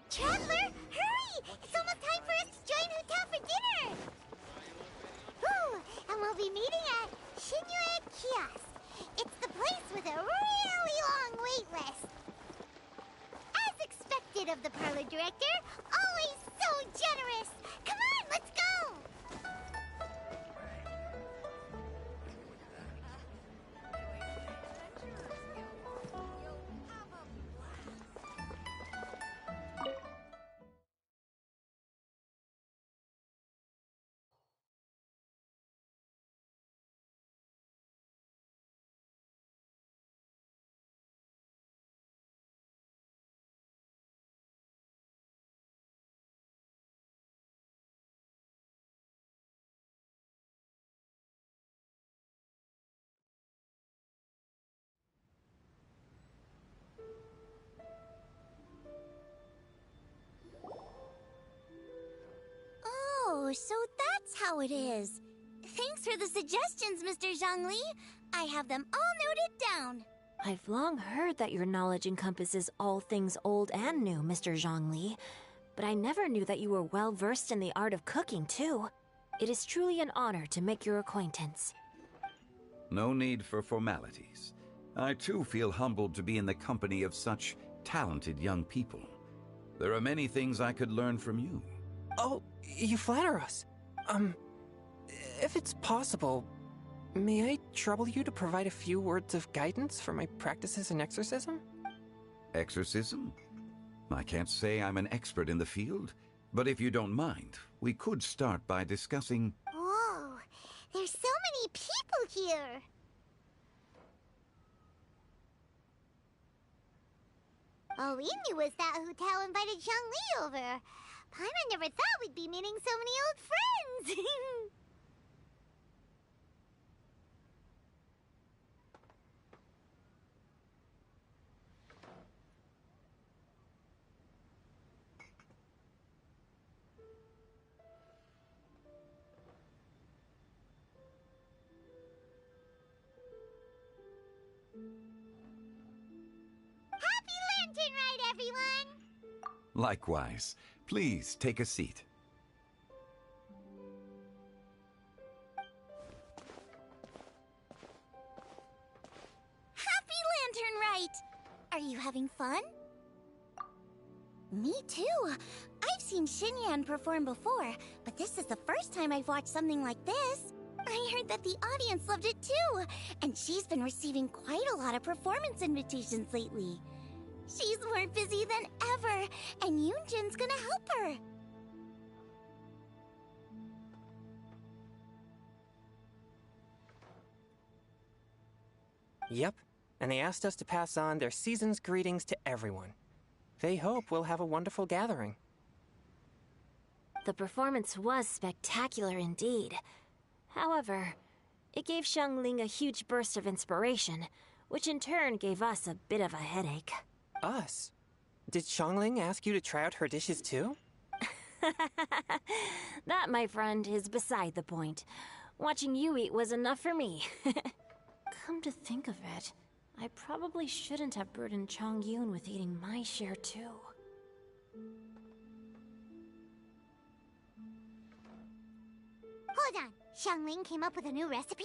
Traveler, hurry! It's almost time for us to join Hotel for dinner! Ooh, and we'll be meeting at Shinyue Kiosk. It's the place with a really long wait list. As expected of the parlor director, always so generous! Come on, let's go! Oh, so that's how it is. Thanks for the suggestions, Mr. Zhongli. I have them all noted down. I've long heard that your knowledge encompasses all things old and new, Mr. Zhongli. But I never knew that you were well versed in the art of cooking, too. It is truly an honor to make your acquaintance. No need for formalities. I too feel humbled to be in the company of such talented young people. There are many things I could learn from you. Oh, you flatter us. If it's possible, may I trouble you to provide a few words of guidance for my practices in exorcism? Exorcism? I can't say I'm an expert in the field, but if you don't mind, we could start by discussing... Whoa, there's so many people here. All we knew was that Hotel invited Zhongli over. Paimon never thought we'd be meeting so many old friends. Happy Lantern Ride, everyone! Likewise. Please take a seat. Happy Lantern Ride! Are you having fun? Me too. I've seen Xinyan perform before, but this is the first time I've watched something like this. I heard that the audience loved it too, and she's been receiving quite a lot of performance invitations lately. She's more busy than ever, and Yoonjin's gonna help her. Yep, and they asked us to pass on their season's greetings to everyone. They hope we'll have a wonderful gathering. The performance was spectacular indeed. However, it gave Xiangling a huge burst of inspiration, which in turn gave us a bit of a headache. Us? Did Xiangling ask you to try out her dishes too? That, my friend, is beside the point. Watching you eat was enough for me. Come to think of it, I probably shouldn't have burdened Chongyun with eating my share too. Hold on. Xiangling came up with a new recipe?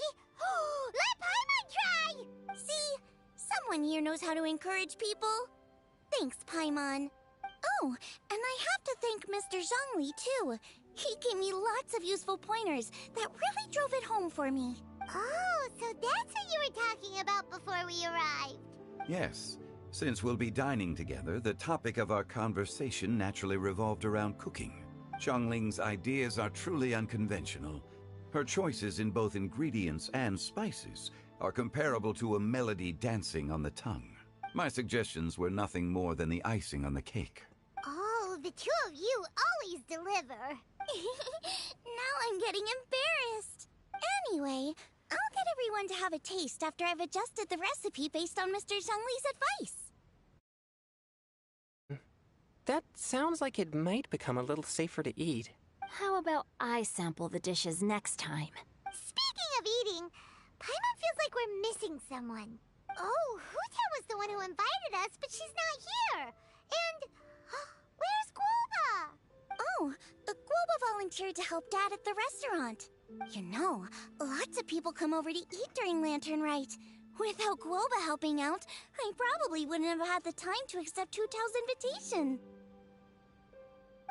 Let Paimon try! See? Someone here knows how to encourage people. Thanks, Paimon. Oh, and I have to thank Mr. Zhongli, too. He gave me lots of useful pointers that really drove it home for me. Oh, so that's what you were talking about before we arrived. Yes. Since we'll be dining together, the topic of our conversation naturally revolved around cooking. Xiangling's ideas are truly unconventional. Her choices in both ingredients and spices are comparable to a melody dancing on the tongue. My suggestions were nothing more than the icing on the cake. Oh, the two of you always deliver. Now I'm getting embarrassed. Anyway, I'll get everyone to have a taste after I've adjusted the recipe based on Mr. Zhongli's advice. That sounds like it might become a little safer to eat. How about I sample the dishes next time? Speaking of eating, Paimon feels like we're missing someone. Oh, Huta was the one who invited us, but she's not here. And where's Guoba? Oh, Guoba volunteered to help Dad at the restaurant. You know, lots of people come over to eat during Lantern Rite. Without Guoba helping out, I probably wouldn't have had the time to accept Hu Tao's invitation.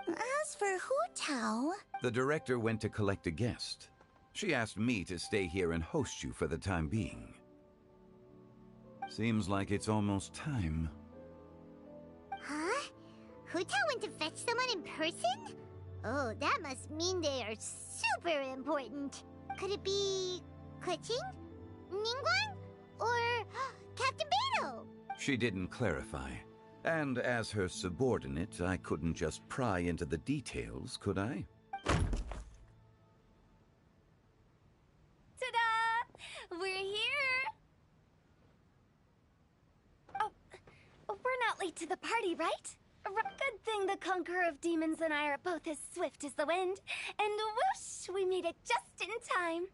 As for Hu Tao... The director went to collect a guest. She asked me to stay here and host you for the time being. Seems like it's almost time. Huh? Hu Tao went to fetch someone in person? Oh, that must mean they are super important. Could it be... Keqing? Ningguang? Or Captain Beidou? She didn't clarify. And as her subordinate, I couldn't just pry into the details, could I? Ta-da! We're here! Oh, we're not late to the party, right? Good thing the Conqueror of Demons and I are both as swift as the wind. And whoosh, we made it just in time.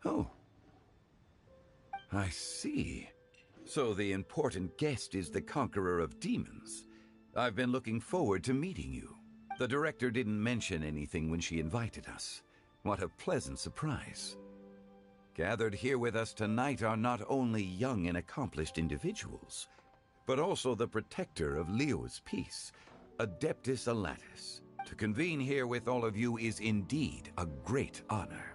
Oh. I see. So the important guest is the Conqueror of Demons. I've been looking forward to meeting you. The director didn't mention anything when she invited us. What a pleasant surprise. Gathered here with us tonight are not only young and accomplished individuals, but also the protector of Leo's peace, Adeptus Alatus. To convene here with all of you is indeed a great honor.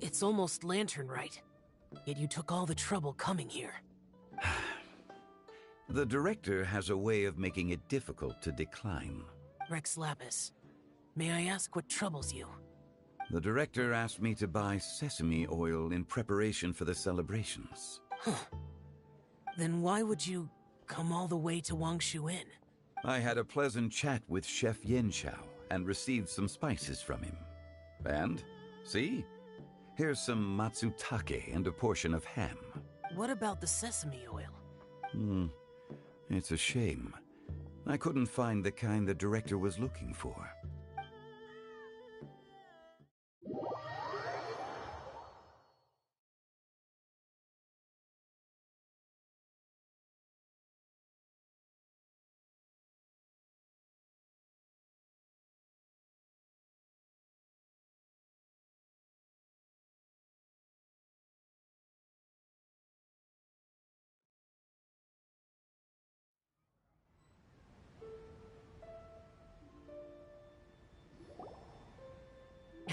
It's almost Lantern Rite, yet you took all the trouble coming here. The director has a way of making it difficult to decline. Rex Lapis, may I ask what troubles you? The director asked me to buy sesame oil in preparation for the celebrations. Then why would you come all the way to Wangshu Inn? I had a pleasant chat with Chef Yanchao and received some spices from him. And, see? Here's some matsutake and a portion of ham. What about the sesame oil? It's a shame. I couldn't find the kind the director was looking for.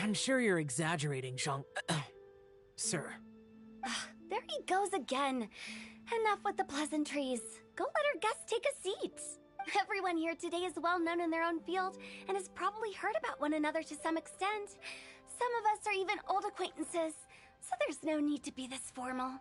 I'm sure you're exaggerating, Zhang... Sir. There he goes again. Enough with the pleasantries. Go let our guests take a seat. Everyone here today is well known in their own field and has probably heard about one another to some extent. Some of us are even old acquaintances, so there's no need to be this formal.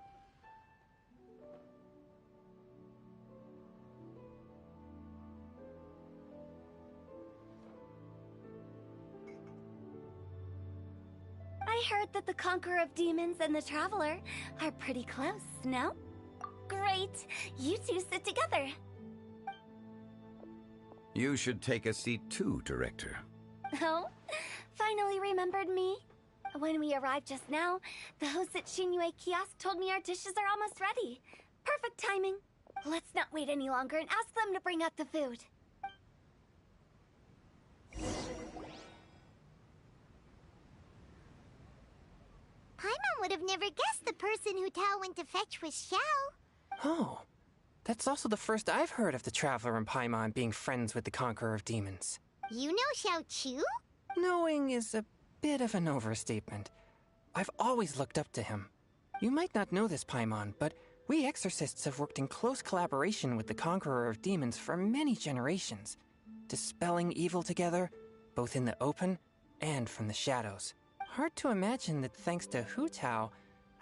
I heard that the Conqueror of Demons and the Traveler are pretty close, no? Great! You two sit together. You should take a seat too, Director. Oh? Finally remembered me? When we arrived just now, the hosts at Shinue Kiosk told me our dishes are almost ready. Perfect timing. Let's not wait any longer and ask them to bring out the food. Paimon would have never guessed the person who Tao went to fetch was Xiao. Oh, that's also the first I've heard of the Traveler and Paimon being friends with the Conqueror of Demons. You know Xiao Chu? Knowing is a bit of an overstatement. I've always looked up to him. You might not know this, Paimon, but we exorcists have worked in close collaboration with the Conqueror of Demons for many generations, dispelling evil together, both in the open and from the shadows. Hard to imagine that thanks to Hu Tao,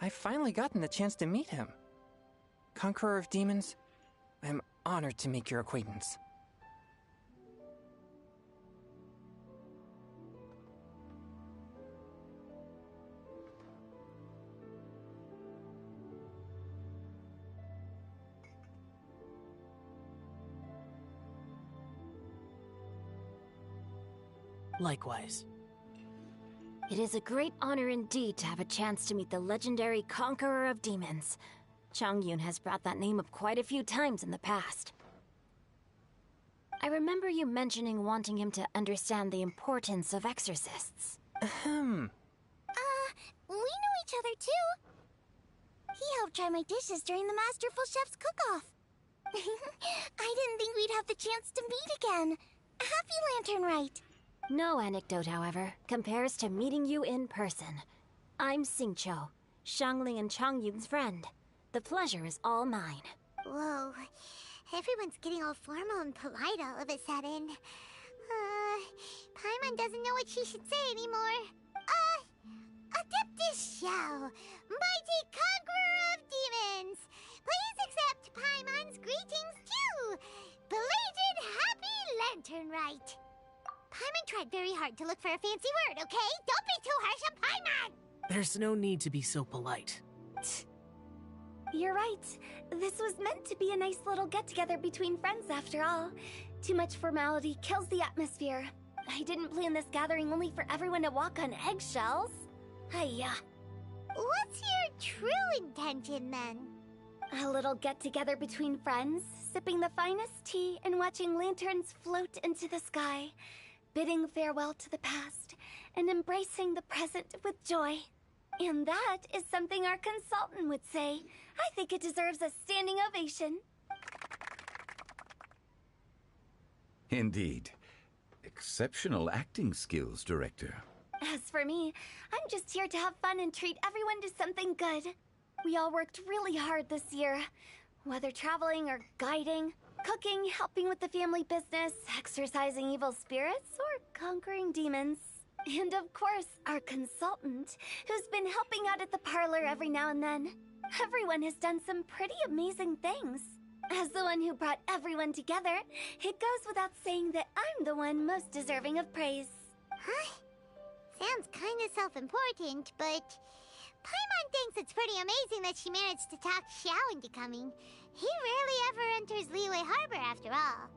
I've finally gotten the chance to meet him. Conqueror of Demons, I'm honored to make your acquaintance. Likewise. It is a great honor indeed to have a chance to meet the legendary Conqueror of Demons. Changyun has brought that name up quite a few times in the past. I remember you mentioning wanting him to understand the importance of exorcists. Ahem. We know each other too. He helped try my dishes during the Masterful Chef's cook-off. I didn't think we'd have the chance to meet again. Happy Lantern Rite. No anecdote, however, compares to meeting you in person. I'm Xingqiu, Shangling and Changyun's friend. The pleasure is all mine. Whoa. Everyone's getting all formal and polite all of a sudden. Paimon doesn't know what she should say anymore. Adeptus Xiao, mighty conqueror of demons, please accept Paimon's greetings too. Belated Happy Lantern Rite. Paimon tried very hard to look for a fancy word, okay? Don't be too harsh on Paimon! There's no need to be so polite. You're right. This was meant to be a nice little get-together between friends after all. Too much formality kills the atmosphere. I didn't plan this gathering only for everyone to walk on eggshells. Hiya. What's your true intention then? A little get-together between friends, sipping the finest tea and watching lanterns float into the sky, bidding farewell to the past and embracing the present with joy. And that is something our consultant would say. I think it deserves a standing ovation. Indeed. Exceptional acting skills, Director. As for me, I'm just here to have fun and treat everyone to something good. We all worked really hard this year. Whether traveling or guiding, cooking, helping with the family business, exorcising evil spirits, or conquering demons. And of course, our consultant, who's been helping out at the parlor every now and then. Everyone has done some pretty amazing things. As the one who brought everyone together, it goes without saying that I'm the one most deserving of praise. Huh? Sounds kinda self-important, but Paimon thinks it's pretty amazing that she managed to talk Xiao into coming. He rarely ever enters Liyue Harbor after all.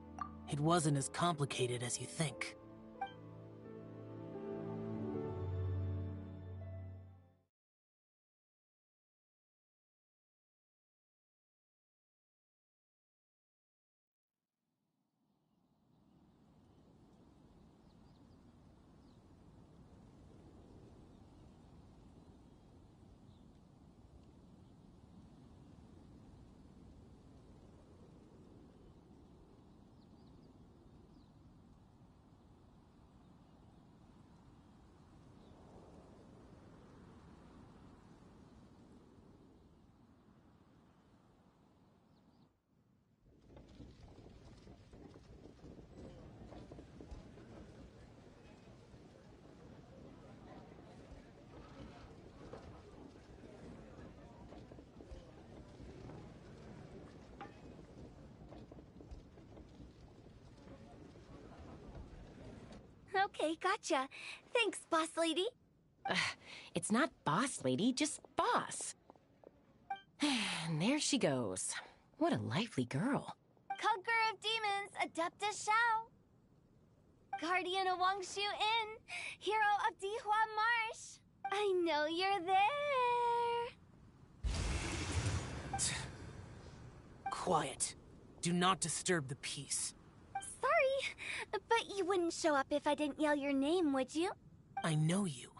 It wasn't as complicated as you think. Okay, gotcha. Thanks, boss lady. It's not boss lady, just boss. And there she goes. What a lively girl. Conqueror of Demons, Adeptus Shao. Guardian of Wangshu Inn, hero of Dihua Marsh. I know you're there. Quiet. Do not disturb the peace. Sorry, but you wouldn't show up if I didn't yell your name, would you? I know you.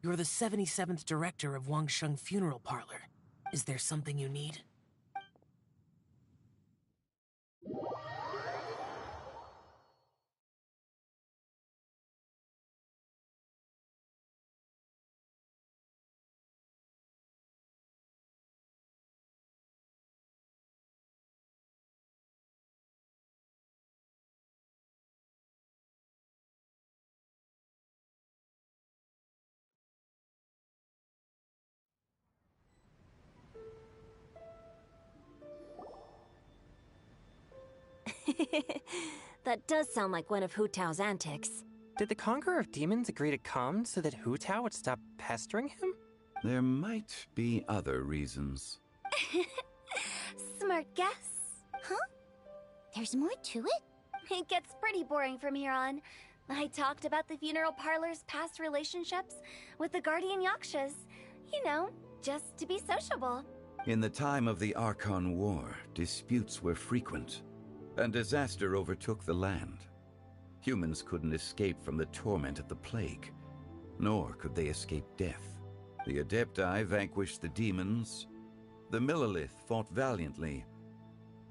You're the 77th director of Wangsheng Funeral Parlor. Is there something you need? That does sound like one of Hu Tao's antics. Did the Conqueror of Demons agree to come so that Hu Tao would stop pestering him? There might be other reasons. Smart guess. Huh? There's more to it? It gets pretty boring from here on. I talked about the funeral parlor's past relationships with the Guardian Yakshas. You know, just to be sociable. In the time of the Archon War, disputes were frequent, and disaster overtook the land. Humans couldn't escape from the torment of the plague, nor could they escape death. The Adepti vanquished the demons, the Millelith fought valiantly,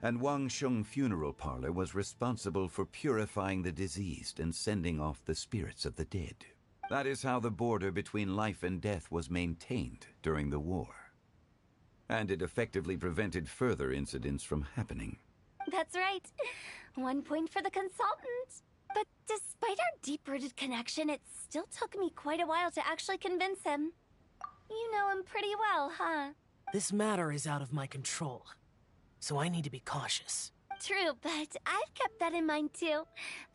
and Wangsheng Funeral Parlor was responsible for purifying the diseased and sending off the spirits of the dead. That is how the border between life and death was maintained during the war. And it effectively prevented further incidents from happening. That's right. 1 point for the consultant. But despite our deep-rooted connection, it still took me quite a while to actually convince him. You know him pretty well, huh? This matter is out of my control, so I need to be cautious. True, but I've kept that in mind too.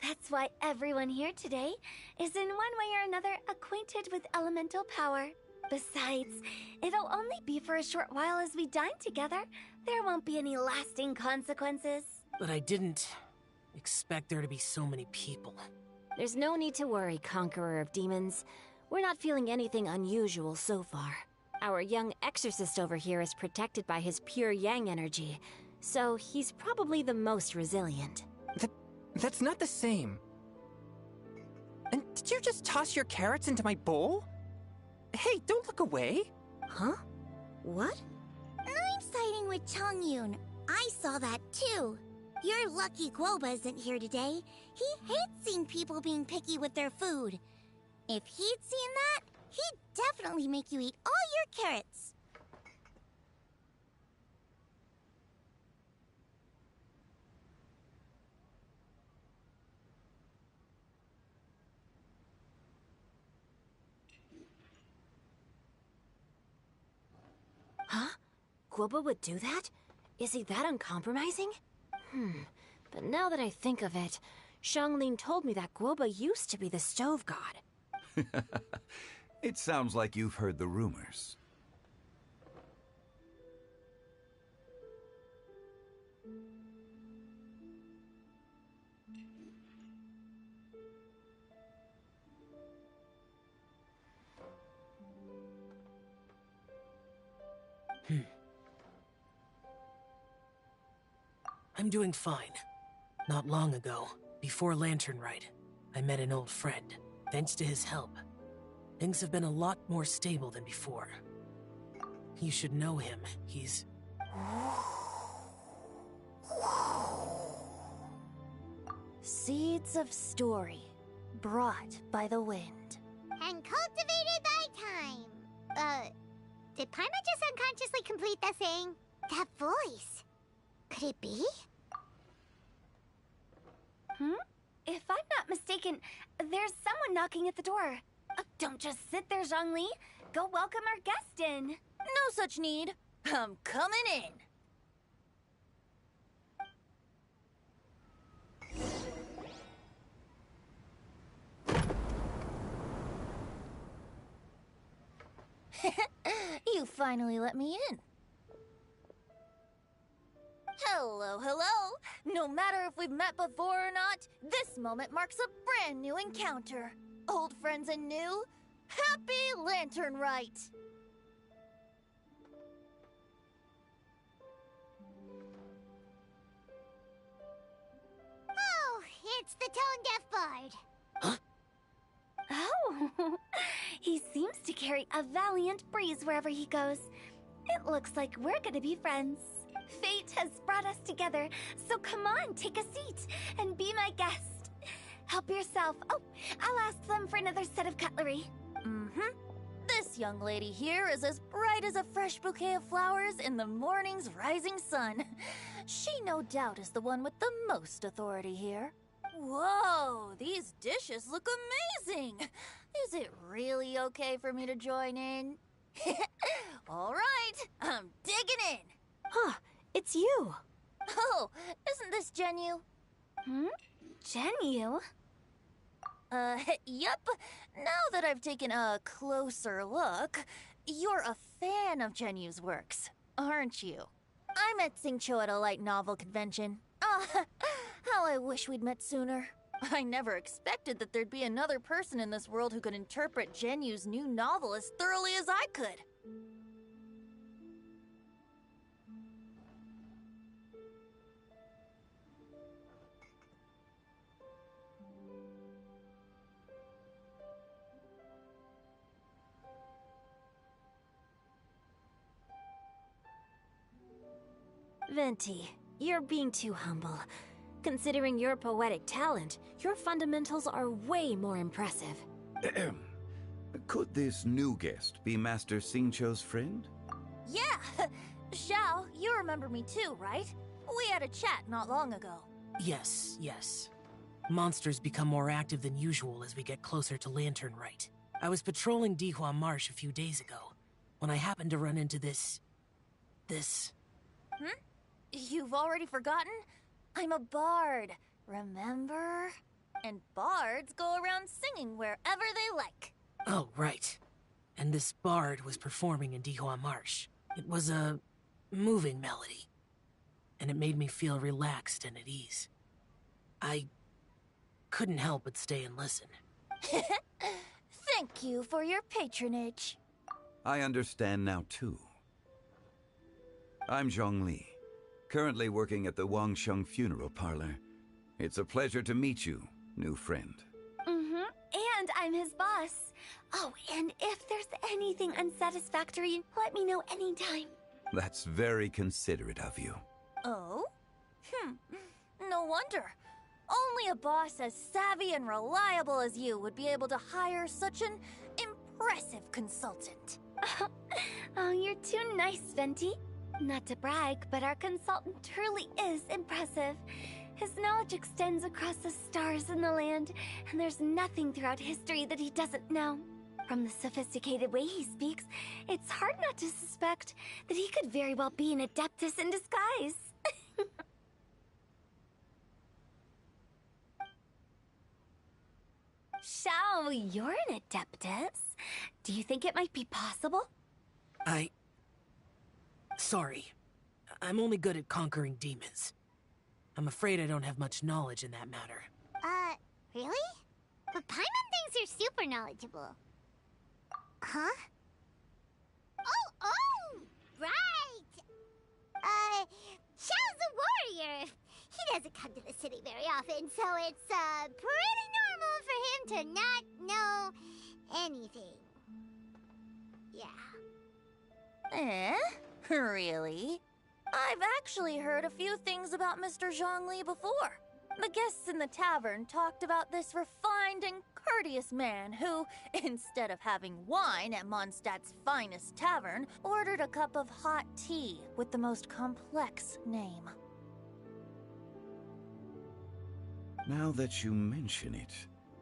That's why everyone here today is in one way or another acquainted with elemental power. Besides, it'll only be for a short while as we dine together. There won't be any lasting consequences. But I didn't expect there to be so many people. There's no need to worry, Conqueror of Demons. We're not feeling anything unusual so far. Our young exorcist over here is protected by his pure yang energy, so he's probably the most resilient. That's not the same. And did you just toss your carrots into my bowl? Hey, don't look away. Huh? What? I'm siding with Chongyun. I saw that too. You're lucky Guoba isn't here today. He hates seeing people being picky with their food. If he'd seen that, he'd definitely make you eat all your carrots. Huh? Guoba would do that? Is he that uncompromising? But now that I think of it, Xianglin told me that Guoba used to be the stove god. It sounds like you've heard the rumors. I'm doing fine. Not long ago, before Lantern Rite, I met an old friend. Thanks to his help, things have been a lot more stable than before. You should know him. He's... Seeds of story, brought by the wind. And cultivated by time. Did Paimon just unconsciously complete that thing? That voice. Could it be? If I'm not mistaken, there's someone knocking at the door. Don't just sit there, Zhongli. Go welcome our guest in. No such need. I'm coming in. finally let me in. Hello, hello! No matter if we've met before or not, this moment marks a brand new encounter. Old friends and new, happy Lantern Rite! Oh, it's the tone-deaf bard. Oh, he seems to carry a valiant breeze wherever he goes. It looks like we're gonna be friends. Fate has brought us together, so come on, take a seat and be my guest. Help yourself. Oh, I'll ask them for another set of cutlery. This young lady here is as bright as a fresh bouquet of flowers in the morning's rising sun. She no doubt is the one with the most authority here. Whoa, these dishes look amazing! Is it really okay for me to join in? All right, I'm digging in. Huh, it's you. Oh, isn't this Genu? Genu? Yep. Now that I've taken a closer look, you're a fan of Genu's works, aren't you? I met Xingqiu at a light novel convention. How I wish we'd met sooner. I never expected that there'd be another person in this world who could interpret Genu's new novel as thoroughly as I could. Venti, you're being too humble. Considering your poetic talent, your fundamentals are way more impressive. Could this new guest be Master Xingqiu's friend? Yeah! Xiao, you remember me too, right? We had a chat not long ago. Yes, yes. Monsters become more active than usual as we get closer to Lantern Rite. I was patrolling Dihua Marsh a few days ago, when I happened to run into this... You've already forgotten? I'm a bard, remember? And bards go around singing wherever they like. Oh, right. And this bard was performing in Dihua Marsh. It was a moving melody, and it made me feel relaxed and at ease. I couldn't help but stay and listen. Thank you for your patronage. I understand now, too. I'm Zhongli, currently working at the Wangsheng Funeral Parlor. It's a pleasure to meet you, new friend. And I'm his boss. Oh, and if there's anything unsatisfactory, let me know anytime. That's very considerate of you. Oh? No wonder. Only a boss as savvy and reliable as you would be able to hire such an impressive consultant. Oh, you're too nice, Venti. Not to brag, but our consultant truly is impressive. His knowledge extends across the stars and the land, and there's nothing throughout history that he doesn't know. From the sophisticated way he speaks, it's hard not to suspect that he could very well be an adeptus in disguise. Xiao, you're an adeptus. Do you think it might be possible? Sorry. I'm only good at conquering demons. I'm afraid I don't have much knowledge in that matter. Really? But Paimon thinks you're super knowledgeable. Huh? Oh, right! Xiao's a warrior. He doesn't come to the city very often, so it's, pretty normal for him to not know anything. Yeah. Really? I've actually heard a few things about Mr. Zhongli before. The guests in the tavern talked about this refined and courteous man who, instead of having wine at Mondstadt's finest tavern, ordered a cup of hot tea with the most complex name. Now that you mention it,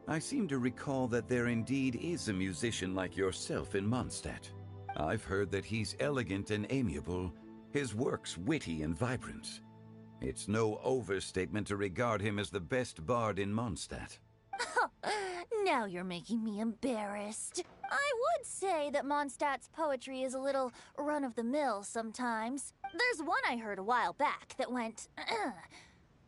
I seem to recall that there indeed is a musician like yourself in Mondstadt. I've heard that he's elegant and amiable, his works witty and vibrant. It's no overstatement to regard him as the best bard in Mondstadt. Now you're making me embarrassed. I would say that Mondstadt's poetry is a little run-of-the-mill sometimes. There's one I heard a while back that went,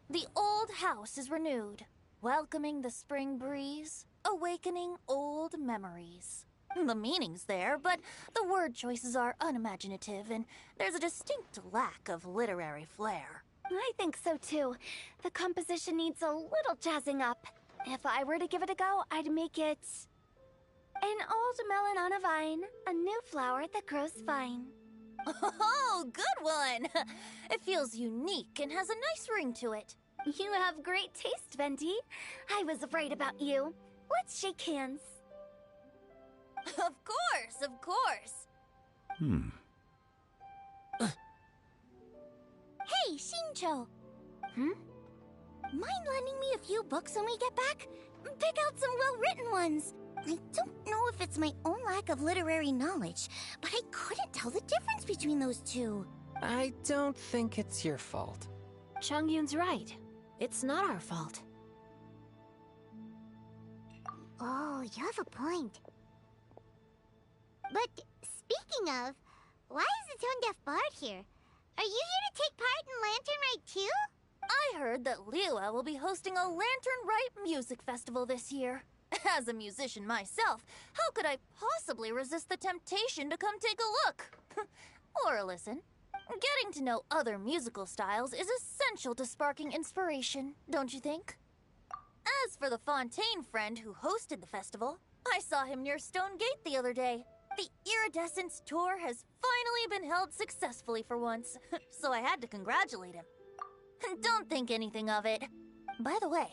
"The old house is renewed, welcoming the spring breeze, awakening old memories." The meaning's there, but the word choices are unimaginative, and there's a distinct lack of literary flair. I think so too. The composition needs a little jazzing up. If I were to give it a go, I'd make it an old melon on a vine, a new flower that grows fine. Oh, good one! It feels unique and has a nice ring to it. You have great taste, Venti. I was right about you. Let's shake hands. Of course, of course. Hey, Shincho! Mind lending me a few books when we get back? Pick out some well-written ones. I don't know if it's my own lack of literary knowledge, but I couldn't tell the difference between those two. I don't think it's your fault. Chongyun's right. It's not our fault. Oh, you have a point. But speaking of, why is the Tone-Deaf Bard here? Are you here to take part in Lantern Rite too? I heard that Liyue will be hosting a Lantern Rite music festival this year. As a musician myself, how could I possibly resist the temptation to come take a look? Or listen. Getting to know other musical styles is essential to sparking inspiration, don't you think? As for the Fontaine friend who hosted the festival, I saw him near Stone Gate the other day. The Iridescence tour has finally been held successfully for once, so I had to congratulate him. Don't think anything of it. By the way,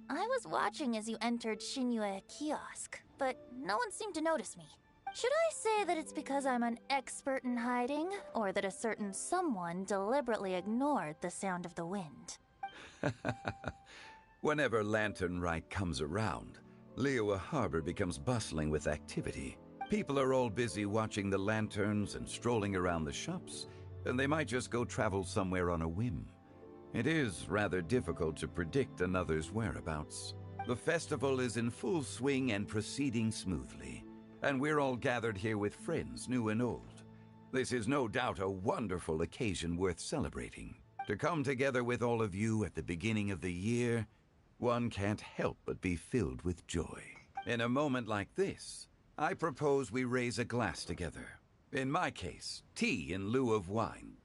I was watching as you entered Shinyue Kiosk, but no one seemed to notice me. Should I say that it's because I'm an expert in hiding, or that a certain someone deliberately ignored the sound of the wind? Whenever Lantern Rite comes around, Liyue Harbor becomes bustling with activity. People are all busy watching the lanterns and strolling around the shops, and they might just go travel somewhere on a whim. It is rather difficult to predict another's whereabouts. The festival is in full swing and proceeding smoothly, and we're all gathered here with friends, new and old. This is no doubt a wonderful occasion worth celebrating. To come together with all of you at the beginning of the year, one can't help but be filled with joy. In a moment like this, I propose we raise a glass together. In my case, tea in lieu of wine.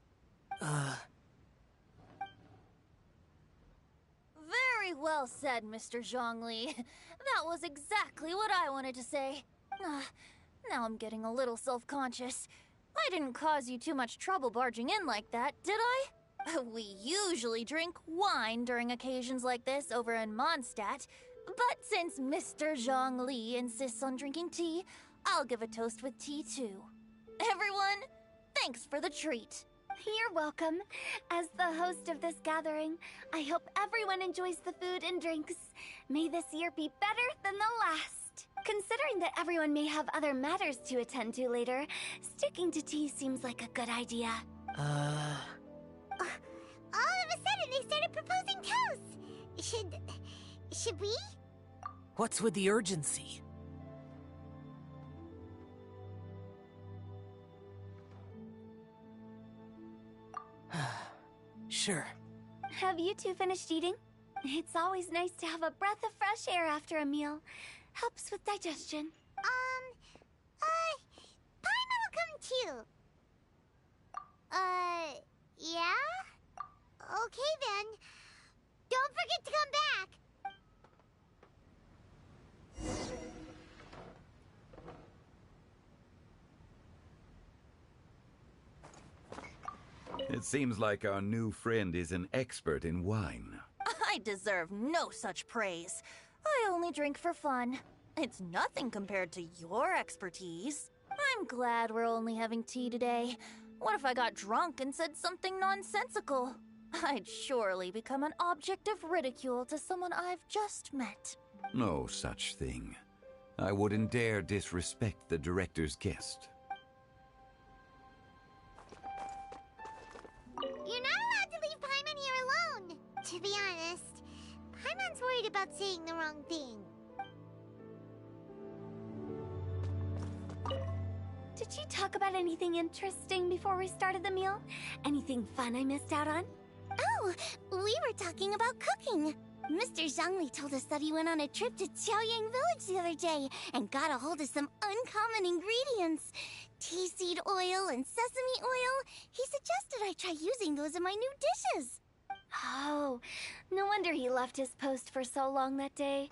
Very well said, Mr. Zhongli. That was exactly what I wanted to say. Now I'm getting a little self-conscious. I didn't cause you too much trouble barging in like that, did I? We usually drink wine during occasions like this over in Mondstadt, but since Mr. Zhongli insists on drinking tea, I'll give a toast with tea too. Everyone, thanks for the treat. You're welcome. As the host of this gathering, I hope everyone enjoys the food and drinks. May this year be better than the last. Considering that everyone may have other matters to attend to later, sticking to tea seems like a good idea. All of a sudden, they started proposing toasts. Should we? What's with the urgency? Sure. Have you two finished eating? It's always nice to have a breath of fresh air after a meal. Helps with digestion. Paimon will come too. Yeah? Okay then. Don't forget to come back. It seems like our new friend is an expert in wine. I deserve no such praise. I only drink for fun. It's nothing compared to your expertise. I'm glad we're only having tea today. What if I got drunk and said something nonsensical? I'd surely become an object of ridicule to someone I've just met. No such thing. I wouldn't dare disrespect the director's guest. You're not allowed to leave Paimon here alone. To be honest, Paimon's worried about saying the wrong thing. talk about anything interesting before we started the meal? Anything fun I missed out on? Oh, we were talking about cooking. Mr. Zhangli told us that he went on a trip to Xiaoyang Village the other day and got a hold of some uncommon ingredients. Tea seed oil and sesame oil. He suggested I try using those in my new dishes. Oh, no wonder he left his post for so long that day.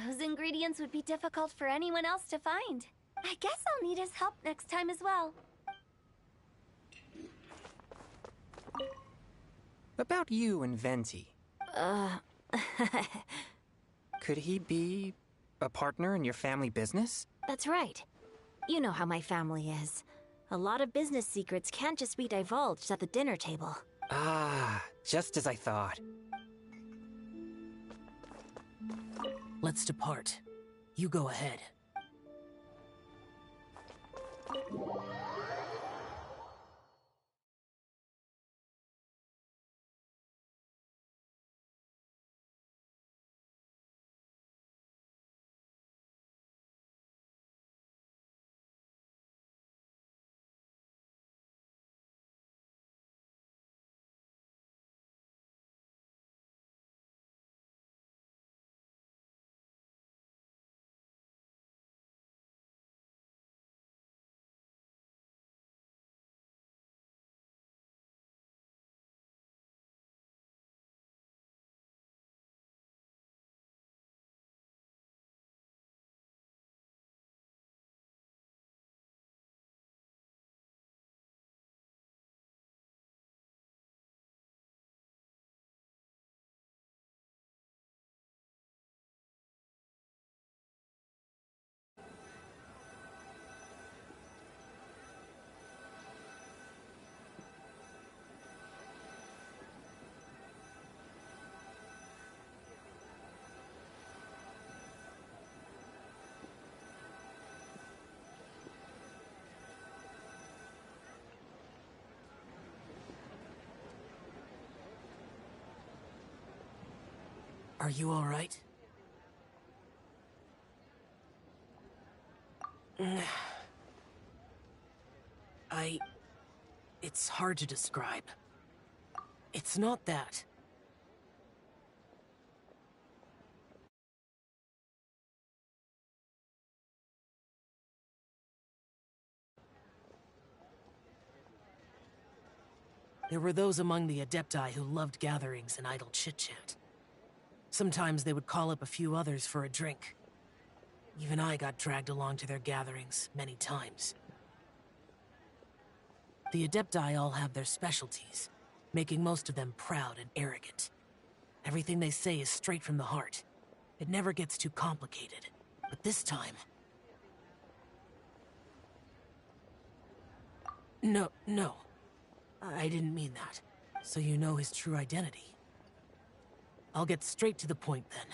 Those ingredients would be difficult for anyone else to find. I guess I'll need his help next time as well. About you and Venti. Could he be a partner in your family business? That's right. You know how my family is. A lot of business secrets can't just be divulged at the dinner table. Ah, just as I thought. Let's depart. You go ahead. Are you all right? It's hard to describe. It's not that. There were those among the Adepti who loved gatherings and idle chit-chat. Sometimes they would call up a few others for a drink. Even I got dragged along to their gatherings many times. The Adepti all have their specialties, making most of them proud and arrogant. Everything they say is straight from the heart. It never gets too complicated. But this time... No. I didn't mean that. So you know his true identity. I'll get straight to the point then.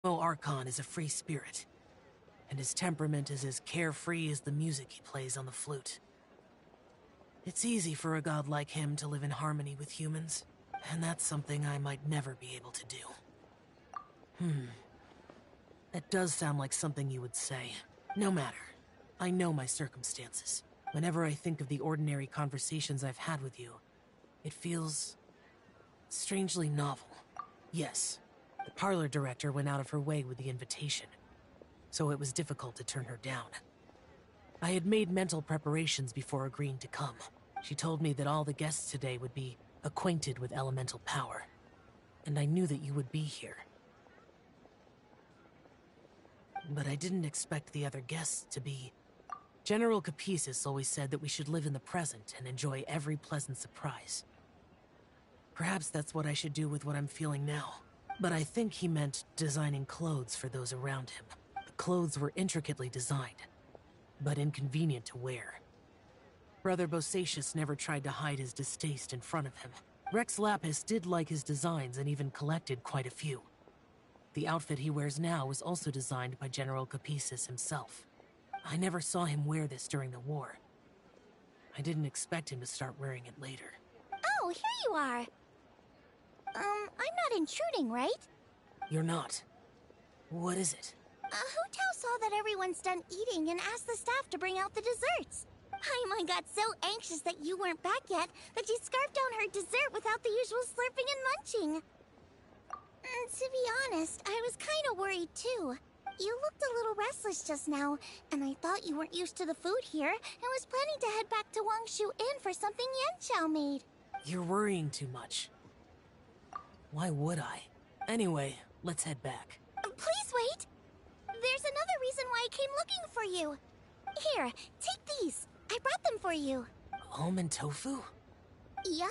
Archon is a free spirit, and his temperament is as carefree as the music he plays on the flute. It's easy for a god like him to live in harmony with humans, and that's something I might never be able to do. That does sound like something you would say. No matter. I know my circumstances. Whenever I think of the ordinary conversations I've had with you, it feels... strangely novel. Yes, the parlor director went out of her way with the invitation, so it was difficult to turn her down. I had made mental preparations before agreeing to come. She told me that all the guests today would be acquainted with elemental power, and I knew that you would be here. But I didn't expect the other guests to be... General Capisis always said that we should live in the present and enjoy every pleasant surprise. Perhaps that's what I should do with what I'm feeling now. But I think he meant designing clothes for those around him. The clothes were intricately designed, but inconvenient to wear. Brother Bosacius never tried to hide his distaste in front of him. Rex Lapis did like his designs and even collected quite a few. The outfit he wears now was also designed by General Capisis himself. I never saw him wear this during the war. I didn't expect him to start wearing it later. Oh, here you are. I'm not intruding, right? You're not. What is it? Hu Tao saw that everyone's done eating and asked the staff to bring out the desserts. Paimon got so anxious that you weren't back yet that she scarfed down her dessert without the usual slurping and munching. To be honest, I was kind of worried too. You looked a little restless just now, and I thought you weren't used to the food here and was planning to head back to Wangshu Inn for something Yanxiao made. You're worrying too much. Why would I? Anyway, let's head back. Please wait! There's another reason why I came looking for you. Here, take these. I brought them for you. Almond tofu? Yup.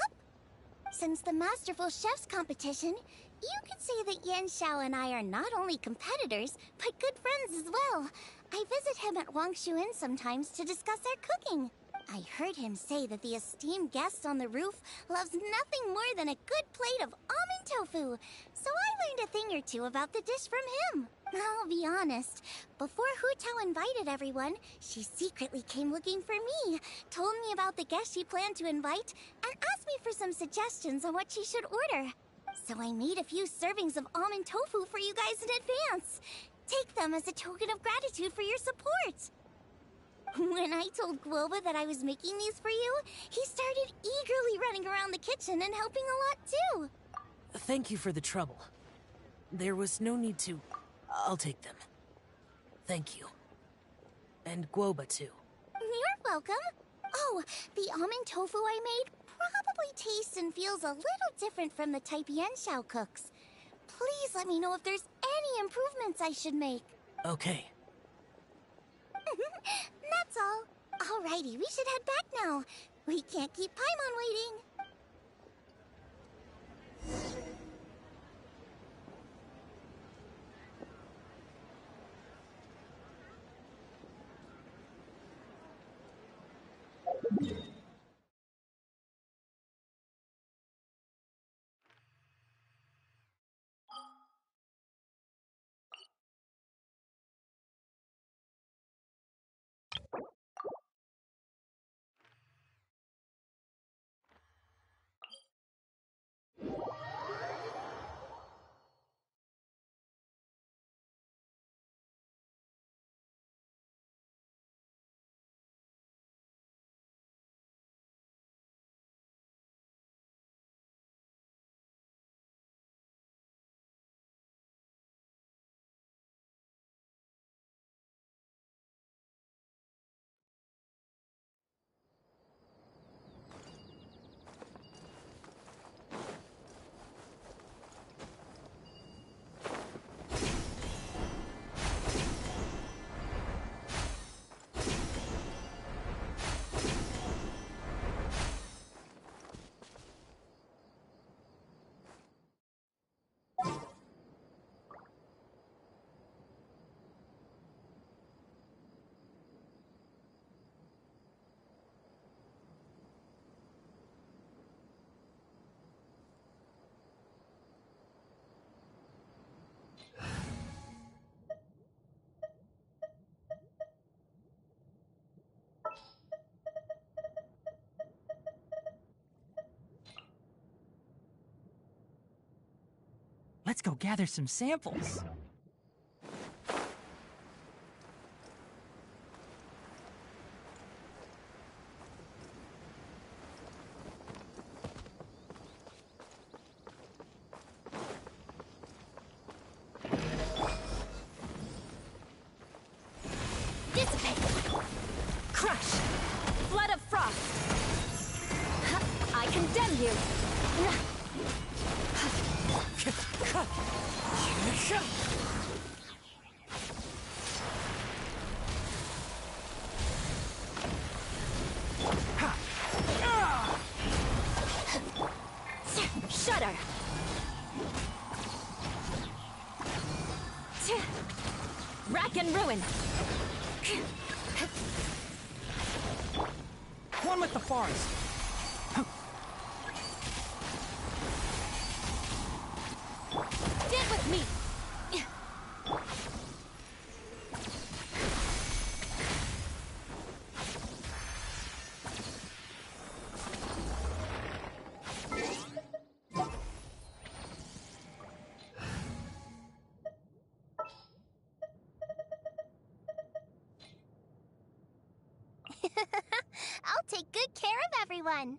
Since the Masterful Chef's competition, you could say that Yanxiao and I are not only competitors, but good friends as well. I visit him at Wangshu Inn sometimes to discuss our cooking. I heard him say that the esteemed guest on the roof loves nothing more than a good plate of almond tofu, so I learned a thing or two about the dish from him. I'll be honest, before Hu Tao invited everyone, she secretly came looking for me, told me about the guest she planned to invite, and asked me for some suggestions on what she should order. So I made a few servings of almond tofu for you guys in advance. Take them as a token of gratitude for your support. When I told Guoba that I was making these for you, he started eagerly running around the kitchen and helping a lot too. Thank you for the trouble. There was no need to... I'll take them. Thank you. And Guoba too. You're welcome. Oh, the almond tofu I made probably tastes and feels a little different from the type Yanxiao cooks. Please let me know if there's any improvements I should make. Okay. That's all. Alrighty, we should head back now. We can't keep Paimon waiting. Let's go gather some samples. Dissipate! Crush! Flood of frost! I condemn you! Shudder! Rack and ruin! One with the forest. Get with me! take good care of everyone.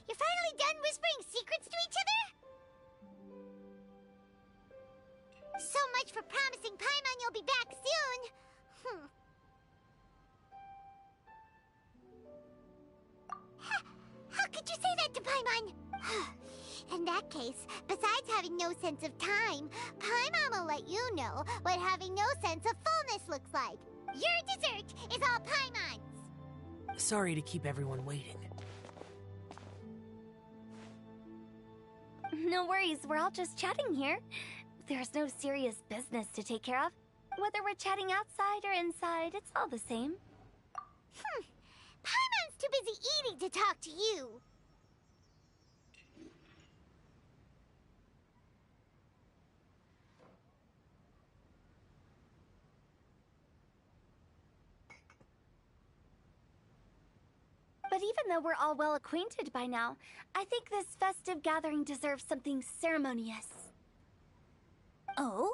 You're finally done whispering secrets to each other? So much for promising Paimon you'll be back soon. How could you say that to Paimon? In that case, besides having no sense of time, Paimon will let you know what having no sense of fullness looks like. Your dessert is all Paimon's. Sorry to keep everyone waiting. No worries, we're all just chatting here. There's no serious business to take care of. Whether we're chatting outside or inside, it's all the same. Paimon's too busy eating to talk to you. But even though we're all well acquainted by now, I think this festive gathering deserves something ceremonious. Oh?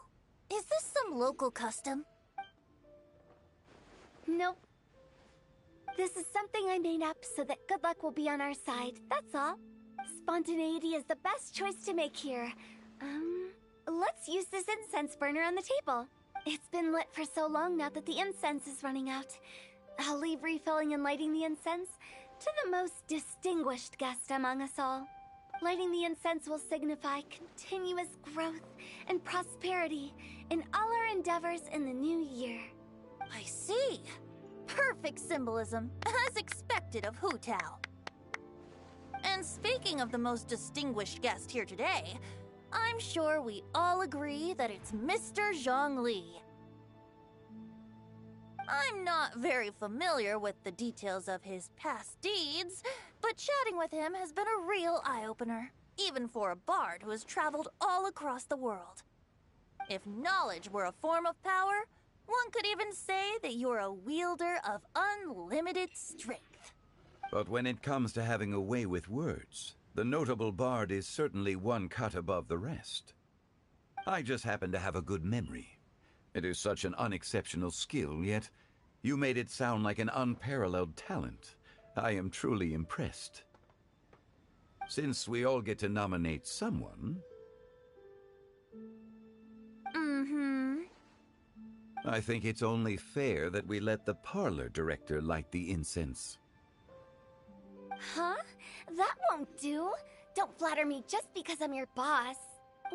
Is this some local custom? Nope. This is something I made up so that good luck will be on our side, that's all. Spontaneity is the best choice to make here. Let's use this incense burner on the table. It's been lit for so long now that the incense is running out. I'll leave refilling and lighting the incense to the most distinguished guest among us all. Lighting the incense will signify continuous growth and prosperity in all our endeavors in the new year. I see. Perfect symbolism, as expected of Hu Tao. And speaking of the most distinguished guest here today, I'm sure we all agree that it's Mr. Zhongli. I'm not very familiar with the details of his past deeds, but chatting with him has been a real eye-opener, even for a bard who has traveled all across the world. If knowledge were a form of power, one could even say that you're a wielder of unlimited strength. But when it comes to having a way with words, the notable bard is certainly one cut above the rest. I just happen to have a good memory. It is such an unexceptional skill, yet you made it sound like an unparalleled talent. I am truly impressed. Since we all get to nominate someone... I think it's only fair that we let the parlor director light the incense. Huh? That won't do. Don't flatter me just because I'm your boss.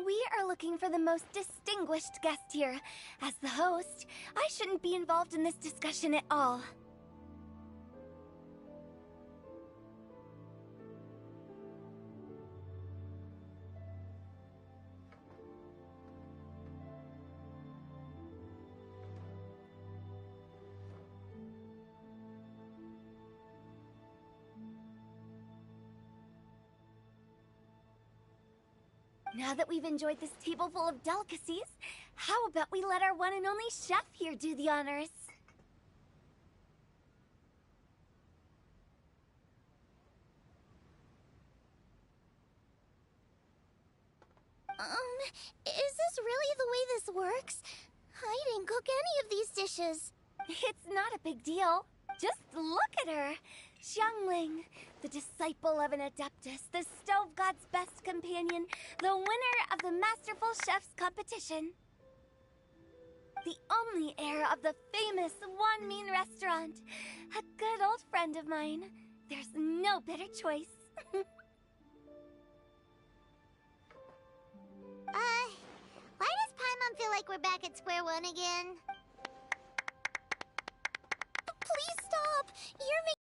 We are looking for the most distinguished guest here. As the host, I shouldn't be involved in this discussion at all. Now that we've enjoyed this table full of delicacies, how about we let our one and only chef here do the honors? Is this really the way this works? I didn't cook any of these dishes. It's not a big deal. Just look at her. Xiangling, the disciple of an adeptus, the stove god's best companion, the winner of the Masterful Chef's competition. The only heir of the famous One Mean restaurant. A good old friend of mine. There's no better choice. Why does Paimon feel like we're back at square one again? Please stop! You're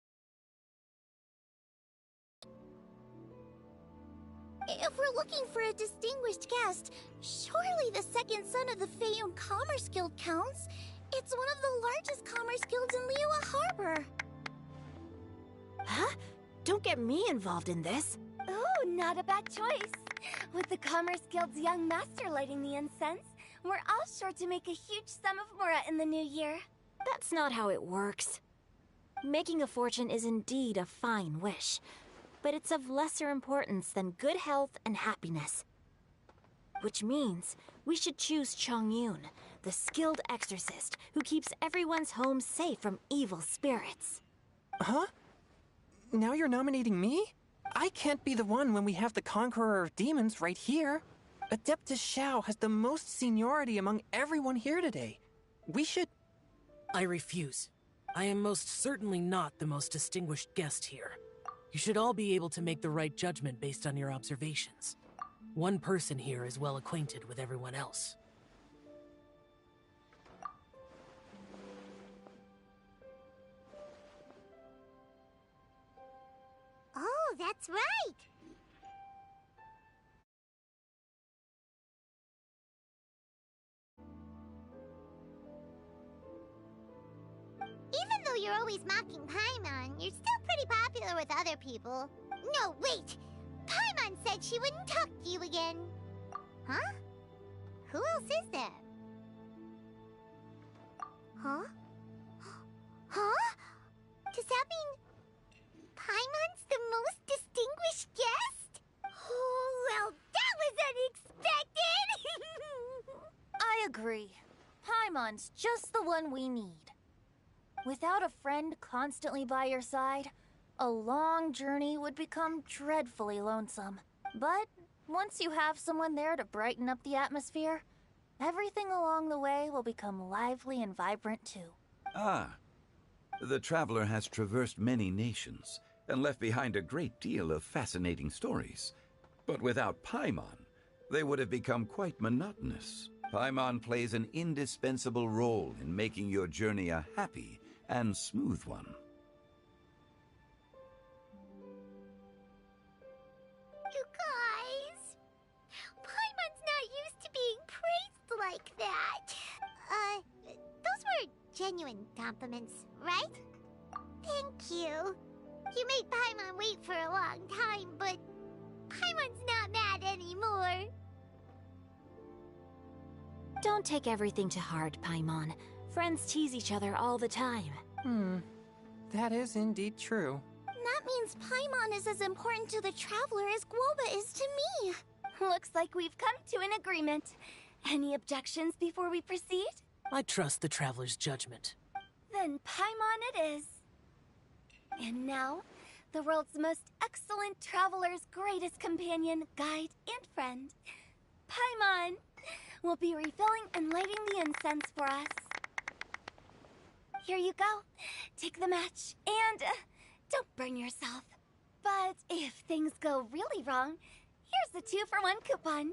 If we're looking for a distinguished guest, surely the second son of the Feiyun Commerce Guild counts. It's one of the largest commerce guilds in Liyue Harbor. Huh? Don't get me involved in this. Ooh, not a bad choice. With the Commerce Guild's young master lighting the incense, we're all sure to make a huge sum of mora in the new year. That's not how it works. Making a fortune is indeed a fine wish, but it's of lesser importance than good health and happiness. Which means we should choose Chongyun, the skilled exorcist who keeps everyone's home safe from evil spirits. Huh? Now you're nominating me? I can't be the one when we have the Conqueror of Demons right here. Adeptus Xiao has the most seniority among everyone here today. We should... I refuse. I am most certainly not the most distinguished guest here. You should all be able to make the right judgment based on your observations. One person here is well acquainted with everyone else. Oh, that's right! Even though you're always mocking Paimon, you're still pretty popular with other people. No, wait! Paimon said she wouldn't talk to you again. Huh? Who else is there? Huh? Huh? Does that mean Paimon's the most distinguished guest? Oh, well, that was unexpected! I agree. Paimon's just the one we need. Without a friend constantly by your side, a long journey would become dreadfully lonesome. But once you have someone there to brighten up the atmosphere, everything along the way will become lively and vibrant too. Ah, the traveler has traversed many nations and left behind a great deal of fascinating stories. But without Paimon, they would have become quite monotonous. Paimon plays an indispensable role in making your journey a happy and smooth one. You guys, Paimon's not used to being praised like that. Those were genuine compliments, right? Thank you. You made Paimon wait for a long time, but Paimon's not mad anymore. Don't take everything to heart, Paimon. Friends tease each other all the time. That is indeed true. That means Paimon is as important to the traveler as Guoba is to me. Looks like we've come to an agreement. Any objections before we proceed? I trust the traveler's judgment. Then Paimon it is. And now, the world's most excellent traveler's greatest companion, guide, and friend, Paimon, will be refilling and lighting the incense for us. Here you go. Take the match, and don't burn yourself. But if things go really wrong, here's the 2-for-1 coupon.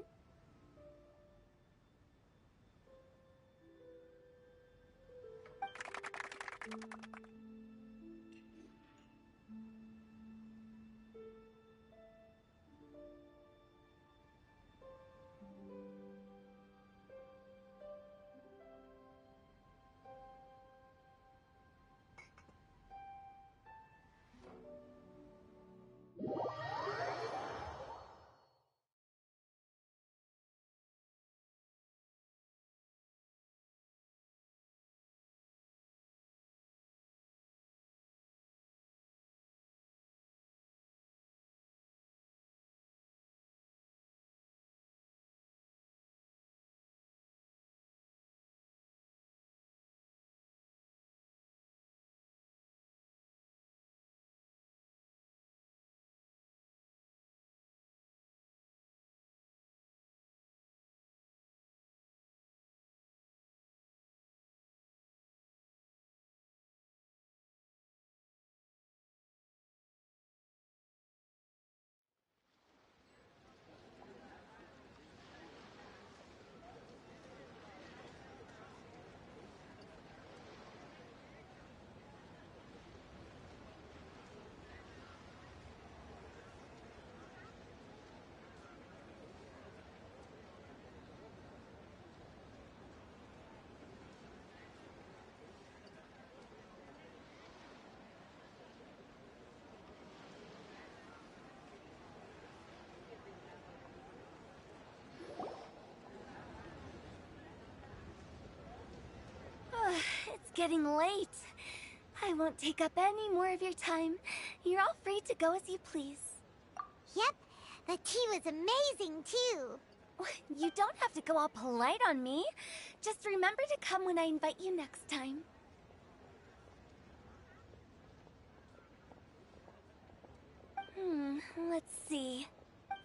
It's getting late. I won't take up any more of your time. You're all free to go as you please. Yep, the tea was amazing too. You don't have to go all polite on me. Just remember to come when I invite you next time. Let's see.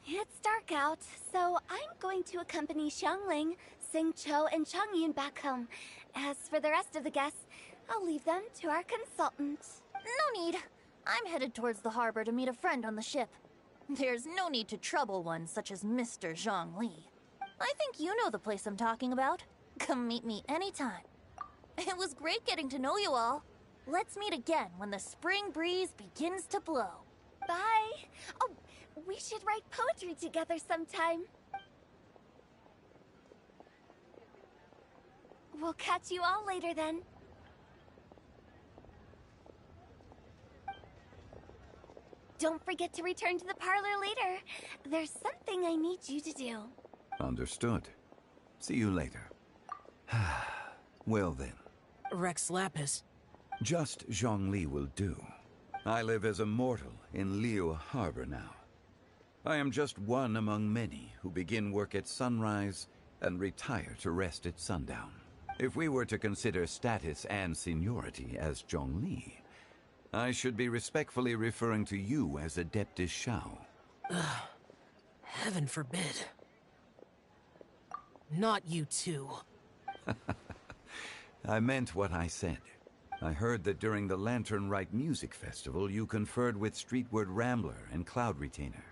It's dark out, so I'm going to accompany Xiangling, Xingqiu, and Changyun back home. As for the rest of the guests, I'll leave them to our consultant. No need. I'm headed towards the harbor to meet a friend on the ship. There's no need to trouble one such as Mr. Zhongli. I think you know the place I'm talking about. Come meet me anytime. It was great getting to know you all. Let's meet again when the spring breeze begins to blow. Bye. Oh, we should write poetry together sometime. We'll catch you all later then. Don't forget to return to the parlor later. There's something I need you to do. Understood. See you later. Well then. Rex Lapis. Just Zhongli will do. I live as a mortal in Liu Harbor now. I am just one among many who begin work at sunrise and retire to rest at sundown. If we were to consider status and seniority as Zhongli, I should be respectfully referring to you as Adeptus Shao. Heaven forbid. Not you too. I meant what I said. I heard that during the Lantern Rite Music Festival, you conferred with Streetward Rambler and Cloud Retainer.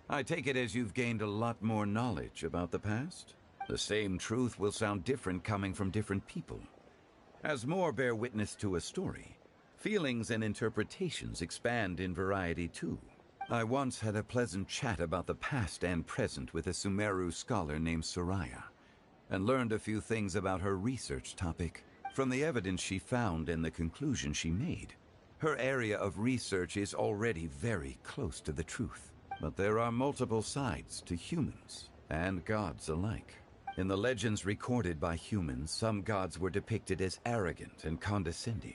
I take it as you've gained a lot more knowledge about the past? The same truth will sound different coming from different people. As more bear witness to a story, feelings and interpretations expand in variety too. I once had a pleasant chat about the past and present with a Sumeru scholar named Soraya, and learned a few things about her research topic from the evidence she found and the conclusion she made. Her area of research is already very close to the truth, but there are multiple sides to humans and gods alike. In the legends recorded by humans, some gods were depicted as arrogant and condescending,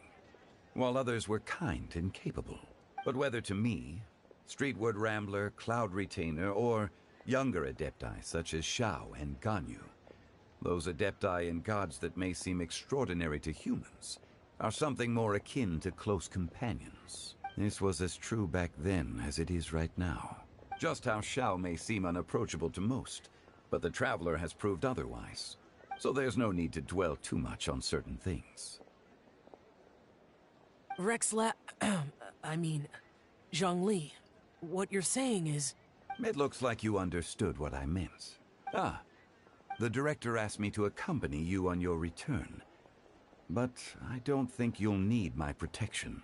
while others were kind and capable. But whether to me, Streetward Rambler, Cloud Retainer, or younger adepti such as Shao and Ganyu, those adepti and gods that may seem extraordinary to humans are something more akin to close companions. This was as true back then as it is right now. Just how Shao may seem unapproachable to most, but the Traveler has proved otherwise, so there's no need to dwell too much on certain things. Zhongli, what you're saying is... It looks like you understood what I meant. The director asked me to accompany you on your return, but I don't think you'll need my protection.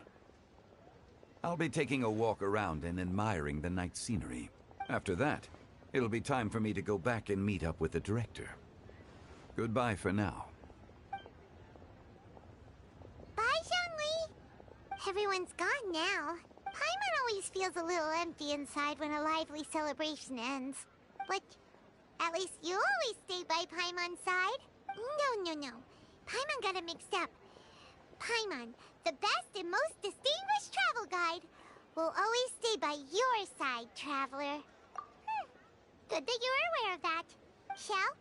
I'll be taking a walk around and admiring the night scenery. After that, it'll be time for me to go back and meet up with the director. Goodbye for now. Bye, Zhongli! Everyone's gone now. Paimon always feels a little empty inside when a lively celebration ends. But at least you always stay by Paimon's side. No. Paimon got it mixed up. Paimon, the best and most distinguished travel guide, will always stay by your side, Traveler. Good that you were aware of that. Shell,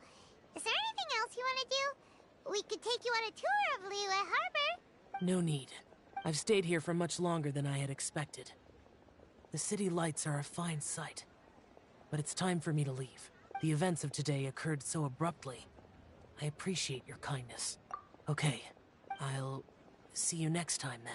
is there anything else you want to do? We could take you on a tour of Liyue Harbor. No need. I've stayed here for much longer than I had expected. The city lights are a fine sight, but it's time for me to leave. The events of today occurred so abruptly. I appreciate your kindness. Okay, I'll see you next time then.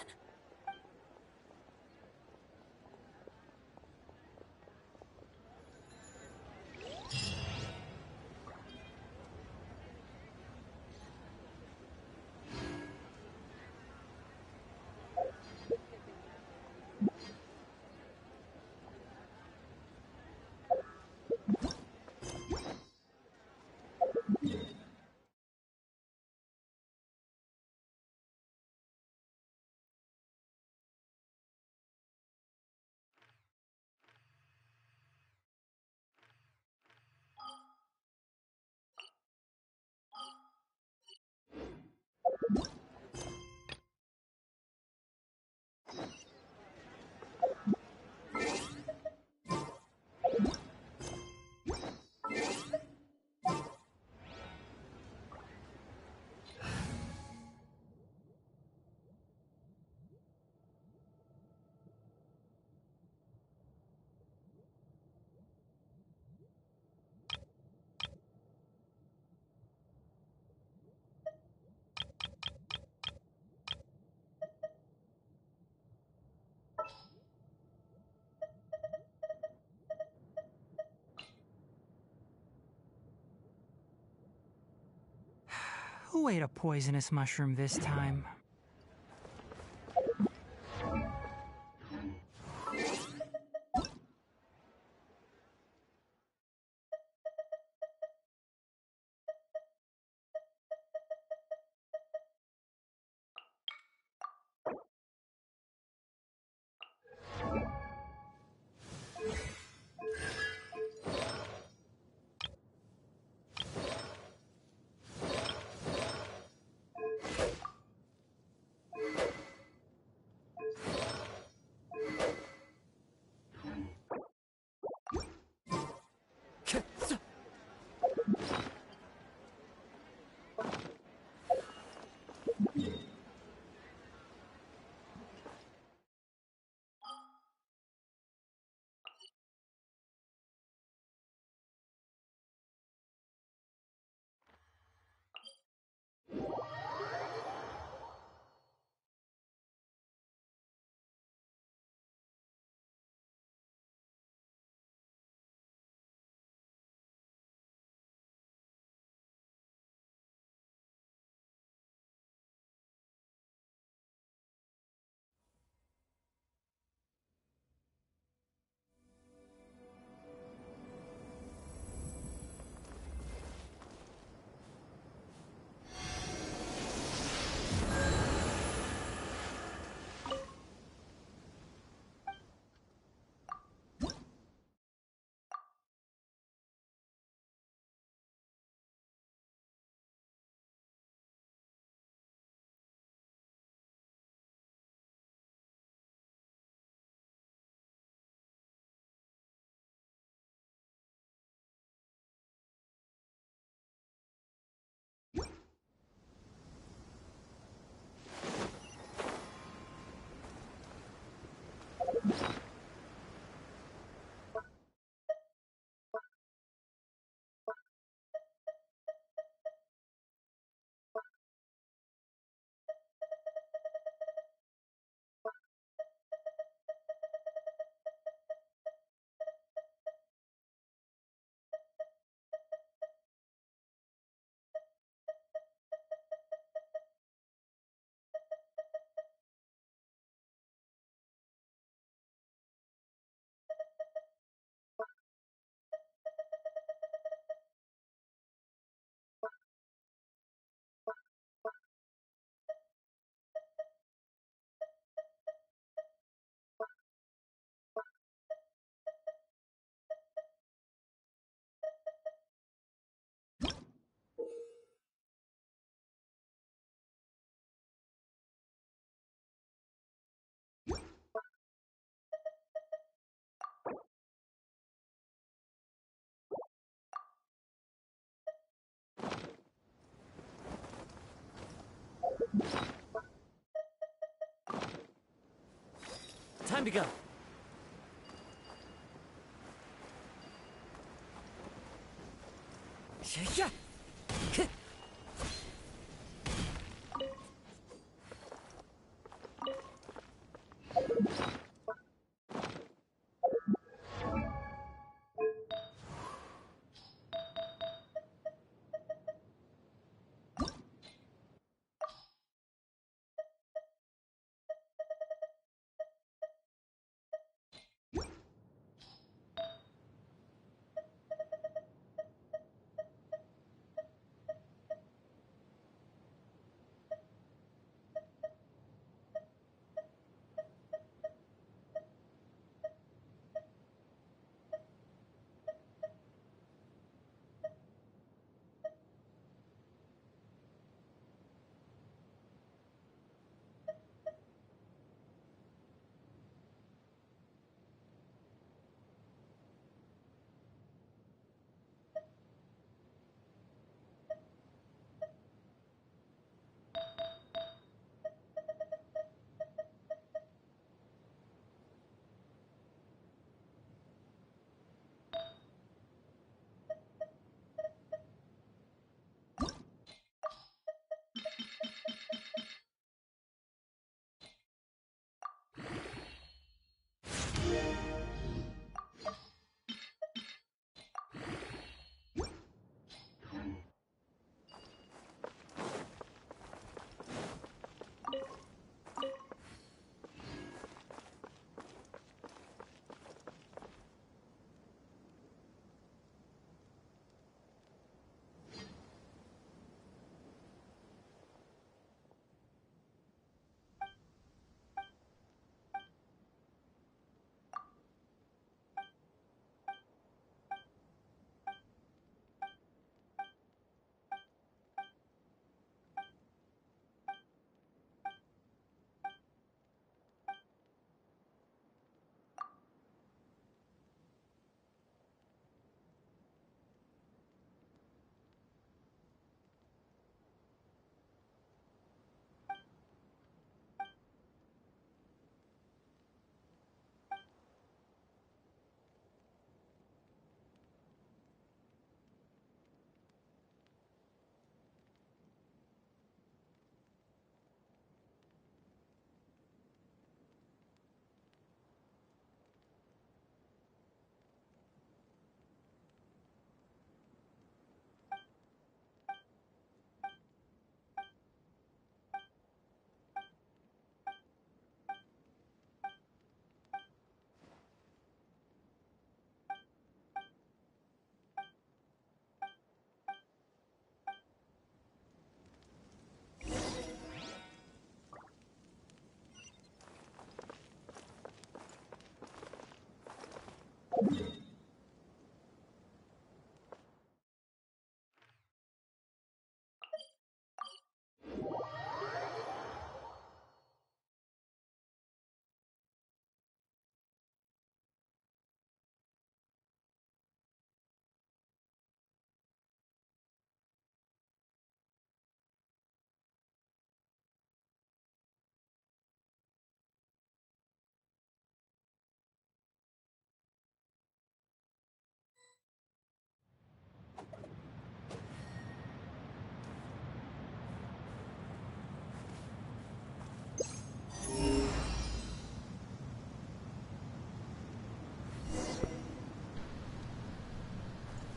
Who ate a poisonous mushroom this time? Time to go. Yeah.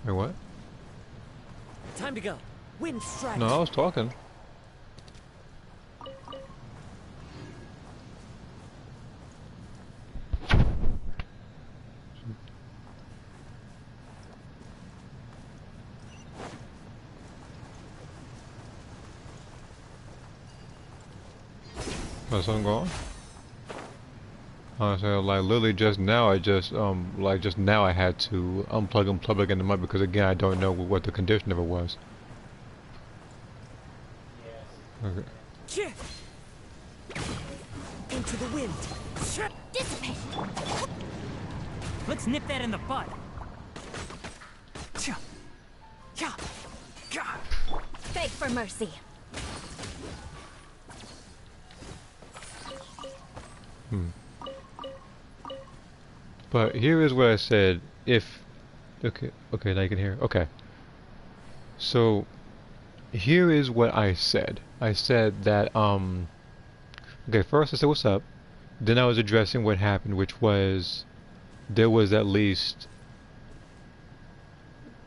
Wait, what? Time to go. Wind strike. No, I was talking. Is something going on? So like literally just now I just like just now I had to unplug and plug in the mic because again I don't know what the condition of it was. Okay. Into the wind. Dissipate. Let's nip that in the bud. Beg for mercy. But here is what I said. If okay, now you can hear. Okay. So here is what I said. I said that okay, first I said what's up. Then I was addressing what happened, which was there was at least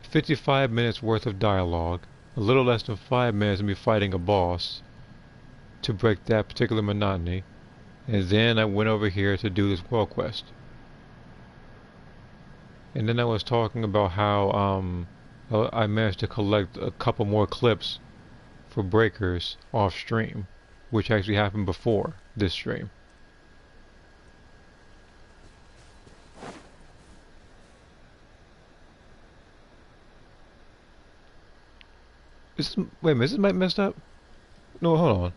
55 minutes worth of dialogue, a little less than 5 minutes of me fighting a boss to break that particular monotony, and then I went over here to do this world quest. And then I was talking about how I managed to collect a couple more clips for breakers off stream, which actually happened before this stream. Wait a minute, is this mic messed up? No, hold on.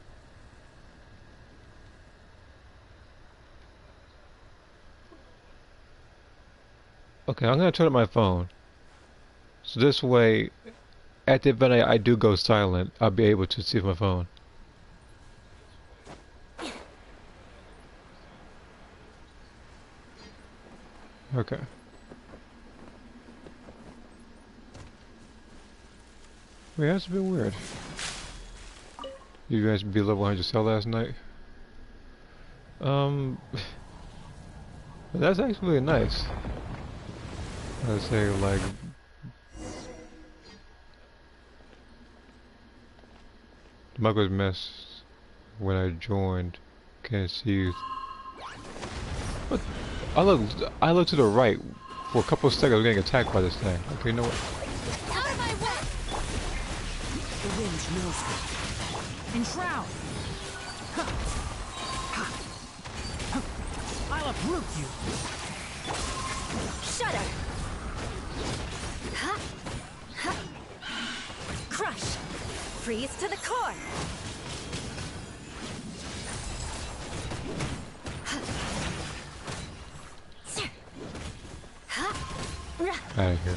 Okay, I'm gonna turn up my phone. So this way, at the event I do go silent, I'll be able to see my phone. Okay. Wait, that's a bit weird. You guys be level 100 cell last night? That's actually really nice. I'd say, like... The mic was messed when I joined. Can't see you. What? I looked to the right for a couple of seconds. I was getting attacked by this thing. Okay, you know what? Out of my way! The wind knows me. Enshroud! I'll uproot you! Shudder! Crush! Freeze to the core! Out of here.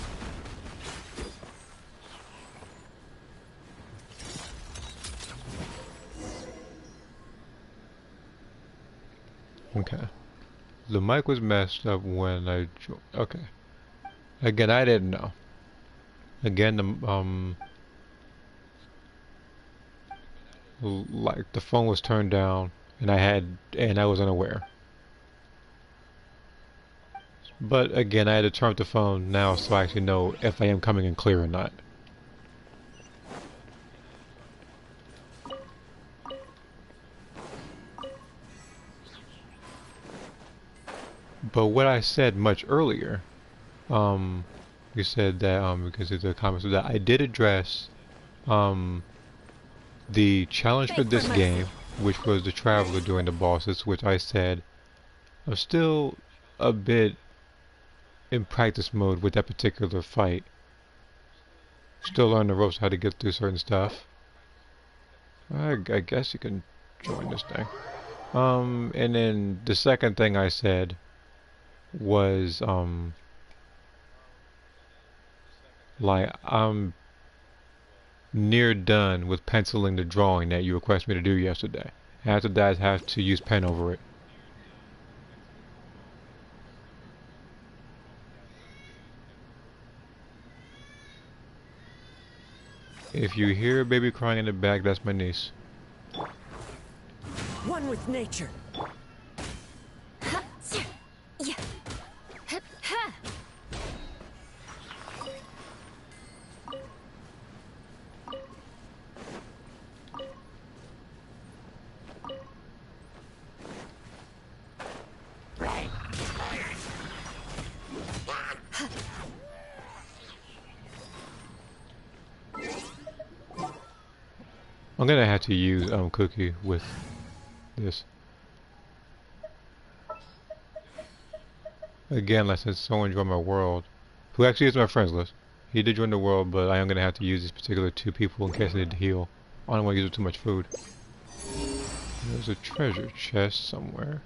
Okay. The mic was messed up when I joined. Okay. Again, I didn't know. Again, like the phone was turned down, and I was unaware. But again, I had to turn up the phone now so I actually know if I am coming in clear or not. But what I said much earlier, you said that because of the comments of that I did address the challenge for this game, which was the Traveler doing the bosses, which I said I'm still a bit in practice mode with that particular fight. Still learning the ropes how to get through certain stuff. I guess you can join this thing. And then the second thing I said was like I'm near done with penciling the drawing that you requested me to do yesterday. After that, I have to use pen over it. If you hear a baby crying in the back, that's my niece. One with nature. I'm gonna have to use Cookie with this. Again, since someone joined my world, who actually is my friends list. He did join the world, but I am gonna have to use these particular two people in case I need to heal. I don't want to use too much food. There's a treasure chest somewhere.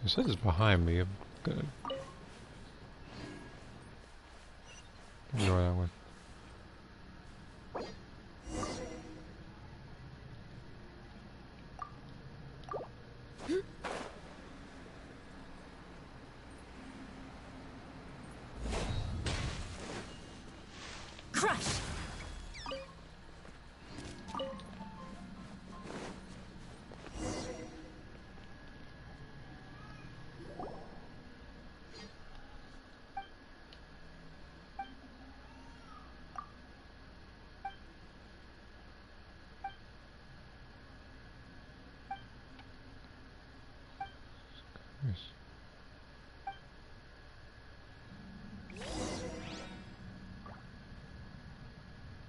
It says it's behind me. I'm gonna ignore that one.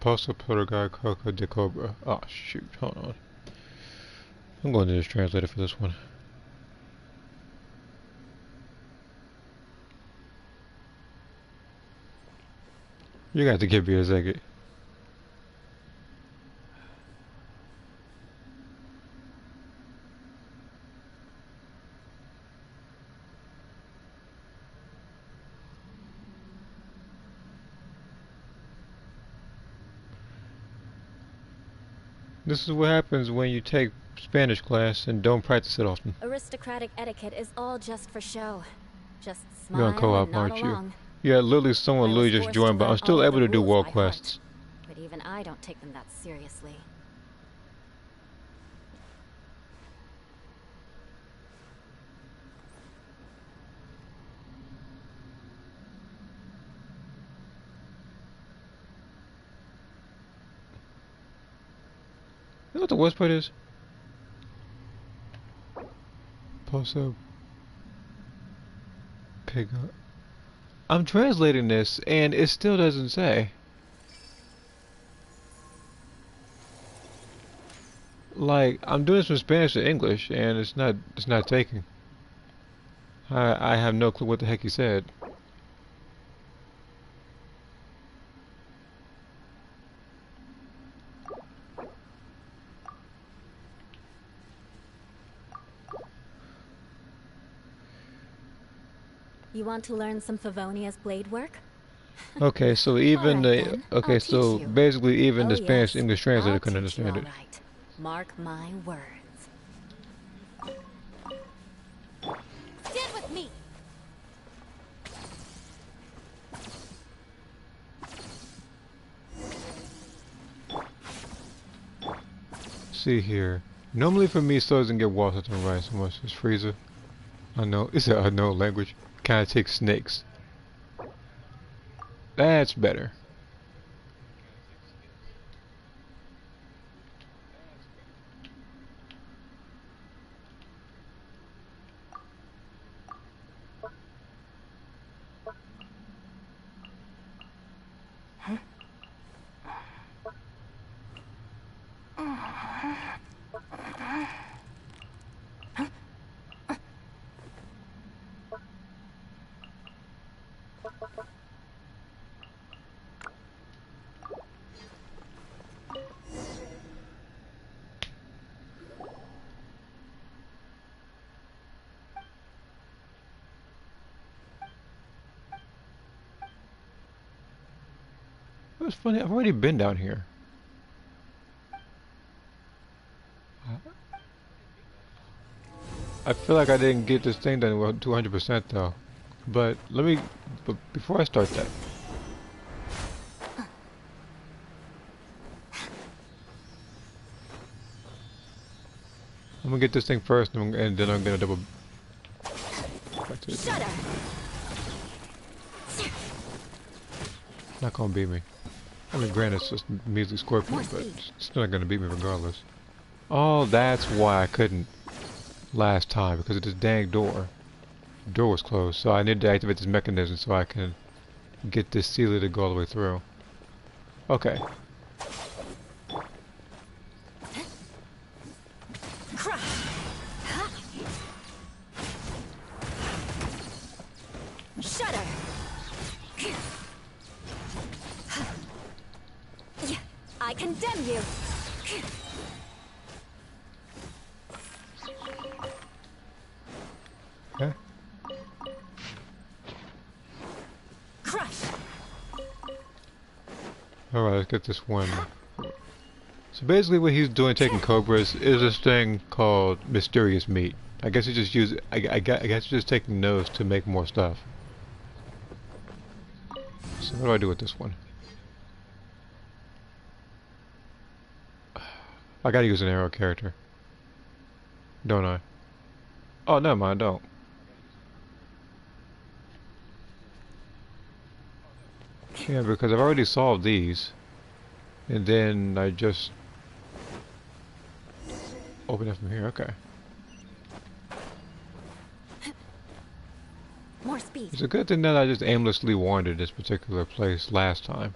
Posta Protoguy Coco de Cobra. Oh shoot, hold on. I'm going to this translator for this one. You got to give me a second. This is what happens when you take Spanish class and don't practice it often. Aristocratic etiquette is all just for show. Just You're on smile co-op, and nod aren't you? along. Yeah, literally someone I was literally just forced to joined, but learn I'm still all able the to do rules world by heart. quests. But even I don't take them that seriously. You know what the worst part is? Posta pick up. I'm translating this and it still doesn't say. Like, I'm doing this from Spanish to English and it's not taking. I have no clue what the heck he said. You want to learn some Favonia's blade work? Okay, so even Alright the then, okay, I'll so teach you. basically even the Oh, Spanish yes, English translator I'll couldn't teach you understand it. all right. Mark my words. Stand with me. See here. Normally for me, so doesn't get Washington right so much as Frieza. I know it's an unknown language. Kind of takes snakes. That's better. That's funny. I've already been down here. I feel like I didn't get this thing done well 200% though. But before I start that. I'm gonna get this thing first and then I'm gonna double. Shut up. Not gonna beat me. I mean, granted, it's just measly scorpion, but it's still not gonna beat me regardless. Oh, that's why I couldn't last time, because of this dang door. The door was closed, so I need to activate this mechanism so I can get this sealer to go all the way through. Okay. Shudder. I condemn you. Okay. Crush. Alright, let's get this one. So basically what he's doing taking cobras is this thing called mysterious meat. I guess he just used I guess he's just taking those to make more stuff. So what do I do with this one? I gotta use an arrow character. Don't I? Oh, never mind, I don't. Yeah, because I've already solved these. And then I just open it from here, okay. More speed. It's a good thing that I just aimlessly wandered this particular place last time.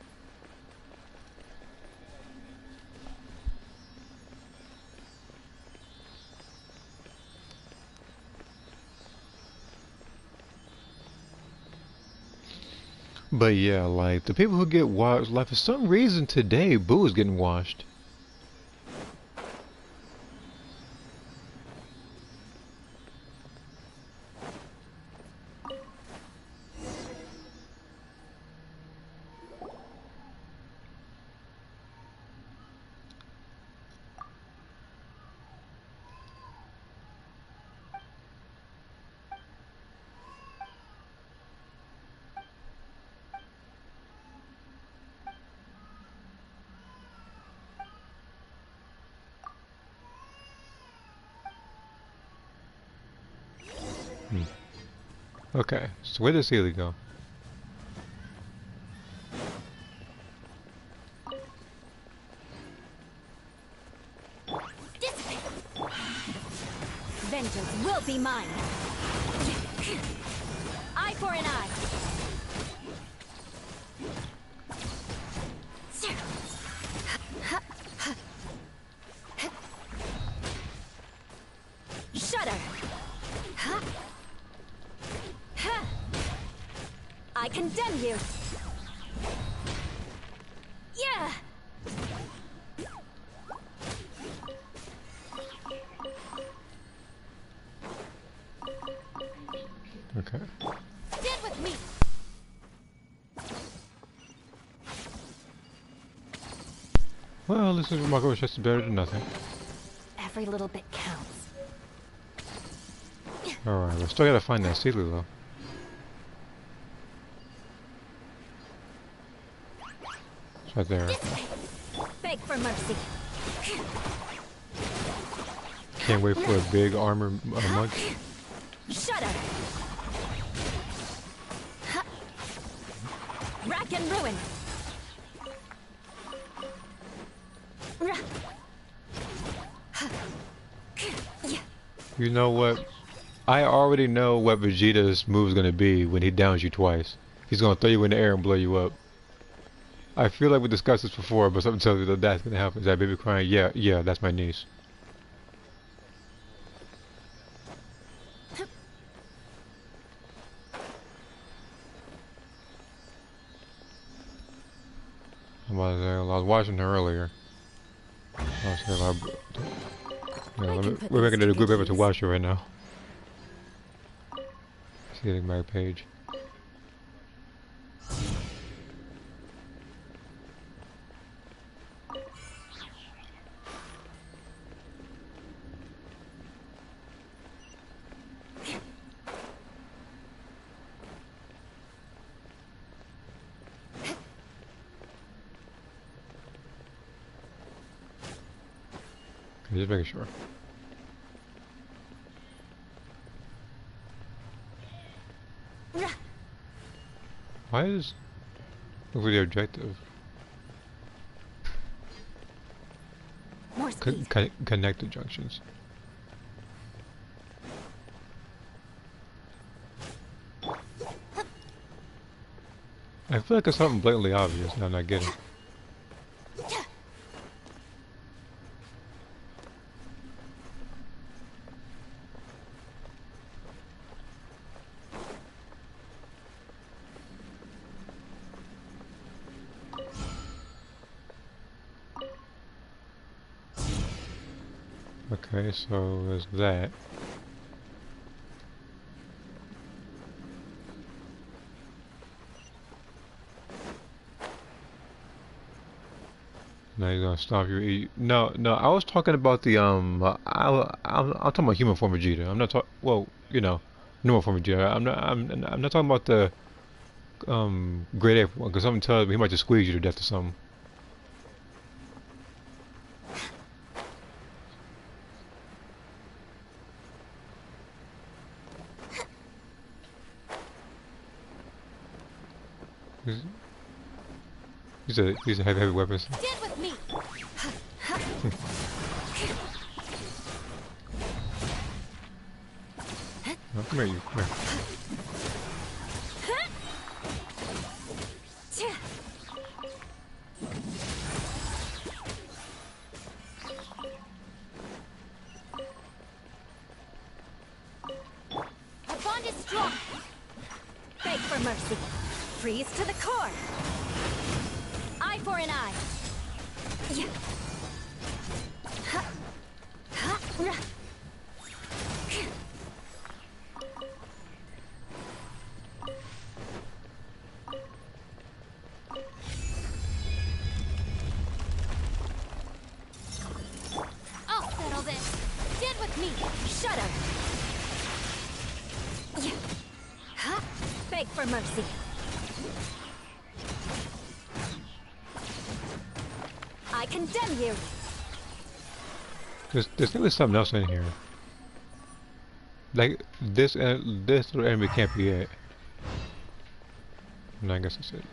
But yeah, like the people who get washed, like for some reason today, Boo is getting washed. Okay, so where does Sealy go? Vengeance will be mine. Eye for an eye. Shudder. I condemn you. Yeah. Okay. Stand with me. Well, this is remarkable. It's just better than nothing. Every little bit counts. Alright, we still gotta find that Sealy though. It's right there. Beg for mercy. Can't wait for a big armor mug. Shudder. Rack and ruin. You know what? I already know what Vegeta's move is gonna be when he downs you twice. He's gonna throw you in the air and blow you up. I feel like we discussed this before, but something tells me that that's gonna happen. Is that baby crying? Yeah, that's my niece. I was watching her earlier. We're making it a group effort to watch her right now. Getting my page. Okay, just making sure. Why is over the objective? More speed. Connect the junctions. I feel like it's something blatantly obvious and I'm not getting. Okay, so there's that. Now you're gonna stop your eat. No, I was talking about the I'm talking about human form Vegeta. I'm not talking. Well, you know, normal form Vegeta. I'm not talking about the grade A one because something tells me he might just squeeze you to death or something. These are heavy weapons. Stand with me. Oh, come here, you. Come here. Our bond is strong. Beg for mercy. Freeze to the core. Eye for an eye. Yeah. Ha. Ha. I'll settle this. Get with me. Shut up. Yeah. Ha. Beg for mercy. I condemn you. There's definitely something else in here. Like this little enemy can't be it. No, I guess that's it.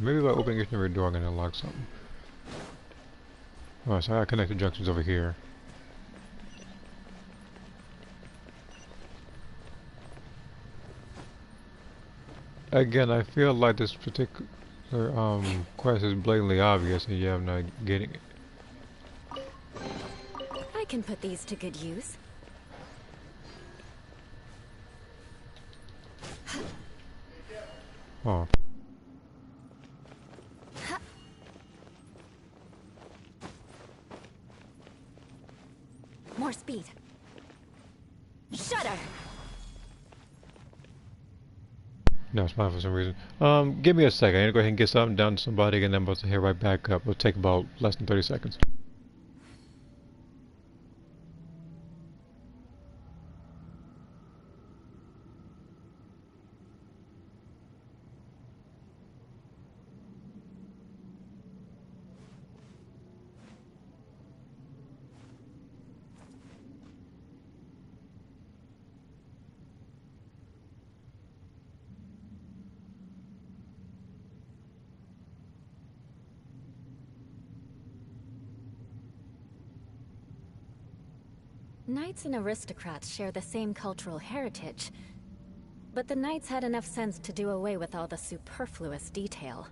Maybe by opening every door I'm gonna unlock something. Oh, so I gotta connect the junctions over here. Again, I feel like this particular quest is blatantly obvious and yeah, I'm not getting it. I can put these to good use. Oh. More speed. Shudder. No, it's fine for some reason. Give me a second. I need to go ahead and get something down to somebody and then I'm about to head right back up. It'll take about less than 30 seconds. Knights and aristocrats share the same cultural heritage, but the knights had enough sense to do away with all the superfluous detail.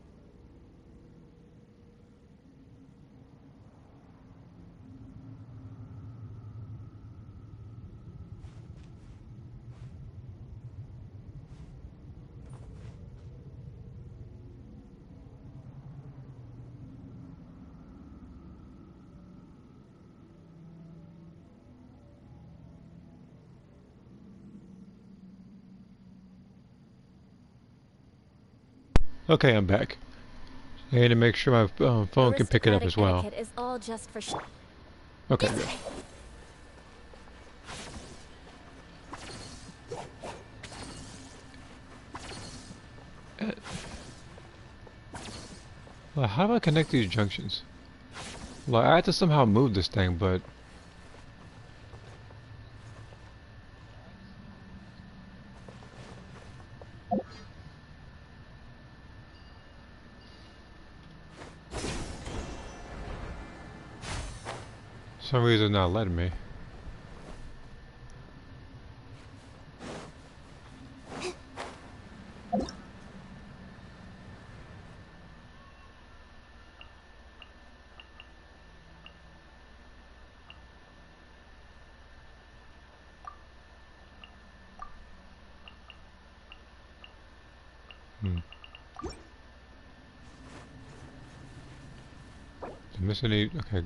Okay, I'm back. I need to make sure my phone can pick it up as well. Is all just for Okay. Well, how do I connect these junctions? Well, I have to somehow move this thing, but... For some reason, it's not letting me. Did I miss any? Okay,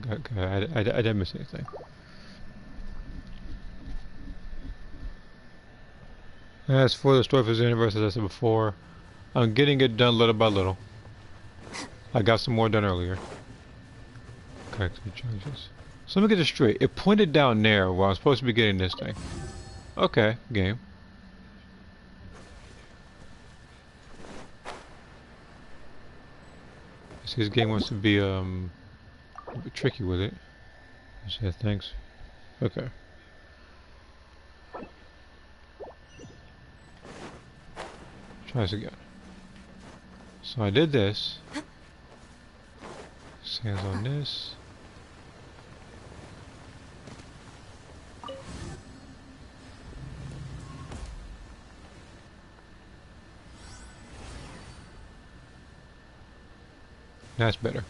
I didn't miss anything. As for the story for the universe, as I said before, I'm getting it done little by little. I got some more done earlier. Okay, so let me get this straight. It pointed down there where I'm supposed to be getting this thing. Okay, game. See, this game wants to be a bit tricky with it. I said thanks. Okay. Try this again. So I did this. Hands on this. That's better.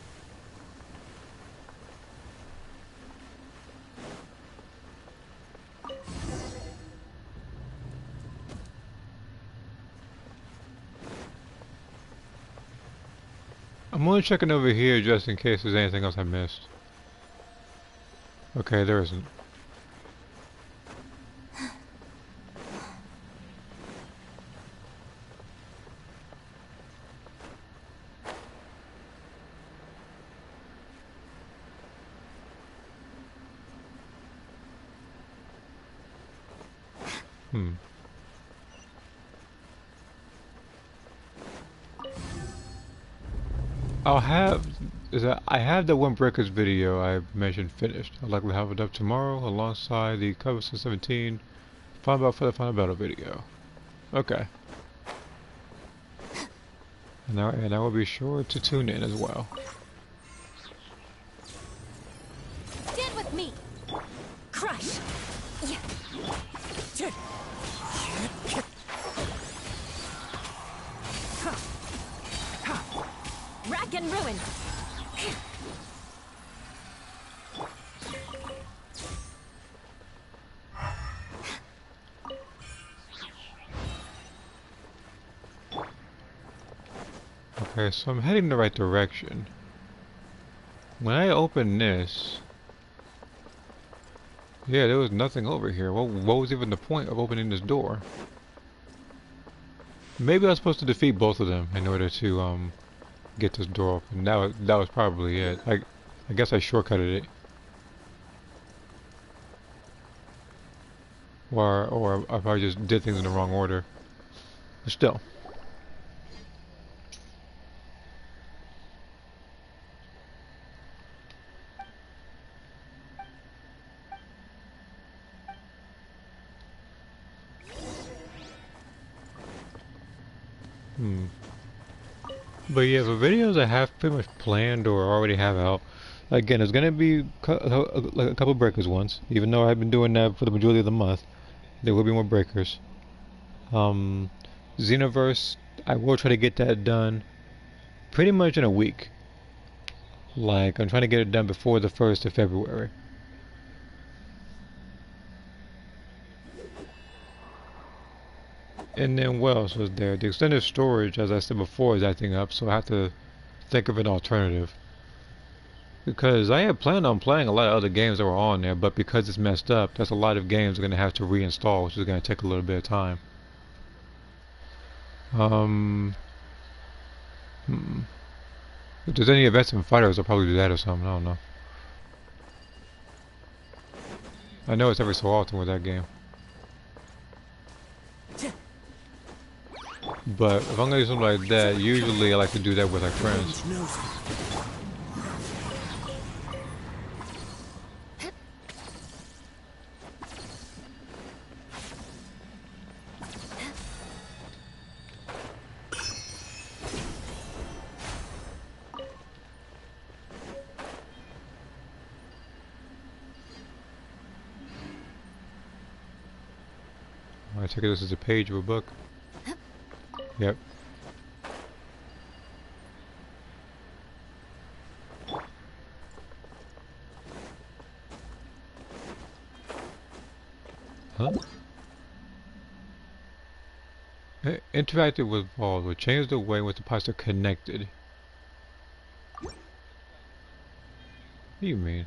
I'm only checking over here just in case there's anything else I missed. Okay, there isn't. I have the Windbreakers video I mentioned finished. I'll likely have it up tomorrow alongside the Cover 17 Final Battle for the Final Battle video. Okay. And I will be sure to tune in as well. Stand with me. Crush! Rack and ruin. Okay, so I'm heading the right direction. When I open this, yeah, there was nothing over here. What was even the point of opening this door? Maybe I was supposed to defeat both of them in order to get this door open. That was probably it. I guess I shortcutted it. Or I probably just did things in the wrong order. But still. But yeah, for videos I have pretty much planned or already have out, again, it's gonna be a couple breakers ones. Even though I've been doing that for the majority of the month, there will be more breakers. Xenoverse, I will try to get that done pretty much in a week. Like, I'm trying to get it done before the 1st of February. And then what else was there? The extended storage, as I said before, is acting up, so I have to think of an alternative. Because I had planned on playing a lot of other games that were on there, but because it's messed up, that's a lot of games I'm going to have to reinstall, which is going to take a little bit of time. If there's any events in Fighters, I'll probably do that or something, I don't know. I know it's every so often with that game. But if I'm gonna do something like that, usually I like to do that with my friends. I take it this is a page of a book. Yep. Huh? Interactive with balls will change the way in which the parts are connected. What do you mean?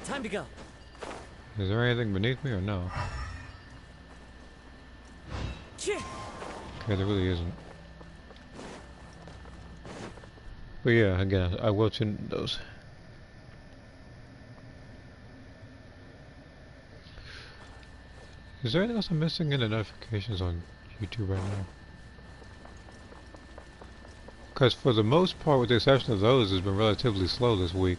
Time to go. Is there anything beneath me or no? Okay, there really isn't. But yeah, again, I will tune those. Is there anything else I'm missing in the notifications on YouTube right now? Because for the most part, with the exception of those, it's been relatively slow this week.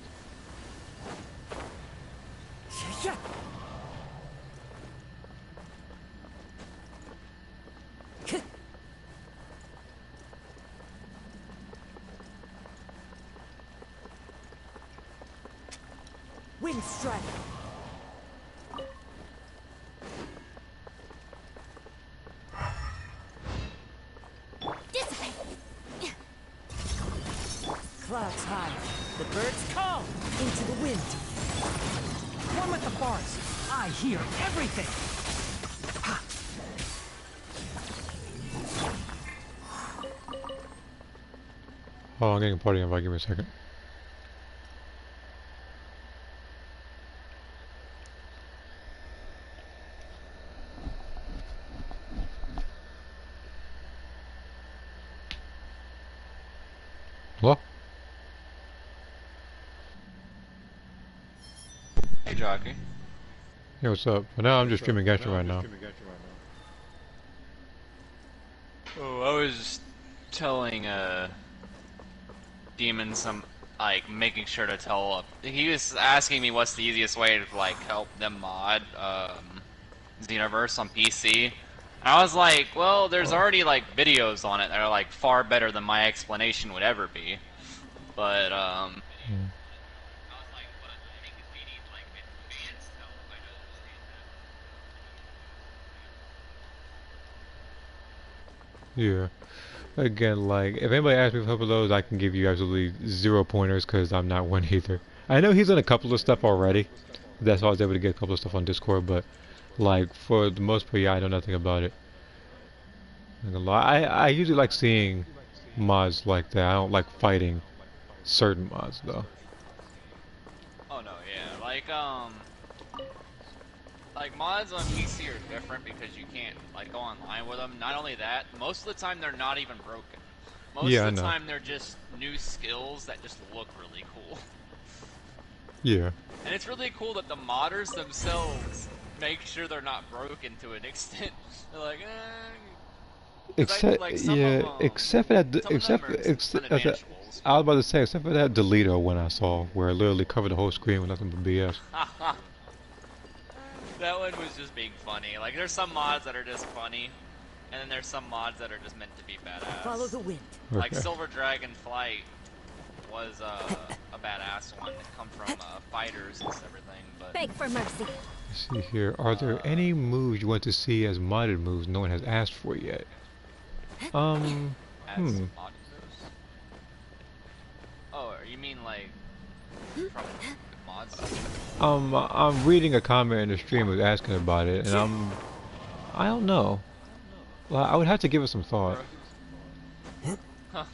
Wind strike. clouds high, the birds call into the wind. One with the forest. I hear everything. Ha. Oh, I'm getting a party invite. Give me a second. Hello? Hey, Jockey. Hey, what's up? Well, now I'm just streaming Genshin right now. Oh, I was just telling, Demon some, like, making sure to tell, he was asking me what's the easiest way to, like, help them mod, Xenoverse on PC. And I was like, well, there's already, like, videos on it that are, like, far better than my explanation would ever be. But, Yeah. Again, like, if anybody asks me for help with those, I can give you absolutely 0 pointers because I'm not one either. I know he's done a couple of stuff already. That's why I was able to get a couple of stuff on Discord, but, like, for the most part, yeah, I know nothing about it. Not gonna lie. I usually like seeing mods like that. I don't like fighting certain mods, though. oh no, yeah, like, mods on PC are different because you can't, like, go online with them. Not only that, most of the time they're not even broken. Most of the time they're just new skills that just look really cool. Yeah. And it's really cool that the modders themselves make sure they're not broken to an extent. They're like, Except, like except for that, I was about to say, except for that Deleto one I saw, where it literally covered the whole screen with nothing but BS. That one was just being funny. Like, there's some mods that are just funny, and then there's some mods that are just meant to be badass. Follow the wind. Like Silver Dragon Flight was a badass one that come from fighters and everything. But beg for mercy. Let's see here. Are there any moves you want to see as modded moves no one has asked for yet? as modded moves? Oh, you mean like from mods? I'm reading a comment in the stream who's asking about it, and I don't know. Well, I would have to give it some thought.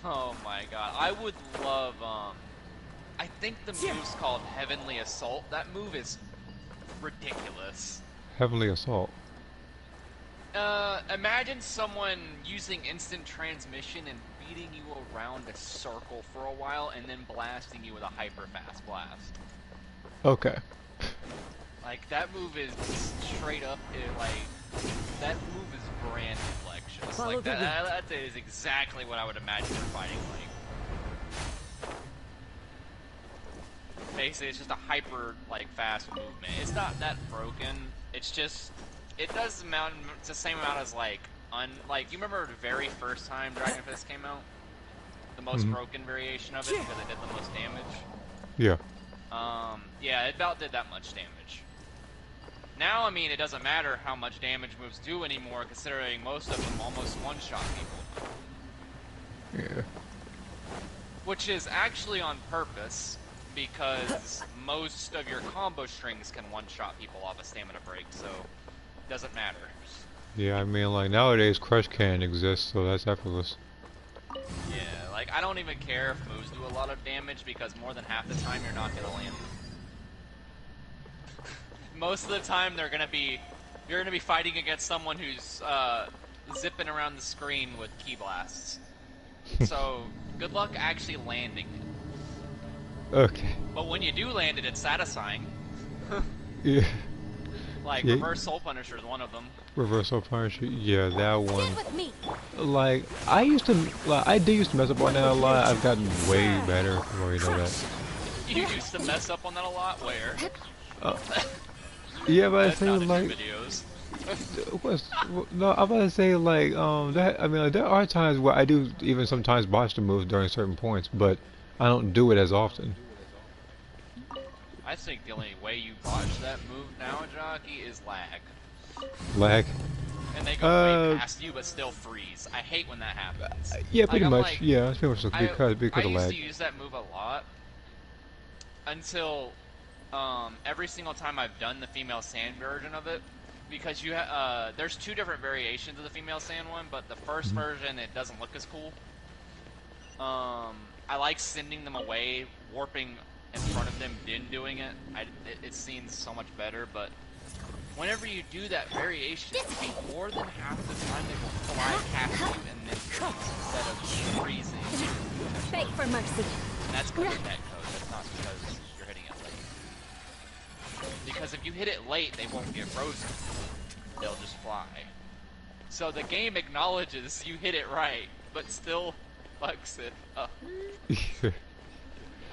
Oh my god, I would love, I think the move's called Heavenly Assault. That move is ridiculous. Heavenly Assault. Imagine someone using instant transmission and beating you around a circle for a while and then blasting you with a hyper fast blast. Okay. Like, that move is straight up, that move is brand inflectious. Like, that is exactly what I would imagine you're fighting like. Basically, it's just a hyper, fast movement. It's not that broken, it's just, it does amount, it's the same amount as, you remember the very first time Dragon Fist came out? The most broken variation of it, because it did the most damage? Yeah. Yeah, it about did that much damage. Now, I mean, it doesn't matter how much damage moves do anymore, considering most of them almost one-shot people. Yeah. Which is actually on purpose, because most of your combo strings can one-shot people off a stamina break, so it doesn't matter. Yeah, I mean, nowadays Crush Cannon exists, so that's effortless. Yeah, I don't even care if moves do a lot of damage, because more than half the time you're not gonna land. Most of the time you're gonna be fighting against someone who's zipping around the screen with key blasts. So good luck actually landing it. Okay. But when you do land it, it's satisfying. Yeah. Reverse Soul Punisher is one of them. Reverse Soul Punisher, yeah, that one. I did used to mess up on that a lot. I've gotten way better. You already know that. You used to mess up on that a lot? Where? Yeah, but I say videos. No, I'm about to say there are times where I do even sometimes botch the moves during certain points, but I don't do it as often. I think the only way you botch that move now, Jockey, is lag. Lag? and they go way past you but still freeze. I hate when that happens. Yeah, pretty I'm much. like, Yeah, it's pretty much because I of used lag. to use that move a lot until every single time I've done the female sand version of it, because there's two different variations of the female sand one, but the first version it doesn't look as cool. I like sending them away, warping in front of them, then doing it. It seems so much better, but whenever you do that variation, more than half the time they will fly past you and then freeze instead of freezing. Beg for mercy. And that's because of netcode, that's not because you're hitting it late. Because if you hit it late, they won't get frozen. They'll just fly. So the game acknowledges you hit it right, but still fucks it up.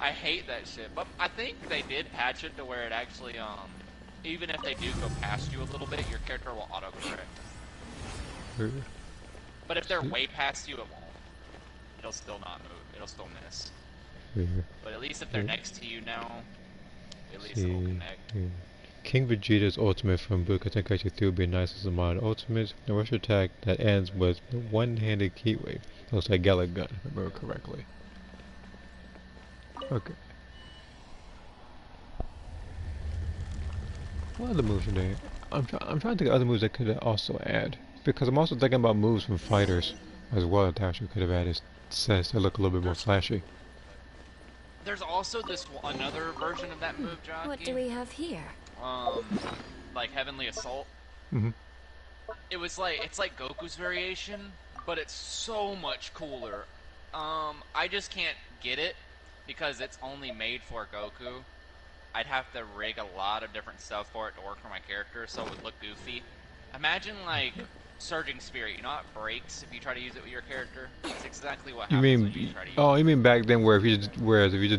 I hate that shit, but I think they did patch it to where it actually, even if they do go past you a little bit, your character will autocorrect. But if they're way past you, it won't. It'll still not move. It'll still miss. But at least if they're next to you now, at least it'll connect. King Vegeta's ultimate from Book, I think actually 3 would be nice as a mod. Ultimate, a rush attack that ends with the one-handed keyway. Looks like Gala Gun, if I remember correctly. Okay. What other moves are there? I'm trying to think of other moves that could also add. Because I'm also thinking about moves from fighters as well that actually could have added sets that look a little bit more flashy. There's also this another version of that move, Jockey. What do we have here? Like Heavenly Assault. It's like Goku's variation, but it's so much cooler. I just can't get it because it's only made for Goku. I'd have to rig a lot of different stuff for it to work for my character, so it would look goofy. Imagine like Surging Spirit. You know how it breaks if you try to use it with your character? It's exactly what happens when you try to use it. Oh, you mean back then where if you just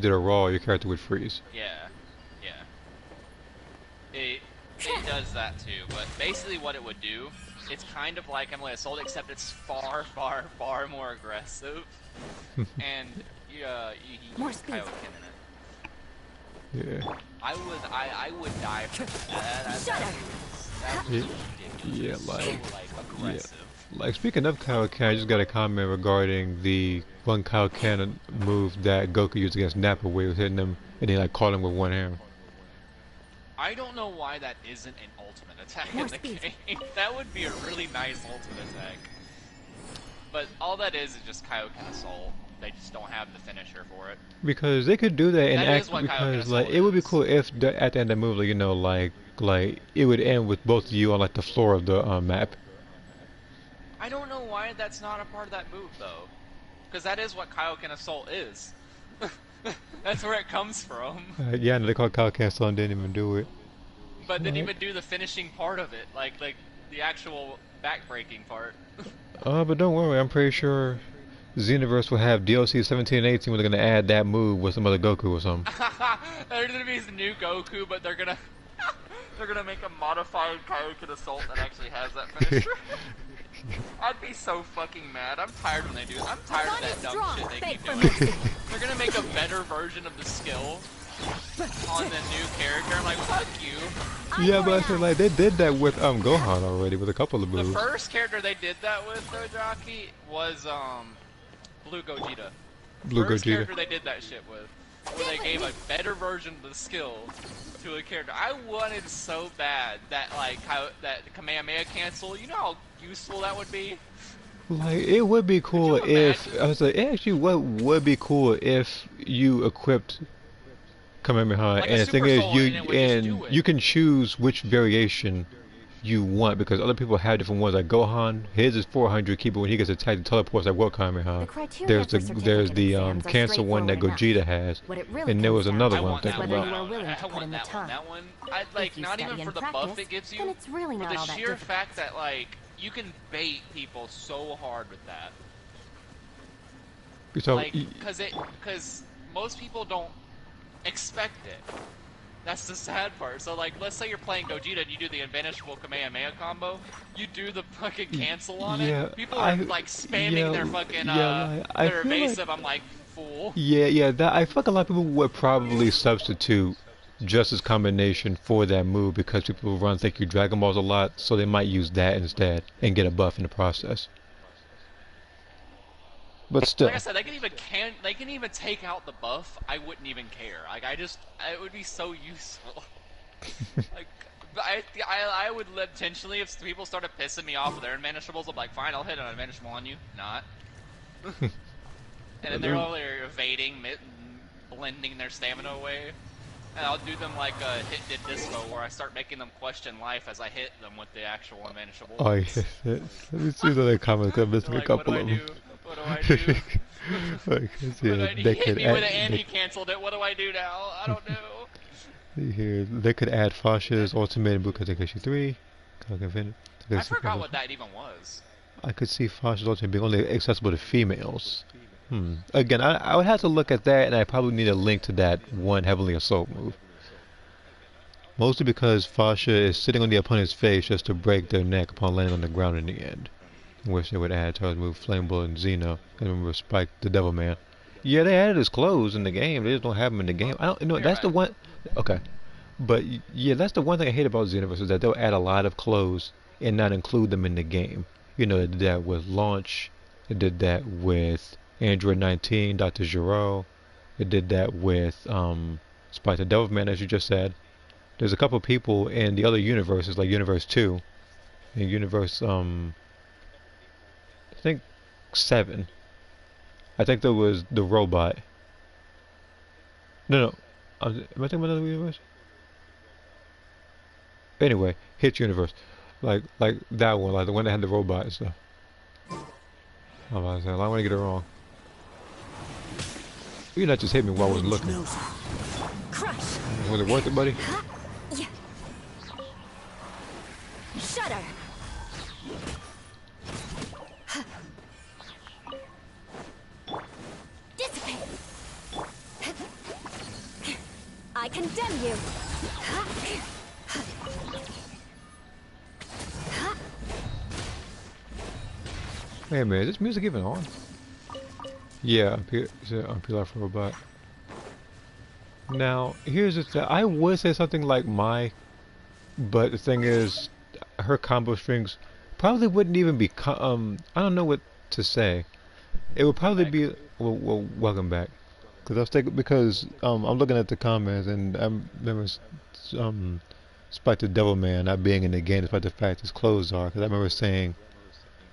did a raw, your character would freeze? Yeah. It does that too, but basically what it would do, it's kind of like Heavenly Assault, except it's far, far, far more aggressive. And you more use speed. Kaioken in it. Yeah. I would die for that. Yeah, like aggressive. Like speaking of Kaioken, I just got a comment regarding the one Kaioken move that Goku used against Nappa where he was hitting him and he like caught him with one hand. I don't know why that isn't an ultimate attack in the game. That would be a really nice ultimate attack. But all that is just Kaioken Assault. They just don't have the finisher for it. Because they could do that and act because like it would be cool if at the end of the move, like, you know, like it would end with both of you on like the floor of the map. I don't know why that's not a part of that move though, because that is what Kaioken Assault is. That's where it comes from. Yeah, they called Kaioken Assault and didn't even do it. But didn't even do the finishing part of it, like the actual backbreaking part. But don't worry, I'm pretty sure Xenoverse will have DLC 17 and 18 where they're gonna add that move with some other Goku or something. There's gonna be this new Goku, but they're gonna make a modified Kaioken Assault that actually has that finisher. I'd be so fucking mad. I'm tired when they do. I'm tired of that dumb shit they keep doing. They're gonna make a better version of the skill on the new character. I'm like, fuck you. Yeah, but I feel like they did that with Gohan already with a couple of moves. The first character they did that with, though, Jockey, was Blue Gogeta. First character they did that shit with, where they gave a better version of the skill to a character. I wanted so bad that that Kamehameha cancel. You know how useful that would be. Like it would be cool if I was like, actually, what would be cool if you equipped Kamehameha, like and the thing is, you can choose which variation you want because other people have different ones. Like Gohan, his is 400. Keep it when he gets attacked, he teleports like what Kamehameha. There's the cancel one that Gogeta has, and there was another one I'm thinking about. That one, I'd like not even for the buff it gives you, but the sheer fact that like you can bait people so hard with that. So, like, because most people don't expect it. That's the sad part. So, like, let's say you're playing Gogeta and you do the Invanishable Kamehameha combo. You do the fucking cancel on it. People are, like, spamming their fucking, their evasive. I'm like, fool. Yeah, I feel like a lot of people would probably substitute Justice combination for that move because people run think you Dragon Balls a lot, so they might use that instead and get a buff in the process. But still, like I said, they can even take out the buff. I wouldn't even care. Like it would be so useful. Like I would intentionally, if people started pissing me off with their unvanishables, I'm like, fine, I'll hit an unvanishable on you. Not. And then they're all evading, blending their stamina away. And I'll do them like a hit did disco, where I start making them question life as I hit them with the actual unvanishable. Oh yes, let me see the comments. I'm missing like, a couple of them. What do I do? They hit could me with it and he canceled it. What do I do now? I don't know. Here, they could add Fasha's ultimate because they issue 3. I forgot what that even was. I could see Fasha's ultimate being only accessible to females. Again, I would have to look at that, and I probably need a link to that one Heavenly Assault move. Mostly because Fasha is sitting on the opponent's face just to break their neck upon landing on the ground in the end. I wish they would add Charles move Flame Bullet and Xeno. I remember Spike the Devil Man. Yeah, they added his clothes in the game. They just don't have them in the game. I don't know. That's the one. Okay, but yeah, that's the one thing I hate about Xenoverse is that they'll add a lot of clothes and not include them in the game. You know, they did that with Launch. They did that with Android 19, Dr. Giro. They did that with Spike the Devil Man, as you just said. There's a couple people in the other universes, like Universe 2 and Universe I think 7. I think there was the robot. No. Am I thinking about another universe? Anyway, Hit Universe. Like that one, like the one that had the robot and stuff. I want to get it wrong. You not just hit me while I wasn't looking. Crush. Was it worth it, buddy? Yeah. Shudder. Dissipate. I condemn you. Hey man, is this music even on? Yeah, unpeel off robot. Now, here's the thing. I would say something like Mai, but the thing is, her combo strings probably wouldn't even be. I don't know what to say. It would probably be. Well, welcome back. Because I was thinking, because I'm looking at the comments and I remember Spike the Devil Man not being in the game despite the fact his clothes are. Because I remember saying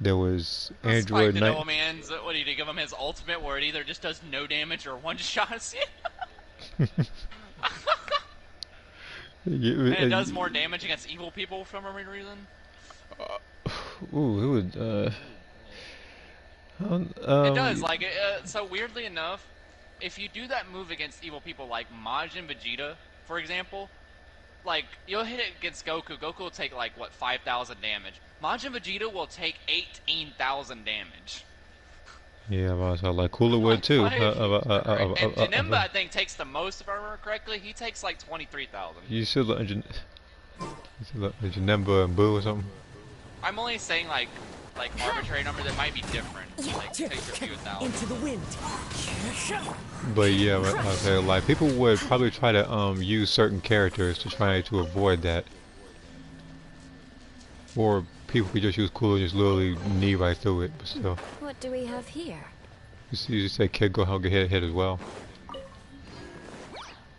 there was Android 9. Spike the Devil Man's, what do you give him his ultimate where it either just does no damage or one shots you? And it does more damage against evil people for some reason. Ooh, it would. It does. Like, so weirdly enough, if you do that move against evil people like Majin Vegeta, for example, like you'll hit it against Goku. Goku will take like what 5,000 damage. Majin Vegeta will take 18,000 damage. Yeah, well, so like Cooler would too. And Janemba, I think, takes the most, if I remember correctly. He takes like 23,000. You should look at Janemba and Boo or something. I'm only saying like arbitrary numbers that might be different. Like take a few thousand. Into the wind. But yeah, I say like people would probably try to use certain characters to try to avoid that, or people could just use Cooler and just literally knee right through it. But still. What do we have here? You just say Kid go hug get hit as well.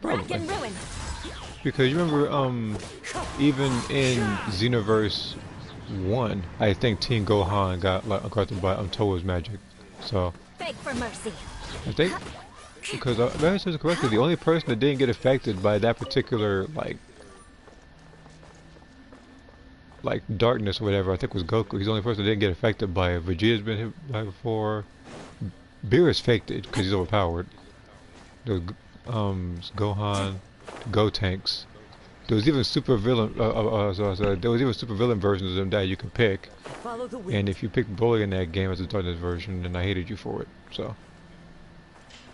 Rack and ruin. Because you remember, even in Xenoverse 1, I think Teen Gohan got like corrupted by Toa's magic. So Beg for mercy. I think because if I remember correctly, the only person that didn't get affected by that particular like darkness or whatever, I think was Goku. He's the only person that didn't get affected by it. Vegeta's been hit by before. Beerus faked it because he's overpowered. There was Gohan, Gotenks. There was even super villain. There was even super villain versions of them that you can pick. And if you picked Broly in that game as a darkness version, then I hated you for it. So,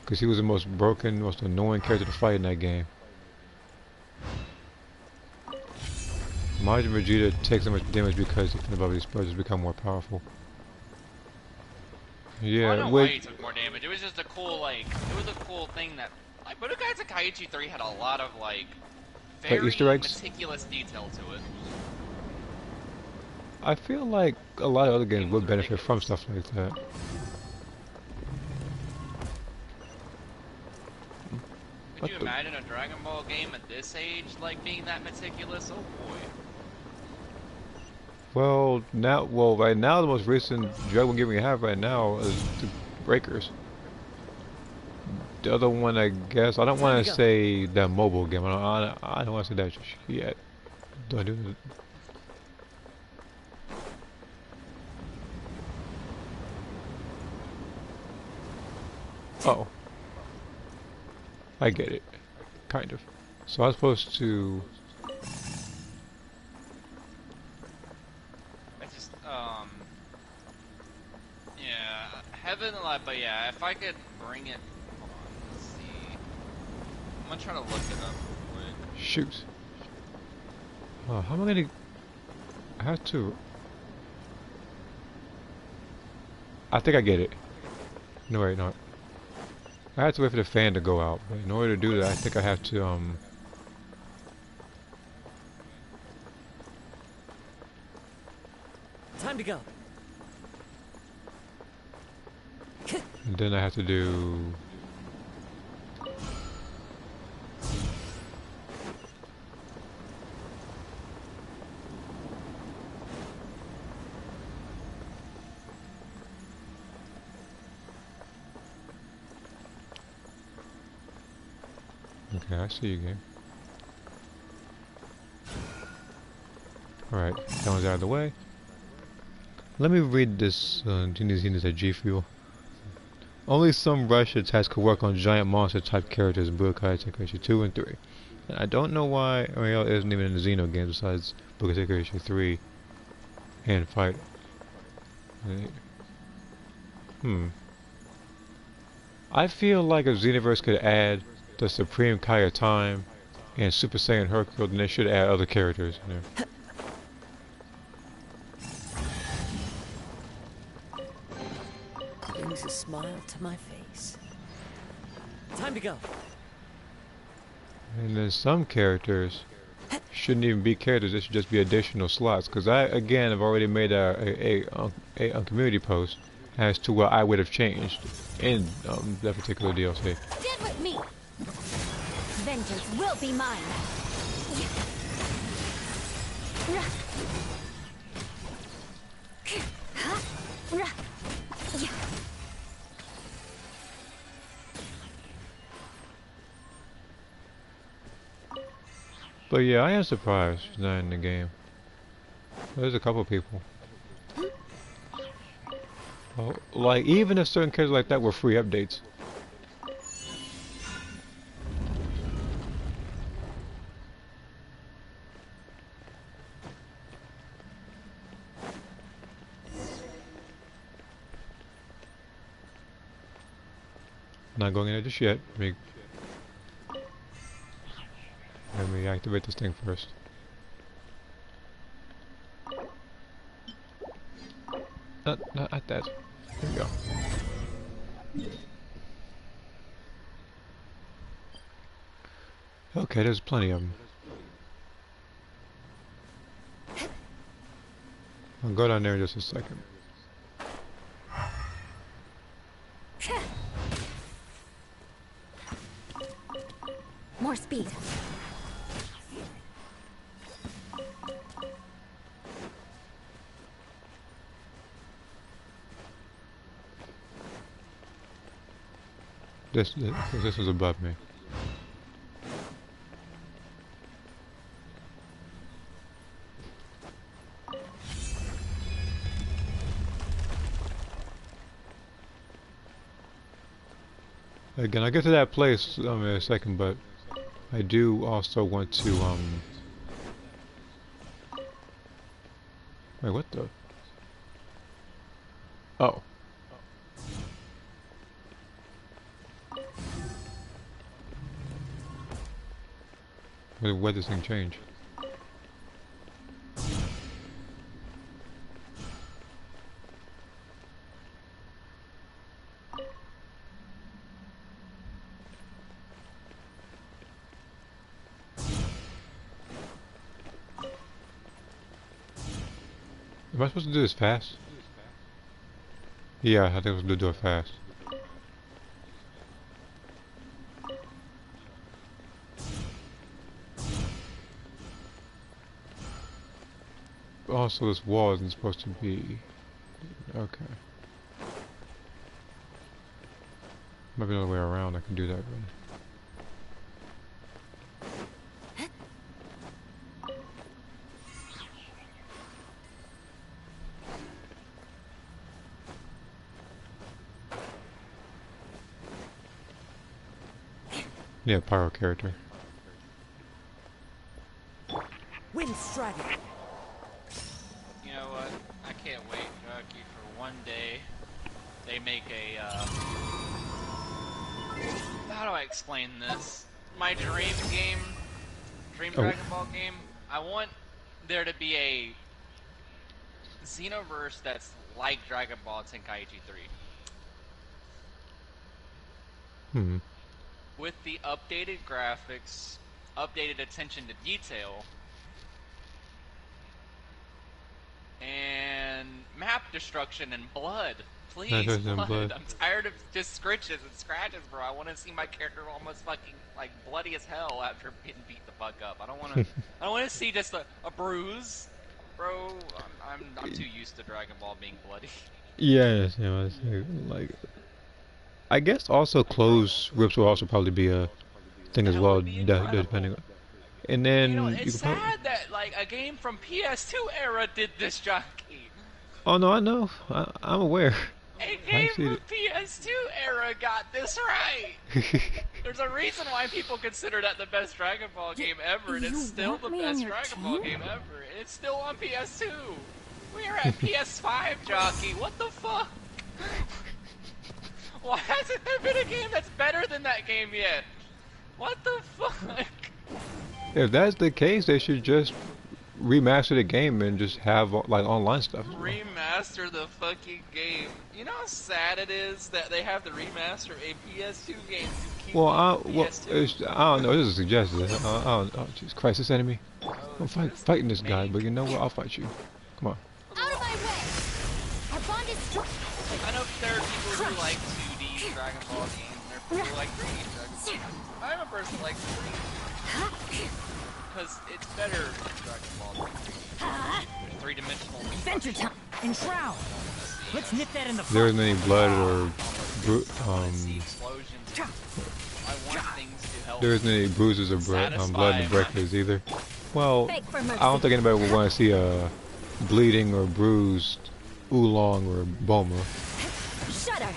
because he was the most broken, most annoying character to fight in that game. Majin Vegeta takes so much damage because the ability spells become more powerful. Yeah, I don't know why he took more damage. It was just a cool, like, it was a cool thing that, like, Budokai Tenkaichi 3 had a lot of, like, very Easter eggs? meticulous detail to it. I feel like a lot of other games would benefit from stuff like that. Could you imagine a Dragon Ball game at this age, like, being that meticulous? Oh boy. Well, right now the most recent Dragon Ball game we have right now is the Breakers. The other one, I guess, I don't want to say that mobile game. I don't want to say that yet. Do I do it? Oh. I get it. Kind of. So I was supposed to... I just, yeah, Heaven Alive, but yeah, if I could bring it, hold on, let's see. I'm gonna try to look it up real quick. Shoot. Oh, how am I gonna... I have to... I think I get it. No, wait, no. I have to wait for the fan to go out, but in order to do that, I think I have to, Time to go. and then I have to do... Okay, I see you, game. Alright, that one's out of the way. Let me read this G Fuel. Only some Russian types could work on giant monster type characters in Budokai Tenkaichi 2 and 3. And I don't know why Ariel isn't even in the Xeno games besides Budokai Tenkaichi 3 and Fight. I feel like if Xenoverse could add the Supreme Kai of Time and Super Saiyan Hercule, then they should add other characters in there. Brings a smile to my face. Time to go. And then some characters shouldn't even be characters, they should just be additional slots. Because I, again, have already made a community post as to what I would have changed in that particular DLC. Stand with me! Vengeance will be mine! But yeah, I am surprised she's not in the game. There's a couple people. Oh, like, even if certain characters like that were free updates. Not going in there just yet. Let me activate this thing first. Not at that. There we go. Okay, there's plenty of them. I'll go down there in just a second. More speed. This was above me. Again, I'll get to that place in a second, but I do also want to, wait, what the? Oh. Where'd this thing change? Am I supposed to do this fast? Yeah, I think I was going to do it fast. Also, this wall isn't supposed to be... Okay. Might be another way around, I can do that. Really. Yeah, pyro character. Wind strike. You know what? I can't wait, Jackie, for one day they make a, how do I explain this? My dream game, Dragon Ball game, I want there to be a Xenoverse that's like Dragon Ball Tenkaichi 3. Hmm. With the updated graphics, updated attention to detail, and map destruction and blood. Please, blood. I'm tired of just scritches and scratches, bro. I want to see my character almost fucking like bloody as hell after getting beat the fuck up. I don't want to. I don't want to see just a bruise, bro. I'm too used to Dragon Ball being bloody. Yes, like. I guess also closed rips will also probably be a thing as well, depending on. And then you know, it's sad that like a game from PS2 era did this, Jockey. Oh no, I know. I'm aware. A game from PS2 era got this right. There's a reason why people consider that the best Dragon Ball game ever, and it's still the best Dragon Ball game ever. And it's still on PS2. We are at PS5, Jockey. What the fuck? Why hasn't there been a game that's better than that game yet? What the fuck? If that's the case, they should just remaster the game and just have like online stuff. Remaster the fucking game. You know how sad it is that they have to remaster a PS2 game to keep PS2? I don't know. This is a suggestion. I don't. Oh, Jesus Christ! This enemy. I'm fighting this guy, but you know what? I'll fight you. Come on. Out of my way! Our bond is strong. I know there are people who like 2D Dragon Ball games, and there are people who like 3D Dragon Ball. I'm a person who likes 3D. Because it's better than Dragon Ball. There's three-dimensional. Adventure time! Enshroud! Let's nip that in the There isn't any blood or there isn't any bruises or blood in the breakers either. Well, I don't think anybody would want to see a bleeding or bruised oolong or boma. Shudder!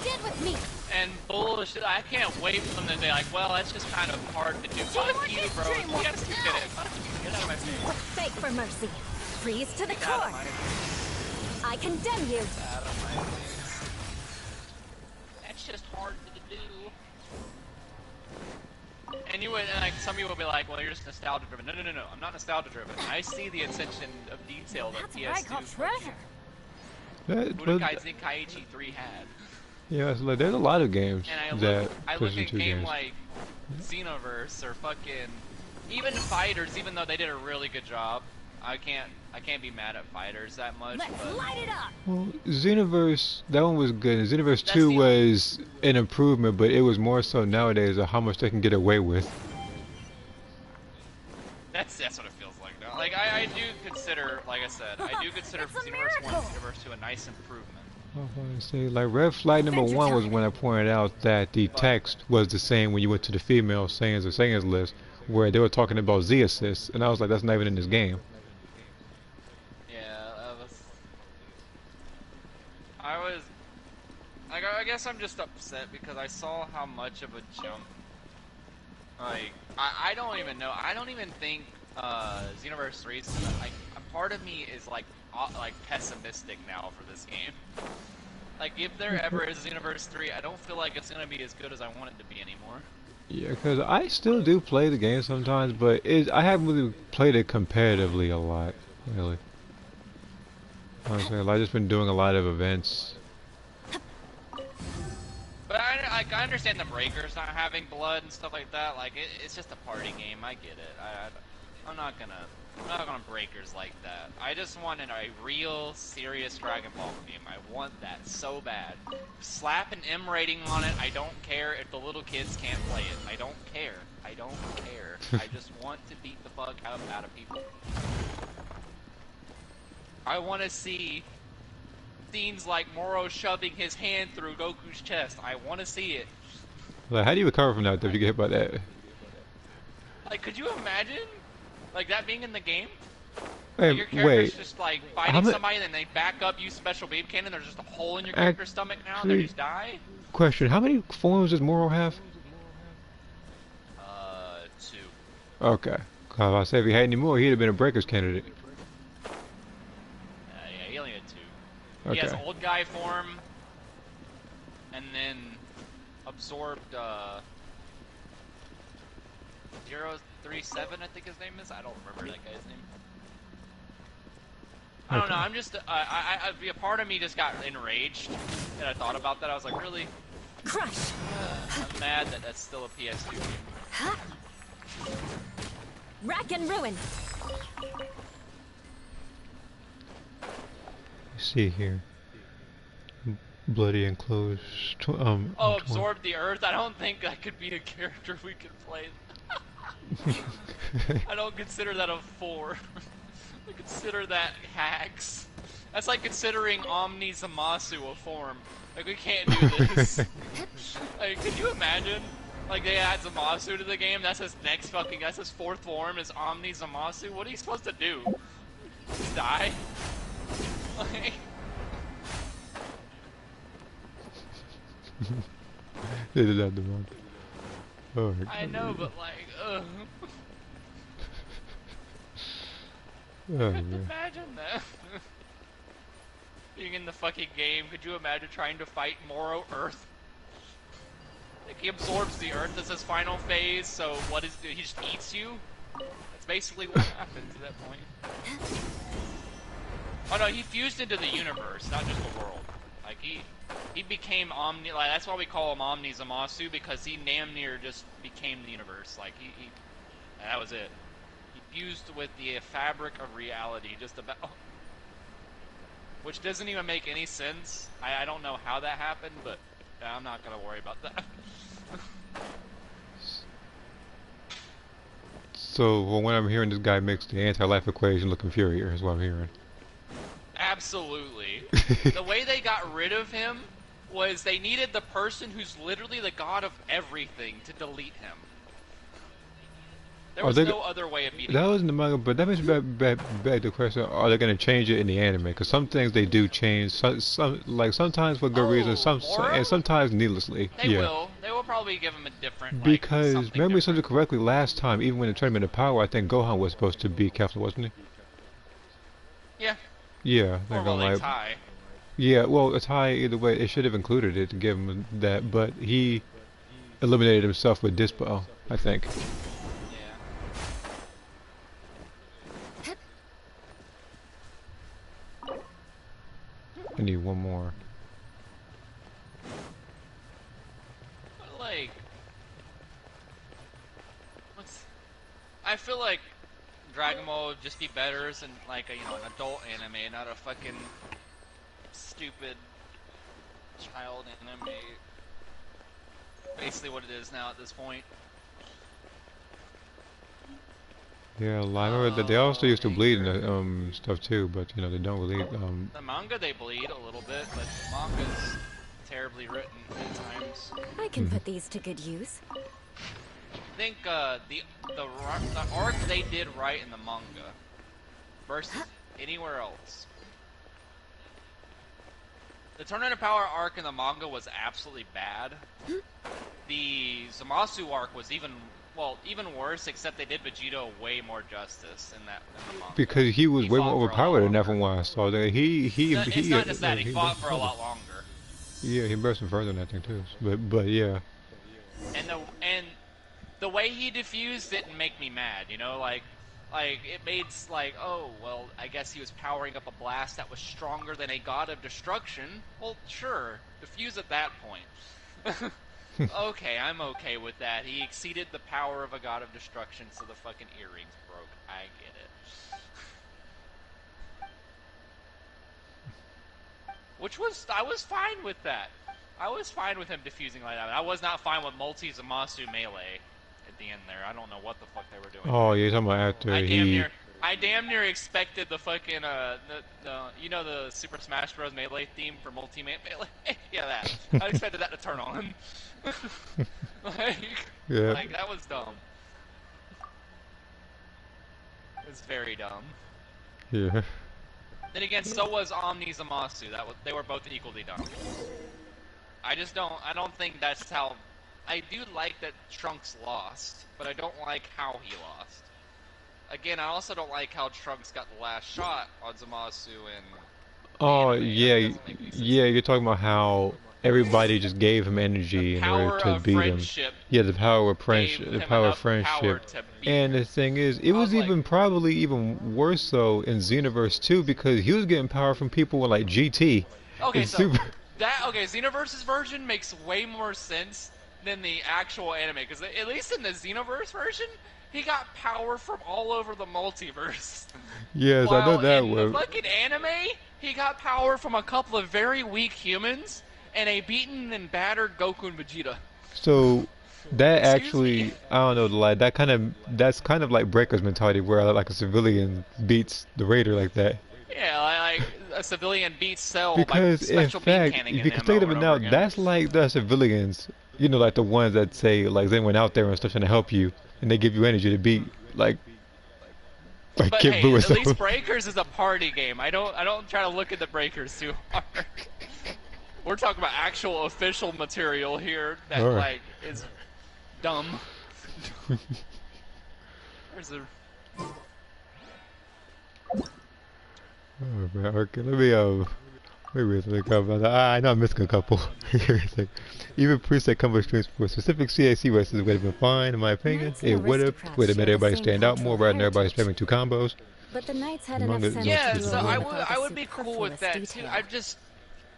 Get with me! And bullshit, I can't wait for them to be like, well, that's just kind of hard to do. Fuck you, bro. Yes, you did it. Fuck you. Get out of my face. Beg for mercy. Freeze to the core. I condemn you. Out of my face. That's just hard to do. And you would, and like, some people would be like, well, you're just nostalgia driven. No, no, no, no. I'm not nostalgia driven. I see the attention of detail that PS2 Budokai Tenkaichi 3 had. Yeah, so like, there's a lot of games that I look at game like Xenoverse or fucking even Fighters, even though they did a really good job. I can't be mad at Fighters that much. Let's light it up. Well, Xenoverse, that one was good. Xenoverse 2 was an improvement, but it was more so nowadays of how much they can get away with. That's what it feels like now. Like I do consider, like I said, I do consider Xenoverse 1 and Xenoverse 2 a nice improvement. I was going to say, like, red flag number 1 was when I pointed out that the text was the same when you went to the female sayings or sayings list, where they were talking about Z assists, and I was like, that's not even in this game. Yeah, I guess I'm just upset because I saw how much of a jump. Like, I don't even know. I don't even think Xenoverse 3 is gonna, like, a part of me is like pessimistic now for this game. Like, if there ever is Xenoverse 3, I don't feel like it's gonna be as good as I want it to be anymore. Yeah, because I still do play the game sometimes, but I haven't really played it competitively a lot, really. Honestly, I've just been doing a lot of events. But I understand the breakers not having blood and stuff like that. Like, it's just a party game. I get it. I'm not gonna breakers like that. I just wanted a real, serious Dragon Ball game. I want that so bad. Slap an M rating on it. I don't care if the little kids can't play it. I don't care. I don't care. I just want to beat the fuck out of people. I want to see scenes like Moro shoving his hand through Goku's chest. I want to see it. Like, how do you recover from that if you get hit by that? Like, could you imagine? Like, that being in the game? Hey, like your character's wait. just, like, fighting somebody, and then they back up, use special beam cannon, there's just a hole in your character's stomach now, and they just die? Question, how many forms does Moro have? 2. Okay. Cause I say if he had any more, he'd have been a breakers candidate. Yeah, he only had 2. Okay. He has old guy form, and then absorbed, 037, I think his name is. I don't remember that guy's name. I don't know. I'm just, a part of me just got enraged, and I thought about that. I was like, really? Crush. I'm mad that that's still a PS2 game. Rack and ruin. Let's see here. Bloody enclosed. Absorb the earth. I don't think that could be a character we could play. I don't consider that a 4. I consider that hacks. That's like considering Omni Zamasu a form. Like, we can't do this. Like, could you imagine? Like, they add Zamasu to the game, that's his next fucking, that's his 4th form, is Omni Zamasu? What are you supposed to do? Just die? Like... They did that the month. Oh, I know, but like, ugh. Oh, Couldn't imagine that. Being in the fucking game, could you imagine trying to fight Moro Earth? Like, he absorbs the Earth as his final phase, so what is he just eats you? That's basically what happens at that point. Oh no, he fused into the universe, not just the world. Like, he became Omni, like, that's why we call him Omni Zamasu, because he damn near just became the universe. Like, that was it. He fused with the fabric of reality, just about. Which doesn't even make any sense. I don't know how that happened, but I'm not gonna worry about that. So, well, when I'm hearing this guy makes the anti-life equation look inferior, is what I'm hearing. Absolutely. The way they got rid of him was they needed the person who's literally the god of everything to delete him. There was no other way of beating that him. was in the manga, but that makes me back the question: are they going to change it in the anime? Because some things they do change, some like sometimes for good reasons, and sometimes needlessly. They will. They will probably give him a different. Because like, memory serves correctly, last time, even when the tournament of power, I think Gohan was supposed to beat Kefla, wasn't he? Yeah. Yeah. Or well, like Tai. Yeah. Well, a tie either way. It should have included it to give him that, but he eliminated himself with Dispo, I think. I need one more. Like, I feel like Dragon Ball would just be better as an an adult anime, not a fucking stupid child anime. Basically, what it is now at this point. Yeah, I remember that they also used to bleed in the stuff too, but you know they don't really. The manga they bleed a little bit, but the manga's terribly written at times. I can put these to good use. I think the arc they did right in the manga versus anywhere else. The Tournament of Power arc in the manga was absolutely bad. The Zamasu arc was even worse, except they did Vegeta way more justice in that in the manga. Because he was way more overpowered than everyone. So that it's not just that he fought for a lot longer. Yeah, he burst him further than that thing too. But yeah. And the way he diffused didn't make me mad. You know, like it made like, oh well, I guess he was powering up a blast that was stronger than a god of destruction. Well, sure, diffuse at that point. Okay, I'm okay with that. He exceeded the power of a god of destruction, so the fucking earrings broke. I get it. I was fine with that. I was fine with him defusing like that. I was not fine with multi-Zamasu melee at the end there. I don't know what the fuck they were doing. Oh, you're talking about after I damn near expected the fucking you know the Super Smash Bros. Melee theme for multi-melee? Yeah, that. I expected that to turn on. Like that was dumb. It was very dumb. Yeah. Then again, so was Omni Zamasu. They were both equally dumb. I don't think that's how. I do like that Trunks lost, but I don't like how he lost. Again, I also don't like how Trunks got the last shot on Zamasu and. Oh yeah, you're talking about how everybody just gave him energy in order to beat him. Yeah, the power of friendship, And the thing is, it was even probably even worse so in Xenoverse 2 because he was getting power from people with like GT. Okay, Xenoverse's version makes way more sense than the actual anime because at least in the Xenoverse version, he got power from all over the multiverse. Yes, I know that one. In the fucking anime, he got power from a couple of very weak humans and a beaten and battered Goku and Vegeta. So that actually, I don't know, like that's kind of like Breaker's mentality, where like a civilian beats the Raider like that. Yeah, like a civilian beats Cell because by special beam canning if you can think of it now, that's like the civilians, you know, like the ones that say like they went out there and stuff trying to help you, and they give you energy to beat like Kid Buu or something. At least Breakers is a party game. I don't try to look at the Breakers too hard. We're talking about actual official material here that like is dumb. There's a. Oh man, okay, let me think about that. I know I'm missing a couple. Even preset combo streams for specific CAC races would have been fine, in my opinion. It would have made everybody stand out more rather than everybody spamming 2 combos. But the Knights had enough sense. Yeah, so I would be cool with that too. I'm just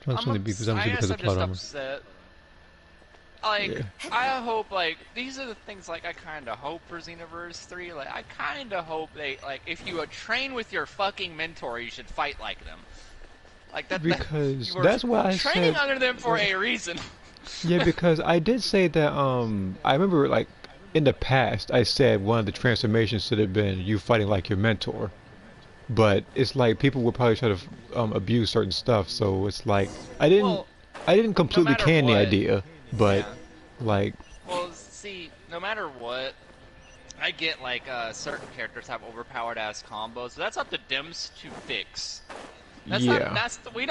upset. Like, I hope, like, these are the things, like, I kind of hope for Xenoverse 3. Like, I kind of hope they, like, if you train with your fucking mentor, you should fight like them. Like, because that's why I said... training under them for a reason. Yeah, because I did say that, I remember, like, in the past, I said one of the transformations should have been you fighting like your mentor. But it's like people would probably try to abuse certain stuff, so it's like, I didn't completely can the idea. But, like... Well, see, no matter what, I get, like, certain characters have overpowered-ass combos, so that's up to them to fix. That's we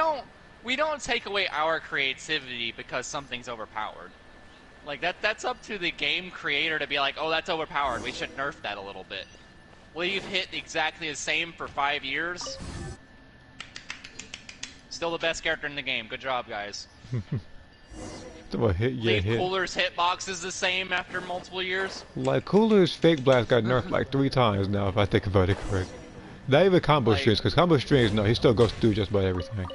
don't take away our creativity because something's overpowered. Like, that's up to the game creator to be like, oh, that's overpowered, we should nerf that a little bit. Leave hit exactly the same for 5 years. Still the best character in the game, good job, guys. Leave Cooler's hitbox is the same after multiple years. Like Cooler's fake blast got nerfed like 3 times now, if I think about it correct. Not even combo strings, because combo strings, no, he still goes through just about everything.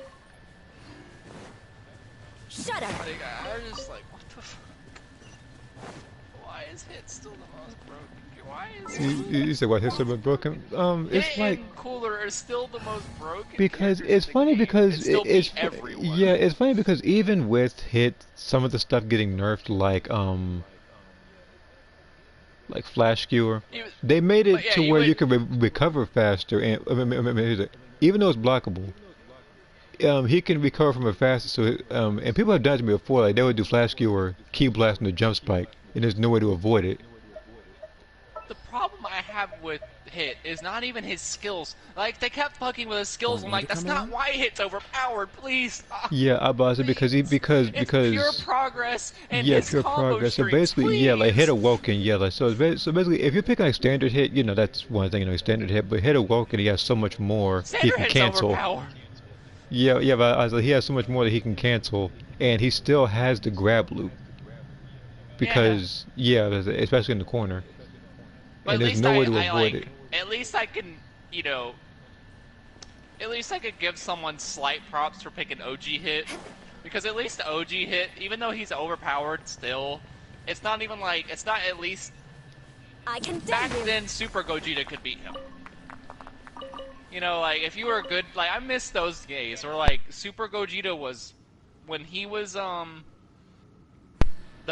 Shut up! I'm just like, what the fuck? Why is hit still the most broken? Why is you said what, hit's still the most broken? It's like... Cooler is still the most broken. Because it's funny because it's funny because even with hit, some of the stuff getting nerfed, like flash skewer, they made it to where you can recover faster, and even though it's blockable, he can recover from it faster. So and people have done it to me before, like they would do flash skewer, key blast, and the jump spike, and there's no way to avoid it. The problem I have with Hit is not even his skills. Like, they kept fucking with his skills. I'm like, that's not why Hit's overpowered, please. Yeah, I was because it's pure progress and his pure progress. So basically, please. Like Hit Awoken, like so basically, if you're picking like standard Hit, that's one thing, standard Hit. But Hit Awoken, he has so much more he can cancel. Overpowered. Yeah, but I was like, he has so much more that he can cancel, and he still has the grab loop. Because especially in the corner. But and there's no way to avoid it. At least I can, at least I could give someone slight props for picking OG Hit. Because at least the OG hit, even though he's overpowered still, it's not even like, it's not at least... I can back then, Super Gogeta could beat him. You know, like, if you were a good... Like, I miss those days where, like, Super Gogeta was... When he was, the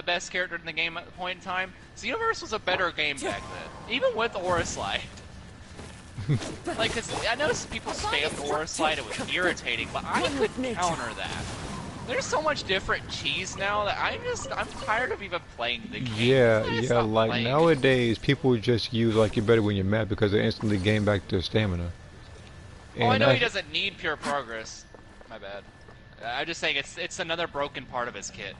best character in the game at the point in time, Xenoverse was a better game back then. Even with Aura Slide. Like, cause I noticed people spammed Aura Slide, it was irritating, but I could counter that. There's so much different cheese now that I'm tired of even playing the game. Yeah, like nowadays people just use like you're better when you're mad because they instantly gain back their stamina. Oh, I know he doesn't need pure progress. My bad. I'm just saying it's another broken part of his kit.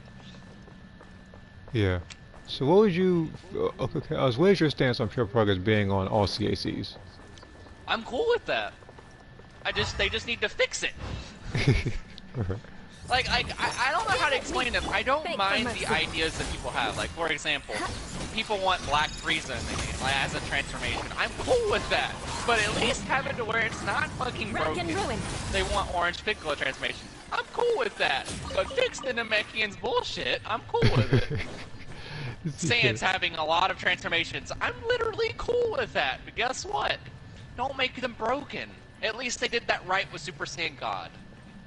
Yeah. So what would you... Okay, what is your stance on pure progress being on all CACs? I'm cool with that. They just need to fix it. Like, I don't know how to explain it. I don't mind the ideas that people have. Like, for example, people want Black Frieza in the game, like, as a transformation. I'm cool with that. But at least have it to where it's not fucking broken. They want Orange Piccolo transformation. I'm cool with that. But fix the Namekian's bullshit. I'm cool with it. Sans having a lot of transformations. I'm literally cool with that. But guess what? Don't make them broken. At least they did that right with Super Saiyan God.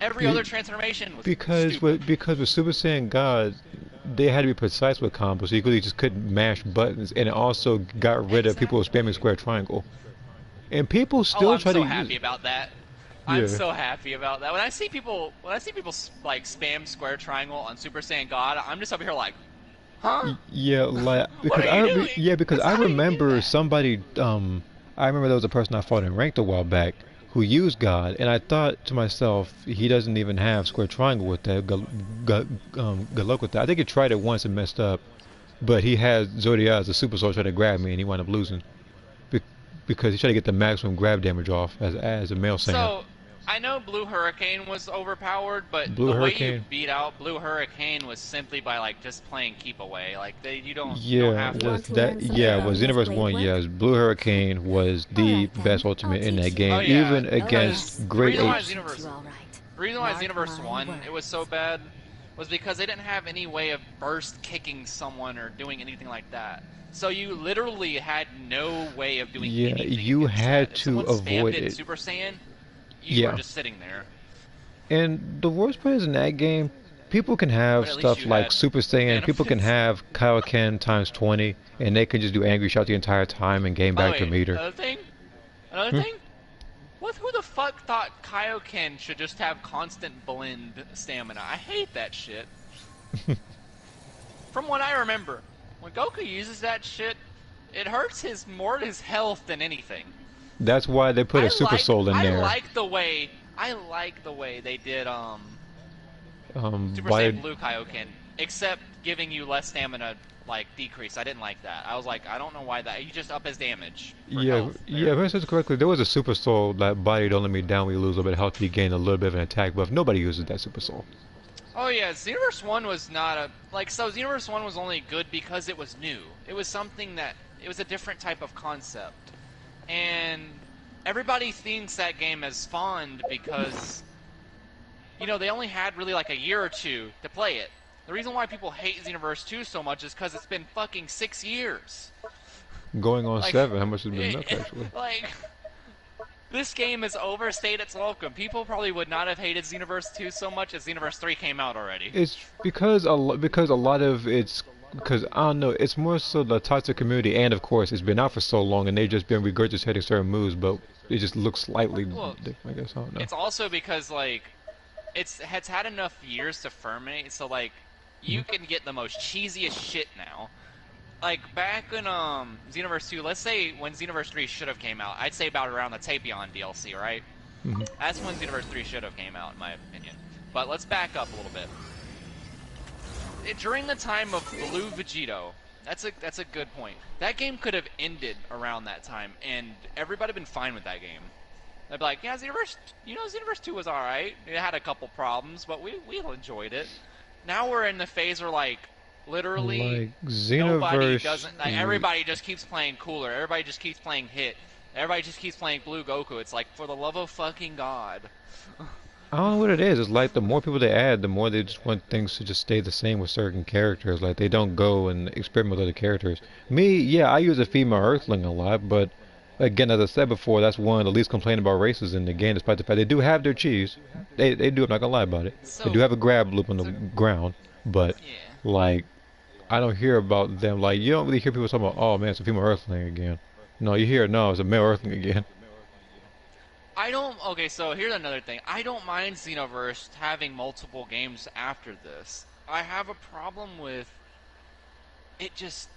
Every other transformation was because with Super Saiyan God, they had to be precise with combos. So you really just couldn't mash buttons, and it also got rid of people spamming square triangle. And people still try to use. I'm so happy about that. I'm so happy about that. When I see people like spam square triangle on Super Saiyan God, I'm just over here like, huh? Yeah, like because I remember somebody. I remember there was a person I fought in ranked a while back who used God, and I thought to myself, he doesn't even have square triangle with that. Good luck with that. I think he tried it once and messed up, but he had Zodiac as a super soul try to grab me, and he wound up losing because he tried to get the maximum grab damage off as a male Saiyan. So I know Blue Hurricane was overpowered, but the way you beat out Blue Hurricane was simply by like just playing keep away. Like you don't have to. Was Xenoverse 1, yes. Blue Hurricane was the best ultimate in that game, even against great apes. The reason why Xenoverse 1 it was so bad was because they didn't have any way of burst kicking someone or doing anything like that. So you literally had no way of doing anything. Yeah, you had to avoid it. Super Saiyan, you were just sitting there. And the worst part is in that game, people can have stuff like Super Saiyan, people can have Kaioken times 20, and they can just do angry shot the entire time and gain back their meter. Another thing? Who the fuck thought Kaioken should just have constant blend stamina? I hate that shit. From what I remember, when Goku uses that shit, it hurts his health than anything. That's why they put a Super Soul in there. I like the way they did Super Saiyan Blue Kaioken, except giving you less stamina like decrease. I didn't like that. I was like, I don't know why that. You just up his damage. If I said correctly, there was a Super Soul that body don't let me down when you lose a little bit of health, you gain a little bit of an attack buff. Nobody uses that Super Soul. Oh yeah, Xenoverse 1 was not Xenoverse 1 was only good because it was new. It was something it was a different type of concept. And everybody thinks that game is fond because, you know, they only had really like a year or two to play it. The reason why people hate Xenoverse 2 so much is because it's been fucking 6 years. Going on 7, how much has been up actually? Like, this game has overstayed its welcome. People probably would not have hated Xenoverse 2 so much as Xenoverse 3 came out already. It's because a lot of it's because I don't know. It's more so the toxic community, and of course, it's been out for so long, and they've just been regurgitating certain moves, but it just looks slightly different. I guess I don't know. It's also because like it's had enough years to ferment, so like you can get the most cheesiest shit now. Like back in Xenoverse 2, let's say when Xenoverse 3 should have came out, I'd say about around the Tapion DLC, right? That's when Xenoverse 3 should have came out, in my opinion. But let's back up a little bit. During the time of Blue Vegito, that's a good point. That game could have ended around that time, and everybody been fine with that game. They'd be like, yeah, Xenoverse 2 was alright. It had a couple problems, but we enjoyed it. Now we're in the phase where like literally nobody doesn't. Like, everybody just keeps playing Cooler. Everybody just keeps playing Hit. Everybody just keeps playing Blue Goku. It's like, for the love of fucking God. I don't know what it is. It's like the more people they add, the more they just want things to just stay the same with certain characters. Like they don't go and experiment with other characters. Me, yeah, I use a female Earthling a lot, but again, as I said before, that's one of the least complained about races in the game, despite the fact they do have their cheese. They do. I'm not gonna lie about it. They do have a grab loop on the ground, but like I don't hear about them. Like you don't really hear people talking about, oh man, it's a female Earthling again. No, you hear no, it's a male Earthling again. I don't. Okay, so here's another thing. I don't mind Xenoverse having multiple games after this. I have a problem with it just,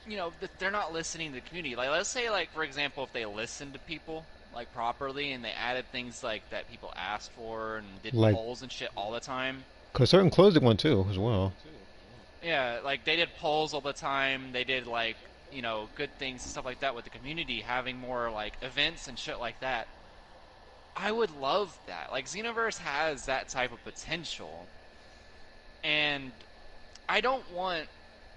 that they're not listening to the community. Like, let's say, like, for example, if they listened to people, like, properly, and they added things, like, that people asked for, and did Like- polls and shit all the time. Cause certain closing one too, as well. Yeah, like, they did polls all the time. They did, like, good things and stuff like that with the community, having more, like, events and shit like that. I would love that. Like, Xenoverse has that type of potential. And I don't want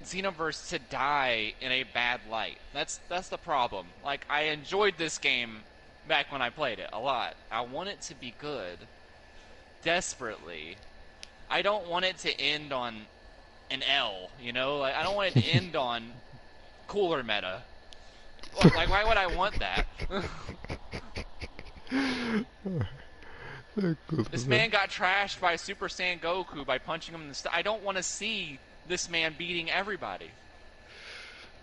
Xenoverse to die in a bad light. That's the problem. Like, I enjoyed this game back when I played it a lot. I want it to be good. Desperately. I don't want it to end on an L, Like, I don't want it to end on cooler meta. Like, why would I want that? This man got trashed by Super Saiyan Goku by punching him in the I don't want to see this man beating everybody.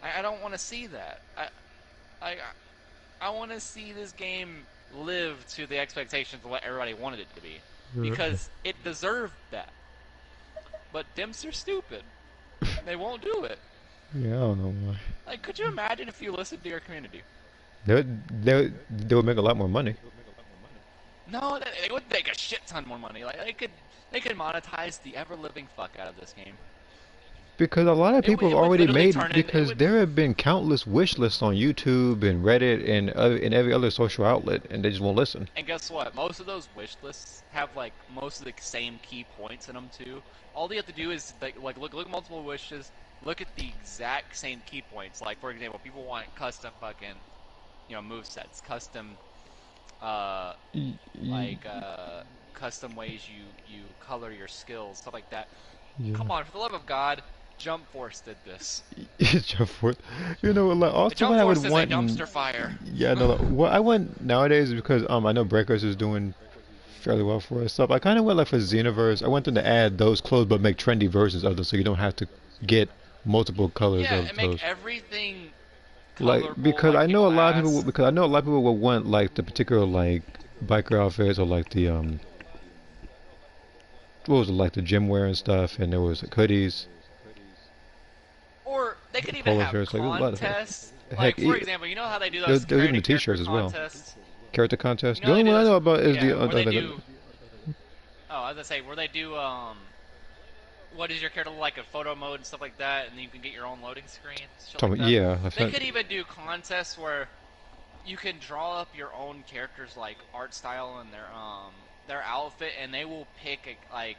I don't want to see that. I want to see this game live to the expectations of what everybody wanted it to be. Because it deserved that. But Dimps are stupid. They won't do it. Yeah, I don't know why. Like, could you imagine if you listened to your community? They would make a lot more money. No, they would make a shit ton more money. Like they could monetize the ever living fuck out of this game. Because a lot of people have already made, turn because there have been countless wish lists on YouTube and Reddit and in every other social outlet, and they just won't listen. And guess what? Most of those wish lists have like most of the same key points in them too. All you have to do is like look at multiple wishes, look at the exact same key points. Like for example, people want custom fucking, movesets, custom, custom ways you color your skills, stuff like that. Yeah. Come on, for the love of God. Jump Force did this. Jump Force. Like also Jump what I would Force is want. a dumpster fire. Yeah, no. What I want nowadays is because I know Breakers is doing fairly well for us. So I kind of went like for Xenoverse. I want them to add those clothes, but make trendy versions of them, so you don't have to get multiple colors yeah, of and those. make everything Like because I know a lot of people. Because I know a lot of people will want like the particular like biker outfits or like the what was it, like the gym wear and stuff, and there was like, hoodies. Or they could even have shirts, contests. Like, for example, you know how they do those there's even the t-shirts as well. Contests? Character contest. You know The only one I know about is where they the. do, I was gonna say where they do what does your character look like in photo mode and stuff like that, and then you can get your own loading screen. Shit like that. Yeah, they could even do contests where you can draw up your own character's like art style and their outfit, and they will pick like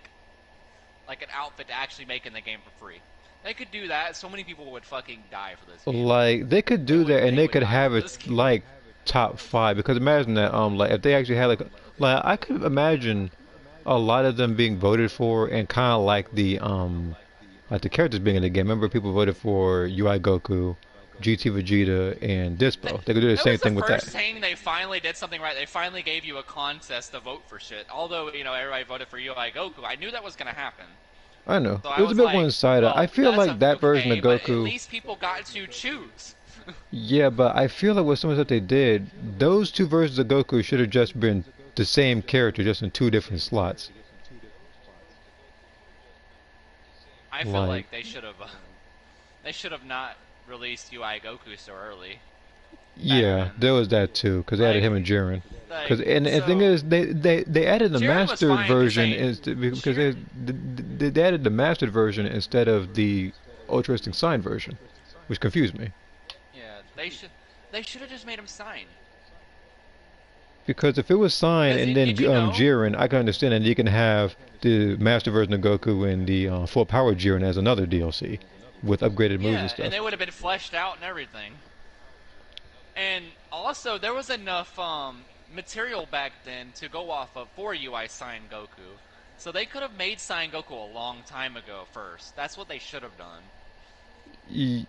an outfit to actually make in the game for free. They could do that. So many people would fucking die for this game. Like they could do that, and they could have it like top 5. Because imagine that like if they actually had like I could imagine a lot of them being voted for, and kind of like the characters being in the game. Remember, people voted for UI Goku, GT Vegeta, and Dispo. They could do the same thing with that. The first thing they finally did something right. They finally gave you a contest to vote for shit. Although everybody voted for UI Goku, I knew that was gonna happen. I know. So It was a bit like, one-sided. well, I feel like that version of But at Goku. least people got to choose. Yeah, but I feel like with some of the stuff they did, those two versions of Goku should have just been the same character, just in 2 different slots. I feel like they should have not released UI Goku so early. Yeah, there was that too, because they added him and Jiren. And the thing is, they added the Jiren mastered version because they added the mastered version instead of the Ultra Instinct Sign version, which confused me. Yeah, they should have just made him sign. Because if it was Sign and then Jiren, I can understand, and you can have the master version of Goku and the full power Jiren as another DLC with upgraded moves and stuff. And they would have been fleshed out and everything. And also, there was enough material back then to go off of for UI Sign Goku. So they could have made Sign Goku a long time ago first. That's what they should have done.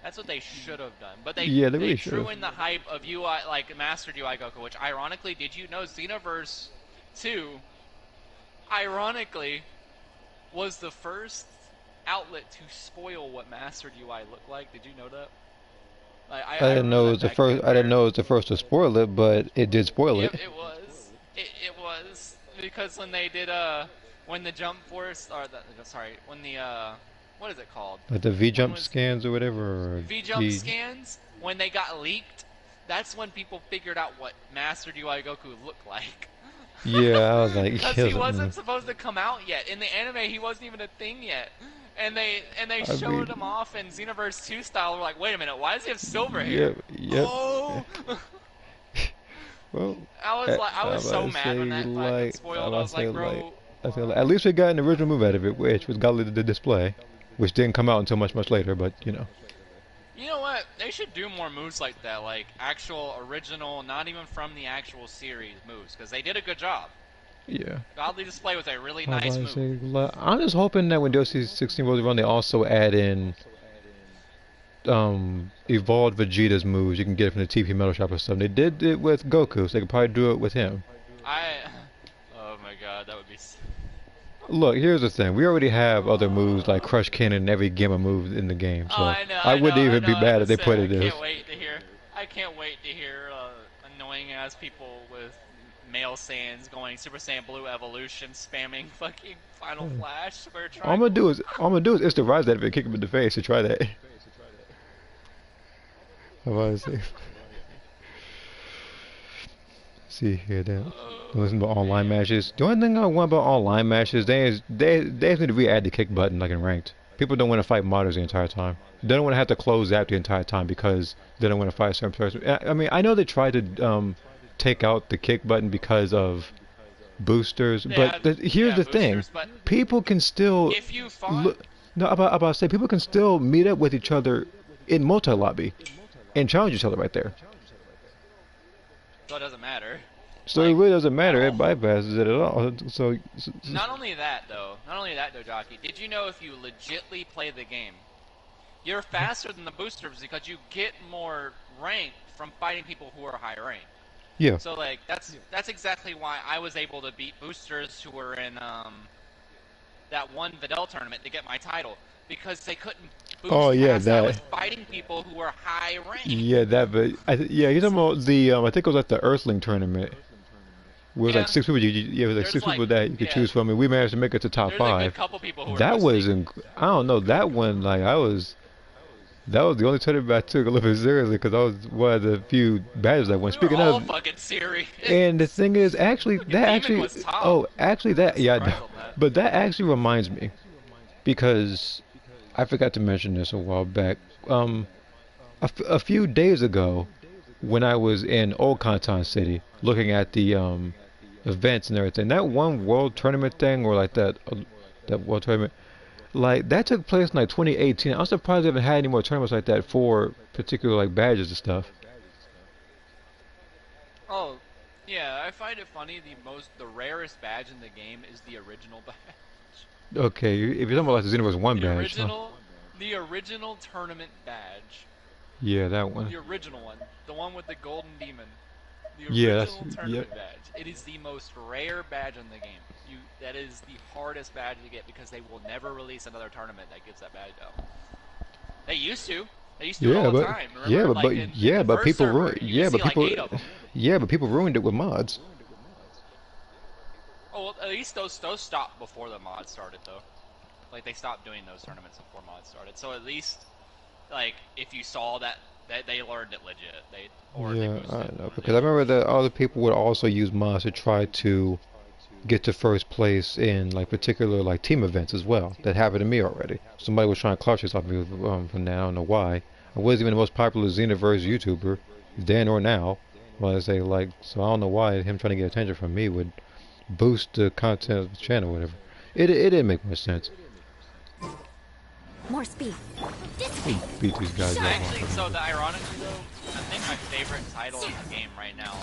That's what they should have done. But they really drew in the hype of UI, like Mastered UI Goku, which ironically, did you know Xenoverse 2, ironically, was the first outlet to spoil what Mastered UI looked like? Did you know that? I didn't know it was the first. I didn't know it was the first to spoil it, but it did spoil it. It was. It was because when they did when the Jump Force when the what is it called? Like the V-Jump scans or whatever. Or V-Jump scans, when they got leaked, that's when people figured out what Mastered UI Goku looked like. Yeah, I was like, because he wasn't supposed to come out yet in the anime. He wasn't even a thing yet. And they showed him off in Xenoverse 2 style. We're like, wait a minute, why does he have silver hair? Yep. Oh. Well, I was so mad when that got spoiled. I was like, bro. At least we got an original move out of it, which was Godly the Display, which didn't come out until much later. But you know. You know what? They should do more moves like that, like actual original, not even from the actual series moves, because they did a good job. Yeah. Godly Display was a really nice move. I'm just hoping that when DLC 16 rolls around, they also add in evolved Vegeta's moves. You can get it from the TP Metal Shop or something. They did it with Goku, so they could probably do it with him. Oh my god, that would be... Look, here's the thing. We already have other moves like Crush Cannon in every Gamma move in the game, so I wouldn't even be mad if they put it in. I can't wait to hear annoying ass people with male Saiyans going Super Saiyan Blue Evolution, spamming fucking Final Flash. All I'm gonna do is it's to rise that if it kick him in the face to try that. How about I say? See here then. Listen about online matches. The only thing I want about online matches, they need to re-add the kick button like in ranked. People don't want to fight modders the entire time. They don't want to have to close out the entire time because they don't want to fight a certain person. I mean, I know they tried to take out the kick button because of boosters, but here's the thing: people can still. If you fought. No, about to say people can still meet up with each other in multi-lobby and challenge each other right there. So it doesn't matter. So it really doesn't matter. It bypasses it at all. So not only that though, Jockey. Did you know if you legitly play the game, you're faster than the boosters because you get more rank from fighting people who are high rank. Yeah. So like that's exactly why I was able to beat boosters who were in that one Videl tournament to get my title. Because they couldn't boost I was fighting people who were high ranked. Yeah, you're talking about the I think it was like the Earthling tournament. Where it was like 6 people. It was like 6 people that you could choose from, and we managed to make it to top 5. A good couple people who that was I don't know, that one that was the only tournament I took a little bit seriously because I was one of the few badges I won. Speaking of, fucking serious. And the thing is, actually, but that actually reminds me, because I forgot to mention this a while back. A few days ago, when I was in Old Canton City, looking at the events and everything, that one world tournament thing, or like that world tournament, like that took place in like 2018. I'm surprised they haven't had any more tournaments like that for particular like badges and stuff. Oh, yeah, I find it funny. The rarest badge in the game is the original badge. Okay, if you're talking about like the Xenoverse 1 badge. The original tournament badge. Yeah, that one. The original one. The one with the golden demon. The original tournament badge. It is the most rare badge in the game. That is the hardest badge to get because they will never release another tournament that gives that badge out. They used to. They used to do it all the time. Remember, but people ruined it with mods. Oh, well, at least those stopped before the mods started, though. Like, they stopped doing those tournaments before mods started. So at least, like, if you saw that they learned it legit. I know, because I remember that other people would also use mods to try to get to first place in, like, particular, like, team events as well. That happened to me already. Somebody was trying to clout chase off me from that. I don't know why. I wasn't even the most popular Xenoverse YouTuber, then or now. Well, I say, like, so I don't know why him trying to get attention from me would boost the content of the channel or whatever. It didn't make much sense. More speed. He beat these guys up. Actually, so ironically though, I think my favorite title in the game right now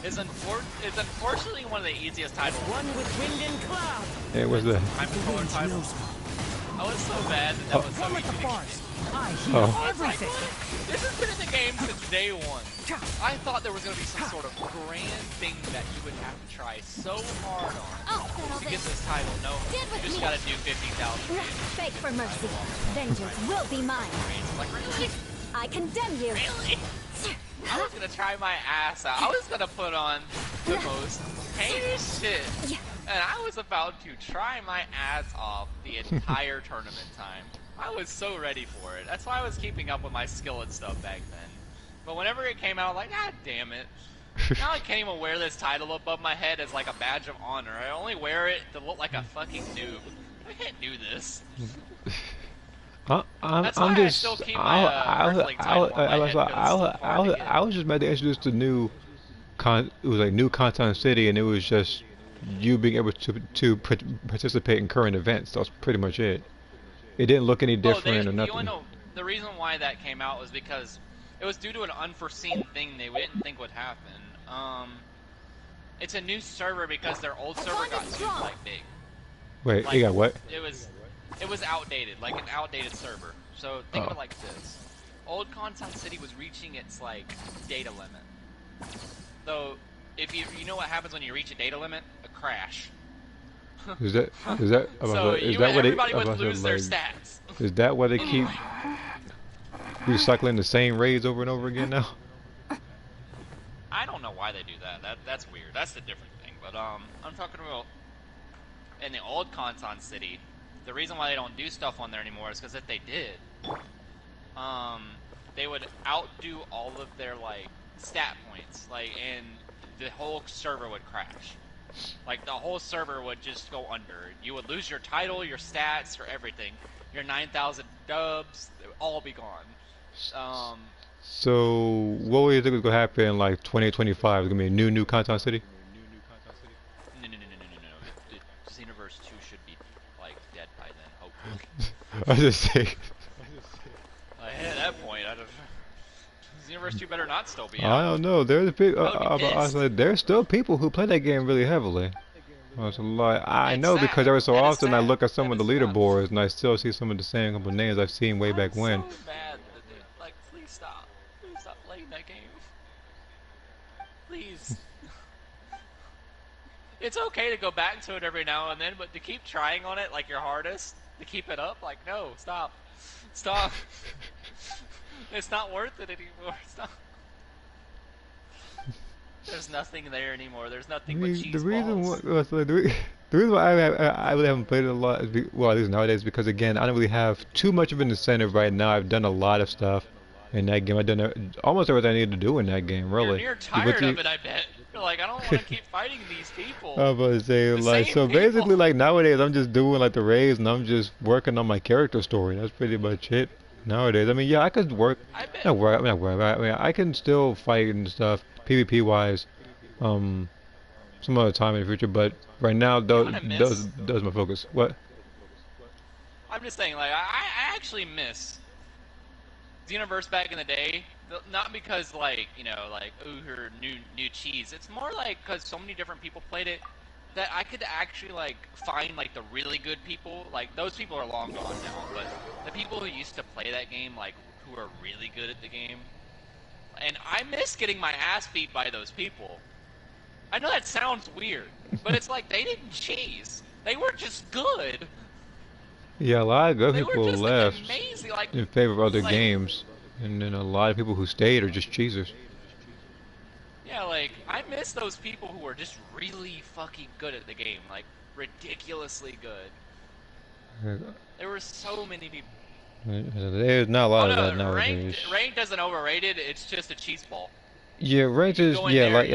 is unfortunately one of the easiest titles. One with wind and cloud. Hey, what's that? I'm a color title. I was so bad that was so One with easy the to bars. I hear Oh. everything. This has been in the game since day one. I thought there was going to be some sort of grand thing that you would have to try so hard on to get this title. No, you just got to do 50,000. Beg for mercy. Vengeance will be mine. Like, really? I condemn you. Really? I was going to try my ass out. I was going to put on the most heinous shit. And I was about to try my ass off the entire tournament time. I was so ready for it. That's why I was keeping up with my skill and stuff back then. But whenever it came out, I was like, God damn it. Now I can't even wear this title above my head as like a badge of honor. I only wear it to look like a fucking noob. I can't do this. That's why I still keep my Earthling title on my head, 'cause I was just about to introduce the new it was like new content city, and it was just you being able to participate in current events. That was pretty much it. It didn't look any different or nothing. The reason why that came out was because it was due to an unforeseen thing they didn't think would happen. It's a new server because their old server got too like big. Wait, like, you got what? It was outdated, like an outdated server. So think of it like this: Old Content City was reaching its like data limit. So if you know what happens when you reach a data limit? A crash. Is that So everybody would lose their stats. Is that why they keep recycling the same raids over and over again now? I don't know why they do that. That's weird. That's the different thing. But I'm talking about in the old Conton City. The reason why they don't do stuff on there anymore is because if they did, they would outdo all of their like stat points, like, and the whole server would crash. Like, the whole server would just go under. You would lose your title, your stats, or everything. Your 9,000 dubs, they would all be gone. So, what do you think is going to happen in, like, 2025? Is it going to be a new Content City? No. The Xenoverse 2 should be, like, dead by then, hopefully. I was just saying. At that point, Xenoverse 2 better not still be out. I don't know. There's there's still people who play that game really heavily. That's a lot. I know because every so often I look at some of the leaderboards and I still see some of the same couple names I've seen way back when. So bad that like, please stop. Please stop playing that game. Please. It's okay to go back to it every now and then, but to keep trying on it like your hardest, to keep it up, like, no, stop. Stop. It's not worth it anymore. It's not. There's nothing there anymore. There's nothing but cheese balls. The reason why I really haven't played it a lot, well, at least nowadays, because again, I don't really have too much of an incentive right now. I've done a lot of stuff in that game. I've done almost everything I need to do in that game, really. You're tired of it, I bet. You're like, I don't want to keep fighting these people. I was about to say, like, so basically, like, nowadays, I'm just doing, like, the raids, and I'm just working on my character story. That's pretty much it. Nowadays, I mean, yeah, I could work. I can still fight and stuff, PvP wise, some other time in the future. But right now, those my focus. What? I'm just saying, like, I actually miss Xenoverse back in the day. Not because, like, you know, like, ooh, her new cheese. It's more like because so many different people played it that I could actually, like, find, like, the really good people. Like, those people are long gone now, but the people who used to play that game, like, who are really good at the game. And I miss getting my ass beat by those people. I know that sounds weird, but it's like they didn't cheese. They were just good. Yeah, a lot of good people just, left like, amazing, like, in favor of other like, games. And then a lot of people who stayed are just cheesers. Yeah, like, I miss those people who were just really fucking good at the game. Like, ridiculously good. There were so many people. There's not a lot of that nowadays. Ranked isn't overrated, it's just a cheese ball. Yeah, ranked is, mostly, yeah, like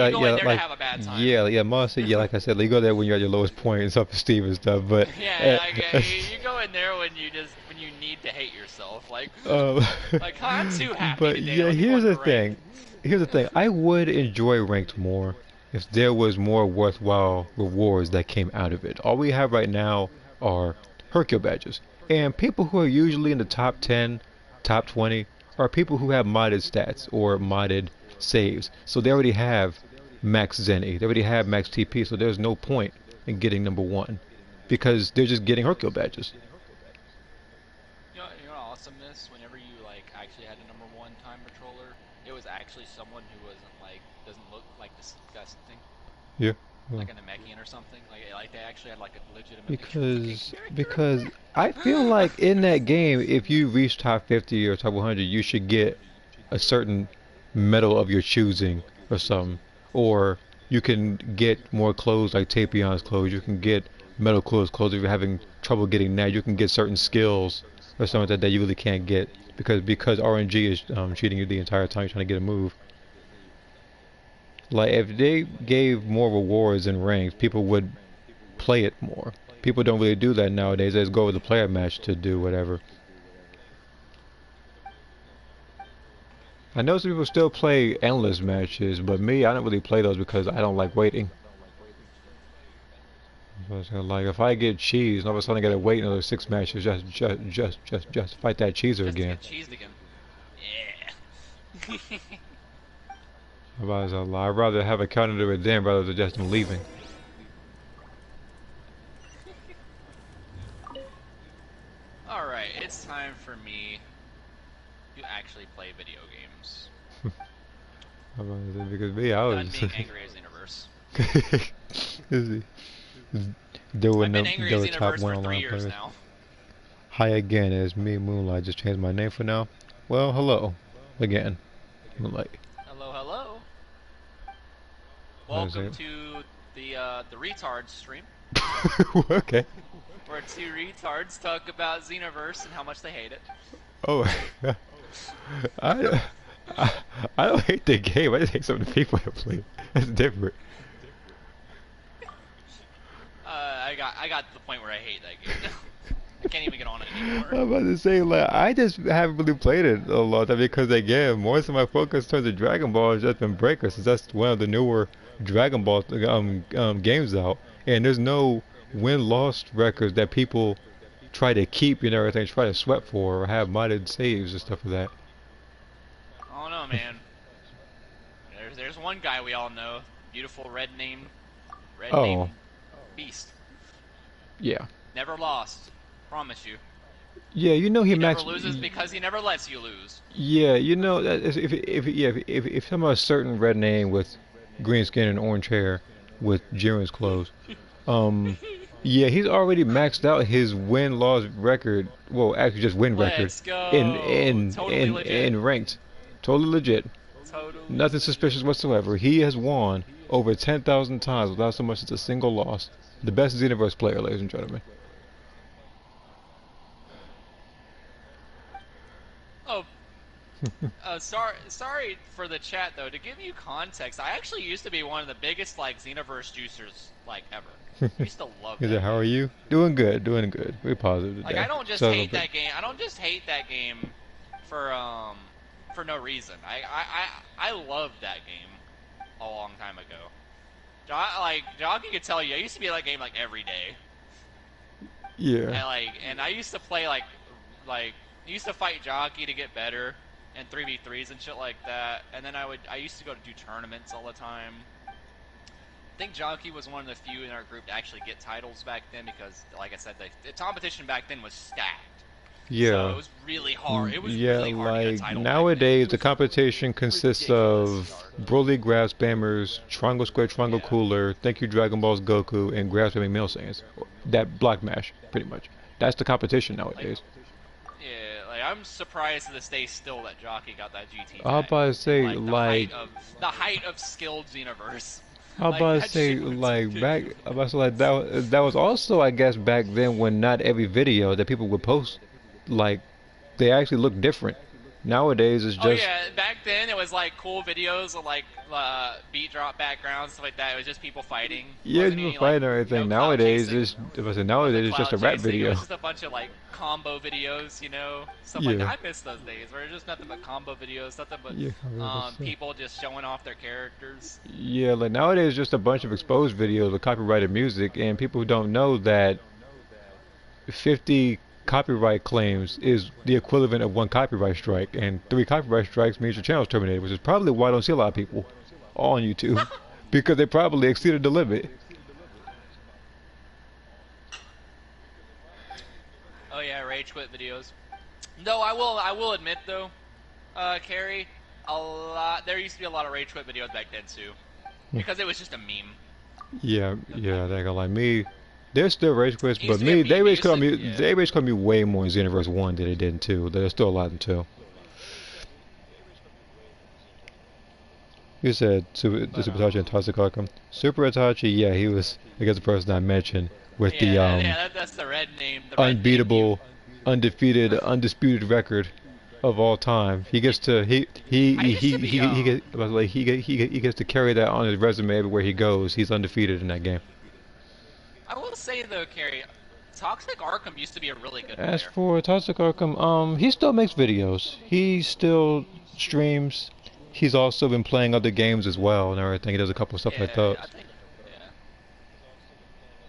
I said, like, you go there when you're at your lowest point in self-esteem and stuff, but... Yeah, you go in there when you need to hate yourself, like, like, I'm too happy but today. yeah, here's the thing, I would enjoy ranked more if there was more worthwhile rewards that came out of it. All we have right now are Hercule badges. And people who are usually in the top 10, top 20, are people who have modded stats or modded saves. So they already have max Zenny, they already have max TP, so there's no point in getting number 1. Because they're just getting Hercule badges. You know what awesomeness? Whenever you like actually had a number 1 time patroller, it was actually someone who wasn't like doesn't look like disgusting. Yeah. Like a Namekian or something. Like they actually had like a legitimate. Because I feel like in that game, if you reach top 50 or top 100, you should get a certain medal of your choosing or something, or you can get more clothes like Tapion's clothes. You can get metal clothes. If you're having trouble getting that, you can get certain skills or something like that you really can't get because RNG is cheating you the entire time you're trying to get a move. Like if they gave more rewards and ranks, people would play it more. People don't really do that nowadays. They just go with the player match to do whatever. I know some people still play endless matches, but me, I don't really play those because I don't like waiting. Like if I get cheese, and all of a sudden I gotta wait another 6 matches just fight that cheeser again. Just get cheesed again. Yeah. I'd rather have a counter to it then rather than just them leaving. Alright, it's time for me to actually play video games. Because me, I was... Done being angry as Universe. There were I've been angry as top Universe one for 3 online years players. now. Hi again, it's me, Moonlight. Just changed my name for now. Well, hello. Again. Moonlight. Hello, hello. Welcome to the retard stream. Okay. Where 2 retards talk about Xenoverse and how much they hate it. Oh, I don't hate the game. I just hate some of the people that play it. That's different. I got to the point where I hate that game. I can't even get on it anymore. I'm about to say, like, I just haven't really played it a lot because again, most of my focus towards the Dragon Ball has just been Breaker, since that's one of the newer Dragon Ball games out, and there's no win-loss records that people try to keep, everything, try to sweat for, or have modded saves and stuff like that. I don't know, man. There's one guy we all know, beautiful red name Beast. Yeah. Never lost, promise you. Yeah, he never loses because he never lets you lose. Yeah, if some a certain red name with green skin and orange hair with Jiren's clothes, yeah, he's already maxed out his win-loss record. Well, actually, just win record in ranked. Totally legit. Nothing suspicious whatsoever. He has won over 10,000 times without so much as a single loss. The best Xenoverse player, ladies and gentlemen. Oh, sorry for the chat though. To give you context, I actually used to be one of the biggest Xenoverse juicers ever. I used to love that. How are you? Doing good, doing good. We're positive today. Like I don't just hate that game. I don't just hate that game for no reason. I loved that game a long time ago. Jockey could tell you, I used to be in that game every day. Yeah. And I used to play used to fight Jockey to get better and 3v3s and shit like that. And then I used to go to do tournaments all the time. I think Jockey was one of the few in our group to actually get titles back then because, like I said, the competition back then was stacked. Yeah. So it was really hard. It was really hard to get a title nowadays the competition consists of Broly grab spammers, Triangle Square, Triangle Cooler, Thank You Dragon Balls Goku, and grab spamming male Saiyans. That block mash, pretty much. That's the competition nowadays. I'm surprised to this day still that Jockey got that GT. I was about to say, the height of skilled Xenoverse. I was about to say, that was also, I guess, back then when not every video that people would post, they actually look different. Nowadays, it's just... Oh yeah, back then it was cool videos of beat drop backgrounds, stuff like that. It was just people fighting. Yeah, people fighting and everything. Nowadays, it's just a rap video. It was just a bunch of combo videos, stuff like that. I miss those days where it's just nothing but combo videos, nothing but people just showing off their characters. Yeah, nowadays it's just a bunch of exposed videos with copyrighted music, and people don't know that 50 copyright claims is the equivalent of one copyright strike, and 3 copyright strikes means your channel's terminated, which is probably why I don't see a lot of people on YouTube, because they probably exceeded the limit. Oh yeah, rage quit videos. No, I will admit though, Carrie, there used to be a lot of rage quit videos back then too, because it was just a meme. Yeah, they ain't gonna lie. Me, there's still rage quits, but me, they rage quit me. Yeah. They rage quit me way more in Xenoverse 1 than they did in 2. There's still a lot in 2. You said Super Itachi and Toxic Arkham. Super Itachi, yeah, he was, I guess, the person I mentioned with that's the red name. The unbeatable, undefeated, undisputed record of all time. He gets to he gets to carry that on his resume everywhere he goes. He's undefeated in that game. I will say though, Carrie, Toxic Arkham used to be a really good player. As for Toxic Arkham, he still makes videos. He still streams. He's also been playing other games as well and everything. He does a couple of stuff like that.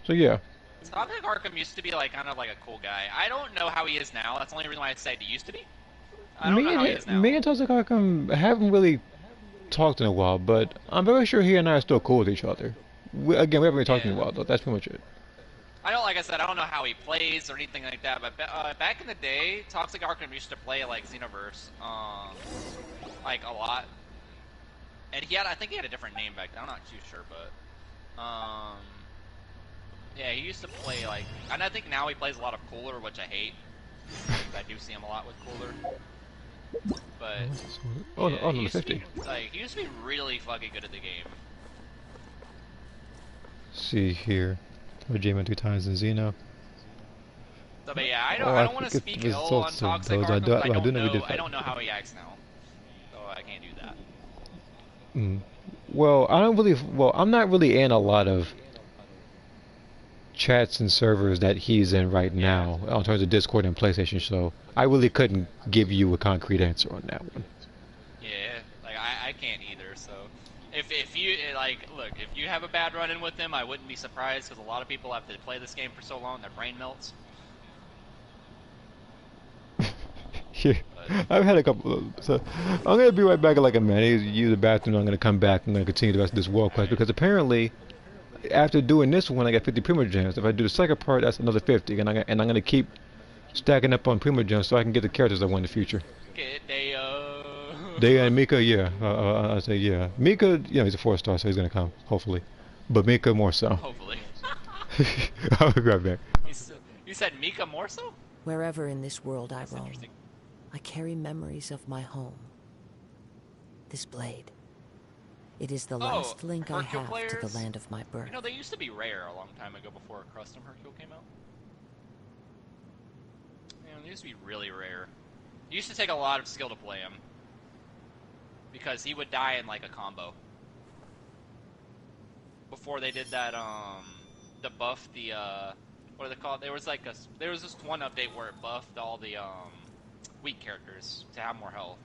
So yeah. Toxic Arkham used to be like kind of like a cool guy. I don't know how he is now. That's the only reason why I said he used to be. I don't know how he is now. Me and Toxic Arkham haven't really talked in a while, but I'm very sure he and I are still cool with each other. We haven't really talked in a while though. That's pretty much it. Like I said, I don't know how he plays or anything like that, but back in the day, Toxic Arkham used to play like Xenoverse, like a lot. And I think he had a different name back then. I'm not too sure, but yeah, he used to play like, and I think now he plays a lot of Cooler, which I hate. I do see him a lot with Cooler. But number 50. He used to be really fucking good at the game. See here. Ojima 2 times in Xeno. So, but yeah, I don't want to speak ill on Toxic Arkham. I don't know how he acts now, so I can't do that. Well, I'm not really in a lot of chats and servers that he's in right now, in terms of Discord and PlayStation, so I really couldn't give you a concrete answer on that one. Yeah, like I can't either, so if you look, if you have a bad run-in with him, I wouldn't be surprised, because a lot of people have to play this game for so long their brain melts. Yeah, I've had a couple. So I'm gonna be right back in like a minute. Use the bathroom. I'm gonna come back. I'm gonna continue the rest of this world quest, because apparently, after doing this one, I got 50 Primogems. If I do the second part, that's another 50, and I'm gonna keep stacking up on Primogems so I can get the characters I want in the future. Deo and Mika, yeah. I say yeah. Mika, he's a 4-star, so he's gonna come hopefully, but Mika more so. Hopefully. I'll be right back. You said Mika more so? Wherever in this world I roam, I carry memories of my home. This blade. It is the last link I have to the land of my birth. They used to be rare a long time ago before Custom Hercule came out. They used to be really rare. It used to take a lot of skill to play him, because he would die in like a combo. Before they did that, the buff, what are they called? There was this one update where it buffed all the weak characters to have more health.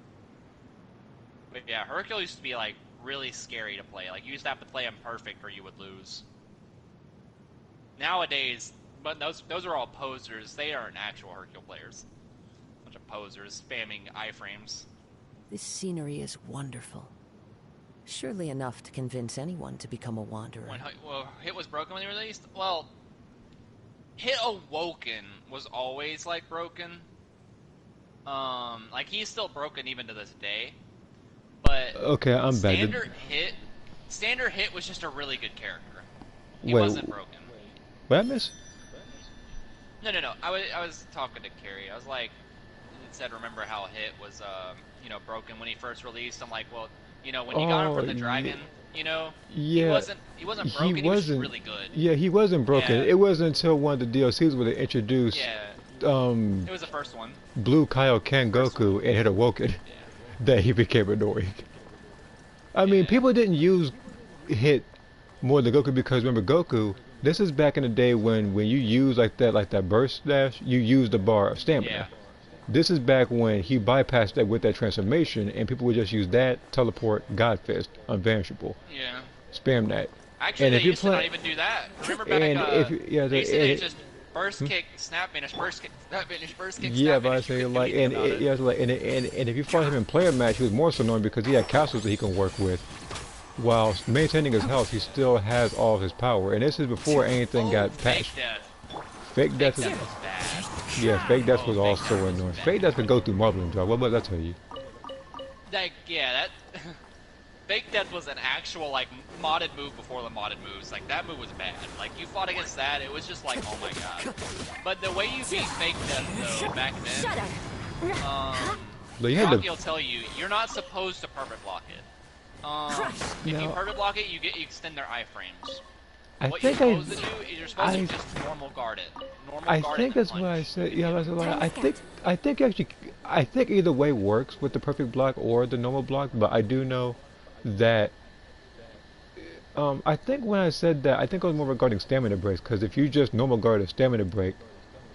But yeah, Hercule used to be like really scary to play. Like you used to have to play him perfect or you would lose. Nowadays, but those are all posers. They aren't actual Hercule players. Bunch of posers spamming iframes. This scenery is wonderful. Surely enough to convince anyone to become a wanderer. Hit was broken when he released? Well, Hit Awoken was always like broken. Like he's still broken even to this day. But okay, I'm bad. Standard Hit was just a really good character. He wasn't broken. What I miss? No. I was talking to Carrie. I was like, it said remember how Hit was broken when he first released. I'm like, well, when you got him from the dragon, yeah, he wasn't broken. He was really good. Yeah, he wasn't broken. Yeah. It wasn't until one of the DLCs where they introduced. Yeah. It was the first one. Blue Kaioken Goku and Hit Awoken that he became annoying. I mean, people didn't use Hit more than Goku because remember Goku. This is back in the day when you use like that burst dash, you use the bar of stamina. Yeah. This is back when he bypassed that with that transformation, and people would just use that, teleport, God Fist, unvanishable. Yeah. Spam that. Actually, they used to not even do that. Remember back, they Burst kick, snap finish, burst kick, snap finish, burst kick, Yeah, snap but I finish. say like, and yeah, like, and if you fought him in player match, he was more so annoying because he had castles that he can work with, while maintaining his health. He still has all of his power, and this is before anything got patched. Fake death was bad. Yeah, fake death was also annoying. Fake death could go through Muddling Drop. What does that tell you? Like, yeah, that fake death was an actual like modded move before the modded moves. Like that move was bad. Like you fought against that, it was just like, oh my god. But the way you beat fake death though back then, Rocky will tell you you're not supposed to perfect block it. If you perfect block it, you extend their iframes. What you're supposed to do is you're supposed to just normal guard it. I think that's what I said. Yeah, that's what I think actually, I think either way works with the perfect block or the normal block. But I do know that. I think when I said that, I think it was more regarding stamina breaks. Because if you just normal guard a stamina break,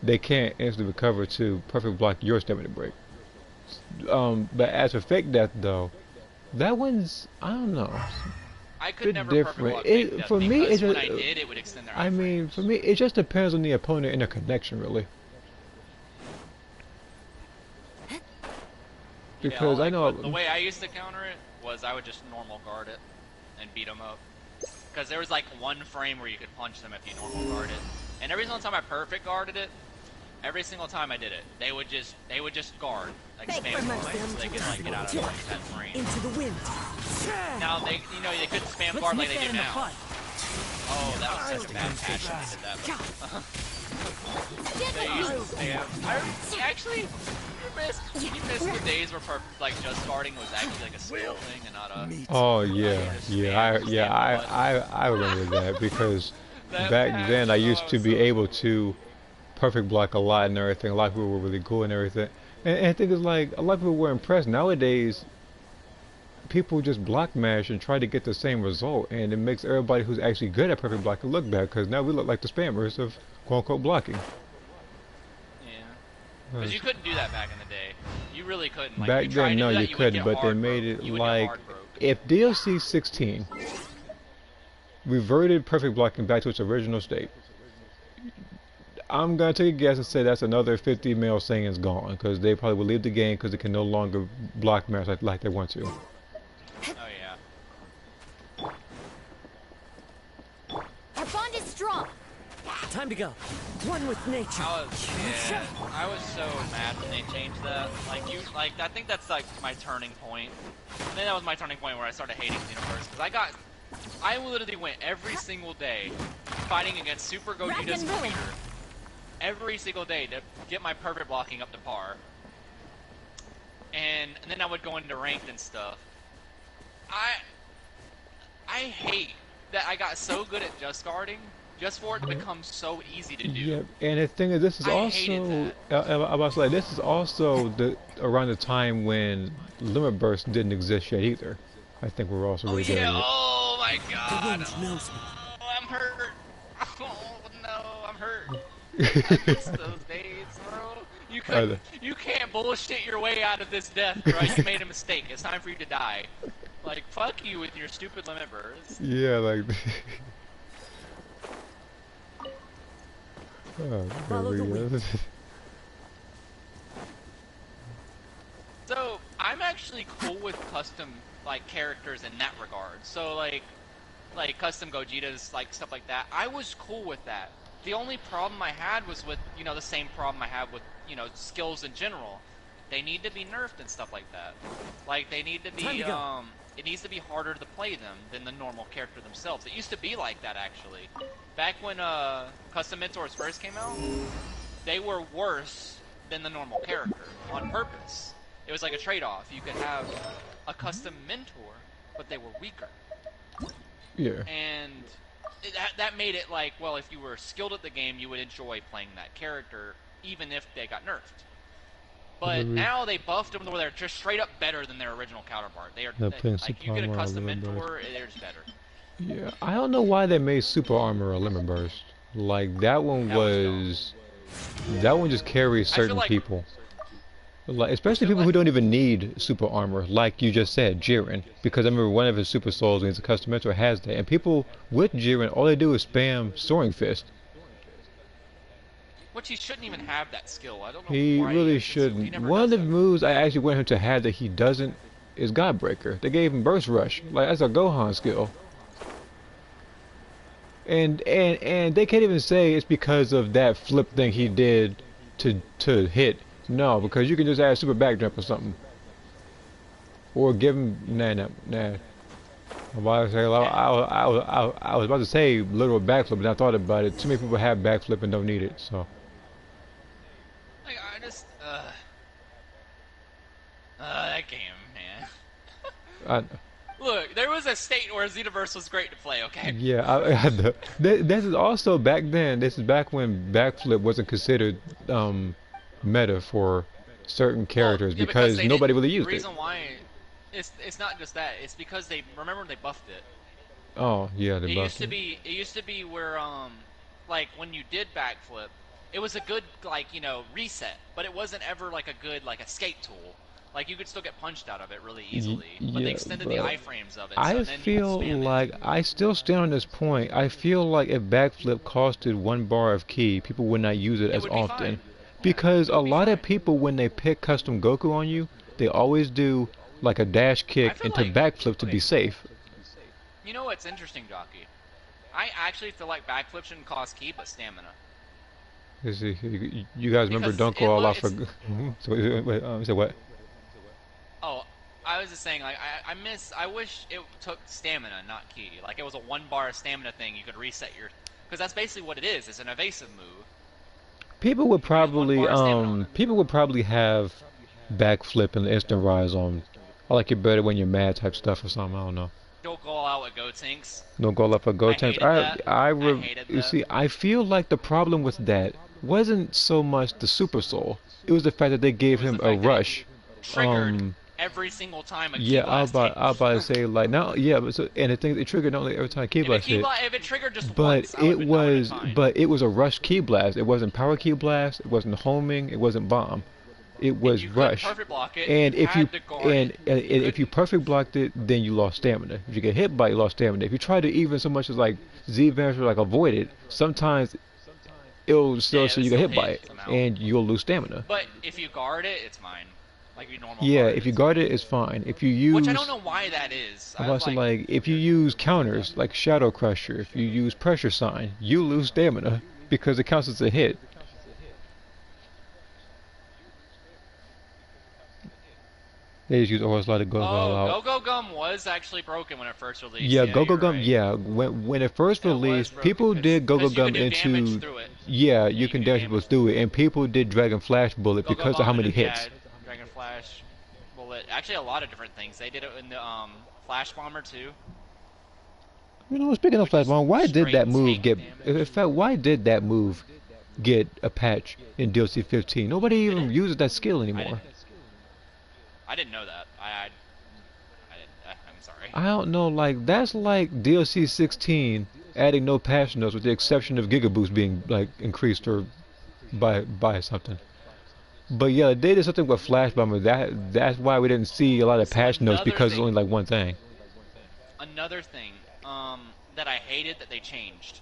they can't instantly recover to perfect block your stamina break. But as for fake death though, that one's, I don't know. I could never different. For me, it just, it would extend their mean, for me, it just depends on the opponent and their connection, really. Because yeah, I know the way I used to counter it was I would just normal guard it and beat them up. Because there was like one frame where you could punch them if you normal guard it, and every single time I perfect guarded it, every single time I did it, they would just guard, like spam guard, so they could like get out of like, that frame. Into the wind. Now they couldn't spam guard like they do now. Oh, that was such a bad patch when they did that. They used to spam. Actually, you missed the days where like just guarding was actually like a skill thing and not a. Oh I remember that because back then I used to be able to perfect block a lot and everything. A lot of people were really cool and everything. And I think it's like a lot of people were impressed. Nowadays, people just block mash and try to get the same result, and it makes everybody who's actually good at perfect blocking look bad because now we look like the spammers of quote-unquote blocking. Yeah. Because you couldn't do that back in the day. You really couldn't. Like, back then, no, you couldn't, but they made it like if DLC 16 reverted perfect blocking back to its original state, I'm gonna take a guess and say that's another 50 male Saiyans gone, because they probably will leave the game because they can no longer block mash like they want to. Oh yeah. Our bond is strong. Time to go. One with nature. I was so mad when they changed that. I think that's like my turning point. And then that was my turning point where I started hating Xenoverse, because I literally went every single day fighting against Super Gogeta's computer. Every single day to get my perfect blocking up to par. And then I would go into ranked and stuff. I hate that I got so good at just guarding, just for it to become so easy to do. Yeah, and the thing is, this is also this is also around the time when Limit Burst didn't exist yet either. I think we're also really good at it. Oh my god! Oh, I'm hurt. Oh no, I'm hurt. I miss those days, bro. You can't bullshit your way out of this death, bro. You made a mistake. It's time for you to die. Like, fuck you with your stupid limit bursts. Yeah, like. Oh, follow the wind. So I'm actually cool with custom like characters in that regard. So like custom Gogetas, like stuff like that. I was cool with that. The only problem I had was with, the same problem I have with, skills in general. They need to be nerfed and stuff like that. Like, they need to be, it needs to be harder to play them than the normal character themselves. It used to be like that, actually. Back when, Custom Mentors first came out, they were worse than the normal character, on purpose. It was like a trade-off. You could have a custom mentor, but they were weaker. Yeah. And that made it like, well, if you were skilled at the game, you would enjoy playing that character, even if they got nerfed. But now they buffed them where they're just straight up better than their original counterpart. Like, you get a custom mentor, they're just better. Yeah, I don't know why they made Super Armor a Limit Burst. Like, that one just carries certain people. Like, especially people who don't even need super armor, like you just said, Jiren. Because I remember one of his super souls, when he's a custom mentor, has that. And people with Jiren, all they do is spam Soaring Fist. Which he shouldn't even have that skill. I don't know He why really he shouldn't. never One of does the that. moves I actually want him to have that he doesn't is Godbreaker. They gave him Burst Rush. Like, that's a Gohan skill. And they can't even say it's because of that flip thing he did to hit. No, because you can just add super back jump or something. Or give him nah. I was about to say literal backflip, but I thought about it. Too many people have backflip and don't need it, so. Like, I just, that game, man. Look, there was a state where Xenoverse was great to play, okay? Yeah, this is also back then. This is back when backflip wasn't considered meta for certain characters because nobody really used it. The reason why, it's not just that. It's because they buffed it. Oh yeah, they buffed it. It used to be where like when you did backflip, it was a good reset, but it wasn't ever like a good escape tool. Like, you could still get punched out of it really easily, but they extended the iframes of it. I feel like I still stand on this point. I feel like if backflip costed 1 bar of ki, people would not use it as often. Because a lot of people, when they pick custom Goku on you, they always do like a dash kick into backflip to be safe. You know what's interesting, Jockey? I actually feel like backflip shouldn't cost ki, but stamina. You guys remember Don't Go All Out for... So what? Oh, I was just saying, like, I wish it took stamina, not ki. Like, it was a 1 bar stamina thing, you could reset your... Because that's basically what it is, it's an evasive move. People would probably have backflip and instant rise on. I like it better when you're mad type stuff or something, I don't know. Don't go all out with Gotenks. Don't go all out for Gotenks. You see, I feel like the problem with that wasn't so much the Super Soul. It was the fact that they gave him a rush. Triggered every single time a ki yeah, I was blast about to say like now, yeah, but and the thing it triggered not only every time ki blast hit. If it triggered just but once, it was a rush ki blast. It wasn't power ki blast. It wasn't homing. It wasn't bomb. It was rush. Perfect block it, and if you perfect blocked it, then you lost stamina. If you get hit by it, you lost stamina. If you try to even so much as like Z-Vanish or like avoid it, sometimes it'll still so you get hit by it, and you'll lose stamina. But if you guard it, it's mine. Like you normal. Yeah, if you guard it, it's fine. If you use, which I don't know why that is. Like if you use counters like Shadow Crusher, if you use Pressure Sign, you lose stamina because it counts as a hit. They just use always let it go all out. Go-Go Gum was actually broken when it first released. Yeah, Go-Go Gum. Right. Yeah, when it first released, people did Go-Go Gum into. Yeah, you can damage people through it, and people did Dragon Flash Bullet because of how many hits. Dragon Flash Bullet. Actually, a lot of different things. They did it in the Flash Bomber too. You know, speaking of Flash Bomber, why did that move get? In fact, why did that move get a patch in DLC 15? Nobody even uses that skill anymore. I didn't know that. I'm sorry. I don't know, like, that's like DLC 16 adding no patch notes with the exception of Giga Boost being, like, increased or by something. But yeah, they did something with Flash Bomber. That's why we didn't see a lot of patch notes because it's only like one thing. Another thing that I hated that they changed.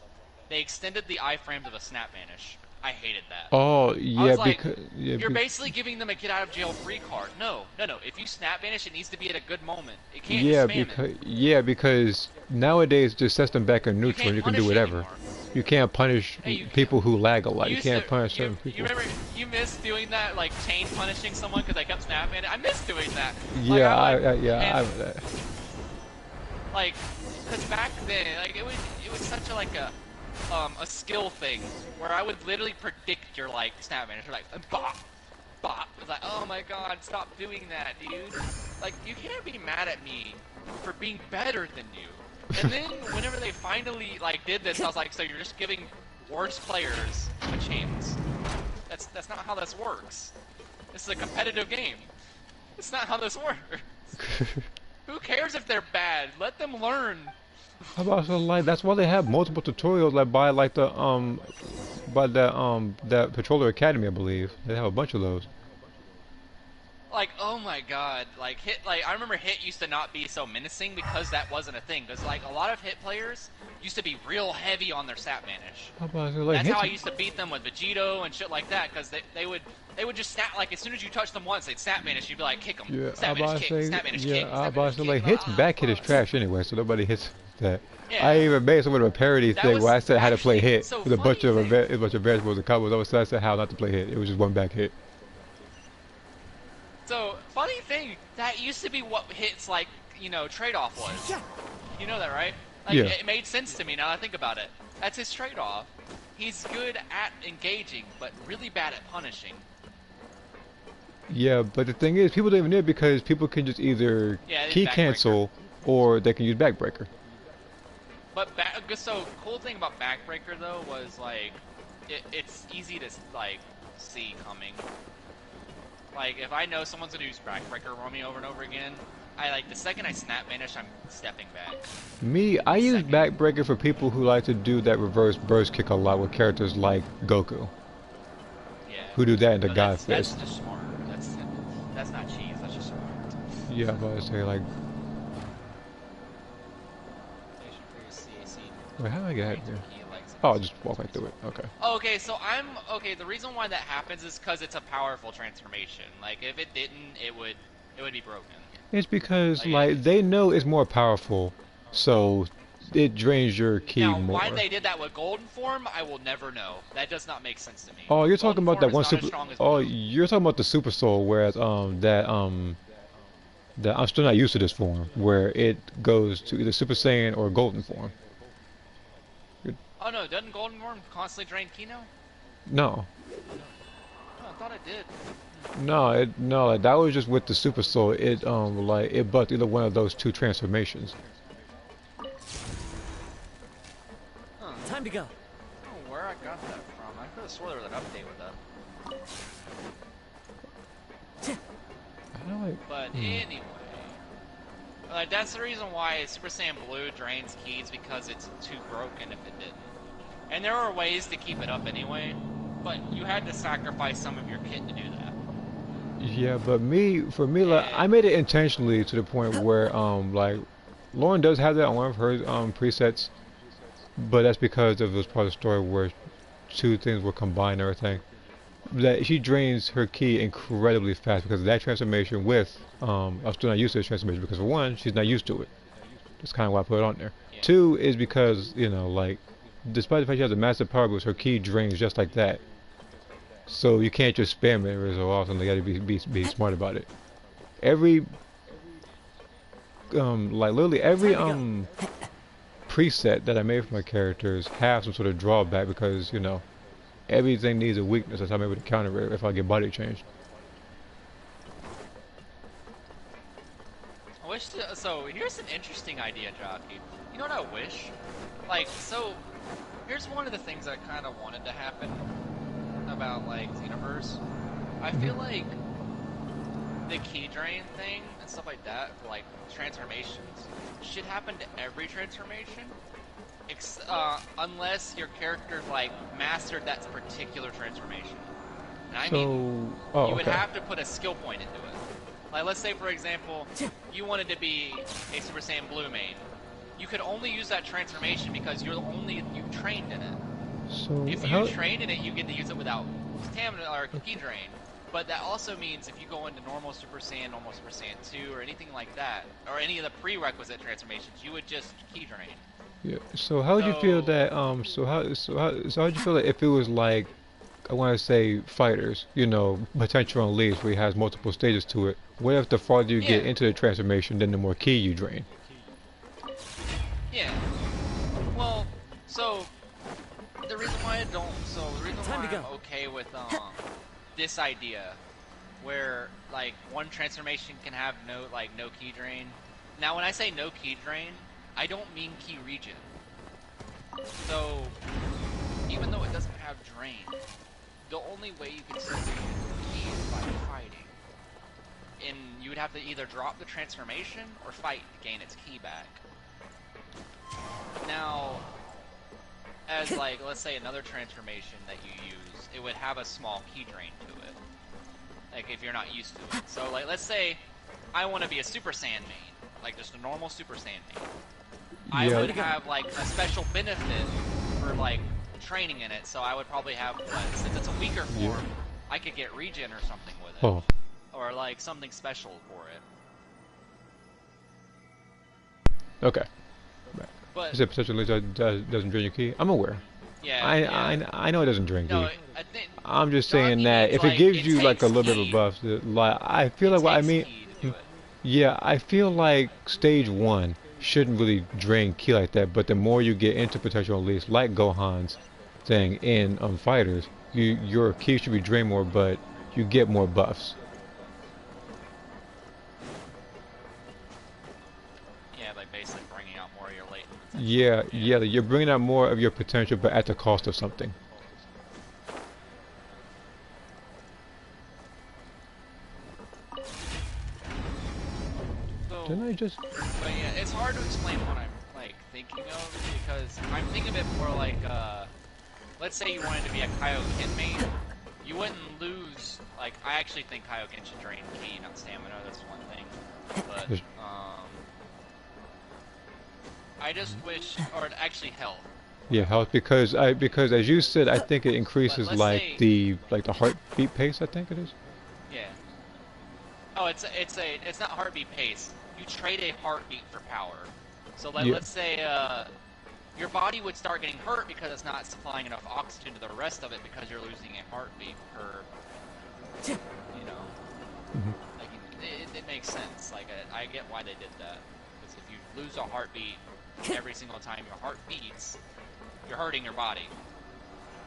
They extended the iframes of a Snap Vanish. I hated that. Oh, yeah, because you're basically giving them a get out of jail free card. No. If you Snap Vanish, it needs to be at a good moment. It can't spam it. Because nowadays it just sets them back in neutral and you can do whatever. You can't punish people who lag a lot. You can't punish certain people. You remember, you missed doing that, like chain punishing someone because they kept Snap Vanish? I miss doing that. Yeah, I like, because back then, like, it was such a skill thing where I would literally predict your like Snap Vanish, like bop. It's like, oh my god, stop doing that, dude. Like, you can't be mad at me for being better than you. And then whenever they finally like did this, I was like, so you're just giving worse players a chance? That's not how this works. This is a competitive game. It's not how this works. Who cares if they're bad? Let them learn. How about so like that's why they have multiple tutorials like by like the that Patroller Academy, I believe. They have a bunch of those. Like, oh my god, like hit, like I remember hit used to not be so menacing because that wasn't a thing. Because like a lot of hit players used to be real heavy on their stat banish. That's how I used to beat them with Vegito and shit like that. Because they would just snap, like as soon as you touch them once, they'd snap banish. You'd be like, kick them. Yeah, snap banish, kick, snap banish, kick. I about to say like hits back hit is trash anyway, so nobody hits that. Yeah. I even made somewhat of a parody thing where I said how to play hit so with a bunch of vegetables and combos. I said how not to play hit. It was just one back hit. So, funny thing, that used to be what hits, like, you know, trade-off was. You know that, right? Like, yeah. It made sense to me now that I think about it. That's his trade-off. He's good at engaging, but really bad at punishing. Yeah, but the thing is, people don't even know it because people can just either key cancel or they can use backbreaker. But, so, cool thing about backbreaker, though, was, like, it's easy to, like, see coming. Like, if I know someone's gonna use backbreaker on me over and over again, the second I snap banish, I'm stepping back. Me, I use backbreaker for people who like to do that reverse burst kick a lot with characters like Goku. Yeah. Who do that in the God Fist. That's just smart. That's not cheese, that's just smart. Yeah, but I say like... Wait, how do I get out there? Oh, just walk right through it. Okay. Okay, so the reason why that happens is because it's a powerful transformation. Like, if it didn't, it would be broken. It's because, like, they know it's more powerful, so it drains your ki more. Why they did that with Golden Form, I will never know. That does not make sense to me. Oh, you're talking about that one super... Oh, you're talking about the Super Soul, whereas, that I'm still not used to this form, where it goes to either Super Saiyan or Golden Form. Oh no, doesn't Golden Form constantly drain Kino? No. Oh, I thought it did. No, that was just with the Super Soul. It like it bucked either one of those two transformations. Huh. Time to go. I don't know where I got that from. I could have swore there was an update with that. But anyway. That's the reason why Super Saiyan Blue drains keys, because it's too broken if it didn't. And there are ways to keep it up anyway, but you had to sacrifice some of your kit to do that. Yeah, but for me, like, I made it intentionally to the point where, like, Lauren does have that on one of her presets, but that's because it was part of the story where two things were combined and everything. That she drains her ki incredibly fast because of that transformation with, I'm still not used to this transformation because, for one, she's not used to it. That's kind of why I put it on there. Yeah. Two is because, you know, like, despite the fact she has a massive power boost, her ki drains just like that. So you can't just spam it every so often. They gotta be smart about it. Every, like, literally every, preset that I made for my characters have some sort of drawback because, you know, everything needs a weakness. That's how I'm able to counter it if I get body changed. So here's an interesting idea, Jockey. You know what I wish? Like, so here's one of the things I kind of wanted to happen about, like, Xenoverse. I feel like the key drain thing and stuff like that, for, like, transformations, should happen to every transformation. Unless your character, like, mastered that particular transformation. And I mean, you would have to put a skill point into it. Like, let's say, for example, you wanted to be a Super Saiyan Blue main. You could only use that transformation because you trained in it. So if you trained in it, you get to use it without stamina or ki drain. But that also means if you go into normal Super Saiyan 2, or anything like that, or any of the prerequisite transformations, you would just ki drain. Yeah. So how would you feel that? So how'd you feel that if it was like, I want to say fighters, you know, potential unleashed, where it has multiple stages to it. What if the farther you get into the transformation, then the more ki you drain? Yeah. Well, so the reason why I'm okay with this idea, where like one transformation can have no ki drain. Now, when I say no ki drain, I don't mean ki regen. So even though it doesn't have drain, the only way you can still regain ki is by fighting. And you would have to either drop the transformation or fight to gain its ki back. Now, as like, let's say another transformation that you use, it would have a small ki drain to it. Like, if you're not used to it. So, like, let's say I want to be a Super Saiyan main. Like, just a normal Super Saiyan main. I would have, like, a special benefit for, like, training in it. So I would probably have, since it's a weaker form, I could get regen or something with it. Oh. Or, like, something special for it. Okay. But you said potentially doesn't drain your ki? I'm aware. Yeah, I know it doesn't drain no, ki. I'm just saying that if it gives you like a little bit of a buff, like I feel like what I mean. Yeah, I feel like stage 1 shouldn't really drain ki like that, but the more you get into potential unleashed, like Gohan's thing in fighters, your ki should be drained more, but you get more buffs. Yeah, like basically bringing out more of your latent potential. Yeah, you're bringing out more of your potential, but at the cost of something. So, Didn't I just? But yeah, it's hard to explain what I'm like thinking of because I'm thinking of it more like, let's say you wanted to be a Kaioken main, you wouldn't lose. Like, I actually think Kaioken should drain ki, not stamina. That's one thing. But I just wish, or actually health. Yeah, health because as you said, I think it increases like the heartbeat pace. I think it is. Yeah. Oh, it's not heartbeat pace. You trade a heartbeat for power. So like, let's say your body would start getting hurt because it's not supplying enough oxygen to the rest of it because you're losing a heartbeat per. You know. Like it makes sense. Like I get why they did that. Because if you lose a heartbeat every single time your heart beats, you're hurting your body.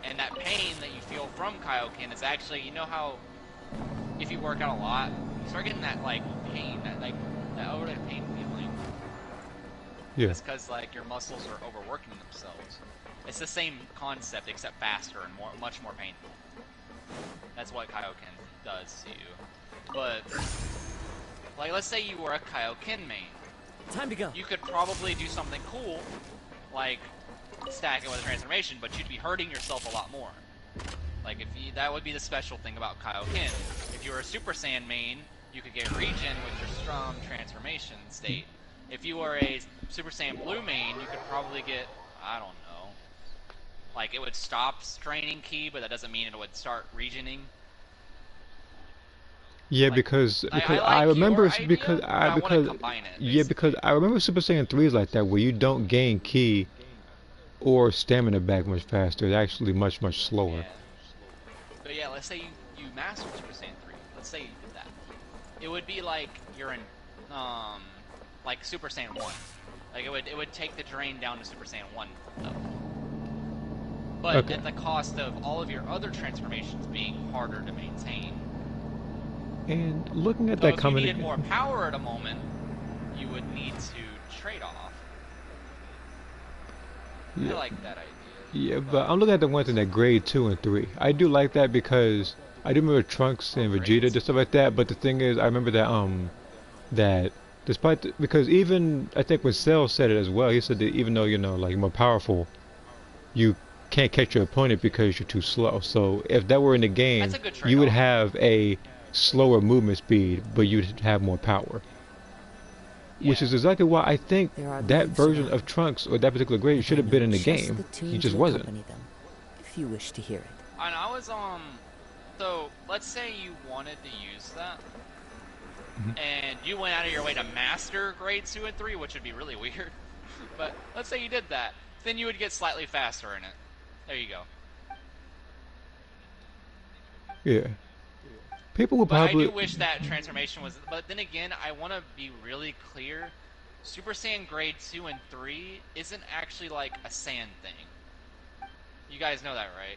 And that pain that you feel from Kaioken is actually, you know how if you work out a lot, you start getting that like pain, that overhead pain feeling. Yeah. It's because like your muscles are overworking themselves. It's the same concept except faster and much more painful. That's what Kaioken does to you. But like, let's say you were a Kaioken main. Time to go. You could probably do something cool, like stack it with a transformation, but you'd be hurting yourself a lot more. Like that would be the special thing about Kaioken. If you were a Super Saiyan main, you could get regen with your strong transformation state. If you were a Super Saiyan Blue main, you could probably get, I don't know, like it would stop straining ki, but that doesn't mean it would start regening. Yeah, like, because I remember because I remember Super Saiyan 3 is like that where you don't gain ki or stamina back much faster. It's actually much slower. Yeah. But yeah, let's say you master Super Saiyan 3. Let's say you did that. It would be like you're in like Super Saiyan 1. Like it would take the drain down to Super Saiyan 1 level. But at the cost of all of your other transformations being harder to maintain. And looking at so that if coming, you needed more power at a moment, you would need to trade off. Yeah. I like that idea. Yeah, but I'm looking at the ones in that grade 2 and 3. I do like that because I do remember Trunks and Vegeta and stuff like that. But the thing is, I remember that despite because even I think when Cell said it as well, he said that even though like you're more powerful, you can't catch your opponent because you're too slow. So if that were in the game, you would have a slower movement speed, but you'd have more power. Yeah. Which is exactly why I think that version of Trunks or that particular grade should have been in the game. He just wasn't. Them, if you wish to hear it. And I was so let's say you wanted to use that, and you went out of your way to master grades 2 and 3, which would be really weird. But let's say you did that, then you would get slightly faster in it. There you go. Yeah. People will probably. I do wish that transformation was. But then again, I want to be really clear. Super Saiyan Grade 2 and 3 isn't actually like a Saiyan thing. You guys know that, right?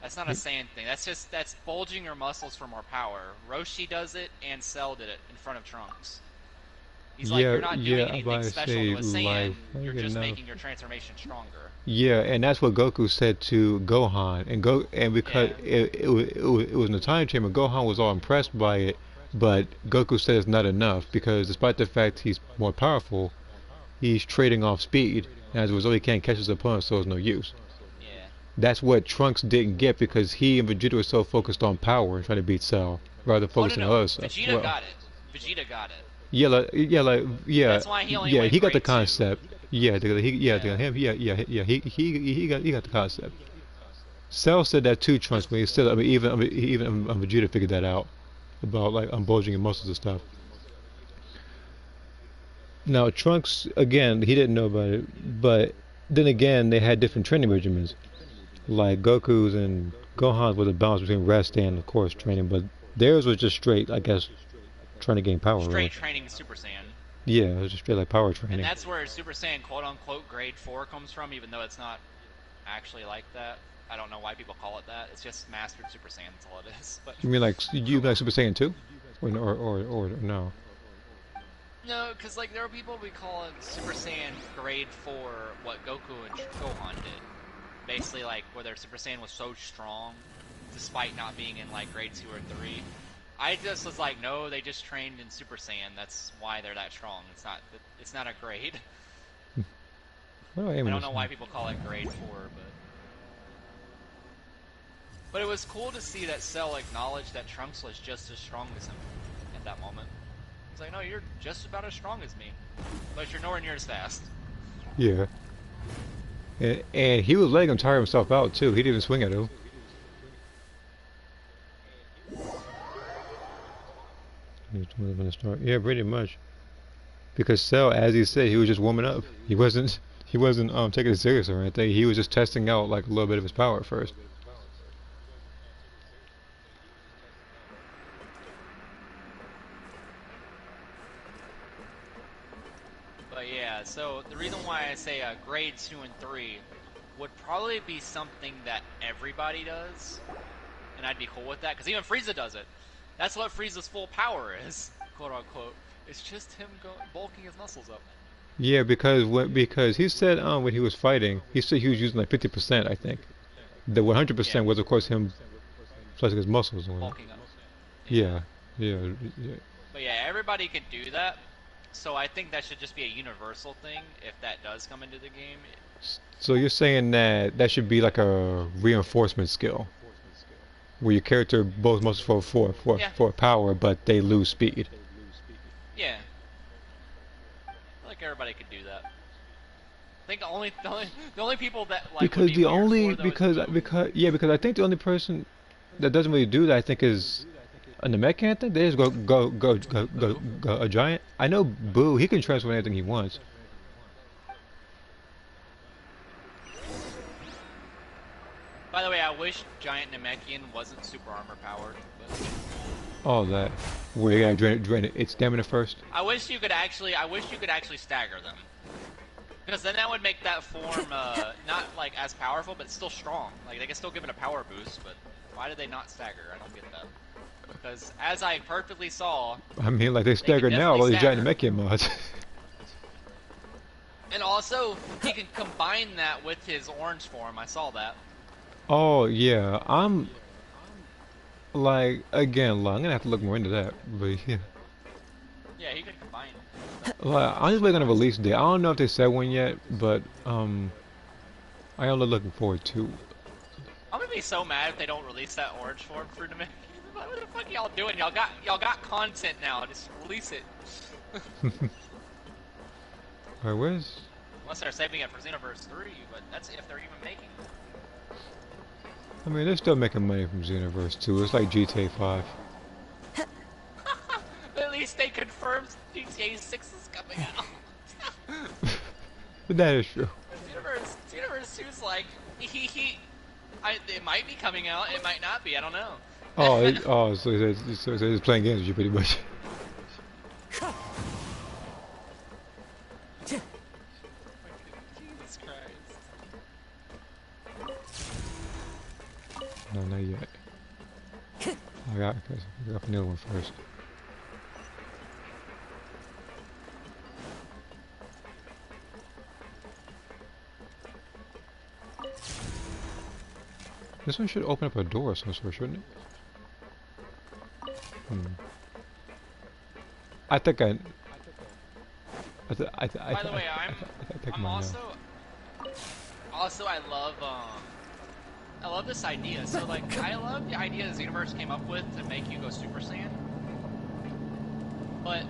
That's not a Saiyan thing. That's bulging your muscles for more power. Roshi does it, and Cell did it in front of Trunks. He's like, you're not doing anything special to a Saiyan. You're just making your transformation stronger. Yeah, and that's what Goku said to Gohan, and because it was in the time chamber, Gohan was all impressed by it, but Goku said it's not enough because despite the fact he's more powerful, he's trading off speed, and as a result he can't catch his opponent, so it's no use. Yeah. That's what Trunks didn't get because he and Vegeta were so focused on power and trying to beat Cell rather than focusing on other stuff. Vegeta got it. Vegeta got it. Yeah. That's why he only went he got the grade concept. 2. He got the concept. Cell said that too, Trunks, but he still, even Vegeta figured that out about like bulging your muscles and stuff. Now Trunks, again, he didn't know about it, but then again, they had different training regimens. Like Goku's and Gohan's was a balance between rest and, of course, training, but theirs was just straight, I guess, trying to gain power. Straight training Super Saiyan. Yeah, it was just straight like power training. And that's where Super Saiyan quote-unquote grade 4 comes from, even though it's not actually like that. I don't know why people call it that. It's just Mastered Super Saiyan, that's all it is. But you mean like Super Saiyan 2? Or no? No, because like there are people we call it Super Saiyan grade 4, what Goku and Gohan did. Basically like where their Super Saiyan was so strong, despite not being in like grade 2 or 3. I just was like, no, they just trained in Super Saiyan. That's why they're that strong. It's not a grade. I don't know why people call it grade 4, but it was cool to see that Cell acknowledged that Trunks was just as strong as him at that moment. He's like, no, you're just about as strong as me, but you're nowhere near as fast. Yeah. And he was letting him tire himself out too. He didn't even swing at him. Yeah, pretty much. Because Cell, as he said, he was just warming up. He wasn't taking it serious or anything. He was just testing out like a little bit of his power at first. But yeah, so the reason why I say grade 2 and 3 would probably be something that everybody does, and I'd be cool with that, because even Frieza does it. That's what Frieza's full power is, quote unquote. It's just him bulking his muscles up. Yeah, because he said when he was fighting, he said he was using like 50%, I think. The 100% was of course him flexing his muscles. Bulking up. Yeah. But yeah, everybody can do that. So I think that should just be a universal thing if that does come into the game. So you're saying that should be like a reinforcement skill, where your character both muscles for power, but they lose speed. Yeah. I feel like everybody could do that. I think the only people that like because I think the only person that doesn't really do that I think is on the mech can't think they just go a giant. I know Boo, he can transform anything he wants. By the way, I wish Giant Namekian wasn't super armor powered. But... All that. Where you gotta drain its stamina first. I wish you could actually stagger them. Because then that would make that form not like as powerful, but still strong. Like they can still give it a power boost, but why did they not stagger? I don't get that. Because as I perfectly saw, I mean, like they stagger now all these Giant Namekian mods. And also, he can combine that with his orange form. I saw that. Oh yeah, I'm like again. I'm gonna have to look more into that, but yeah. Yeah, he can combine. Like, I'm just waiting on a release date. I don't know if they said one yet, but I am looking forward to. I'm gonna be so mad if they don't release that orange form for me. What the fuck y'all doing? Y'all got content now. Just release it. Alright, where's? Unless they're saving it for Xenoverse 3, but that's if they're even making it. I mean, they're still making money from Xenoverse 2. It's like GTA 5. At least they confirmed GTA 6 is coming out. But that is true. Xenoverse 2's like, it might be coming out, it might not be, I don't know. So it's playing games with you pretty much. Jesus Christ. No, not yet. I got the other one first. This one should open up a door of some sort, shouldn't it? I think I. By the way, I'm also I love I love this idea. So, like, I love the idea the universe came up with to make you go Super Saiyan. But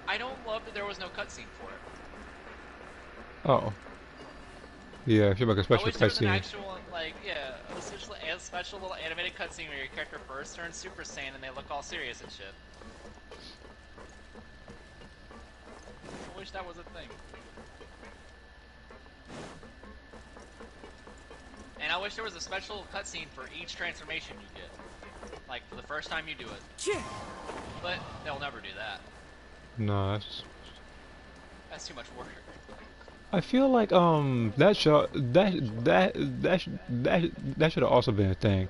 I don't love that there was no cutscene for it. Oh. Yeah, if you make a special I wish there was an cutscene. actual, like, yeah, a special little animated cutscene where your character first turns Super Saiyan and they look all serious and shit. I wish that was a thing. And I wish there was a special cutscene for each transformation you get. Like, for the first time you do it. But they'll never do that. No, That's too much work. I feel like that should have also been a thing,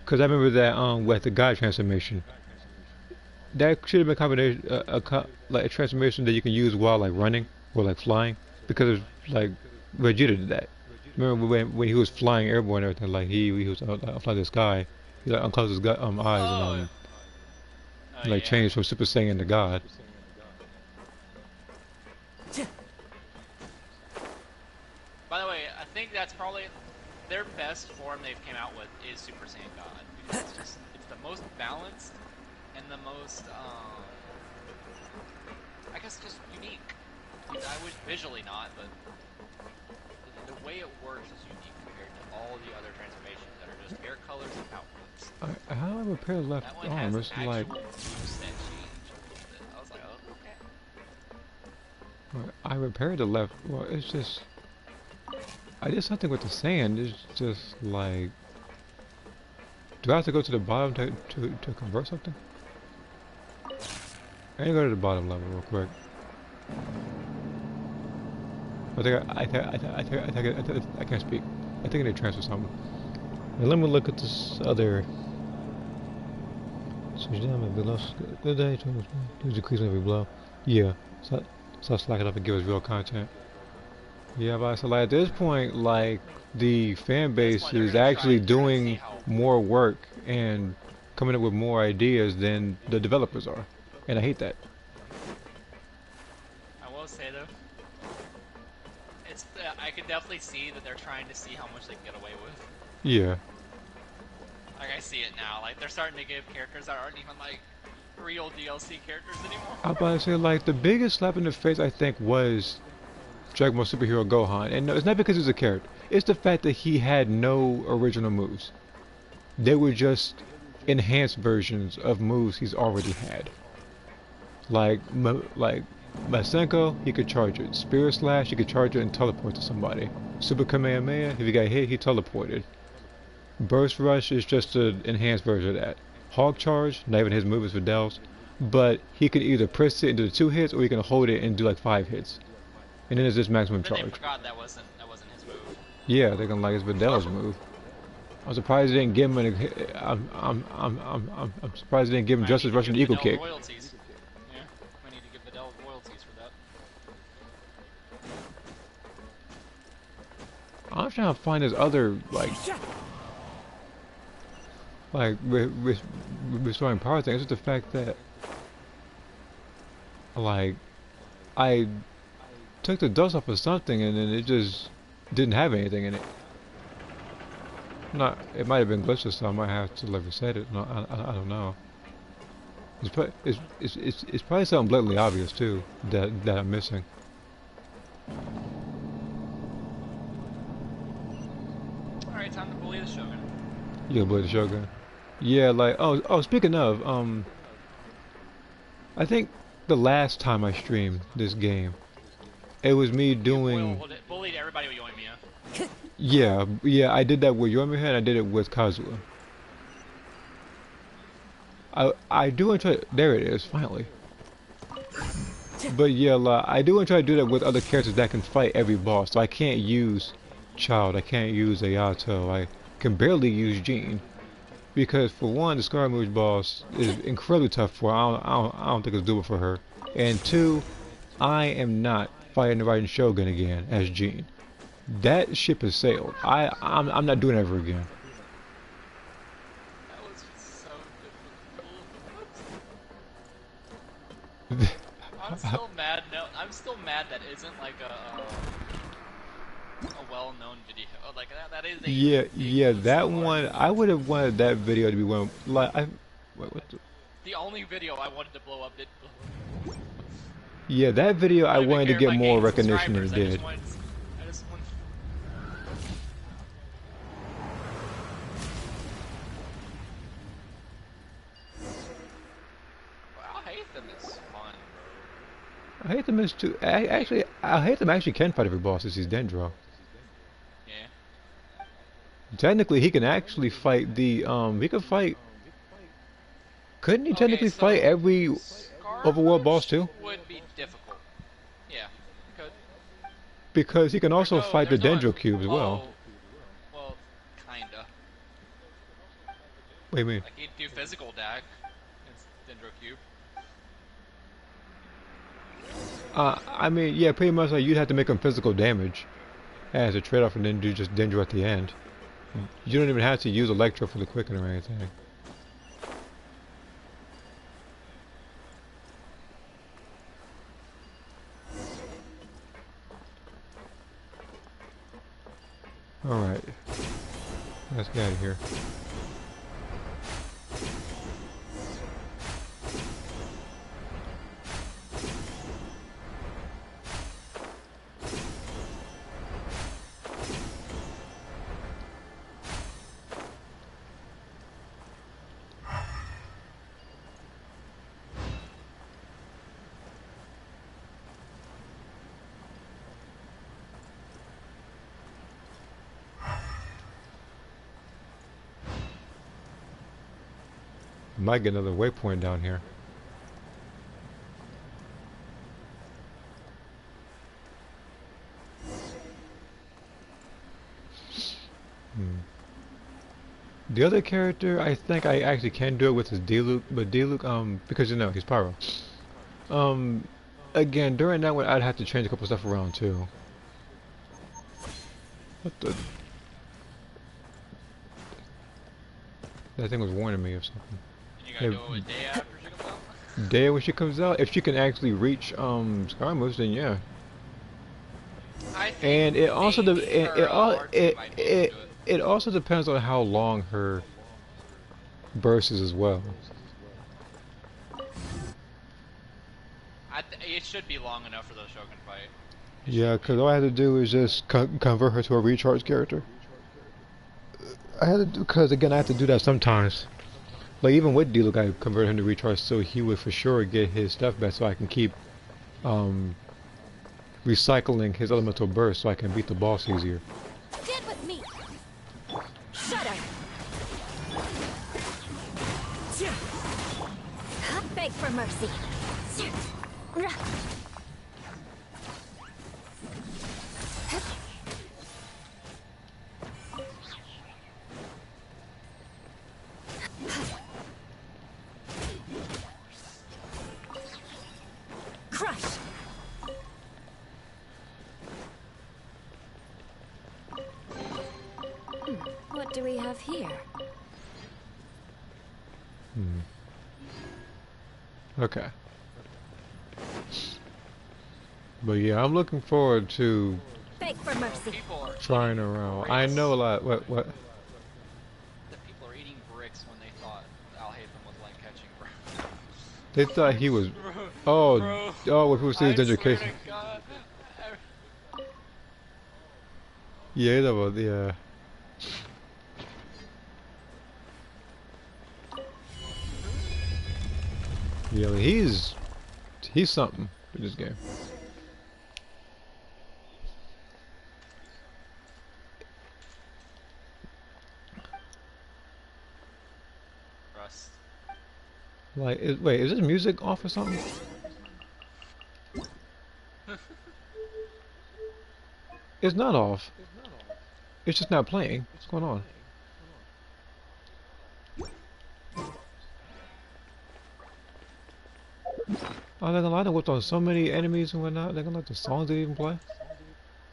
cause I remember that with the God transformation, that should have been a combination like a transformation that you can use while like running or like flying, because like Vegeta did that. Remember when he was flying airborne and everything, like he was flying the sky, he like unclosed his eyes and like changed from Super Saiyan to God. By the way, I think that's probably their best form they've came out with is Super Saiyan God, because it's the most balanced and the most I guess just unique. I wish visually not, but the way it works is unique compared to all the other transformations that are just hair colors and outputs. How do I repair the left arm? It's like I was like, oh, okay. I repaired the left. Well, it's just I did something with the sand. It's just like, do I have to go to the bottom to convert something? I need to go to the bottom level real quick. I can't speak. I think I need to transfer something. Now let me look at this other. Switch down my below. Good day. Do decrease every blow. Yeah. So slack it up and give us real content. Yeah, but so like at this point, like the fan base is actually doing more work and coming up with more ideas than the developers are, and I hate that. I will say though, I can definitely see that they're trying to see how much they can get away with. Yeah. Like I see it now. Like they're starting to give characters that aren't even like real DLC characters anymore. I'm about to say like the biggest slap in the face I think was Dragon Ball Superhero Gohan, and no, it's not because he's a character. It's the fact that he had no original moves. They were just enhanced versions of moves he's already had. Like Masenko, he could charge it. Spirit Slash, he could charge it and teleport to somebody. Super Kamehameha, if he got hit, he teleported. Burst Rush is just an enhanced version of that. Hog Charge, not even his move is Vidal's, but he can either press it and do the 2 hits, or he can hold it and do like 5 hits. And then there's this maximum charge. They forgot that wasn't his move. Yeah, they're gonna like it's Vidal's move. I'm surprised they didn't give him I'm surprised they didn't give him Justice Russian Eagle Kick. Royalties. Yeah, I need to give Vidal royalties for that. I'm trying to find this other like restoring power thing. It's just the fact that like I took the dust off of something and then it just didn't have anything in it. It might have been glitched or something. I might have to like reset it. No, I don't know. It's probably something blatantly obvious too that I'm missing. All right, time to bully the Shogun. You bully the Shogun. Yeah, like oh. Speaking of, I think the last time I streamed this game, it was me doing. Bullied everybody with Yoimiya. Yeah, I did that with Yoimiya and I did it with Kazuha. I do enjoy. There it is, finally. But yeah, I do enjoy to do that with other characters that can fight every boss. So I can't use Child, I can't use Ayato, I can barely use Jean. Because for one, the Scaramouche boss is incredibly tough for her. I don't think it's doable for her. And two, I am not fighting the Raiden Shogun again as Jean. That ship has sailed. I'm not doing it ever again. That was just so difficult. I'm still mad. No, I'm still mad that isn't like a well-known video. Like that is a yeah, that one. I would have wanted that video to be one. Like, what the? The only video I wanted to blow up did blow up. Yeah, that video I wanted to get more recognition than it did. I just want... Well, I hate them is fun. I hate them as too. I hate them actually can fight every boss since he's Dendro. Yeah. Technically, he can actually fight the he could fight. Couldn't he technically fight every overworld boss too? Would be difficult. Yeah, he could. Because he can also fight the Dendro Cube as well. Well, kinda. What do you mean? Like he'd do physical attack against Dendro Cube. I mean, yeah, pretty much like you'd have to make him physical damage as a trade-off, and then do just Dendro at the end. You don't even have to use Electro for the quicken or anything. Alright. Let's get out of here. Might get another waypoint down here. The other character, I think I actually can do it with his Diluc, but Diluc, because you know, he's Pyro. Again, during that one, I'd have to change a couple stuff around too. What the? That thing was warning me of something. You gotta do it a day after she comes out? Day when she comes out? If she can actually reach Scar moves, then yeah. And it also it also depends on how long her burst is as well. It should be long enough for the Shogun fight. Yeah, because all I had to do is just convert her to a recharge character. I had to do, because again, I have to do that sometimes. Like even with Diluc, I converted him to recharge so he would for sure get his stuff back, so I can keep recycling his elemental burst, so I can beat the boss easier. Stand with me. Shudder. Beg for mercy. Crush. What do we have here? Okay. But yeah, I'm looking forward to Beg for mercy. trying around. I know a lot. What? The people are eating bricks when they thought Alhaven was like catching bro. They thought he was. Oh, when people see his education. Yeah, that was yeah. Yeah, he's something in this game. Rust. Like, wait, is this music off or something? It's not off. It's just not playing. What's going on? Oh, they're gonna lie to whip on so many enemies and whatnot. They're gonna let the songs they even play.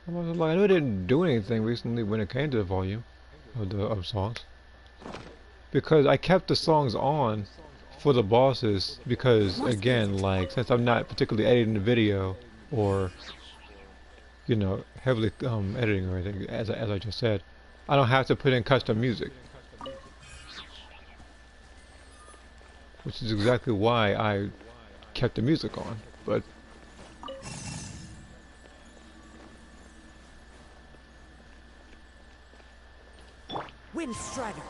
I was like, I know it didn't do anything recently when it came to the volume of songs, because I kept the songs on for the bosses because again, like since I'm not particularly editing the video or you know, heavily editing or anything, as I just said. I don't have to put in custom music. Which is exactly why I kept the music on, but... Wind Strider.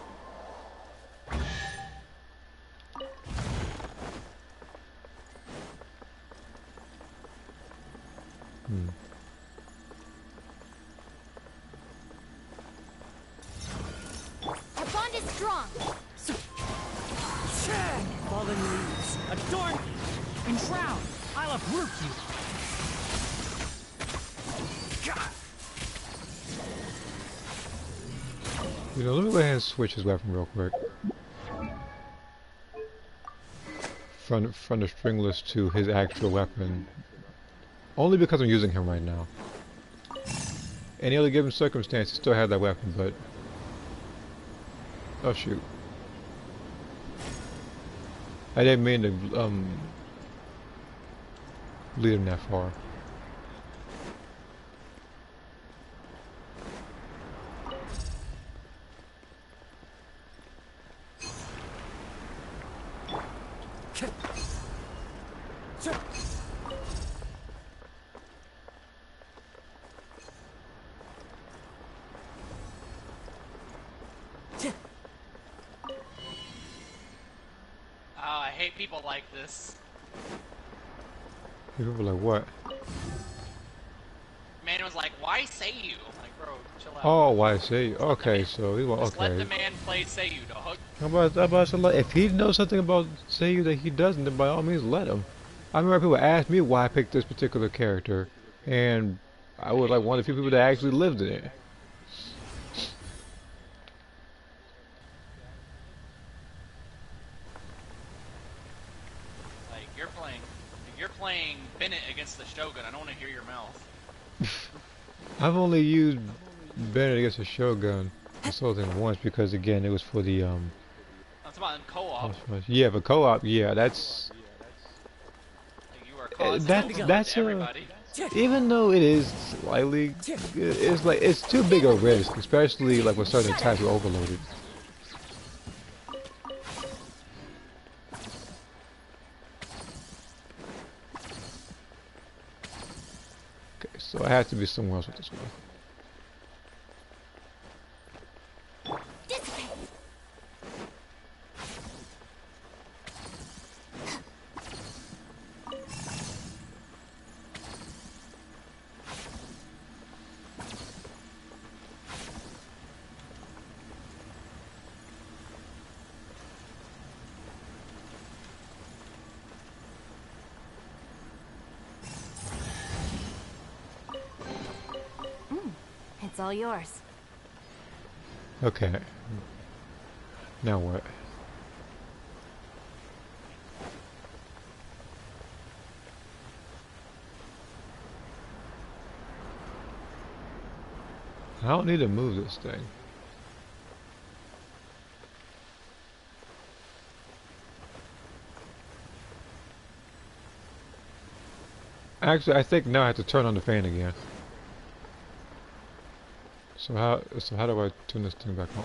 Our bond is strong. Fallen leaves. Adorn me. Enshroud. I'll uproot you. You know, let me go ahead and switch his weapon real quick. From the stringless to his actual weapon. Only because I'm using him right now. Any other given circumstance, he still had that weapon, but... Oh shoot. I didn't mean to, lead him that far. I hate people like this. People were like, what? Man was like, why say you? I'm like, bro, chill out. Oh, why say you? Okay, so he went, Just okay. let the man play say you, dog. How about if he knows something about Seiyu that he doesn't, then by all means let him. I remember people asked me why I picked this particular character, and I was like one of the few people that actually lived in it. Like, you're playing Bennett against the Shogun. I don't want to hear your mouth. I've only used Bennett against a Shogun this whole thing once because again it was for the That's about in co-op. Yeah, for co-op, yeah, that's Like, you are causing everybody. Even though it is slightly, it's like it's too big a risk, especially like with certain types of overloaded. Okay, so I have to be somewhere else with this one. It's all yours. Okay. Now what? I don't need to move this thing. Actually, I think now I have to turn on the fan again. So how do I turn this thing back on?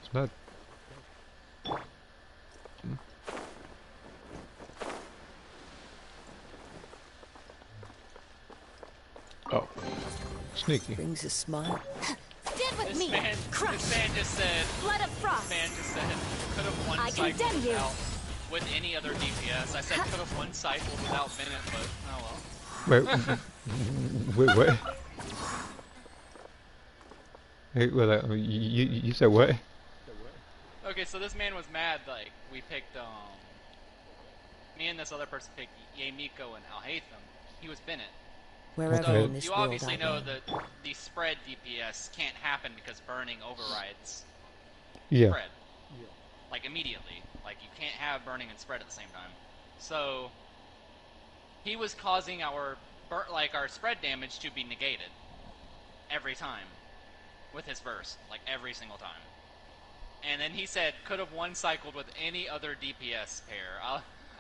It's not. Oh, sneaky. Brings a smile. Stand with This me. man just said. Blood of frost. This man just said could have won I cycle condemn you. with any other DPS. I said could have won cycle without Bennett, but oh well. Wait, what? Hey, well, you said what? Okay, so this man was mad. Like we picked me and this other person picked Yemiko and Alhaitham. He was Bennett. Wherever So in this you world obviously I know roam. that the spread DPS can't happen because burning overrides Yeah. spread. Like immediately. Like you can't have burning and spread at the same time. So he was causing our spread damage to be negated every time with his burst, like every single time. And then he said could have one cycled with any other DPS pair.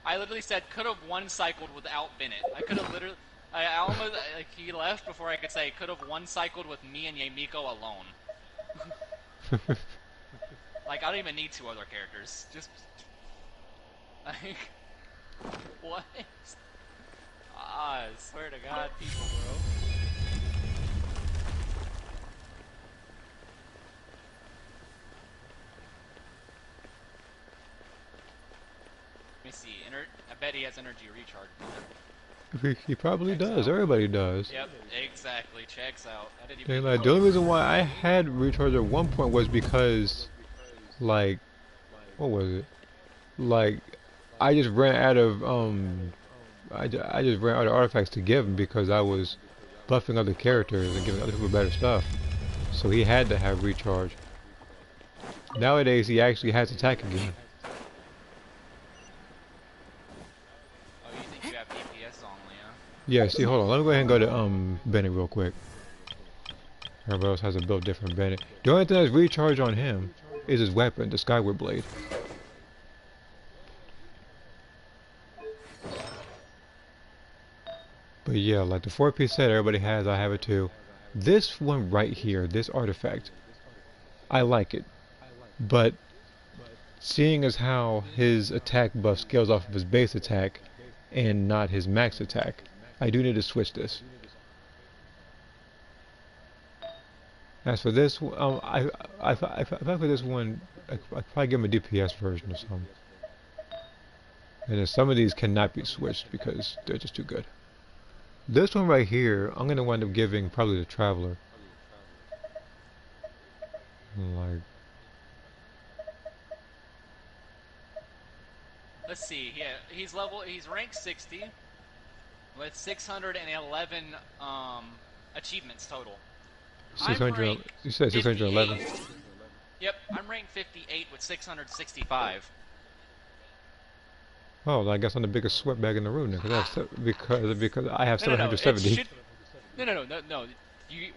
I literally said could have one cycled without Bennett. I could have literally. I almost like he left before I could say could have one cycled with me and Yamiko alone. Like I don't even need 2 other characters. Just like what? I swear to God, people, bro. Let me see. I bet he has energy recharge. He probably does. Everybody does. Yep, exactly. Checks out. I didn't And even like the only reason why I had recharge at one point was because, like, what was it? Like, I just ran out of I just ran out of artifacts to give him because I was buffing other characters and giving other people better stuff. So he had to have recharge. Nowadays he actually has attack again. Oh, you think you have DPS only, huh? Yeah, see, hold on. Let me go ahead and go to Bennett real quick. Everybody else has a build different Bennett. The only thing that's recharge on him is his weapon, the Skyward Blade. But yeah, like the 4-piece set everybody has, I have it too. This one right here, this artifact, I like it. But seeing as how his attack buff scales off of his base attack and not his max attack, I do need to switch this. As for this, I for this one, I'd probably give him a DPS version or something. And then some of these cannot be switched because they're just too good. This one right here, I'm gonna wind up giving probably the Traveler. Like, let's see. Yeah, he's ranked 60 with 611 achievements total. 600. You said 611. Yep, I'm ranked 58 with 665. Oh, I guess I'm the biggest sweatbag in the room now, because I have 770. No.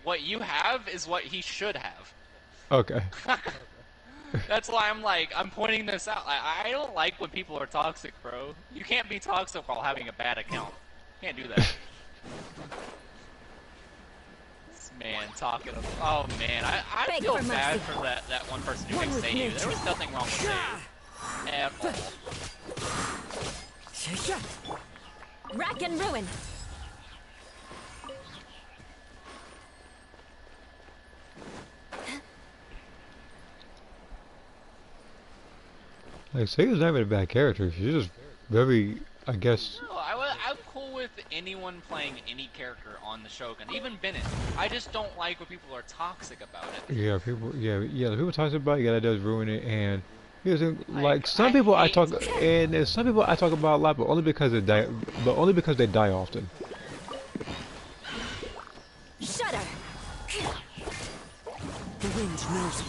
What you have is what he should have. Okay. That's why I'm pointing this out. I don't like when people are toxic, bro. You can't be toxic while having a bad account. Can't do that. This man talking of, oh man, I feel bad for that one person who can save you. There was nothing wrong with save. At all. Rack and ruin. Like, Sega's not even a bad character. She's just very, I guess. No, I'm cool with anyone playing any character on the Shogun, even Bennett. I just don't like when people are toxic about it. Yeah, the people toxic about it, yeah, that does ruin it. And here's the, like some people I talk, and there's some people I talk about a lot, but only because they die often. Shudder. The wind knows me.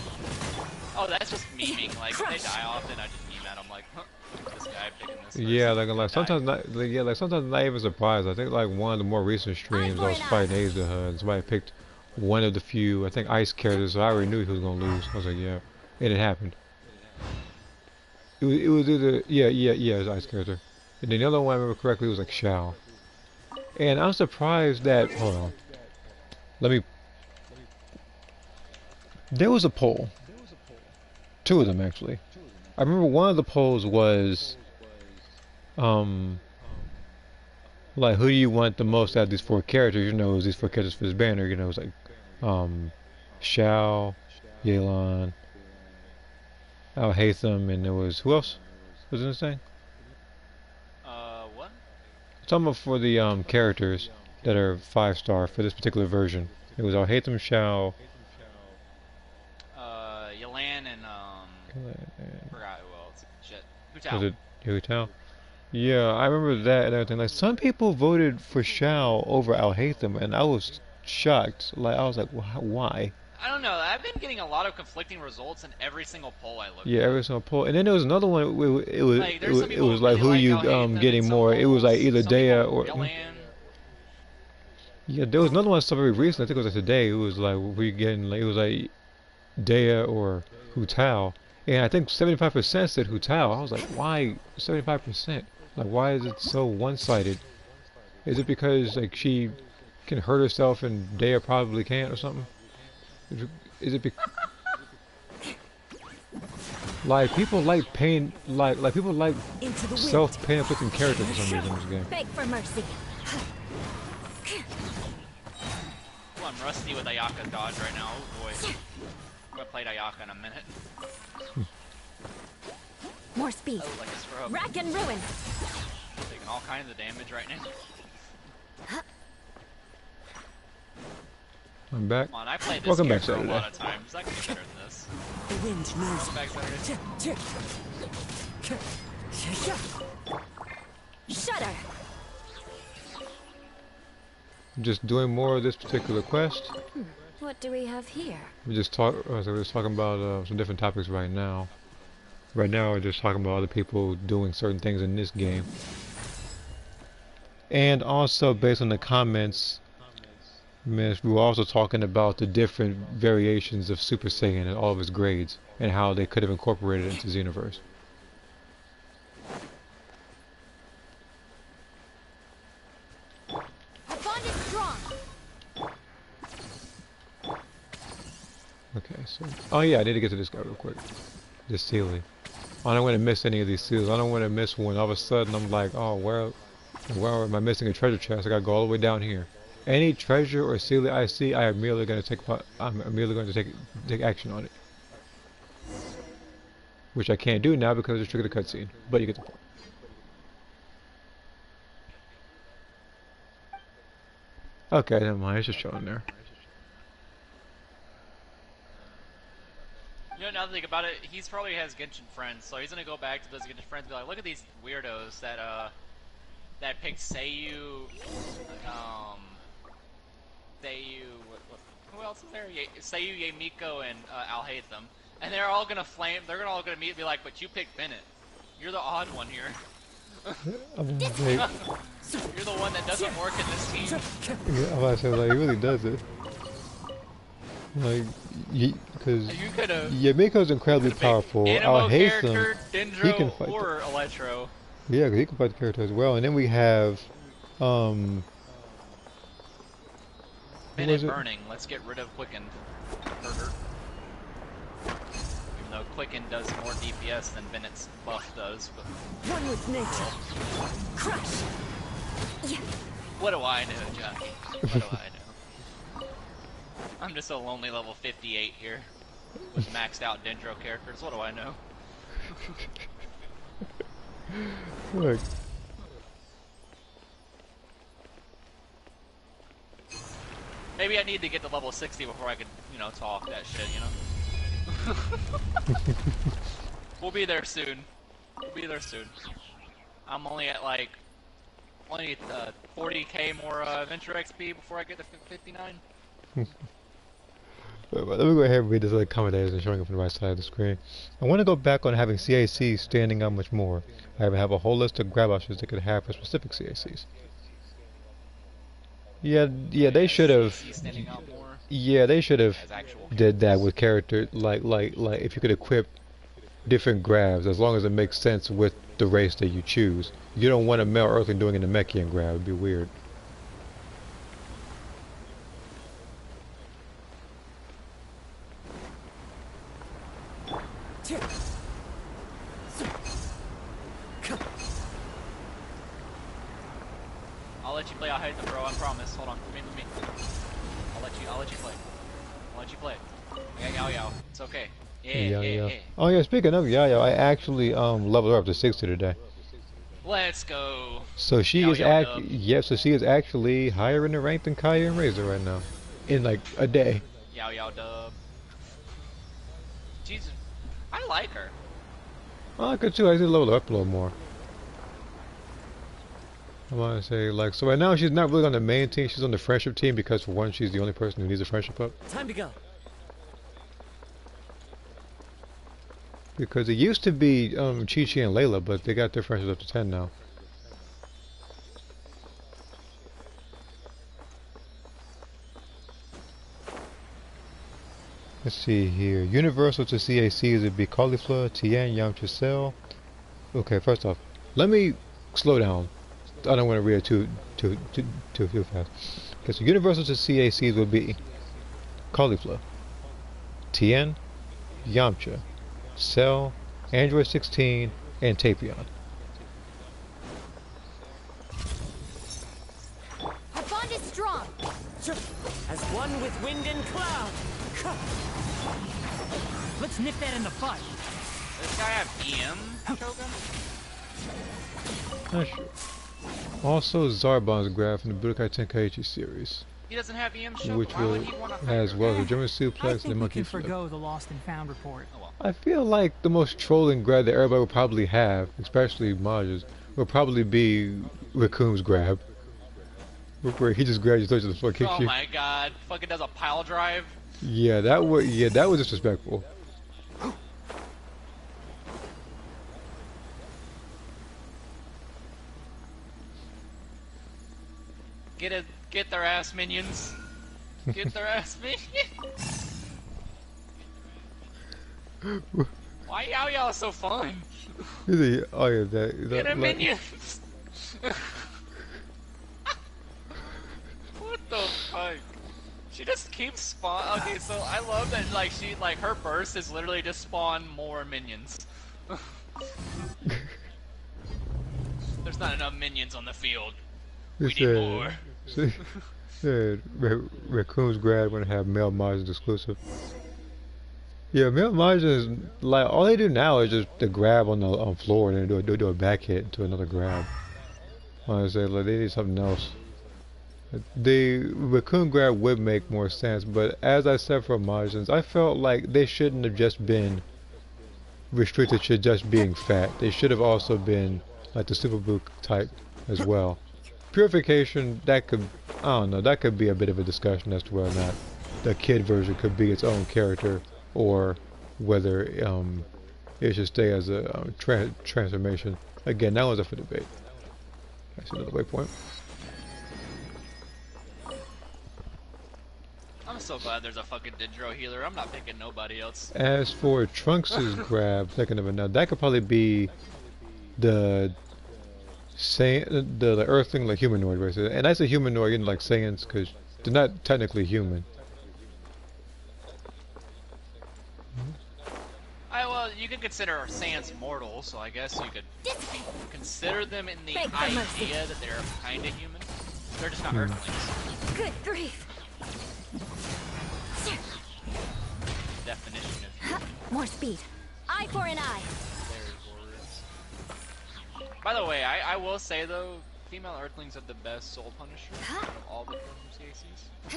Oh, that's just memeing. Like when they die often, I just meme at them like, huh, this guy picking this. Yeah, like sometimes sometimes not even surprised. I think like one of the more recent streams I was fighting Asia, and somebody picked one of the few, I think, ice characters, so I already knew he was gonna lose. I was like, yeah, and it happened. It was either it was ice character, and then the other one I remember correctly was like Shao. And I'm surprised that, hold on, there was a poll, 2 of them actually. I remember one of the polls was, like, who do you want the most out of these 4 characters? You know, it was these 4 characters for this banner. You know, it was like, Shao, Yelan, Al-Haytham, and there was, who else was in this thing? What? Talking about for the characters that are 5-star for this particular version. It was Al-Haytham, Shao, Yelan, and forgot who else. Shit. Hu was it Hu Tao? Yeah, I remember that and everything. Like, some people voted for Shao over Al-Haytham, and I was shocked. Like, I was like, why? I don't know. I've been getting a lot of conflicting results in every single poll I looked at. Yeah, every single poll. And then there was another one. It was like who you getting more. It was like either Dea or. Yeah, there was another one so very recent. I think it was like today. It was like we getting like it was like Dea or Hu Tao, and I think 75% said Hu Tao. I was like, why 75%? Like, why is it so one-sided? Is it because, like, she can hurt herself and Dea probably can't or something? Is it like, people like pain, like people like self-pain inflicting characters for some reason in this game. Beg for mercy. Well, I'm rusty with Ayaka's dodge right now. Oh boy. I'm gonna play Ayaka in a minute. More speed. Oh, like a scrub. Rack and ruin. Taking all kinds of damage right now. I'm back. Come on, I played this Welcome back, character a Saturday. lot of times. I can do better than this. The wind knows. Back Saturday. Shudder. Just doing more of this particular quest. What do we have here? We're just talking about some different topics right now. Right now, we're just talking about other people doing certain things in this game. And also, based on the comments, we were also talking about the different variations of Super Saiyan and all of its grades, and how they could have incorporated it into Xenoverse. Our bond is strong. Okay, so... Oh yeah, I need to get to this guy real quick. This Sealy. I don't want to miss any of these seals. I don't want to miss one. All of a sudden, I'm like, oh, where am I missing a treasure chest? I gotta go all the way down here. Any treasure or Sealy I see, I'm immediately going to take action on it. Which I can't do now because it's triggered the cutscene. But you get the point. Okay, never mind. It's just showing there. You know, now that I think about it, he's probably has Genshin friends, so he's gonna go back to those Genshin friends and be like, look at these weirdos that picked Seiyu, who else is there? Seiyu, Yamiko, and Alhaitham. And they're all gonna meet and be like, but you picked Bennett. You're the odd one here. You're the one that doesn't work in this team. Yeah, I'm about to say, like, he really does it. Like, because Yamiko's incredibly powerful. Alhaitham, he can fight. Or Electro. Yeah, because he can fight the character as well. And then we have, Bennett burning. Let's get rid of Quicken. Even though Quicken does more DPS than Bennett's buff does. But One with nature. Crush. Yeah. What do I know, Johnny? What do I know? I'm just a lonely level 58 here with maxed out Dendro characters. What do I know? Look. Maybe I need to get to level 60 before I could, you know, talk that shit, you know? We'll be there soon. We'll be there soon. I'm only at like 40k more Adventure XP before I get to 59. Let me go ahead and read this other comment that isn't showing up on the right side of the screen. I want to go back on having CACs standing out much more. I have a whole list of grab options they could have for specific CACs. Yeah, they should have. Yeah, they should have did that with character like if you could equip different grabs as long as it makes sense with the race that you choose. You don't want a male Earthling doing an Namekian grab; it'd be weird. I'll let you play. I'll hide them, bro. I promise. Hold on. Come in with me. I'll let you play. I'll let you play. Yao. It's okay. Yeah. Oh yeah, speaking of Yao, I actually leveled her up to 60 today. Let's go. So she is so she is actually higher in the rank than Kaya and Razor right now. In like a day. Yao dub. Jesus. I like her. Oh, I could too. I need to level her up a little more. I want to say, like, so right now she's not really on the main team, she's on the friendship team because for one, she's the only person who needs a friendship up. Time to go. Because it used to be Chi-Chi and Layla, but they got their friendship up to 10 now. Let's see here. Universal to CACs would be Cauliflower, Tien, Yamcha Cell. Okay, first off, let me slow down. I don't want to read it too fast. Okay, so universal to CACs would be Caulifla, Tien, Yamcha, Cell, Android 16, and Tapion. Our bond is strong. As one with wind and cloud. Let's nip that in the bud. Does this guy have EM, Shogun? Not sure. Also, Zarbon's grab from the Budokai Tenkaichi series. He doesn't have EM, Shogun? Which Why would he want to as well as the German I suplex and the think we monkey can flip. forgo the lost and found report. Oh, well. I feel like the most trolling grab that everybody would probably have, especially Maja's, would probably be Raccoon's grab. Where he just grabs you, throws you the floor, kicks Oh you. my god, fucking does a pile drive. Yeah, that was disrespectful. Get their ass, minions. Get their ass, minions. Why y'all so fun? Oh yeah, that Get like, her minions. What the fuck? She just keeps spawn. Okay, so I love that. Like her burst is literally just spawn more minions. There's not enough minions on the field. We need more. Raccoon's grab want to have male Majin exclusive. Yeah, male Majin is like all they do now is just the grab on the floor and then do a back hit into another grab. Honestly, like they need something else. The Raccoon grab would make more sense, but as I said for Majins, I felt like they shouldn't have just been restricted to just being fat. They should have also been like the Super Book type as well. Purification, that could, I don't know, that could be a bit of a discussion as to whether or not the kid version could be its own character or whether it should stay as a transformation. Again, that was up for debate. I see another waypoint. I'm so glad there's a fucking Dendro healer. I'm not picking nobody else. As for Trunks' grab, second of it now, that could probably be the Earthling, like humanoid race, and that's a humanoid in like Saiyans because they're not technically human. Well, you could consider Saiyans mortal, so I guess you could consider them in the idea that they're kind of human. They're just not Earthlings. Good grief. Definition of human. More speed. Eye for an eye. By the way, I will say though, female Earthlings are the best soul punishers of all the films CACs.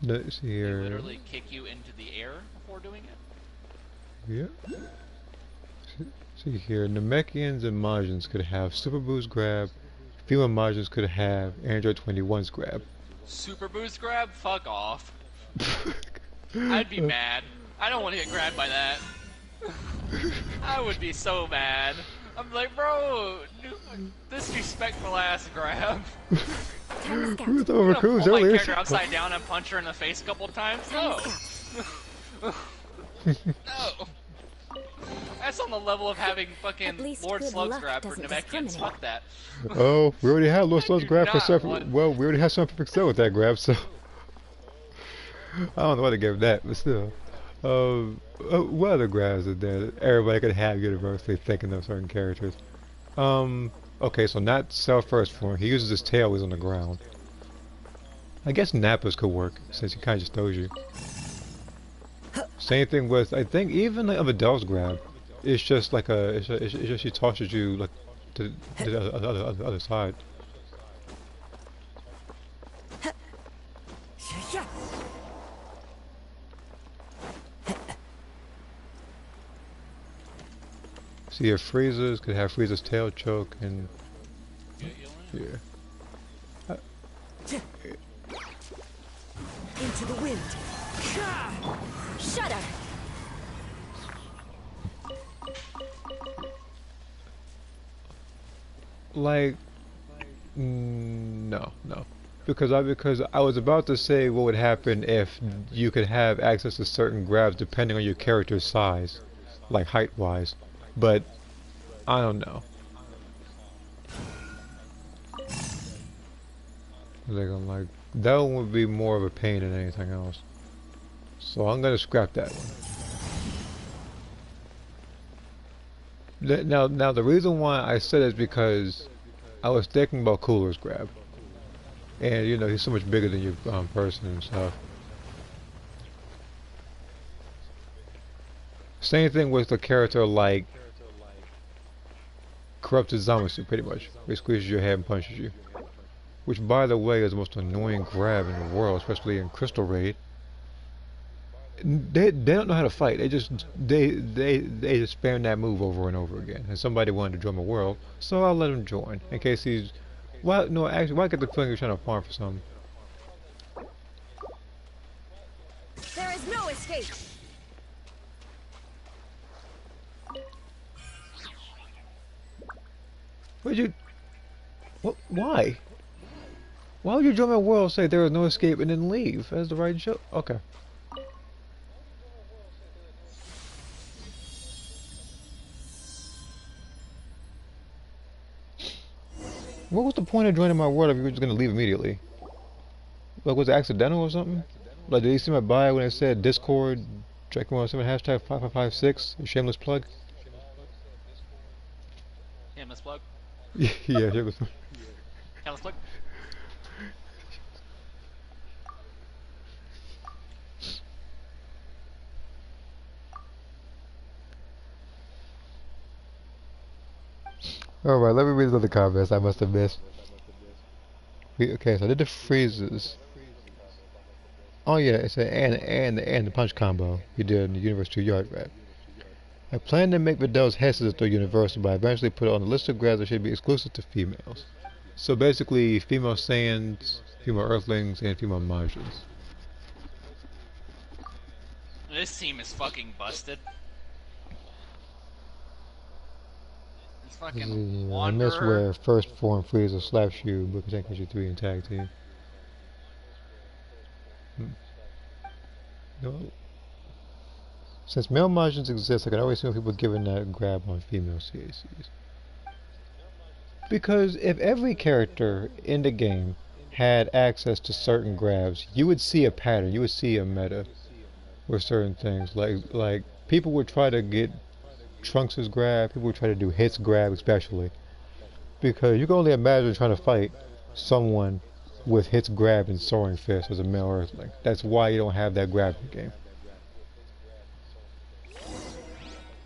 Let's see here. They literally kick you into the air before doing it. Yeah. See here, Namekians and Majins could have Super Boost grab. Female Majins could have Android 21's grab. Super Boost grab? Fuck off. I'd be mad. I don't want to get grabbed by that. I would be so mad. I'm like, bro, disrespectful ass grab. We were throwing Raccoons pull my earlier. character upside down and punch her in the face a couple times? No. No. That's on the level of having fucking Lord Slug's grab for Namekians. Fuck that. Oh, we already had Lord Slug's grab for separate. Well, we already had some perfect cell with that grab, so I don't know why they gave that, but still. What other grabs are there that everybody could have universally thinking of certain characters? Okay, so not Cell first form. He uses his tail when he's on the ground. I guess Nappa's could work since he kind of just throws you. Same thing with, I think, even like, of Adele's grab. It's just like it's just she tosses you like to the other side. See, if Frieza's could have Frieza's tail choke and yeah. Into the wind. Shudder. Like, no, because I was about to say what would happen if you could have access to certain grabs depending on your character's size, like height-wise, but I don't know. They're gonna like that one would be more of a pain than anything else. So I'm gonna scrap that one. Now the reason why I said it is because I was thinking about Cooler's grab, and you know he's so much bigger than your person and stuff. Same thing with a character like Corrupted Zamasu, pretty much. He squeezes your head and punches you. Which, by the way, is the most annoying grab in the world, especially in Crystal Raid. They don't know how to fight. They just spam that move over and over again. And somebody wanted to join my world, so I'll let him join in case he's. Well, no, actually, why get the feeling you're trying to farm for something? There is no escape. Would you? What? Why? Why would you join my world, say there is no escape, and then leave? That's the right joke. Okay. What was the point of joining my world if you were just gonna leave immediately? Like, was it accidental or something? Like, did you see my bio when it said Discord, Jack107 hashtag 5556, shameless plug? Shameless plug? Yeah, shameless plug. Shameless plug? Alright, let me read the other comments I must have missed. Okay, so I did the freezes. Oh yeah, it's an and the punch combo you did in the Universe 2 Yard Rap. I plan to make Vidal's heads through Universal, but I eventually put it on the list of grabs that should be exclusive to females. So basically, female Saiyans, female Earthlings, and female Majins. This team is fucking busted. It's fucking Wanderer. I miss where first form Frieza slaps you, but protects you 3 in tag team. No. Since male Majins exist, I can always see people giving that grab on female CACs. Because if every character in the game had access to certain grabs, you would see a pattern, you would see a meta with certain things. Like people would try to get Trunks' grab, people would try to do Hit's grab especially. Because you can only imagine trying to fight someone with Hit's grab and Soaring Fist as a male Earthling. That's why you don't have that grab in the game.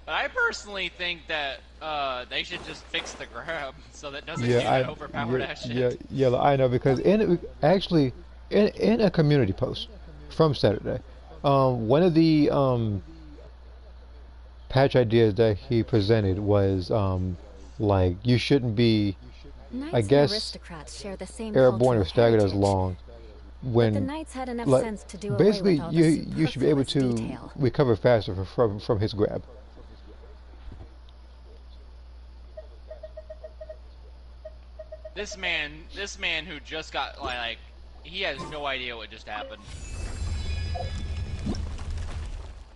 But I personally think that they should just fix the grab so that doesn't get overpower that shit. Yeah, I know, because in a community post from Saturday, one of the patch ideas that he presented was like you shouldn't be, I guess, aristocrats share the same airborne or staggered as long. When the knights had enough like, sense to do basically away with all you should be able to detail. recover faster from his grab. This man who just got like he has no idea what just happened.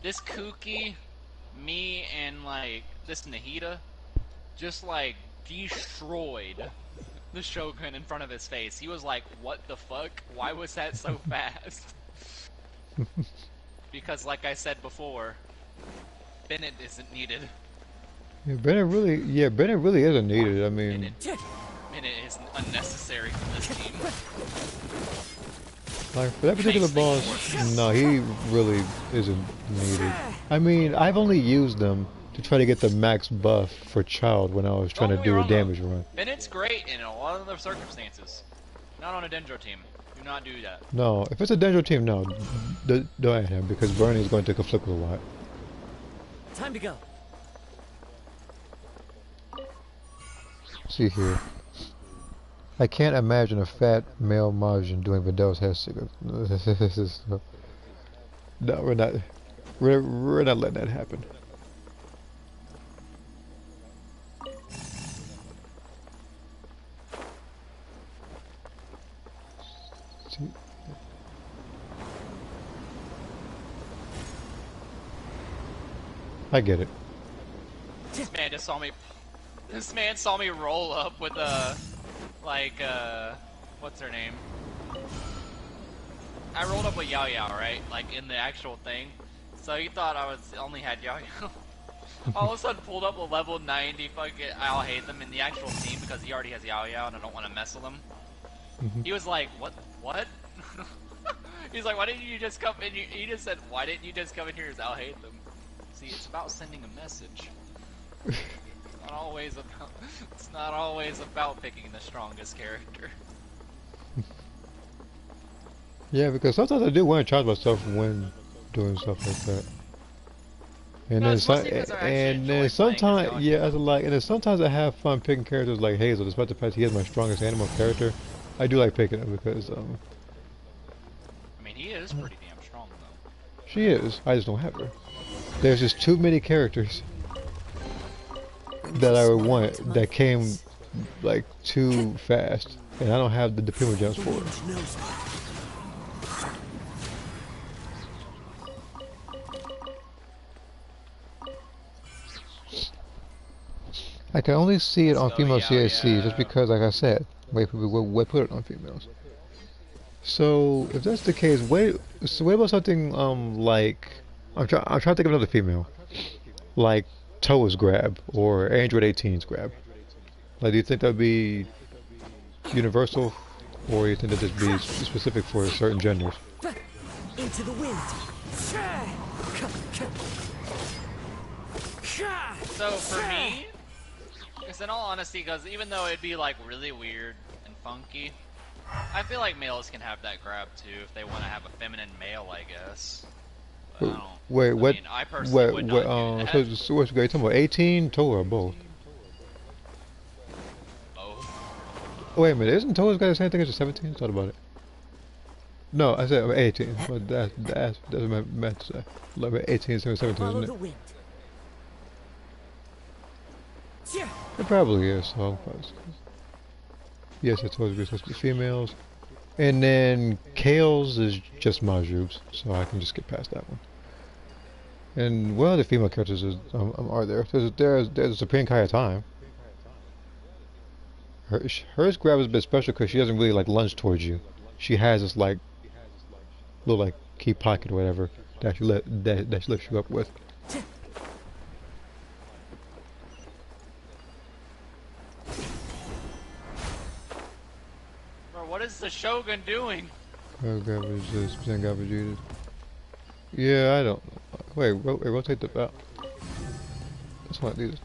This Kuki, me, and like this Nahida just like destroyed the Shogun in front of his face. He was like, "What the fuck? Why was that so fast?" Because, like I said before, Bennett isn't needed. Yeah, Bennett really isn't needed. I mean, Bennett is unnecessary for this team. Like for that particular boss, no, he really isn't needed. I mean, I've only used them to try to get the max buff for Child when I was trying to do a damage run. Bennett's great in a lot of the circumstances. Not on a Dendro team. Do not do that. No, if it's a Dendro team, no, don't add him because Bernie is going to conflict with a lot. Time to go. See here. I can't imagine a fat male Majin doing Vidal's head secret. No, we're not. We're not letting that happen. See. I get it. This man just saw me. This man saw me roll up with a, like, what's her name? I rolled up with Yao Yao, right? Like in the actual thing. So he thought I was only had Yao Yao. All of a sudden pulled up a level 90 fucking I'll hate them in the actual team because he already has Yao Yao and I don't want to mess with him. He was like, what? He's like, why didn't you just come in? He just said, why didn't you just come in here as I'll hate them? See, it's about sending a message. It's not always about picking the strongest character. Yeah, because sometimes I do want to charge myself when doing stuff like that. And then sometimes, yeah, and then sometimes I have fun picking characters like Hazel, despite the fact he is my strongest animal character. I do like picking him because, I mean, he is pretty damn strong, though. She is. I just don't have her. There's just too many characters that I would want that came, like, too fast. And I don't have the Primo Gems for it. I can only see it on female CSC just because, like I said, we put it on females. So if that's the case, so what about something like I'm trying to think of another female, like Toa's grab or Android 18's grab. Like, do you think that'd be universal, or do you think that just be specific for certain genders? Into the wind. So for me, because in all honesty, because even though it'd be like really weird and funky, I feel like males can have that grab too if they want to have a feminine male, I guess. Wait, what? I mean, I personally would not do that. So what's going talking about? 18, Toa, or both? Both. Wait a minute, isn't Toa's got the same thing as the 17? Thought about it. No, I said 18. But that's what I meant to say. Like 18, 17, isn't it? It probably is. So yes, it's supposed to be females. And then Kale's is just Majub's, so I can just get past that one. And what other female characters are there? There's Supreme Kai of Time. Hers grab is a bit special because she doesn't really like lunge towards you. She has this like little like key pocket or whatever that she lifts you up with. What is the Shogun doing? Yeah, I don't. Wait, rotate the belt. That's what these.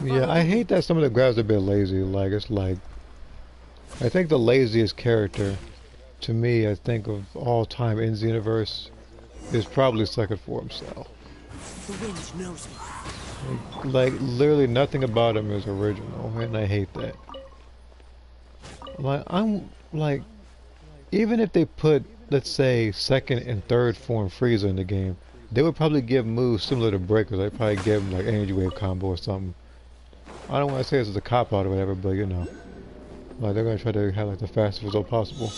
Yeah, I hate that some of the grabs are a bit lazy. Like, it's like, I think the laziest character, to me, I think of all time in the universe, is probably Second Form Cell. The wind knows me. Like, literally nothing about him is original, and I hate that. Like, even if they put, let's say, second and third form Frieza in the game, they would probably give moves similar to Breakers. They'd probably give him like energy wave combo or something. I don't want to say this is a cop out or whatever, but you know, like they're gonna try to have like the fastest result possible.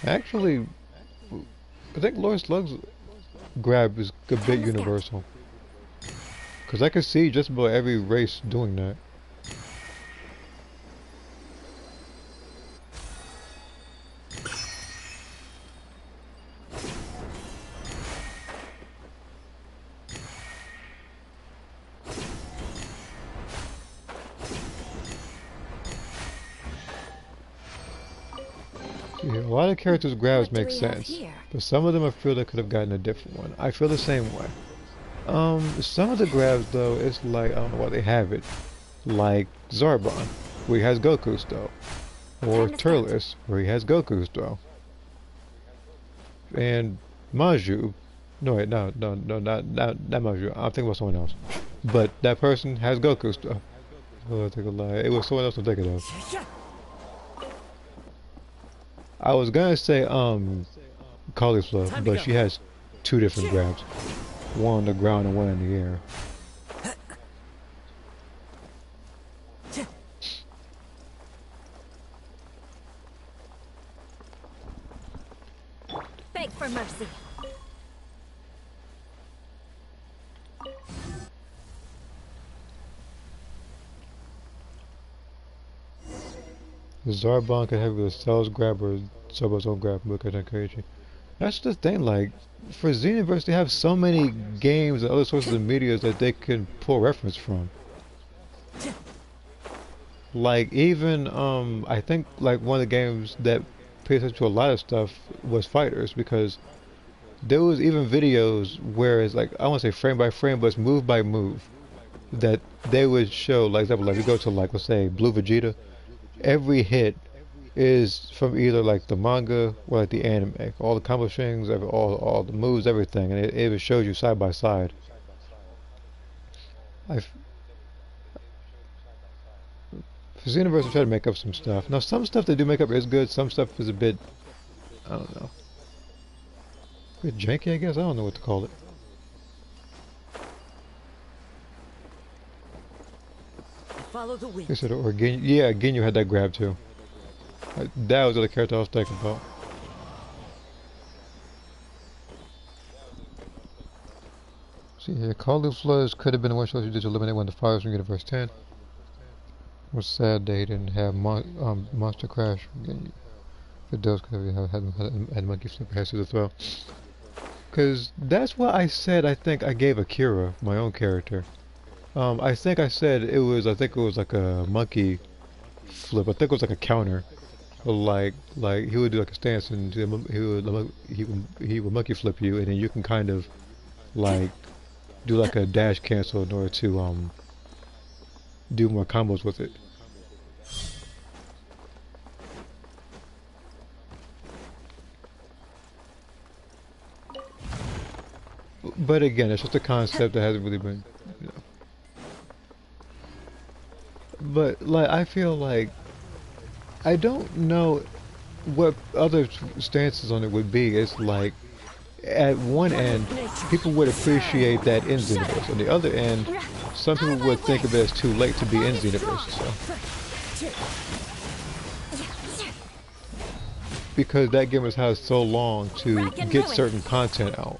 Actually, I think Lord Slug's grab is a bit universal, because I can see just about every race doing that. Yeah, a lot of characters' grabs make sense, but some of them I feel they could have gotten a different one. I feel the same way. Some of the grabs though, it's like, I don't know why they have it. Like Zarbon, where he has Goku's throw. Or Turles, where he has Goku's throw. And Maju, no wait, no, not Maju, I'm thinking about someone else. But that person has Goku's throw. Oh, I think a lie. It was someone else I'm thinking of. I was gonna say Cauliflower, but she has two different grabs. One on the ground and one in the air. Beg for mercy. The Zarbon can have the cells grab or Zarbon's own grab book at Encouraging. That's the thing, like, for Xenoverse they have so many games and other sources of media that they can pull reference from. Like, even, I think, like, one of the games that paid attention to a lot of stuff was Fighters, because there was even videos where it's like, I won't say frame by frame, but it's move by move, that they would show, like, example, like, you go to, like, let's say, Blue Vegeta, every hit is from either like the manga or like the anime. All the combo strings, all the moves, everything, and it shows you side by side. For Xenoverse, I try to make up some stuff. Now, some stuff they do make up is good. Some stuff is a bit, I don't know, a bit janky, I guess. I don't know what to call it. Follow the wind. They said, or yeah, Ginyu had that grab too. That was the other character I was thinking about. See here, Call of Floods could have been the one choice you did to eliminate one of the fires from Universe 10. It was sad they didn't have Monster Crash. If it does, could have had Monkey Flipper Hesses as well. Because that's what I said. I think I gave Akira, my own character. I think I said it was. I think it was like a monkey flip. I think it was like a counter. Like he would do like a stance and he would monkey flip you, and then you can kind of like do like a dash cancel in order to do more combos with it. But again, it's just a concept that hasn't really been, you know. But like I feel like I don't know what other stances on it would be. It's like at one end people would appreciate that in Xenoverse. On the other end, some people would think of it as too late to be in Xenoverse. So. Because that game has had so long to get certain content out.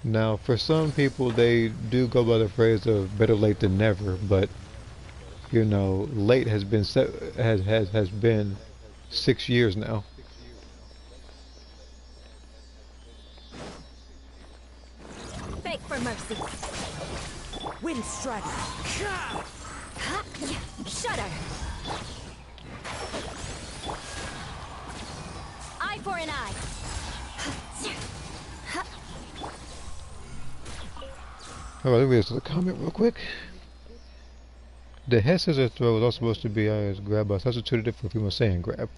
Now, for some people, they do go by the phrase of "better late than never," but you know, late has been has been 6 years now. Beg for mercy. Wind strike. Shudder. Eye for an eye. Oh, let me read the comment real quick. The head scissor throw was also supposed to be as grab, but I substituted it for female Saiyan grab.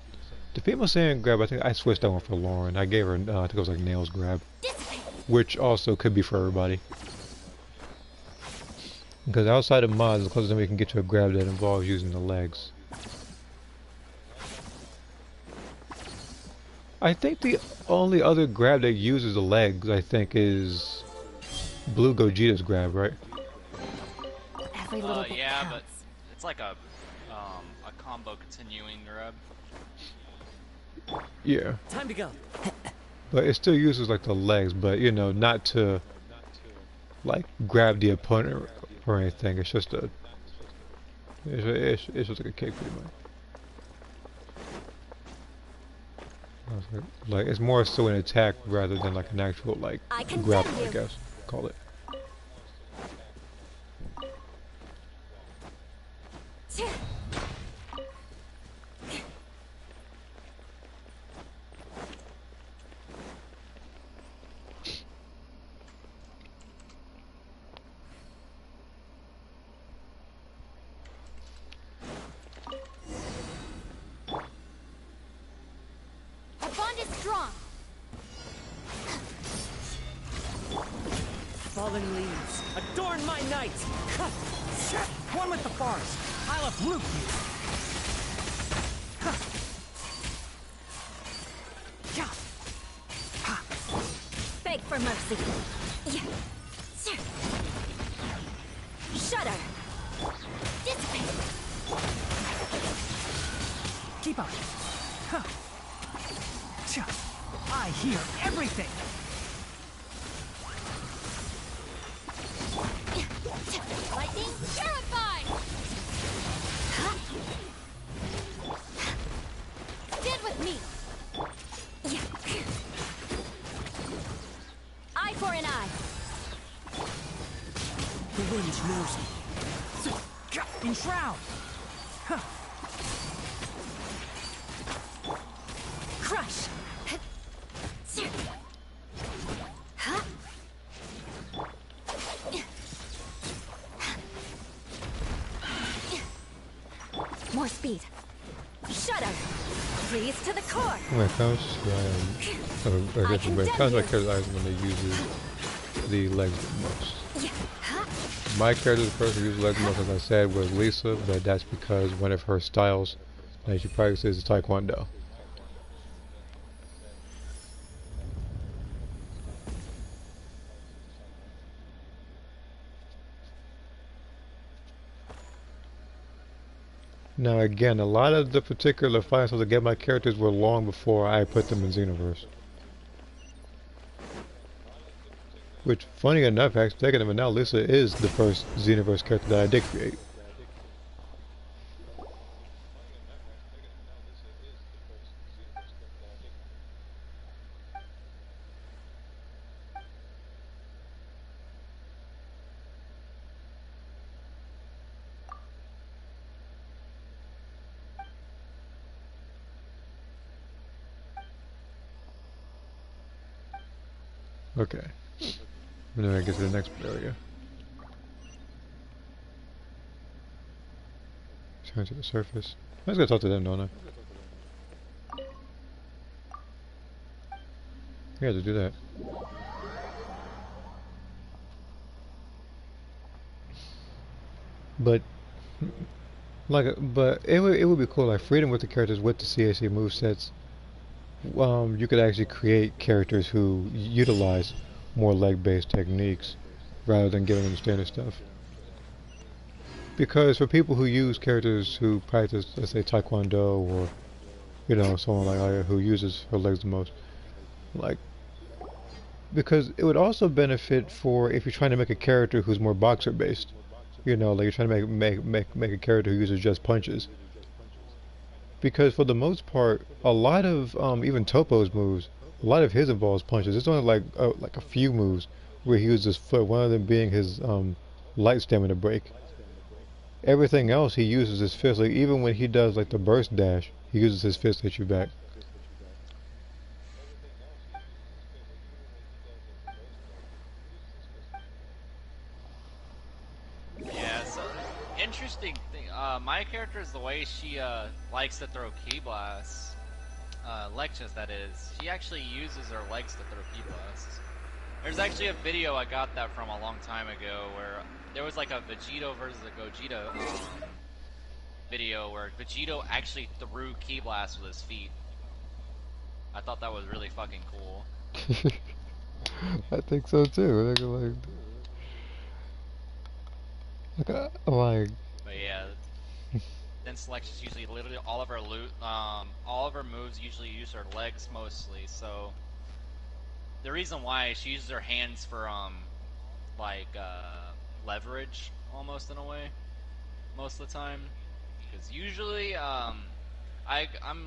The female Saiyan grab, I think I switched that one for Lauren. I gave her, I think it was like nails grab, which also could be for everybody. Because outside of mods, the closest thing we can get to a grab that involves using the legs. I think the only other grab that uses the legs, I think, is Blue Gogeta's grab, right? Every little bit yeah, counts. but it's like a combo continuing grab. Yeah. Time to go. But it still uses like the legs, but you know, not to like grab the opponent or anything. It's just a it's just like a kick pretty much. Like it's more so an attack rather than like an actual like grab, I guess call it. Our bond is strong. Fallen leaves, adorn my night. One with the forest. I'll uproot you. Beg for mercy. Shudder. Dissipate. Keep up. Huh. I hear everything. Lightning purified. Stand with me. Eye for an eye. The wind knows me. Enshroud. Huh. Crush. More speed. Shudder. Freeze to the core. When it comes to my character's eyes when they use the legs the most. My character, the person who uses legs the most, as I said, was Lisa, but that's because one of her styles that she practices is Taekwondo. Now again, a lot of the particular fights to get my characters were long before I put them in Xenoverse. Which, funny enough, actually taking them, and now Lisa is the first Xenoverse character that I did create. Okay. And then I get to the next area. Turn to the surface. I just gotta talk to them, don't I? I have to do that. But it would be cool, like freedom with the characters with the CAC movesets. You could actually create characters who utilize more leg-based techniques rather than giving them standard stuff. Because for people who use characters who practice, let's say, Taekwondo, or you know, someone like Aya who uses her legs the most, like, because it would also benefit for if you're trying to make a character who's more boxer-based. You know, like you're trying to make a character who uses just punches. Because for the most part, a lot of even Topo's moves, a lot of his involves punches. It's only like a few moves where he uses his foot. One of them being his light stamina break. Everything else he uses his fist. Like even when he does like the burst dash, he uses his fist to hit you back. Yeah, so interesting thing. My character is the way she likes to throw ki blasts. Lexus, that is. She actually uses her legs to throw ki blasts. There's actually a video I got that from a long time ago where there was like a Vegito versus a Gogeta video where Vegito actually threw ki blasts with his feet. I thought that was really fucking cool. I think so too. Like, but yeah, then Lexus usually literally all of her moves usually use her legs mostly. So the reason why she uses her hands for leverage almost in a way most of the time, because usually I'm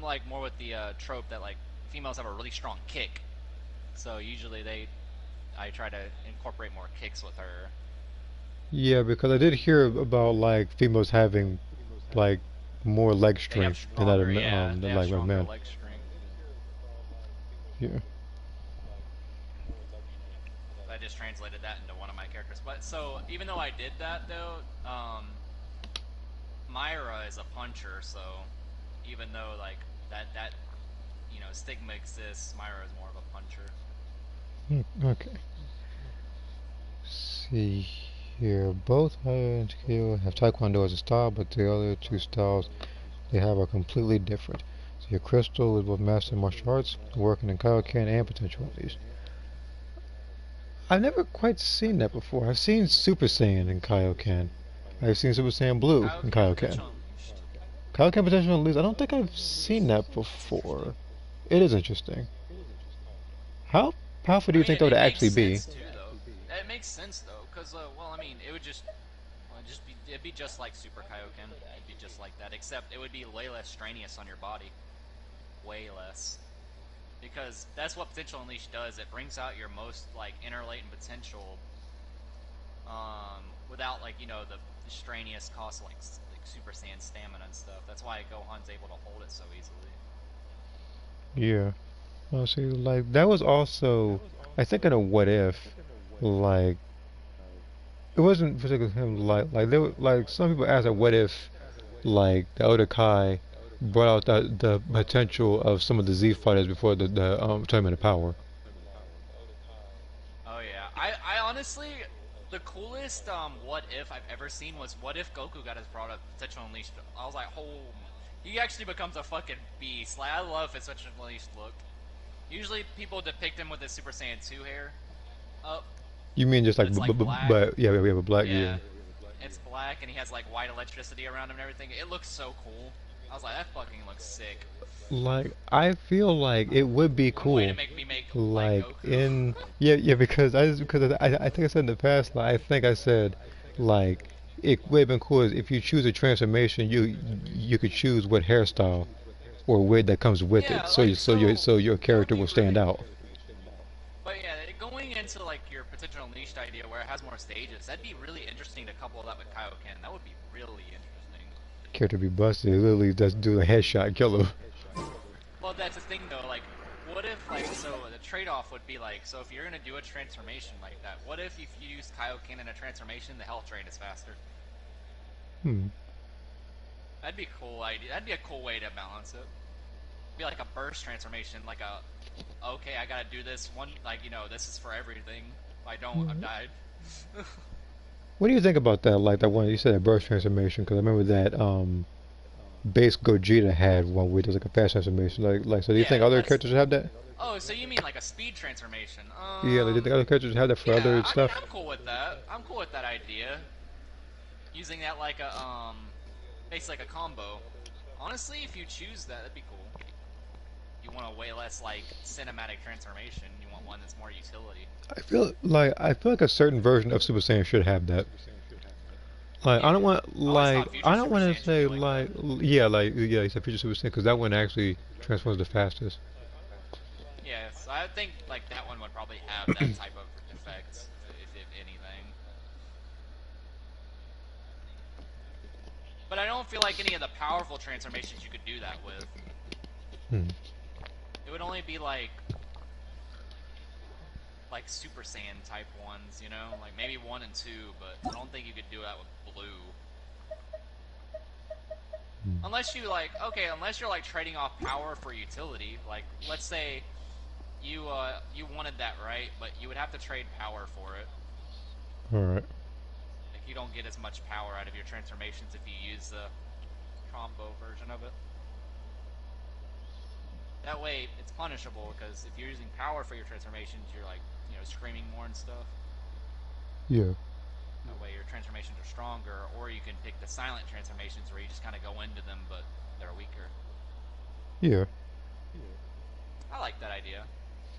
like more with the trope that like females have a really strong kick, so usually I try to incorporate more kicks with her. Yeah, because I did hear about like females having like more leg strength than that of men. Leg strength. Yeah. I just translated that into one of my characters. But so even though I did that though, Myra is a puncher. So even though like that you know stigma exists, Myra is more of a puncher. Okay. See here, both Aya and Kyo have Taekwondo as a style, but the other two styles they have are completely different. So your Crystal is both master martial arts, working in Kaioken and potential at least. I've never quite seen that before. I've seen Super Saiyan in Kaioken. I've seen Super Saiyan Blue in Kaioken. Kaioken Potential Unleashed. I don't think I've seen that before. It is interesting. How powerful do you think that would actually be? Too, though. It makes sense though, because well, I mean, it would just, it'd be just like Super Kaioken. It'd be just like that, except it would be way less strenuous on your body. Way less. Because that's what Potential Unleashed does. It brings out your most like inner latent potential, without like the strenuous cost like Super Saiyan stamina and stuff. That's why Gohan's able to hold it so easily. Yeah. Well, see, like that was also, I think in a what if, like it wasn't particularly him. Like there were, like some people asked, like, what if, like the Elder Kai brought out the potential of some of the Z fighters before the Tournament of Power. Oh yeah, I honestly, the coolest what if I've ever seen was what if Goku got his brought up Potential Unleashed. I was like, oh, he actually becomes a fucking beast. Like I love his Potential Unleashed look. Usually people depict him with his Super Saiyan 2 hair. You mean just like, black. but yeah, we have a black. Yeah. It's black and he has like white electricity around him and everything. It looks so cool. I was like, that fucking looks sick. Like I feel like it would be cool. Way to make me make like in because I think I said in the past, like, I think I said like it would have been cool if you choose a transformation, you could choose what hairstyle or wig that comes with it, so your character will stand out. But yeah, going into like your Potential Unleashed idea where it has more stages, that'd be really interesting to couple that with Kaioken. That would be really interesting. Character be busted, literally just do a headshot, kill him. Well, that's the thing though, like, what if, like, so the trade-off would be like, so if you're gonna do a transformation like that, what if you use Kaioken in a transformation, the health drain is faster? That'd be a cool idea. That'd be a cool way to balance it. Be like a burst transformation, like a, okay, I gotta do this one, like, this is for everything. If I don't, I've died. What do you think about that? Like that one you said, that burst transformation, because I remember that base Gogeta had one where there's like a fast transformation. Like so do you think other characters have that? Oh, so you mean like a speed transformation? Yeah, like, do you think other characters have that for other stuff? I'm cool with that. I'm cool with that idea. Using that like a basically like a combo. Honestly, if you choose that, that'd be cool. You want a way less like cinematic transformation. You want one that's more utility. I feel like a certain version of Super Saiyan should have that. Like I don't want to say like you said Future Super Saiyan, because that one actually transforms the fastest. Yeah, so I think like that one would probably have that type of effects, if anything. But I don't feel like any of the powerful transformations you could do that with. It would only be like Super Saiyan type ones, like maybe 1 and 2, but I don't think you could do that with Blue. Unless you unless you're like trading off power for utility. Like, let's say you wanted that, right? But you would have to trade power for it. Alright. Like, you don't get as much power out of your transformations if you use the combo version of it. That way, it's punishable, because if you're using power for your transformations, you're like, screaming more and stuff. Yeah. That way your transformations are stronger, or you can pick the silent transformations where you just kind of go into them, but they're weaker. Yeah. I like that idea.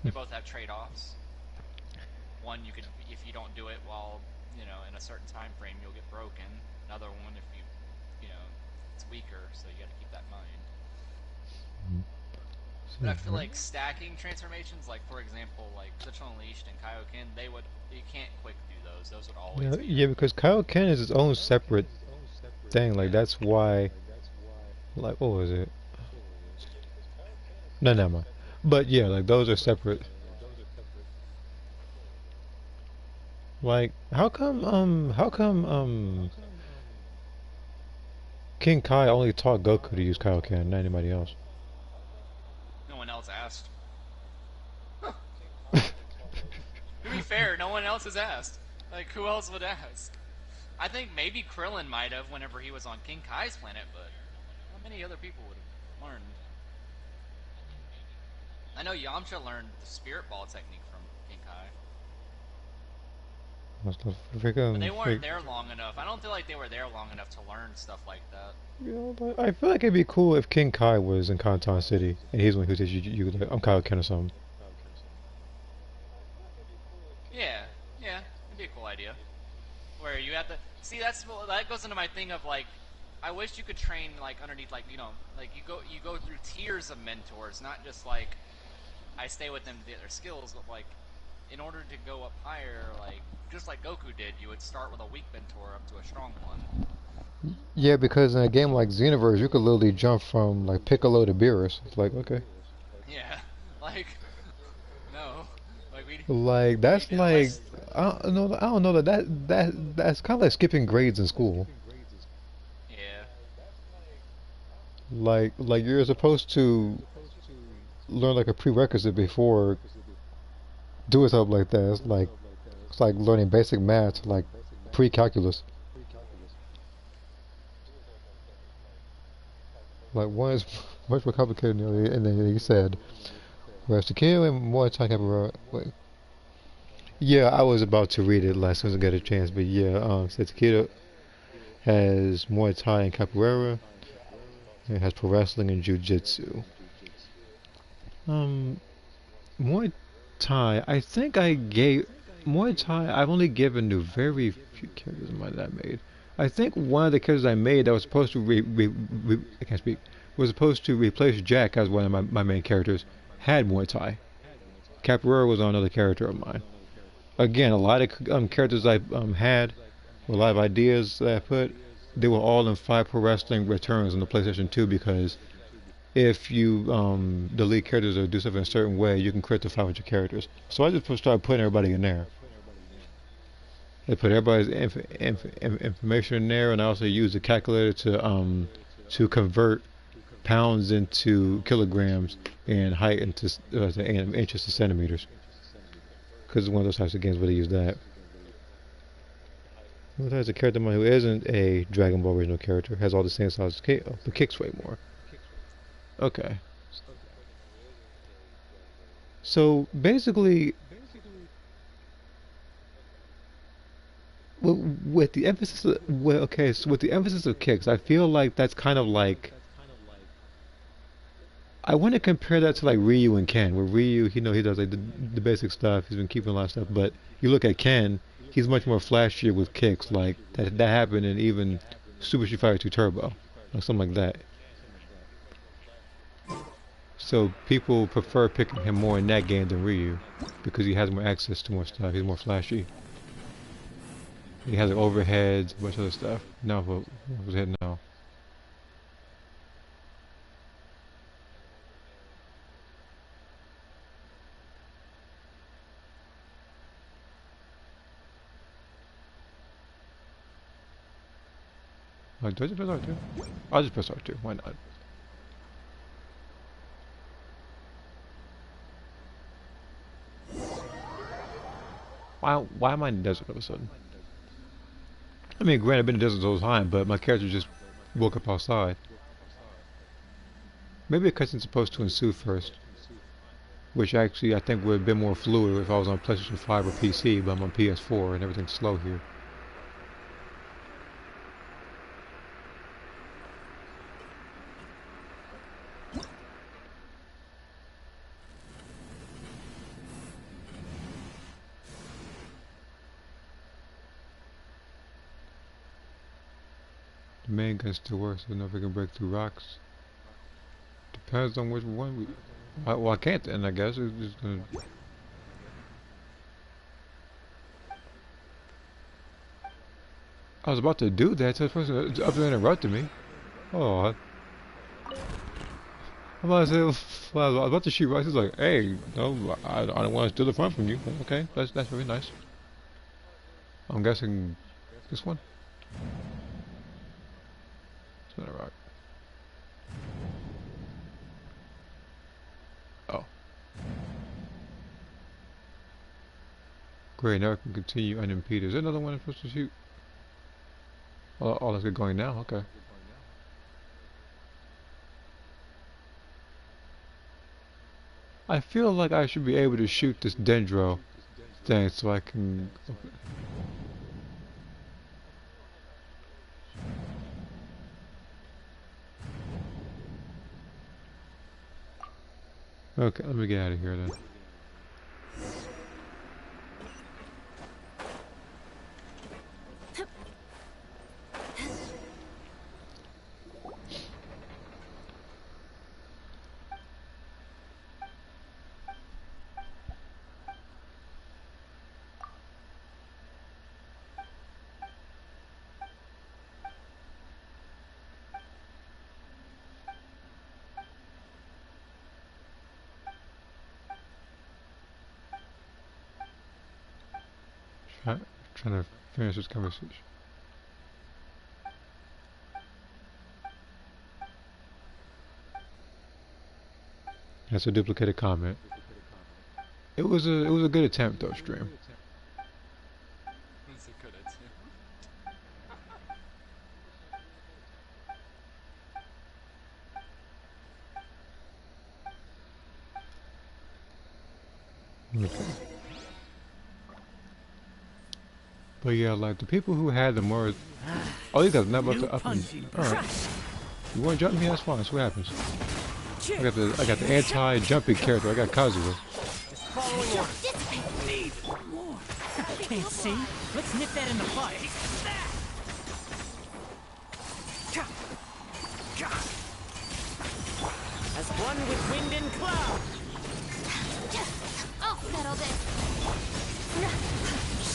They both have trade-offs. One, you could, if you don't do it while, in a certain time frame, you'll get broken. Another one, if you, it's weaker, so you got to keep that in mind. But I feel like stacking transformations, like for example, like Potential Unleashed and Kaioken, you can't quick do those. Those would always be. Yeah, because Kaioken is its own separate thing. Like that's why. Like what was it? No, never mind. But yeah, like those are separate. Like how come King Kai only taught Goku to use Kaioken, not anybody else? No one else asked. To be fair, no one else has asked. Like, who else would ask? I think maybe Krillin might have whenever he was on King Kai's planet, but not many other people would have learned. I know Yamcha learned the Spirit Ball technique from King Kai. But they weren't there long enough. I don't feel like they were there long enough to learn stuff like that. You know, but I feel like it'd be cool if King Kai was in Kanton City and he's the one who teaches you like, I'm Kyle Ken or something. Yeah, yeah, it'd be a cool idea. Where you have to see that goes into my thing of like, I wish you could train like underneath like like you go through tiers of mentors, not just like I stay with them to get their skills, but like in order to go up higher, like just like Goku did, you would start with a weak mentor up to a strong one. Yeah, because in a game like Xenoverse, you could literally jump from like Piccolo to Beerus. It's like, okay. Yeah, like no, like that's like I don't know that's kind of like skipping grades in school. Yeah. Like you're supposed to learn like a prerequisite before doing something like that. It's like learning basic math, like pre-calculus. Like one is much more complicated than the other, and then he said, whereas to kill and more time capoeira. Wait. Yeah, I was about to read it last time I got a chance, but yeah, said Takedo has Muay Thai and Capoeira. It has pro wrestling and jiu-jitsu. Muay Thai, I think I gave Muay Thai. I've only given to very few characters that I made. I think one of the characters I made that was supposed to I can't speak, was supposed to replace Jack as one of my main characters had Muay Thai. Capoeira was on another character of mine. Again, a lot of characters I had, a lot of ideas that I put, they were all in 5 Pro Wrestling Returns on the PlayStation 2 because if you delete characters or do something a certain way, you can crit to 500 characters. So I just started putting everybody in there. I put everybody's information in there, and I also used a calculator to convert pounds into kilograms and height into inches to centimeters. Because it's one of those types of games where they use that. There's a character who isn't a Dragon Ball original character, has all the same size but kicks way more. Okay. So basically, with the emphasis with the emphasis of kicks, I feel like that's kind of like I want to compare that to like Ryu and Ken, where Ryu, he does like the basic stuff. He's been keeping a lot of stuff, but you look at Ken, he's much more flashier with kicks. Like that happened in even Super Street Fighter 2 Turbo, or something like that. So people prefer picking him more in that game than Ryu, because he has more access to more stuff. He's more flashy. He has like overheads, a bunch of other stuff. No, what was it now? Do I just press R2? I'll just press R2, why not? Why am I in the desert all of a sudden? I mean, granted, I've been in the desert the whole time, but my character just woke up outside. Maybe a cutscene's supposed to ensue first. Which actually I think would have been more fluid if I was on PlayStation 5 or PC, but I'm on PS4 and everything's slow here. The main gun still works, so if we can break through rocks. Depends on which one we... Well, I can't then, I guess. It's just gonna... I was about to do that, so the person up there interrupted me. Oh, I'm about to say, well, I was about to shoot rocks. He's like, hey, no, I don't want to steal the front from you. Okay, that's very nice. I'm guessing this one. It's not a rock. Oh. Great, now I can continue unimpeded. Is there another one I'm supposed to shoot? Oh, let's get going now, okay. I feel like I should be able to shoot this dendro thing so I can... Okay, let me get out of here then. Trying to finish this conversation. That's a duplicated comment. It was a good attempt though, stream. That's a good attempt. Okay. But yeah, like the people who had the more, oh, you got the number up and all right. You want to jump me? That's fine. That's what happens. I got the anti-jumping character. I got Kazuha. Can't see. Let's nip that in the bud. As one with wind and cloud. I'll settle this.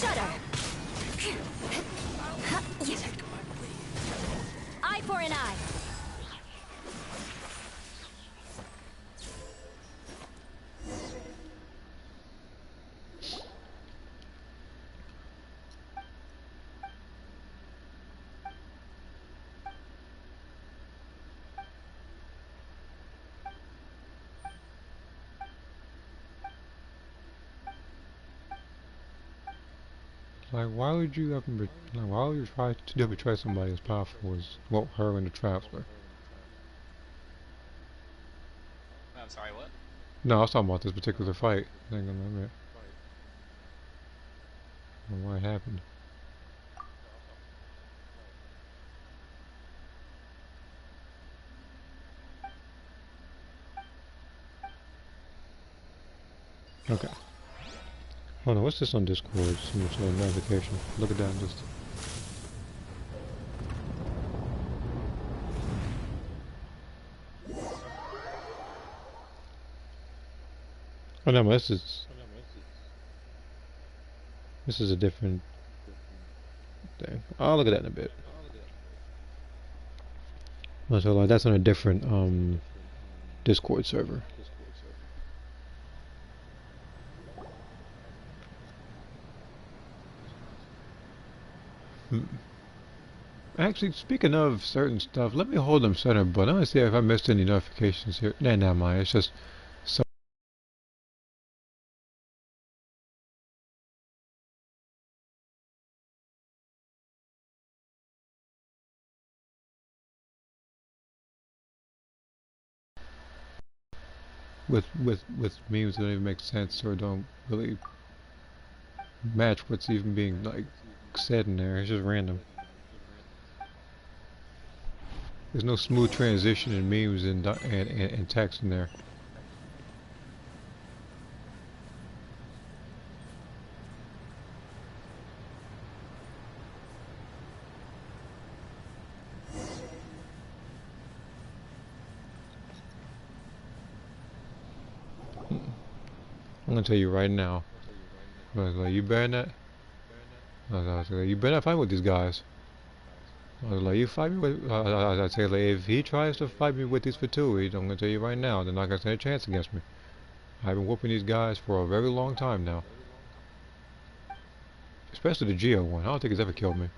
Shudder. Eye for an eye. Like, why would you ever, like, why would you try to betray somebody as powerful as what her and the Traveler? I'm sorry, what? No, I was talking about this particular fight. I think I meant why it happened. Okay. Hold on, what's this on Discord? Some sort of notification. Look at that list. Oh no, this is a different thing. I'll look at that in a bit. Oh, so like that's on a different Discord server. Actually, speaking of certain stuff, let me hold them center, but I'm gonna see if I missed any notifications here. Nah, never mind. It's just so. With memes that don't even make sense or don't really match what's even being like said in there. It's just random. There's no smooth transition in memes and text in there. I'm gonna tell you right now. I was like, you better not. I was like, you better not fight with these guys. I was like, you fight me with. I say, like, if he tries to fight me with these fatui, I'm gonna tell you right now, they're not gonna stand a chance against me. I've been whooping these guys for a very long time now. Especially the Geo one. I don't think he's ever killed me.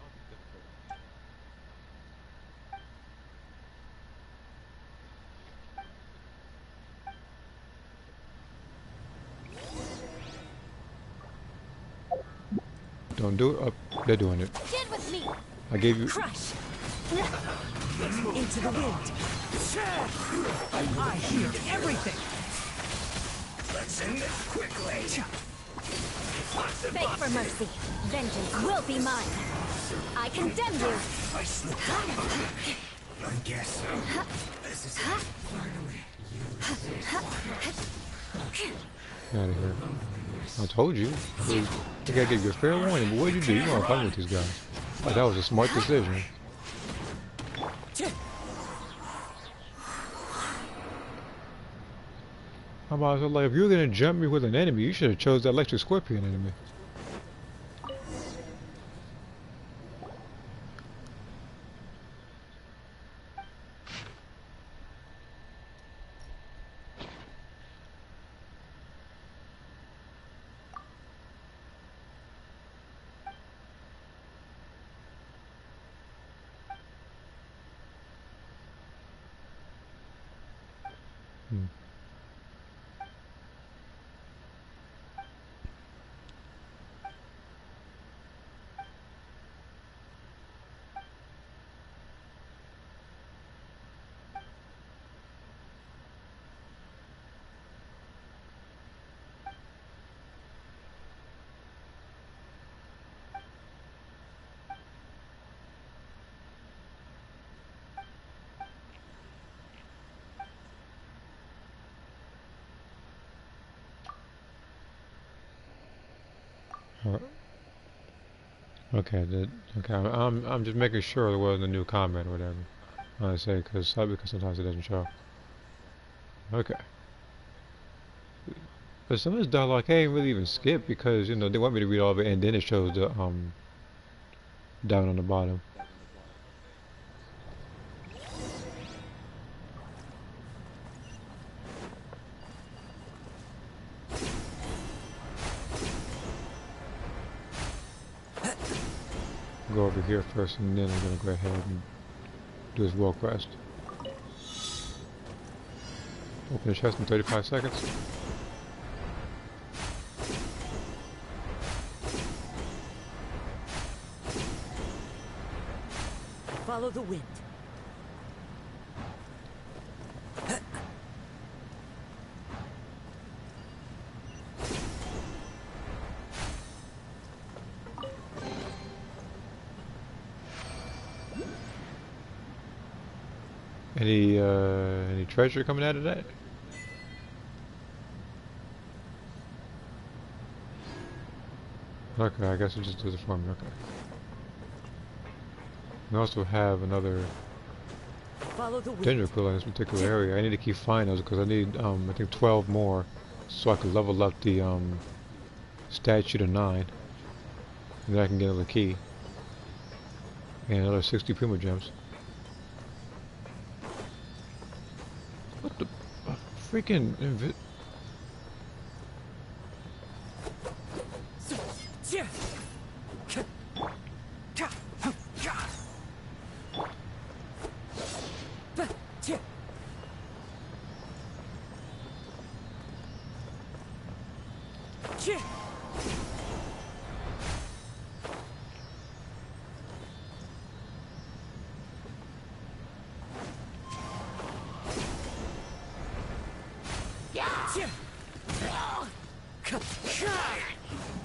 Don't do it. Oh, they're doing it. Get with me. I gave you. Crush. Into the wind. I hear everything. Let's end this quickly. Beg for mercy. Vengeance will be mine. I condemn you. I slipped up. I guess this is finally you. Get out of here. I told you. You gotta give you a fair warning, but what'd you do? You weren't playing with these guys. Like, that was a smart decision. How about, so, like, if you were gonna jump me with an enemy, you should have chose that electric scorpion enemy. Okay, I'm just making sure there wasn't a new comment or whatever. I say because sometimes it doesn't show. Okay. But some of this dialogue I can't really even skip because you know they want me to read all of it and then it shows the down on the bottom. Go over here first and then I'm gonna go ahead and do his world quest. Open the chest in 35 seconds. Follow the wind. Any treasure coming out of that? Okay, I guess it just does it for me, okay. We also have another danger pool in this particular area. I need to keep finding those because I need, I think 12 more so I can level up the, statue to 9. And then I can get another key. And another 60 Primo Gems. What the freaking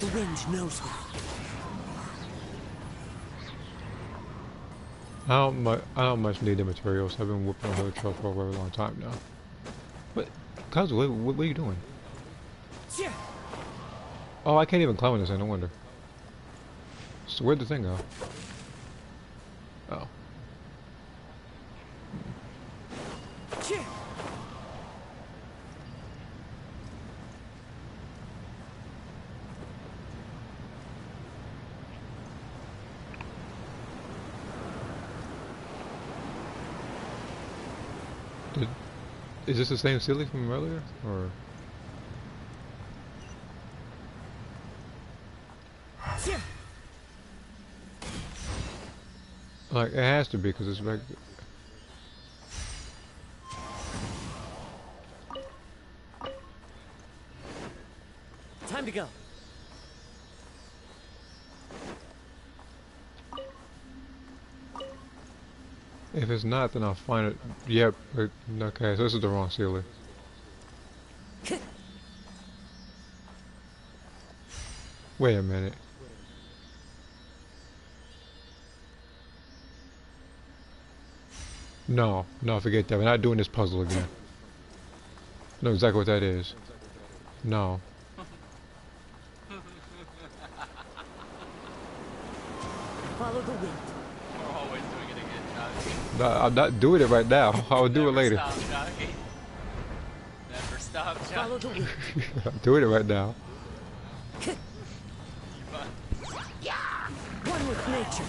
The wind knows me. I don't much need the materials. I've been whooping on the trail for a very long time now. What? Cuz, what are you doing? Oh, I can't even climb on this thing, no wonder. So where'd the thing go? Oh. Is this the same silly from earlier, or? Like, it has to be, because it's back... Time to go. If it's not, then I'll find it. Yep. Okay, so this is the wrong sealer. Wait a minute. No, forget that. We're not doing this puzzle again. I know exactly what that is. No. Follow the wind. We're always doing it again, Jockey. No, I'm not doing it right now. I'll do it later. Stop, Jockey. Never stop, Jockey. Follow the wind. I'm doing it right now. One with nature.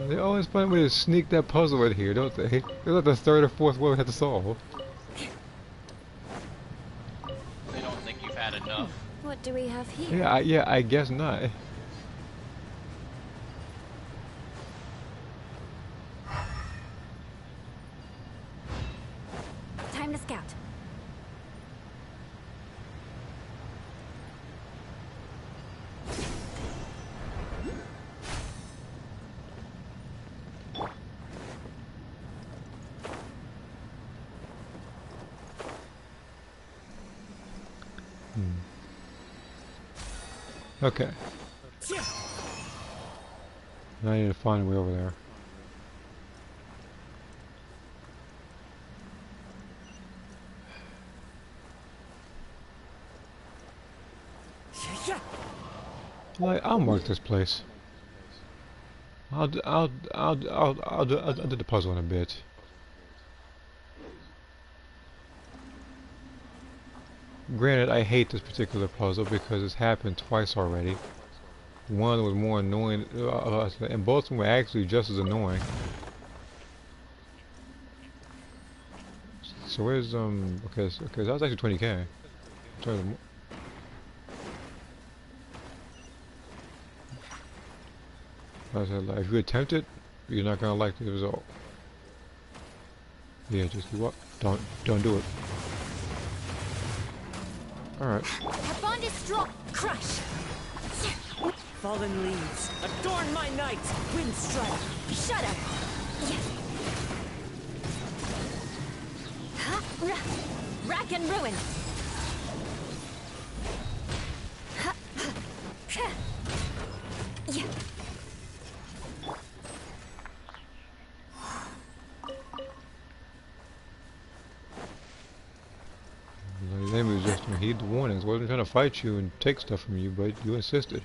They always find a way to sneak that puzzle in here, don't they? It's like the third or fourth one we have to solve. They don't think you've had enough. What do we have here? Yeah, I guess not. Time to scout. Okay. Now I need to find a way over there. Like, I'll mark this place. I'll do the puzzle in a bit. Granted, I hate this particular puzzle because it's happened twice already. One was more annoying, and both of them were actually just as annoying. So where's okay, so that was actually 20k. I said, like, if you attempt it, you're not gonna like the result. Yeah, just do what? Don't do it. Alright. Our bond is strong. Crush. Fallen leaves. Adorn my night. Wind strike. Shut up. Rack and ruin. His name was just to heed the warnings. Wasn't trying to fight you and take stuff from you, but you insisted.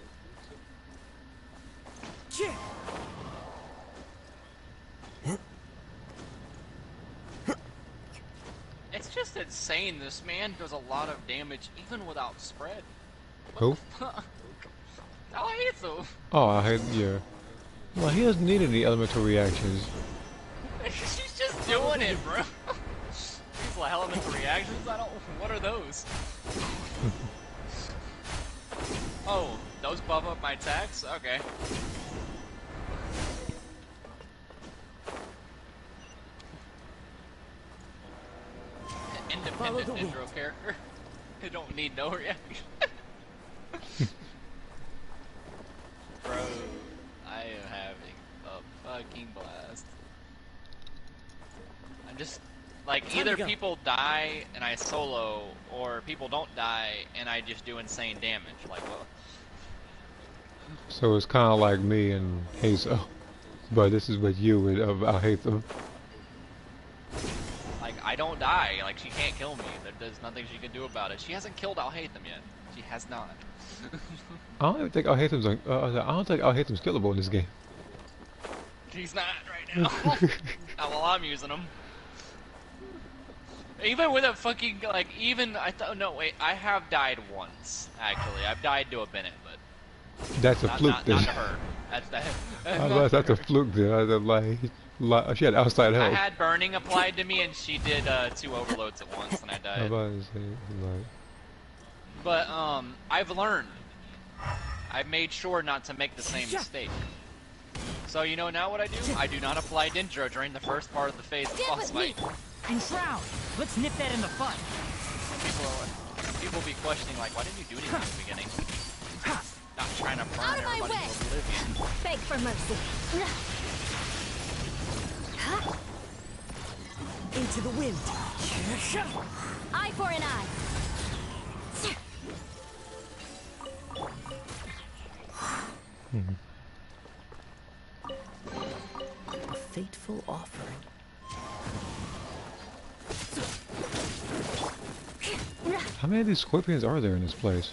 It's just insane. This man does a lot of damage even without spread. Who? I hate so. Oh, I hate, yeah. Well, he doesn't need any elemental reactions. She's just doing it, bro. These like elemental reactions, I don't. What are those? Oh, those buff up my attacks? Okay. Independent intro character. I don't need no reaction. Bro, I am having a fucking blast. I'm just like either people die and I solo, or people don't die and I just do insane damage. Like what? So it's kind of like me and Hazel, but this is with you and I hate them. Like I don't die. Like she can't kill me. There's nothing she can do about it. She hasn't killed Alhaitham yet. She has not. I don't even think Alhaitham's I don't think Alhaitham's killable in this game. He's not right now. Not while I'm using him. Even with a fucking like, I thought no wait, I have died once actually. I've died to a Bennett, but that's a fluke. Not to her. That's that's a fluke. Then she had outside help. I had burning applied to me, and she did 2 overloads at once, and I died. But I've learned. I've made sure not to make the same mistake. So you know now what I do? I do not apply Dendro during the first part of the phase of boss fight. And Shroud, let's nip that in the bud. People will be questioning like, why didn't you do anything at the beginning? Not trying to burn everybody to oblivion. Beg for mercy. Into the wind. Eye for an eye. fateful offering. How many of these scorpions are there in this place?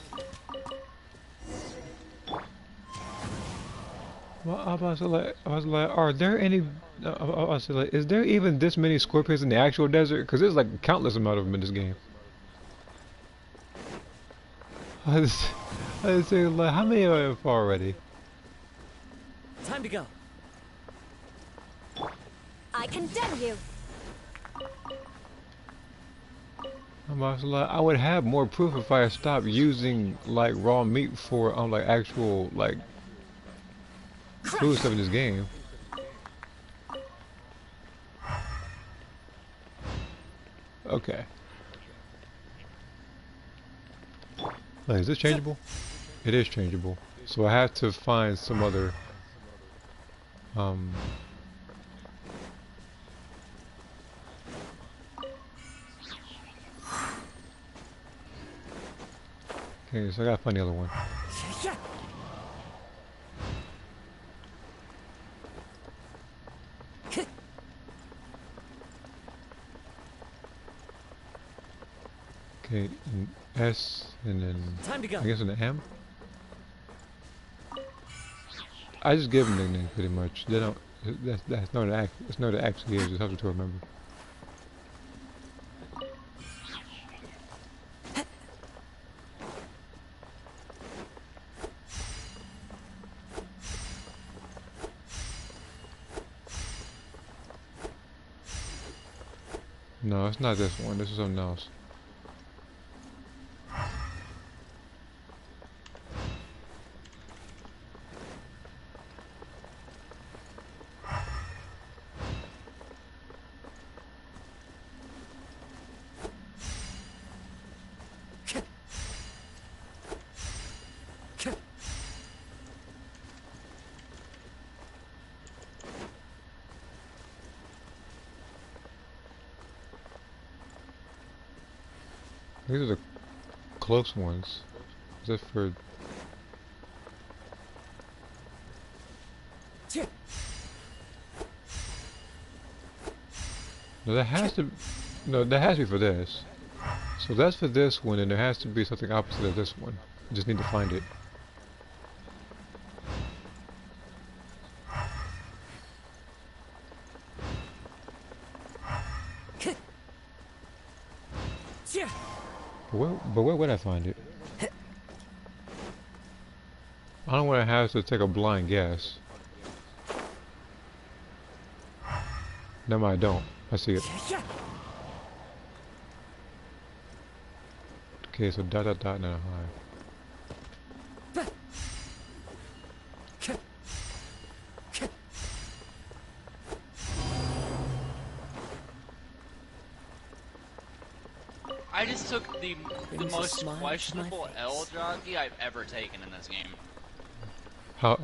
Well, I was like, are there any? I was like, is there even this many scorpions in the actual desert? Because there's like a countless amount of them in this game. I was saying, like, how many are there already? Time to go. I condemn you. I would have more proof if I stopped using like raw meat for like actual like food stuff in this game. Okay. Wait, is this changeable? It is changeable. So I have to find some other okay, so I gotta find the other one. Okay, an S and then Time to go. I guess an M. I just give them nicknames pretty much. They don't. That's not an act. It's not an actually is. It's helpful to remember. No, it's not this one. This is something else. These are the close ones. Is that for... No, that has to... No, that has to be for this. So that's for this one, and there has to be something opposite of this one. I just need to find it. But where would I find it? I don't want to have to take a blind guess. No, I don't. I see it. Okay, so dot dot dot now high. I just took the most questionable L jockey I've ever taken in this game. How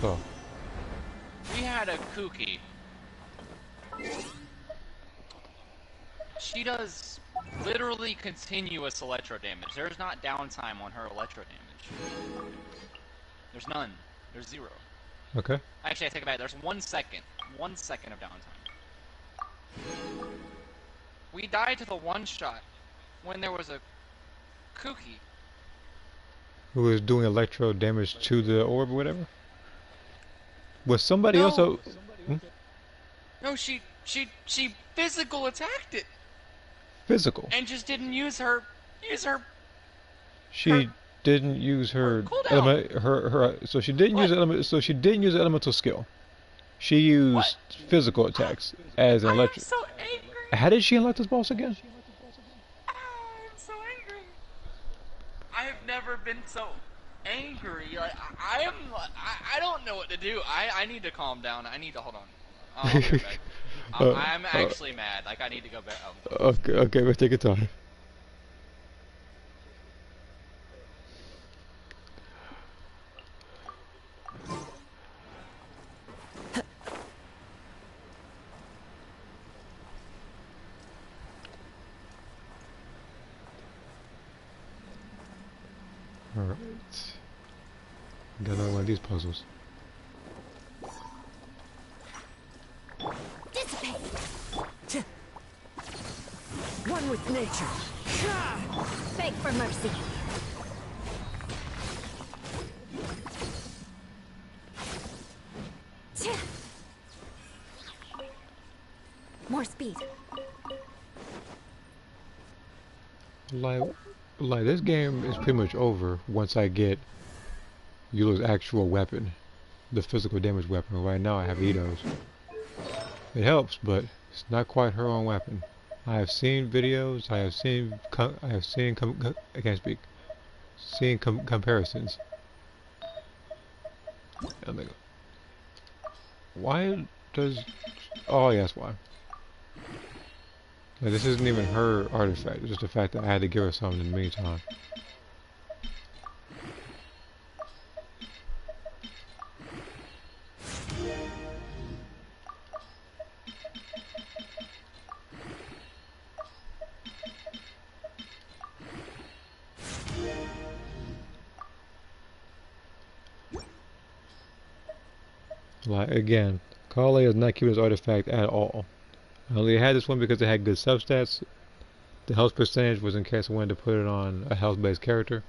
so? We had a Kuki. She does literally continuous electro damage. There's not downtime on her electro damage. There's none. There's zero. Okay. Actually, I take it back. There's 1 second. 1 second of downtime. We died to the one-shot when there was a Kuki. Who was doing electro damage to the orb or whatever? Was somebody else? No, she physical attacked it. Physical. And just didn't use her. She didn't use her element. So she didn't use element. So she didn't use elemental skill. She used physical attacks as an electric. I'm so angry. How did she unlock this boss again? I'm so angry. I have never been so angry. Like I don't know what to do. I need to calm down. I need to hold on. I'll be back. I'm actually mad. Like I need to go back. Okay, we'll take your time. Alright. Got another one of these puzzles. One with nature. Beg for mercy. More speed. Like this game is pretty much over once I get Eula's actual weapon, the physical damage weapon. Right now I have Ito's. It helps, but it's not quite her own weapon. I have seen videos. I can't speak. Seen comparisons. Why does? Oh yes, why? Like, this isn't even her artifact. It's just the fact that I had to give her something in the meantime. Like again, Carly is not keeping this artifact at all. I only had this one because it had good substats. The health percentage was in case I wanted to put it on a health-based character,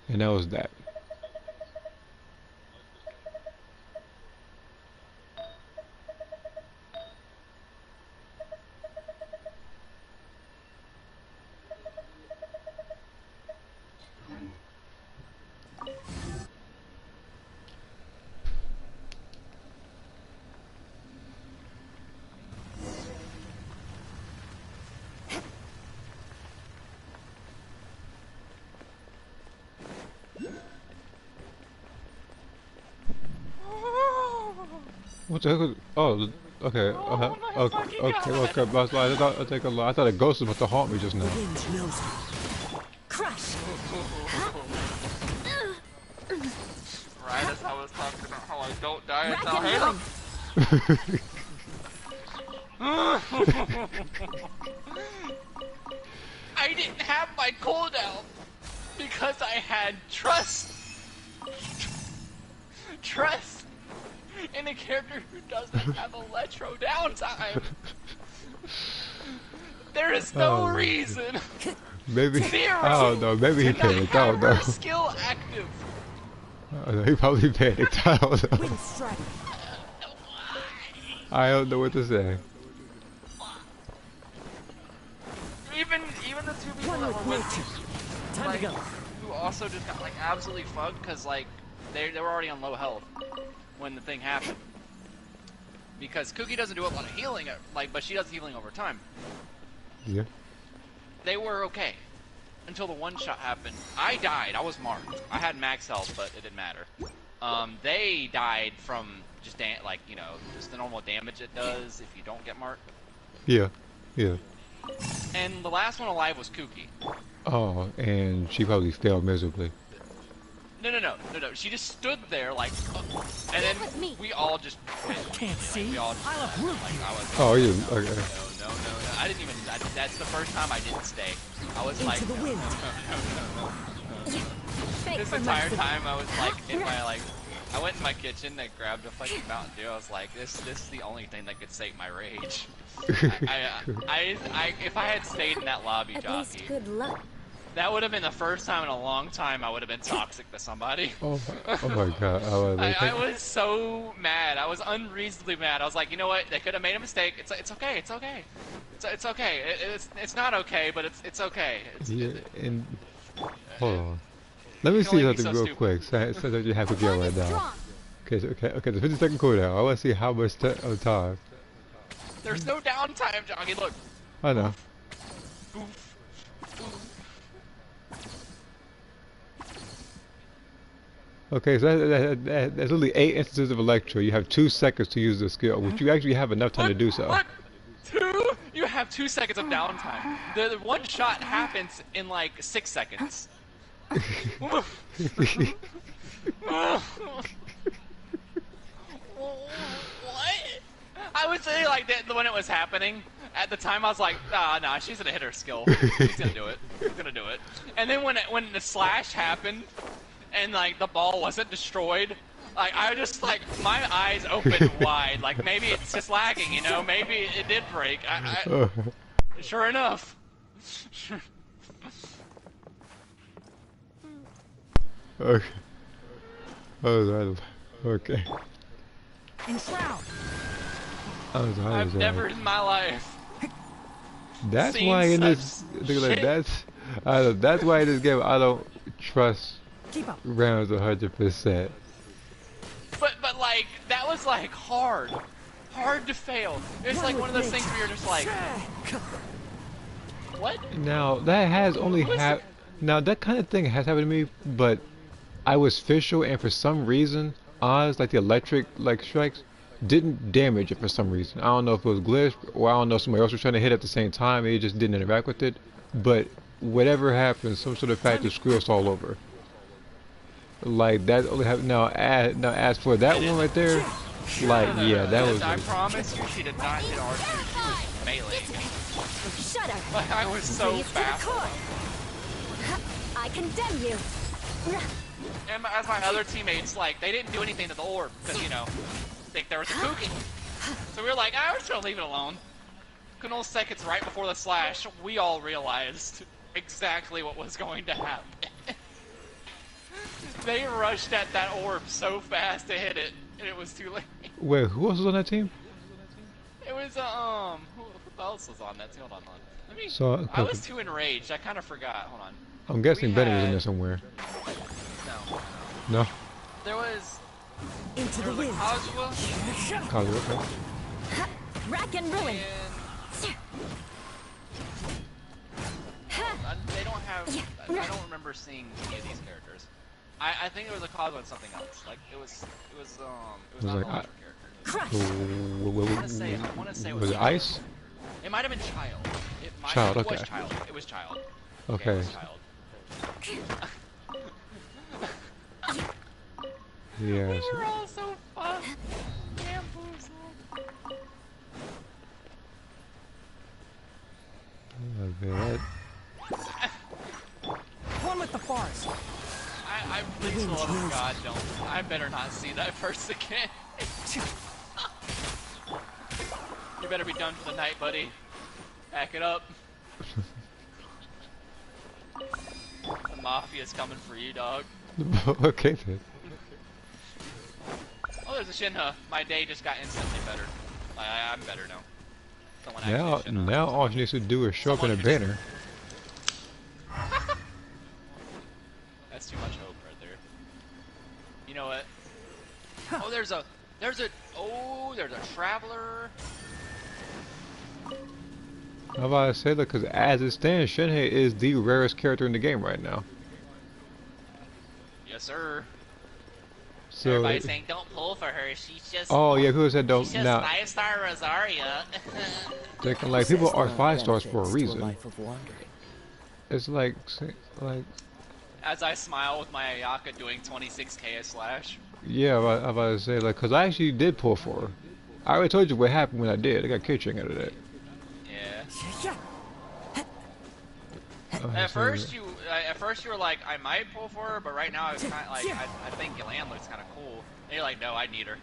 and that was that. What the heck was, oh, okay, okay, I thought a ghost was about to haunt me just now. Crush. Right as I was talking about how I don't die until Halo. I didn't have my cooldown because I had trust in a character who doesn't have electro downtime. There is no reason. Maybe. Zero. I don't know. Maybe he panicked. I don't know. Skill active. He probably panicked. I don't know. I don't know what to say. Even the two people that were with me, like, who also just got like absolutely fucked because like they were already on low health when the thing happened. Because Cookie doesn't do a lot of healing, like, but she does healing over time. Yeah. They were okay until the one shot happened. I died. I was marked. I had max health, but it didn't matter. They died from just like, you know, just the normal damage it does if you don't get marked. Yeah. Yeah. And the last one alive was Cookie. Oh, and she probably failed miserably. No. She just stood there like, and then we all just can't see. We all just, I love like, I was. Oh, you okay? No. I didn't even. That's the first time I didn't stay. I was like, no. This entire time I was like in my like. I went in my kitchen and grabbed a fucking Mountain Dew. I was like, this is the only thing that could save my rage. If I had stayed in that lobby, Jockey, good luck. that would have been the first time in a long time I would have been toxic to somebody. Oh my god. I was so mad. I was unreasonably mad. I was like, you know what? They could have made a mistake. It's okay. It's okay. It's okay. It's not okay, but it's okay. And hold on. Let me see something real quick. So that you have to go right now. Okay, the 50-second cooldown. I want to see how much time. There's no downtime, Jockey. Look. I know. Okay, so that's only 8 instances of Electro. You have 2 seconds to use the skill, which you actually have enough time to do so. What? 2? You have 2 seconds of downtime. The one shot happens in like 6 seconds. What? I would say like that when it was happening. At the time, I was like, nah, she's gonna hit her skill. She's gonna do it. She's gonna do it. And then when the slash happened, and like the ball wasn't destroyed, like I just like my eyes opened wide. Like maybe it's just lagging, you know? Maybe it did break. Sure enough, Okay. Oh, okay. Enshroud. I've never in my life. That's why in this, that's why in this game I don't trust rounds 100%. But like that was like hard to fail. It's like one of those things where you're just like, what? Now that has only happened. Now that kind of thing has happened to me, but I was official, and for some reason, Oz, like the electric like strikes, didn't damage it for some reason. I don't know if it was glitched, or I don't know if somebody else was trying to hit at the same time and it just didn't interact with it. But whatever happened, some sort of factor screw us all over. Like that only happened. Now as for that one right there, like yeah, that was. I promise you, she did not hit R2. She was melee. Shut up. Like, I was so fast. I condemn you. And as my other teammates, like they didn't do anything to the orb because think there was a cookie. So we were like, we're just gonna leave it alone. Couple seconds right before the slash, we all realized exactly what was going to happen. They rushed at that orb so fast to hit it, and it was too late. Wait, who else was on that team? It was who else was on that team? Hold on. Let me. So, I was too enraged. I kind of forgot. Hold on. I'm guessing Benny was in there somewhere. No. There was. Into the wind. Kazuha, okay. Rack and ruin. They don't have. I don't remember seeing any of these characters. I think it was a Kazuha and something else. Like it was not like, a character. I want to say was it Ice? It might have been Child. Child, It okay. was Child. It was Child. Okay. It was Child. Yeah. We were all so fun. One with the forest. I please, for the love of God, don't. I better not see that first again. You better be done for the night, buddy. Back it up. The Mafia's coming for you, dog. Okay then. Oh, there's a Shinha. My day just got instantly better. I'm better now. Now all she needs to do is show up in a banner. That's too much hope right there. You know what? Oh, there's a traveler. I'm about to say that because as it stands, Shinhei is the rarest character in the game right now. Yes, sir. So everybody's saying don't pull for her. She's just. Oh yeah, who said don't? She's just Now 5-star Rosaria. thinking like people are 5-stars for a reason. It's like. As I smile with my Ayaka doing 26k a slash. Yeah, I'm about to say like, cause I actually did pull for her. I already told you what happened when I did. I got catching out of that. Yeah. At first you were like, I might pull for her, but right now I was kind of like, I think Ylan looks kind of cool. And you're like, no, I need her.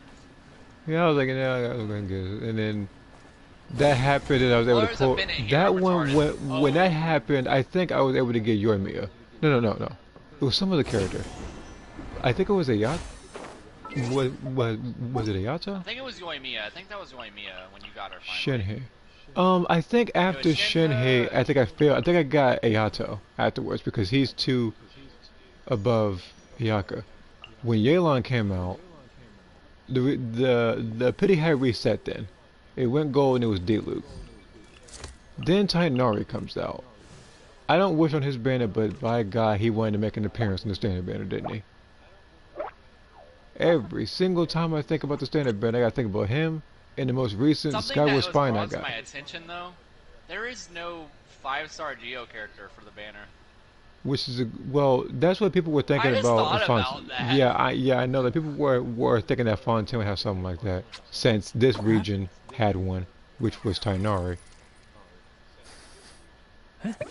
Yeah, I was like, yeah, I was gonna get it, and then that happened, and I was able to pull. That one, when that happened, I think I was able to get Yoimiya. No. It was some other character. I think it was Ayata. Was it Ayata? I think it was Yoimiya. I think that was Yoimiya when you got her finally. Shinhei. I think after Shinhei, I think I failed. I think I got Ayato afterwards because he's 2 above Ayaka. When Yelan came out, the pity had reset then. It went gold and it was Diluc. Then Tainari comes out. I don't wish on his banner, but by God, he wanted to make an appearance on the standard banner, didn't he? Every single time I think about the standard banner, I gotta think about him and the most recent Skyward Spine I got. Something that my attention though, there is no 5-star Geo character for the banner. Which is well, that's what people were thinking about. That. Yeah, I know that people were thinking that Fontaine would have something like that, since this region had one, which was Tainari.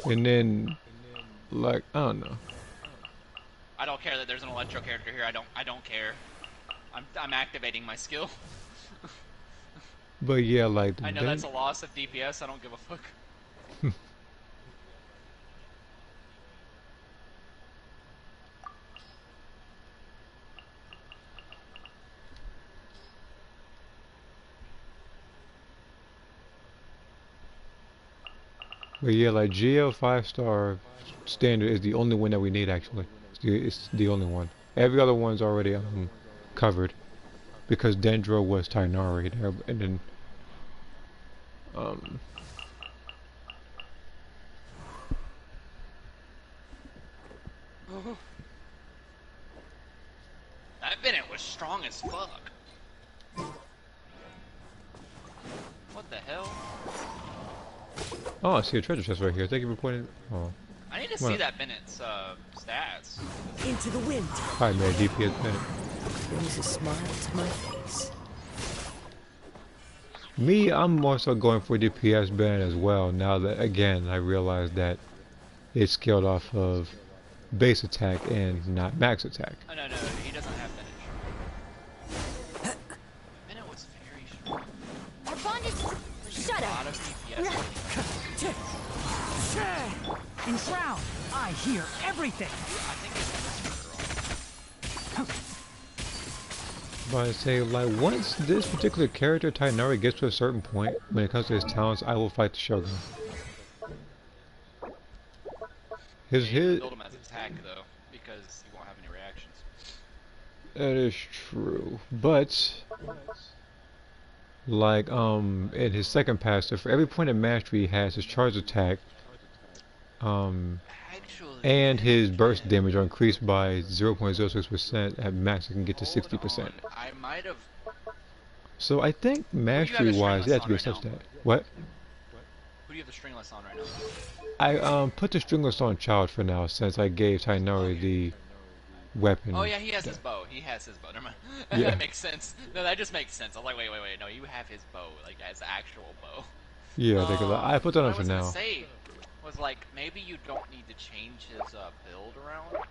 And then, like, I don't know. I don't care that there's an electro character here. I don't care. I'm activating my skill. But yeah, like I know that's a loss of DPS. I don't give a fuck. But yeah, like GL 5-star standard is the only one that we need actually. It's the only one. Every other one's already covered because Dendro was Tainari, and then That Bennett was strong as fuck. What the hell? oh, I see a treasure chest right here. Thank you for pointing. Oh, I need to see that Bennett's stats. Into the wind. hi man, DPS Bennett. Brings a smile to my face. Me, I'm also going for DPS Bennett as well. Now that again, I realize that it's scaled off of base attack and not max attack. Oh no, he doesn't have Bennett. Bennett was very strong. Our bond is... Shut A up! lot of DPS. Enshroud! I hear everything! I think it's But I say, like, once this particular character, Tainari, gets to a certain point, when it comes to his talents, I will fight the Shogun. His build him as attack though, because he won't have any reactions. That is true, but like in his second passive, for every point of mastery he has, his charge attack, and his burst damage are increased by 0.06%. At max, it can get to 60%. I might have. So I think mastery-wise, it has to be a substat. What? Who do you have the stringless on right now? I put the stringless on child for now, since I gave Tainari the weapon. Oh yeah, he has his bow. He has his bow. Never mind. Yeah. That makes sense. No, that just makes sense. I was like, wait. No, you have his bow, like as actual bow. Yeah, I put that on for now. What I was gonna say was like maybe you don't need to change his build around,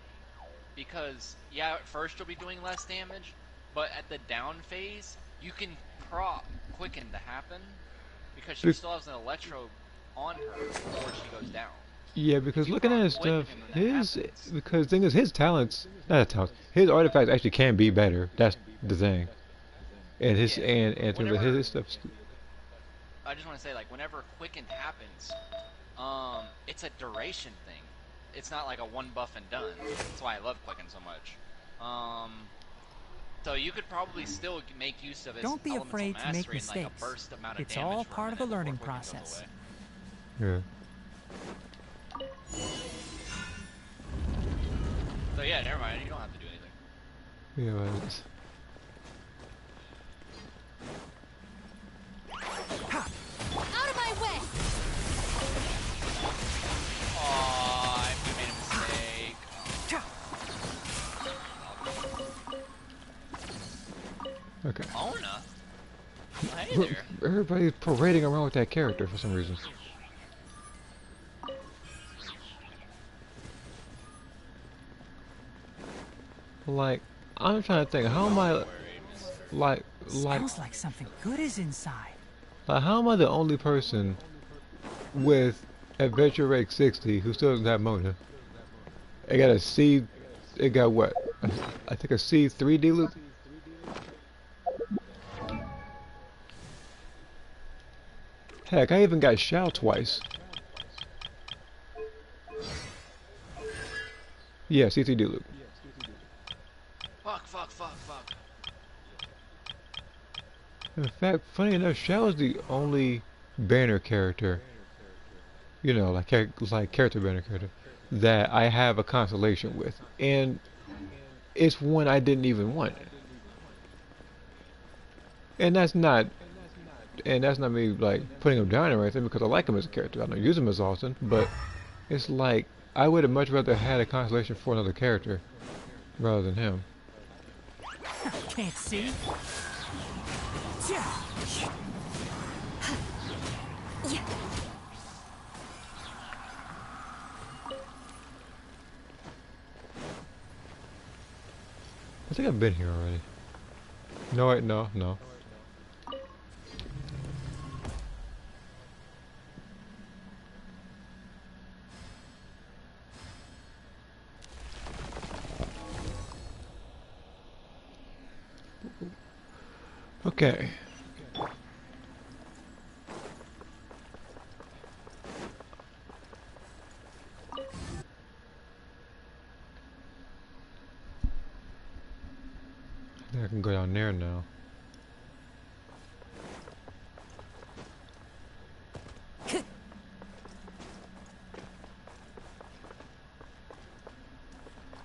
because yeah, at first you'll be doing less damage, but at the down phase you can prop quicken to happen because she still has an electro on her before she goes down. Yeah, because looking at his stuff, because the thing is, his talents, not his talents, his artifacts actually can be better. That's the thing. And his and his stuff. I just want to say, like, whenever quicken happens, it's a duration thing. It's not like a one buff and done. That's why I love quicken so much. So you could probably still make use of his Don't be afraid to make mistakes. Like a burst amount of it's all damage part of the learning process. Yeah. So yeah, never mind. You don't have to do anything. Yeah, well, it's... Out of my way! Aw, I made a mistake. Okay. Mona? Hey there. Everybody's parading around with that character for some reason. Like, I'm trying to think, how am I, Sounds like something good is inside. Like, how am I the only person with Adventure Rate 60 who still doesn't have Mona? It got a C, it got what? I think a C3D loop? Heck, I even got Shao twice. Yeah, C3D loop. Fuck. In fact, funny enough, Shao is the only banner character, you know, like character banner character, that I have a constellation with, and it's one I didn't even want. And that's not me like putting him down or anything, because I like him as a character. I don't use him as often, but it's like I would have much rather had a constellation for another character rather than him. Can't see. I think I've been here already. No, wait, no. Okay. I can go down there now.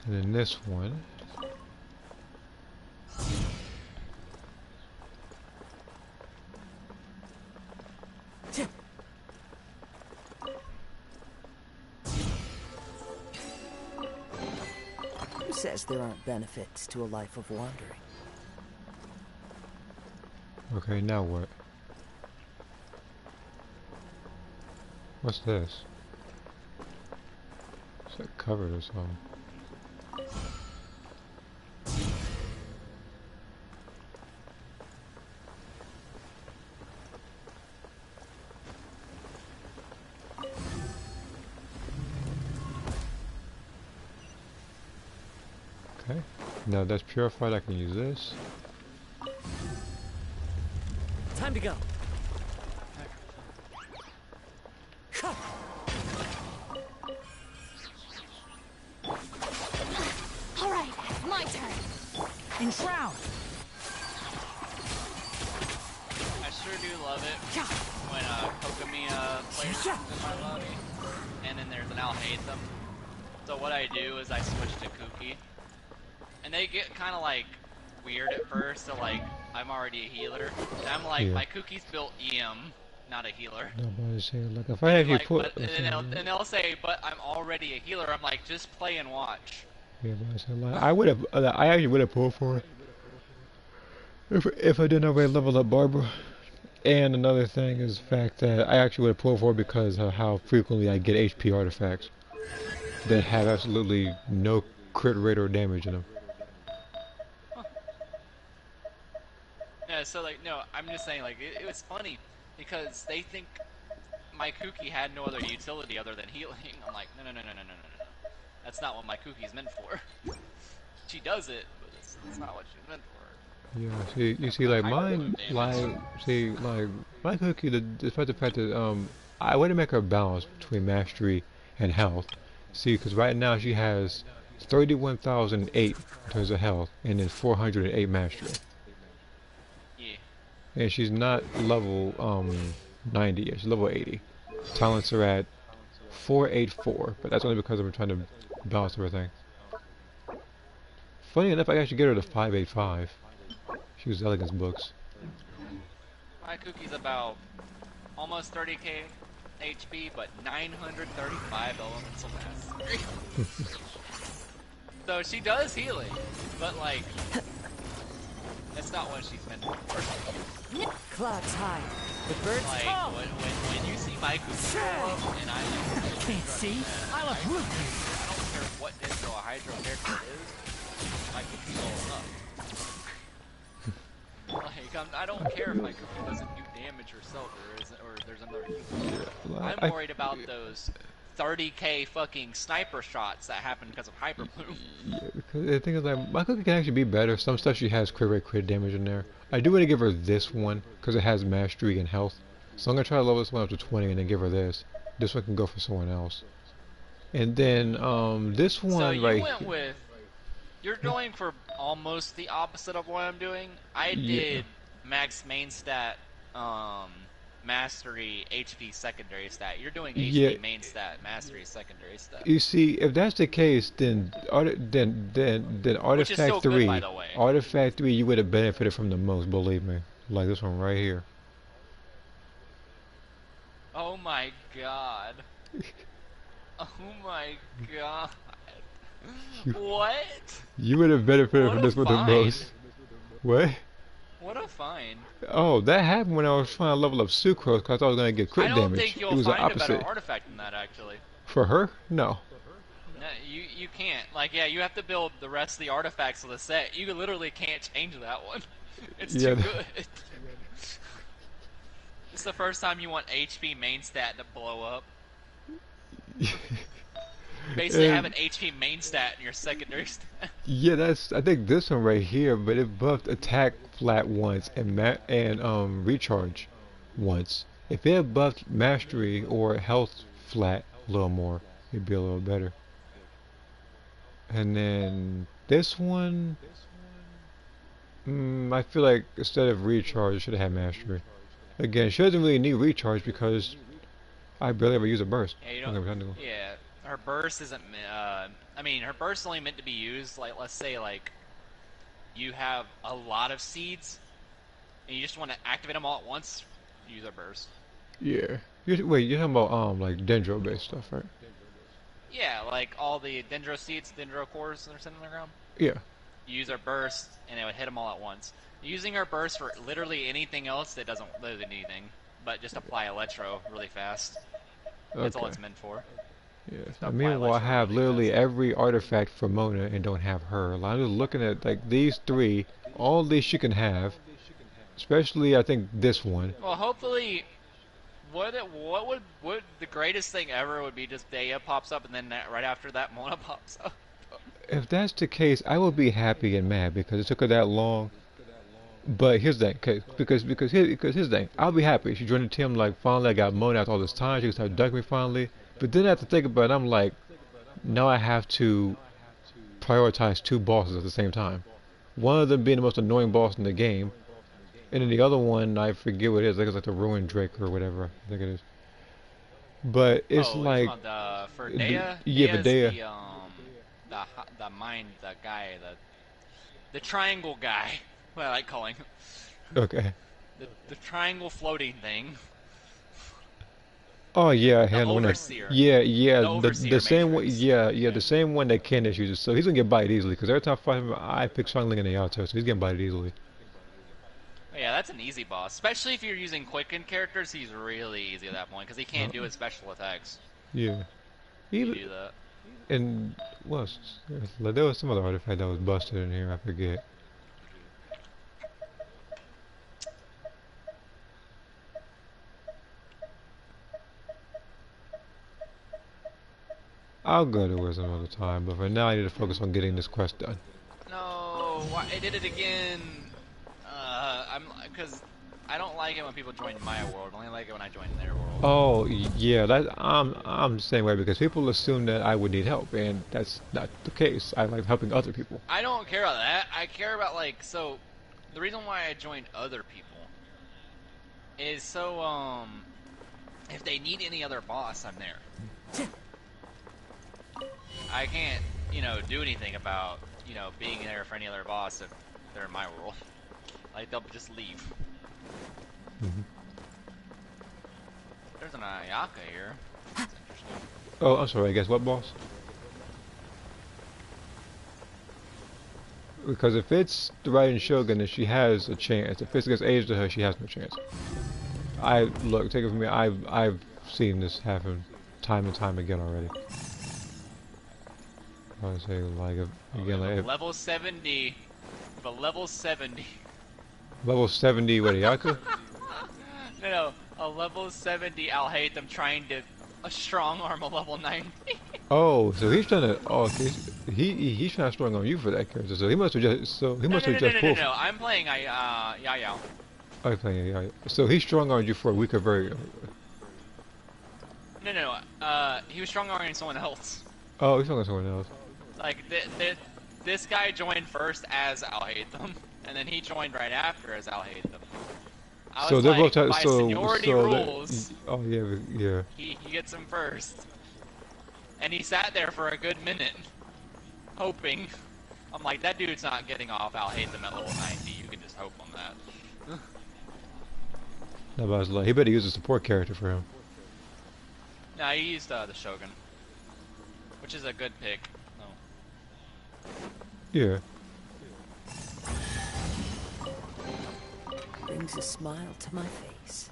And then this one. Who says there aren't benefits to a life of wandering? Okay, now what? What's this? Is that covered or something? Okay, now that's purified, I can use this. Time to go. All right, my turn. Enshroud. I sure do love it when Kokomi players in my lobby, and then there's an I'll hate them. So what I do is I switch to Kuki, and they get kind of like weird at first. So like I'm already a healer, and I'm like my Kuki's built EM, not a healer. Nobody's saying like if I have you like, put. And they'll say, but I'm already a healer. I'm like, just play and watch. Yeah, but I said like I would have. I actually would have pulled for it if I didn't already level up Barbara. And another thing is the fact that I actually would have pulled for it because of how frequently I get HP artifacts that have absolutely no crit rate or damage in them. Yeah, so like, no, I'm just saying like, it was funny because they think my Kuki had no other utility other than healing. I'm like, no. That's not what my Kuki's meant for. She does it, but it's not what she's meant for. Yeah, see, you see, like mine, like, see, like my Kuki, despite the fact that I want to make her balance between mastery and health. See, because right now she has 31,008 in terms of health, and then 408 mastery. Yeah. And she's not level 90 yet. She's level 80. Talents are at 484, but that's only because I'm trying to balance everything. Funny enough, I actually get her to 585. She was Elegance books. My Kuki's about almost 30k HP, but 935 elemental mastery. So she does healing, but like, that's not what she's meant for. Clouds high. The birds like, call. When you see my Kuki grow up, and I can't see. I love blue. I don't care what Disco or Hydro character it is, my Kuki's all up. Like, I don't care if my Kuki doesn't do damage herself or there's another healer. I'm worried about those 30k fucking sniper shots that happen because of Hyper Bloom. Yeah, because the thing is, like, my Kuki can actually be better. Some stuff she has crit damage in there. I do want to give her this one because it has mastery and health. So I'm gonna try to level this one up to 20 and then give her this. This one can go for someone else. And then this one so you right went here. with. You're going for almost the opposite of what I'm doing. I did max main stat, mastery, HP secondary stat. You're doing HP main stat, mastery secondary stat. You see, if that's the case, then Artifact 3, by the way. Artifact 3, you would have benefited from the most. Believe me, like this one right here. Oh my god. Oh my god. What? You would have benefited from this one the most. What? What a find. Oh, that happened when I was trying to level up Sucrose because I thought I was going to get crit damage. I don't think you'll find a better artifact than that, actually. For her? No. No, you can't. Like, yeah, you have to build the rest of the artifacts of the set. You literally can't change that one. It's too good. It's the first time you want HP main stat to blow up. Basically have an HP main stat in your secondary stat. Yeah, I think this one right here, but it buffed attack flat once and recharge once. If it had buffed mastery or health flat a little more, it'd be a little better. And then this one, I feel like instead of recharge, it should have had mastery. Again, she doesn't really need recharge because I barely ever use a burst. Yeah, you don't. Yeah, her burst isn't. I mean, her burst is only meant to be used. Like, let's say, like, you have a lot of seeds, and you just want to activate them all at once. Use a burst. Yeah. Wait, you're talking about like dendro-based stuff, right? Yeah, like all the dendro seeds, dendro cores that are sitting on the ground. Yeah. You use her burst, and it would hit them all at once. Using her burst for literally anything else that doesn't literally do anything, but just apply electro really fast. That's all it's meant for. Yes. I mean, well, I have literally every artifact for Mona and don't have her. I'm just looking at like these three. All these she can have, especially I think this one. Well, hopefully, what would the greatest thing ever would be just Daya pops up and then right after that Mona pops up. If that's the case, I would be happy and mad because it took her that long. But here's the thing, because here's the thing, I'll be happy. She joined the team, like, finally I got Mona after all this time, she can start ducking me finally. But then I have to think about it, I'm like, now I have to prioritize two bosses at the same time. One of them being the most annoying boss in the game, and then the other one, I forget what it is, I think it's like the Ruined Drake or whatever, I think it is. But it's like... for Daya? Yeah, for Daya. The mind, the guy, the triangle guy. What I like calling him. Okay. The triangle floating thing. Oh yeah, the overseer. The same one. Yeah, the same one that Candace uses. So he's gonna get bite easily because every time I fight him, I pick Strongling and Yato, so he's getting bite easily. Yeah, that's an easy boss, especially if you're using quicken characters. He's really easy at that point because he can't do his special attacks. Yeah. You do that. And well, there was some other artifact that was busted in here. I forget. I'll go to it some other time, but for now I need to focus on getting this quest done. No, I did it again. Because I don't like it when people join my world. I only like it when I join their world. Oh yeah, I'm the same way because people assume that I would need help, and that's not the case. I like helping other people. I don't care about that. I care about so the reason why I joined other people is so if they need any other boss, I'm there. I can't, do anything about, being there for any other boss if they're in my world. Like, they'll just leave. Mm-hmm. There's an Ayaka here. That's interesting. Oh, I'm sorry, I guess what boss? Because if it's the Raiden Shogun, then she has a chance. If it's against age to her, she has no chance. Look, take it from me, I've seen this happen time and time again already. I would say level 70, but level 70. Level 70 what, Yaku? No, a level 70 I'll hate them trying to a strong arm a level 90. Oh, so he's trying to he's trying to strong on you for that character. So he must have just No, I'm playing Yayao. Oh, he's playing Yayao. So he's strong on you for a weaker version. No, he was strong arming someone else. Oh, he's strong on someone else. Like, this guy joined first as I'll hate them, and then he joined right after as I'll hate them. I was like, by seniority rules, oh yeah. He gets him first. And he sat there for a good minute, hoping. I'm like, that dude's not getting off, I'll hate them at level 90, you can just hope on that. No, but I was like, he better use a support character for him. Nah, he used the Shogun, which is a good pick. Yeah. Brings a smile to my face.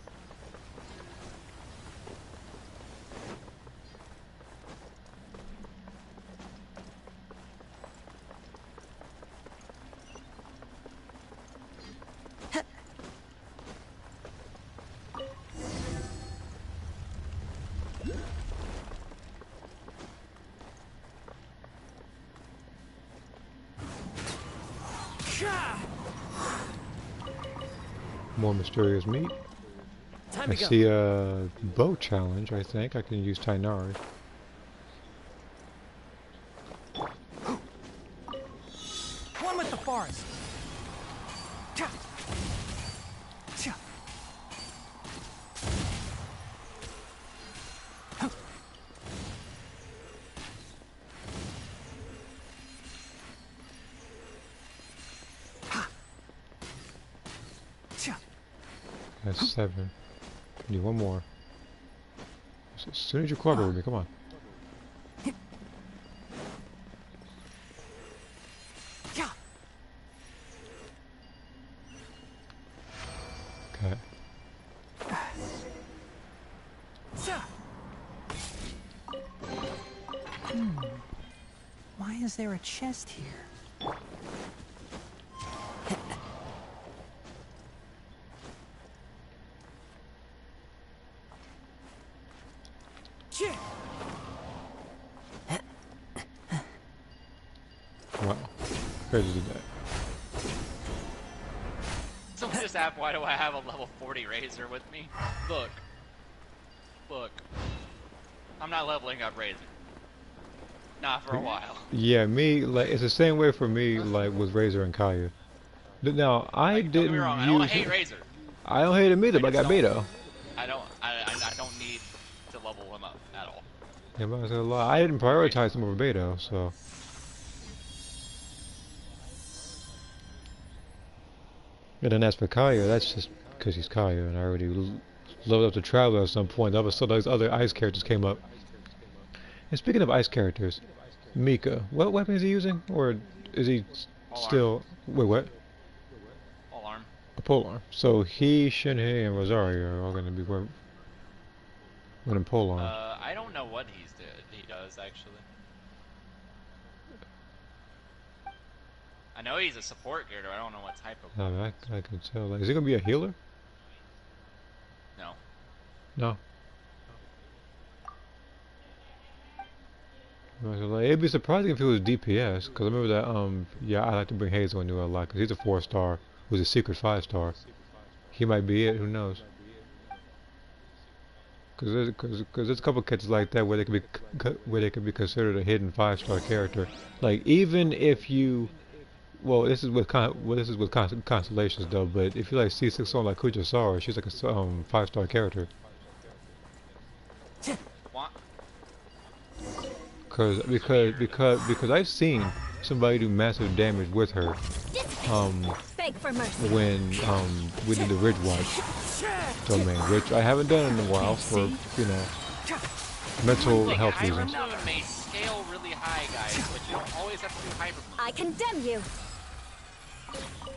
More mysterious meat. I see a bow challenge, I think. I can use Tainari. One with the forest. That's 7. Need one more. As soon as you cooperate with me, come on. Okay. Why is there a chest here? Wow. Crazy to do that. Someone just asked, why do I have a level 40 Razor with me? Look. Look. I'm not leveling up Razor. Not for a while. Yeah, me, like, it's the same way for me, like, with Razor and Kaya. Now, I didn't Don't get me wrong, I don't use... hate Razor. I don't hate him either, but I got Beto. I don't need to level him up at all. Yeah, but I said a lot. I didn't prioritize him over Beto, so... And then as for Kaya, that's just because he's Kaya, and I already leveled up the Traveler at some point. All of a sudden, those other ice characters came up. And speaking of ice characters, Mika, what weapon is he using? Or is he still... Wait, what? Polearm. A polearm. So he, Shinhei, and Rosario are all going to be running polearm. I don't know what he does, actually. I know he's a support character, I don't know what type of... No, I can tell. Like, is he going to be a healer? No. No. Like, it'd be surprising if he was DPS, because I remember that, yeah, I like to bring Hazel into it a lot, because he's a 4-star, who's a secret 5-star. He might be it, who knows? Because there's a couple kids like that where they could be considered a hidden 5-star character. Like, even if you... Well, this is with constellations though. But if you like C6 on like Kuchasara, she's like a 5-star character. What? Because I've seen somebody do massive damage with her. When we did the Ridgewatch domain, which I haven't done in a while for mental health reasons. Hyper may scale really high, guys, but you don't always have to do hyper. I condemn you.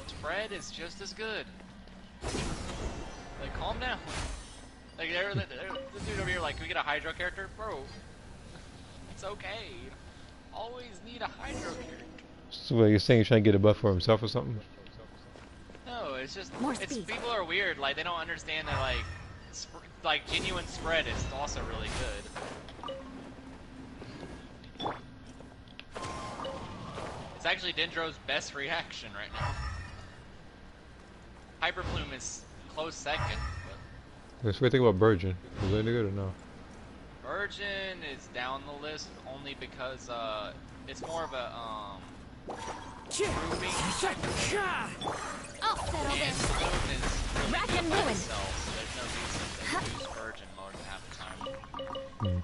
Spread is just as good. Like, calm down. Like, this dude over here, like, can we get a Hydro character? Bro, it's okay. You always need a Hydro character. So what, you're saying you're trying to get a buff for himself or something? No, it's just, people are weird. Like, they don't understand that, like genuine spread is also really good. It's actually Dendro's best reaction right now. Hyper Plume is close second. What do you think about Virgin? Is it any good or no? Virgin is down the list only because it's more of a grouping. I'll settle this. Plume is really Rack good and by ruin. itself, so there's no reason to use Virgin more than half the time.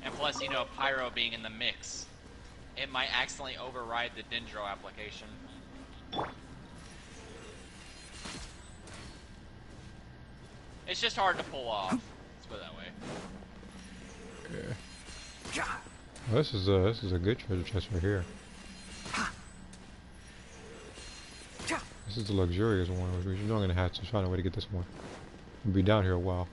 And plus, you know, Pyro being in the mix, it might accidentally override the Dendro application. It's just hard to pull off. Let's put it that way. Yeah. Well, this is a good treasure chest right here. This is the luxurious one, which you know I'm gonna have to find a way to get this one. We'll be down here a while.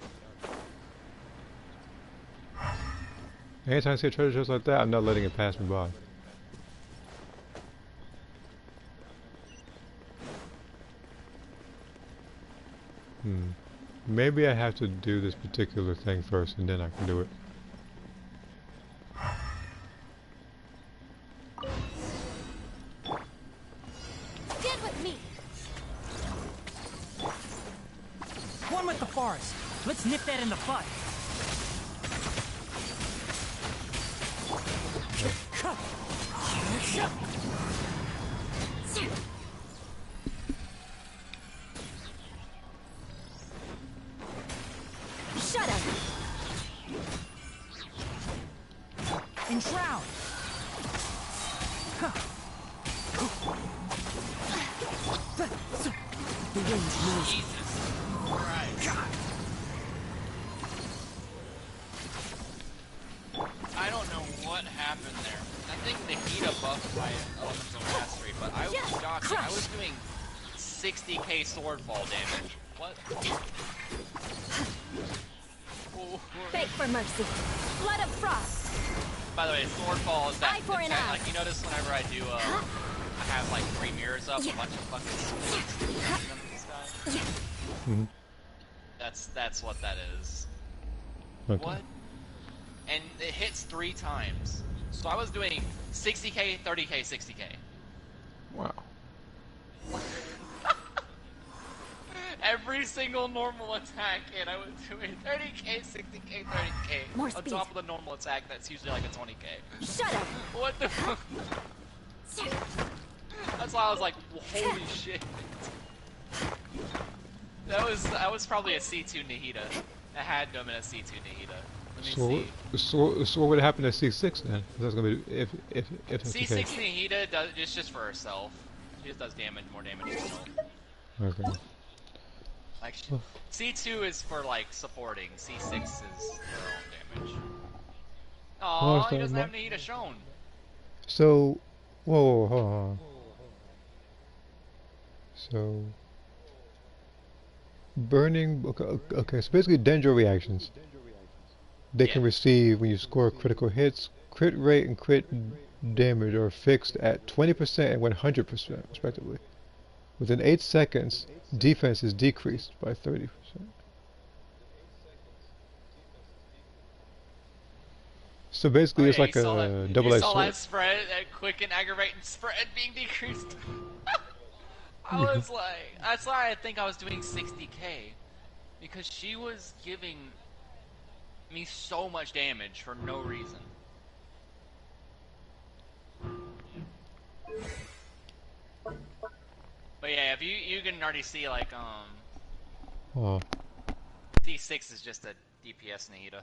Anytime I see a treasure chest like that, I'm not letting it pass me by. Maybe I have to do this particular thing first, and then I can do it. Stand with me. One with the forest. Let's nip that in the bud. Jesus Christ. I don't know what happened there. I think Nahida buffed my elemental mastery, but I was shocking. I was doing 60k swordfall damage. What? Beg for mercy. Blood of frost. By the way, swordfall is that effect, like you notice whenever I do I have like 3 mirrors up, a bunch of fucking that's what that is. Okay. What? And it hits 3 times. So I was doing 60k, 30k, 60k. Wow. Every single normal attack, and I was doing 30k, 60k, 30k. More on speed. top of the normal attack that's usually like a 20k. Shut up! What the fuck? That's why I was like, holy shit. That was probably a C2 Nahida. I had to have been a C2 Nahida. Let me see. So what would happen to C6 then? That's gonna be if that's the C6 case. Nahida does it's just for herself. She just does more damage herself. Okay. Like C2 is for like supporting. C6 is her own damage. Oh, he doesn't have Nahida shown. So, whoa, hold on. So, burning. Okay. So basically, Dendro reactions. They can receive when you score critical hits. Crit rate and crit damage are fixed at 20% and 100% respectively. Within 8 seconds, defense is decreased by 30%. So basically, it's like a double-edged sword. You saw that spread, that quick and aggravating spread being decreased. I was like, that's why I think I was doing 60k, because she was giving me so much damage for no reason. But yeah, if you can already see like D6 is just a DPS Nahida.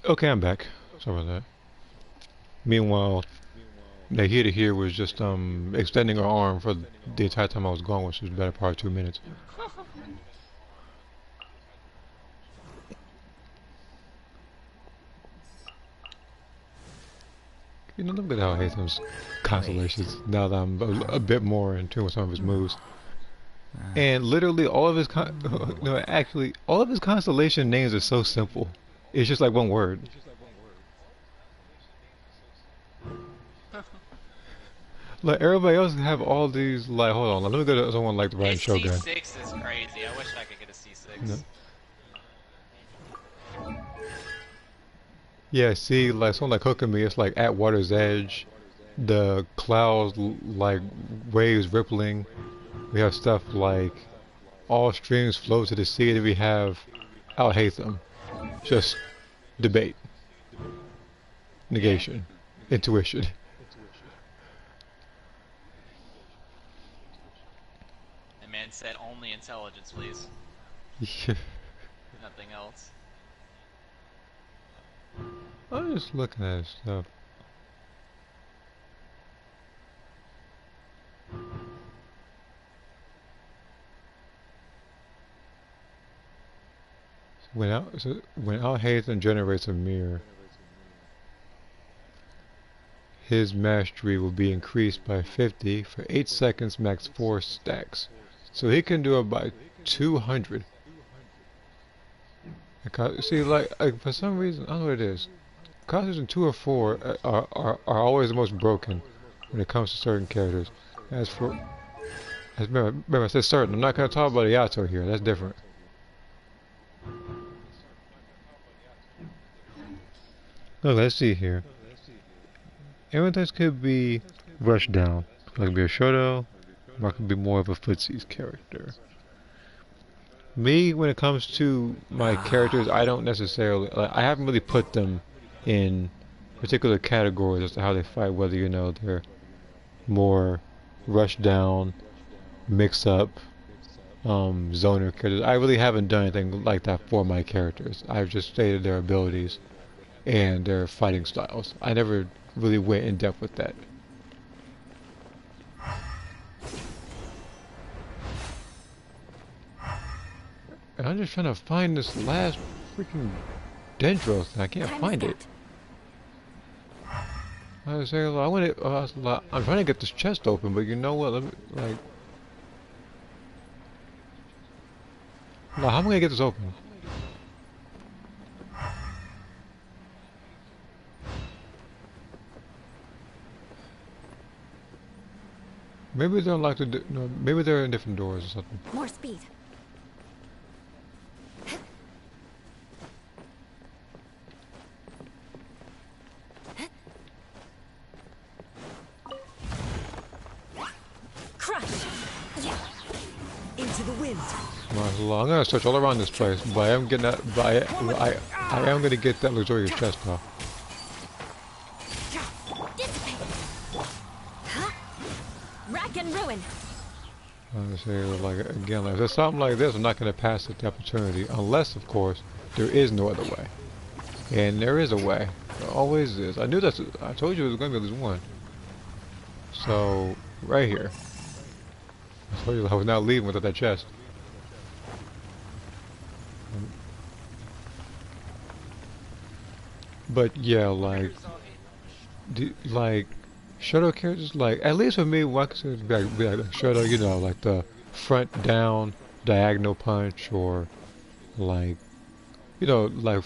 Okay, I'm back. Sorry about that. Meanwhile, Nahida here was just extending her arm for the entire time I was gone, which was the better part of 2 minutes. You know, look at how I hate those constellations now that I'm a bit more in tune with some of his moves. And literally all of his all of his constellation names are so simple. It's just like one word. Like everybody else have all these like hold on, let me go to someone like the Ryan Shogun. C6 is crazy. I wish I could get a C6. No. Yeah, see, like something like Hooking Me, it's like at water's edge. The clouds like waves rippling. We have stuff like all streams flow to the sea. Then we have Al Haytham. Just debate, negation, intuition. The man said only intelligence, please. Yeah. Nothing else. I'm just looking at stuff. When Al Haytham generates a mirror, his mastery will be increased by 50 for 8 seconds, max 4 stacks. So he can do it by 200. See, like for some reason, I don't know what it is. Constitution 2 or 4 are always the most broken when it comes to certain characters. Remember I said certain. I'm not going to talk about Yato here. That's different. Look, let's see here. Everything could be rushed down. It could be a Shoto, or it could be more of a Footsie's character. Me, when it comes to my characters, I don't necessarily, like, I haven't really put them in particular categories as to how they fight, whether, you know, they're more rushed down, mix up, zoner characters. I really haven't done anything like that for my characters. I've just stated their abilities and their fighting styles. I never really went in depth with that. And I'm just trying to find this last freaking Dendro thing. I can't find it. I was saying, I'm trying to get this chest open, but you know what? Let me, like, how am I gonna get this open? Maybe they're unlocked. No, maybe they're in different doors or something. More speed. Crush. Yeah. Into the wind. Well, I'm gonna search all around this place, but I am getting that. But I am gonna get that luxurious chest off. Rack and ruin. I say, like, again, like, if there's something like this, I'm not gonna pass the opportunity, unless, of course, there is no other way. And there is a way. There always is. I knew that's. I told you it was gonna be at least one. So right here. I told you I was not leaving without that chest. But yeah, like Shoto characters, like, at least for me, one could be like Shoto, you know, like the front down diagonal punch, or like, you know, like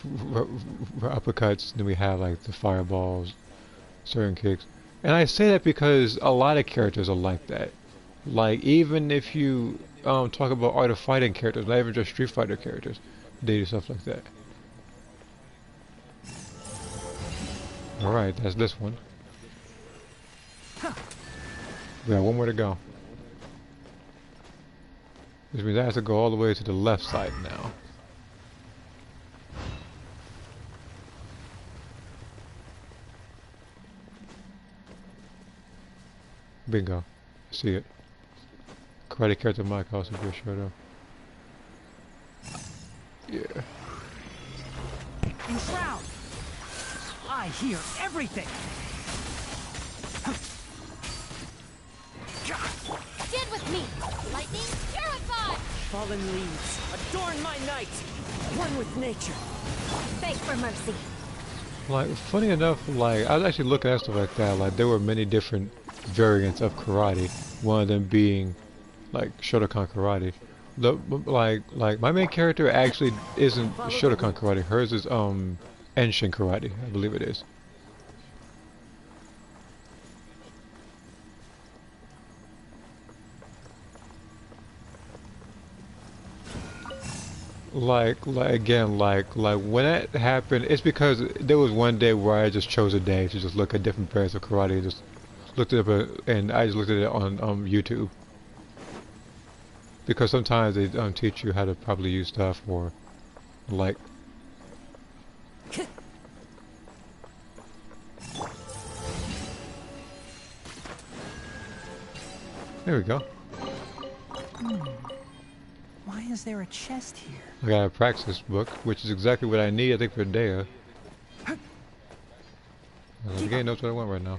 uppercuts. Then we have like the fireballs, certain kicks. And I say that because a lot of characters are like that. Like, even if you talk about art of fighting characters, not even just Street Fighter characters, they do stuff like that. Alright, that's this one. We got one more to go. Which means I have to go all the way to the left side now. Bingo. See it. Karate character might also be a Shoto. Yeah. Enshroud! I hear everything! Stand with me! Lightning purified! Fallen leaves, adorn my night! One with nature! Beg for mercy. Like, funny enough, like, I was actually looking at stuff like that. Like, there were many different variants of karate. One of them being, like, Shotokan karate. Like my main character actually isn't Shotokan karate. Hers is Enshin karate, I believe it is. like when that happened, it's because there was one day where I just chose a day to just look at different pairs of karate and just looked it up, and I just looked at it on YouTube. Because sometimes they teach you how to properly use stuff, or like. There we go. Why is there a chest here? I got a praxis book, which is exactly what I need, I think, for Dea. The game knows what I want right now.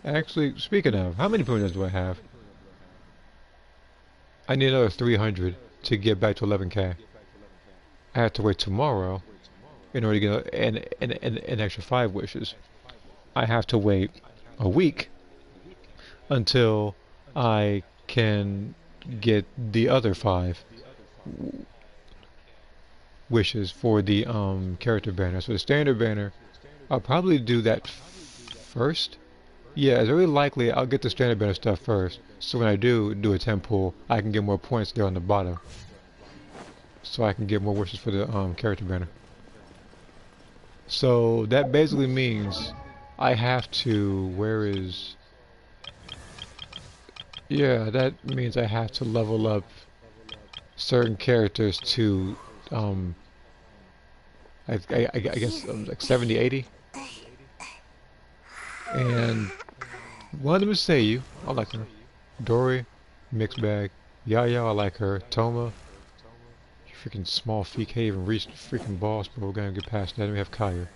Actually, speaking of, how many points do I have? I need another 300 to get back to 11k. I have to wait tomorrow in order to get an extra 5 wishes. I have to wait a week until I can get the other 5 wishes for the character banner. So the standard banner, I'll probably do that first. Yeah, it's really likely I'll get the standard banner stuff first. So when I do a 10 pull, I can get more points there on the bottom. So I can get more wishes for the character banner. So that basically means I have to, where is... Yeah, that means I have to level up certain characters to, I guess like 70, 80. And one of them is Seiyu, I like her. Dory, mixed bag. Yaya, I like her. Toma, freaking small feet, can't even reach the freaking boss, but we're gonna get past that. And we have Kaya,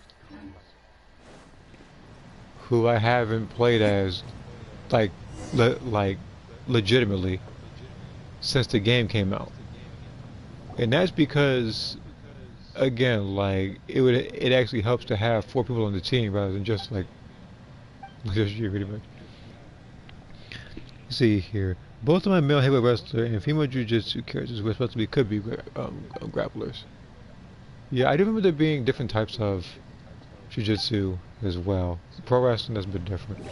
who I haven't played as, like legitimately, since the game came out. And that's because, again, like it actually helps to have 4 people on the team rather than just like just you, pretty much. Let's see here. Both of my male heavyweight wrestler and female jiu-jitsu characters were supposed to be could be grapplers. Yeah, I do remember there being different types of jiu-jitsu as well. Pro wrestling is a bit different.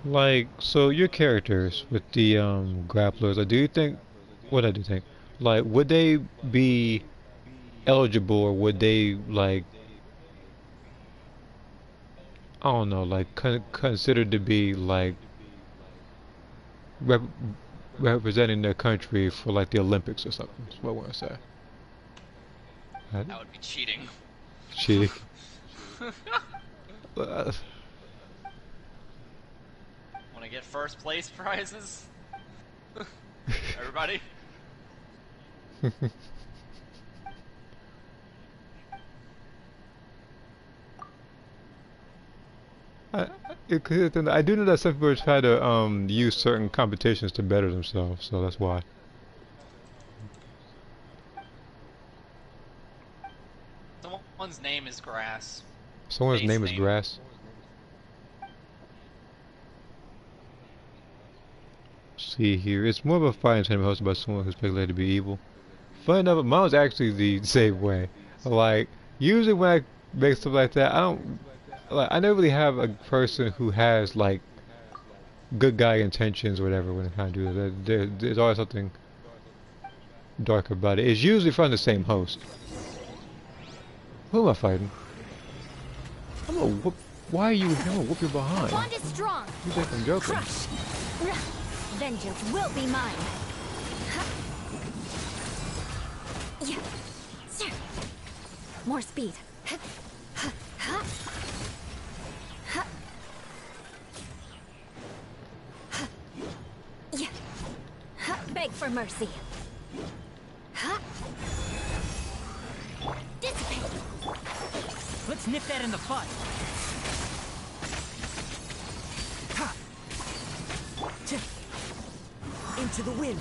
Like, so your characters with the grapplers, do you think, what I do think, like, would they be eligible, or would they, like, I don't know, like, considered to be, like, representing their country for, like, the Olympics or something, is what I want to say. That would be cheating. Cheating. Want to get first place prizes? Everybody? I do know that some people try to use certain competitions to better themselves, so that's why. Someone's name is Grass. Someone's name is Grass? See here, it's more of a fighting tournament hosted by someone who's speculated to be evil. Funny enough, mine was actually the same way. Like, usually when I make stuff like that, I never really have a person who has, like, good guy intentions or whatever when I kind of do that. There's always something dark about it. It's usually from the same host. Who am I fighting? I'm gonna whoop. Why are you? I'm gonna whoop your behind. Bond is strong. You think I'm joking? Crush. Vengeance will be mine. More speed. Beg for mercy. Dissipate. Let's nip that in the bud. Into the wind.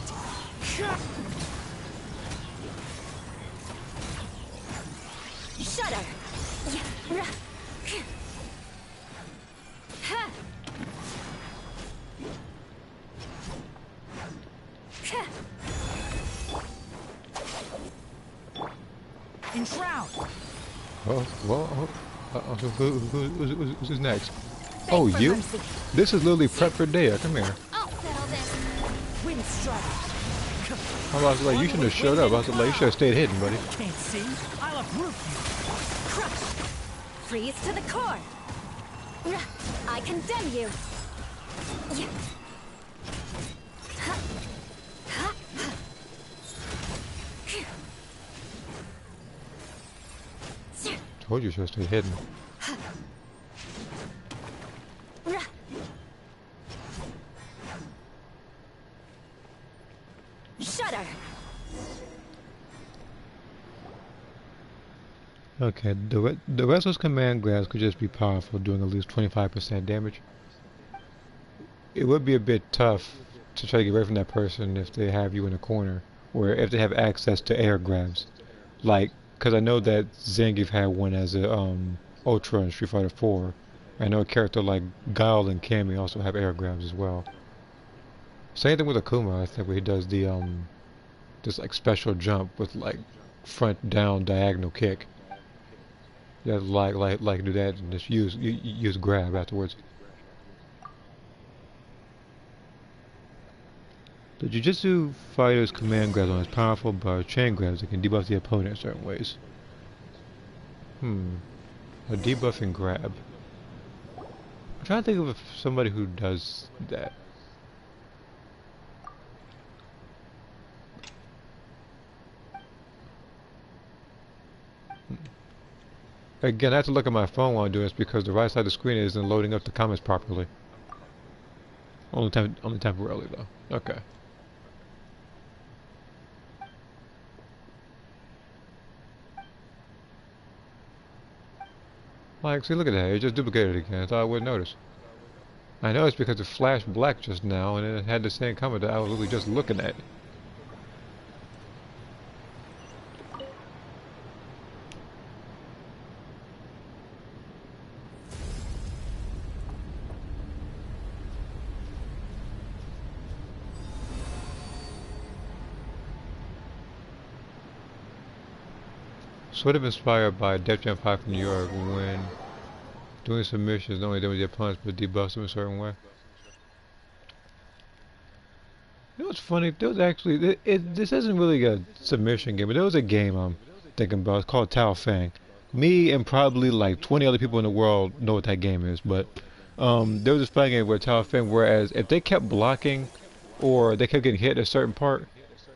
Shudder. fucking shroud. Oh, well, who's next? Oh, you? Mercy. This is literally prep for Dea. Come here. I'll settle this. Wind strike. I was like, you shouldn't have showed up. I was like, you should have stayed hidden, buddy. Can't see. I'll uproot you. Crush. Freeze to the core. I condemn you. Told you should have stayed hidden. Shudder. Okay, the rest of those command grabs could just be powerful, doing at least 25% damage. It would be a bit tough to try to get away from that person if they have you in a corner, or if they have access to air grabs. Like, because I know that Zangief had one as a Ultra in Street Fighter 4. I know a character like Guile and Cammy also have air grabs as well. Same thing with Akuma, I think, where he does the this like special jump with like front down diagonal kick. You have to like do that and just use grab afterwards. The Jujutsu fighter's command grabs aren't as powerful, but chain grabs that can debuff the opponent in certain ways. A debuffing grab. I'm trying to think of somebody who does that. Again, I have to look at my phone while I'm doing this because the right side of the screen isn't loading up the comments properly. Only temporarily though. Okay. Like, see, look at that. It just duplicated again. I thought I wouldn't notice. I know it's because it flashed black just now, and it had the same comment that I was really just looking at. Sort of inspired by Def Jam 5 from New York when doing submissions, not only damage their opponents but debuffs them a certain way. You know what's funny? There was actually, this isn't really a submission game, but there was a game I'm thinking about. It's called Tao Fang. Me and probably like 20 other people in the world know what that game is, but there was this fighting game where Tao Fang, whereas if they kept blocking or they kept getting hit at a certain part,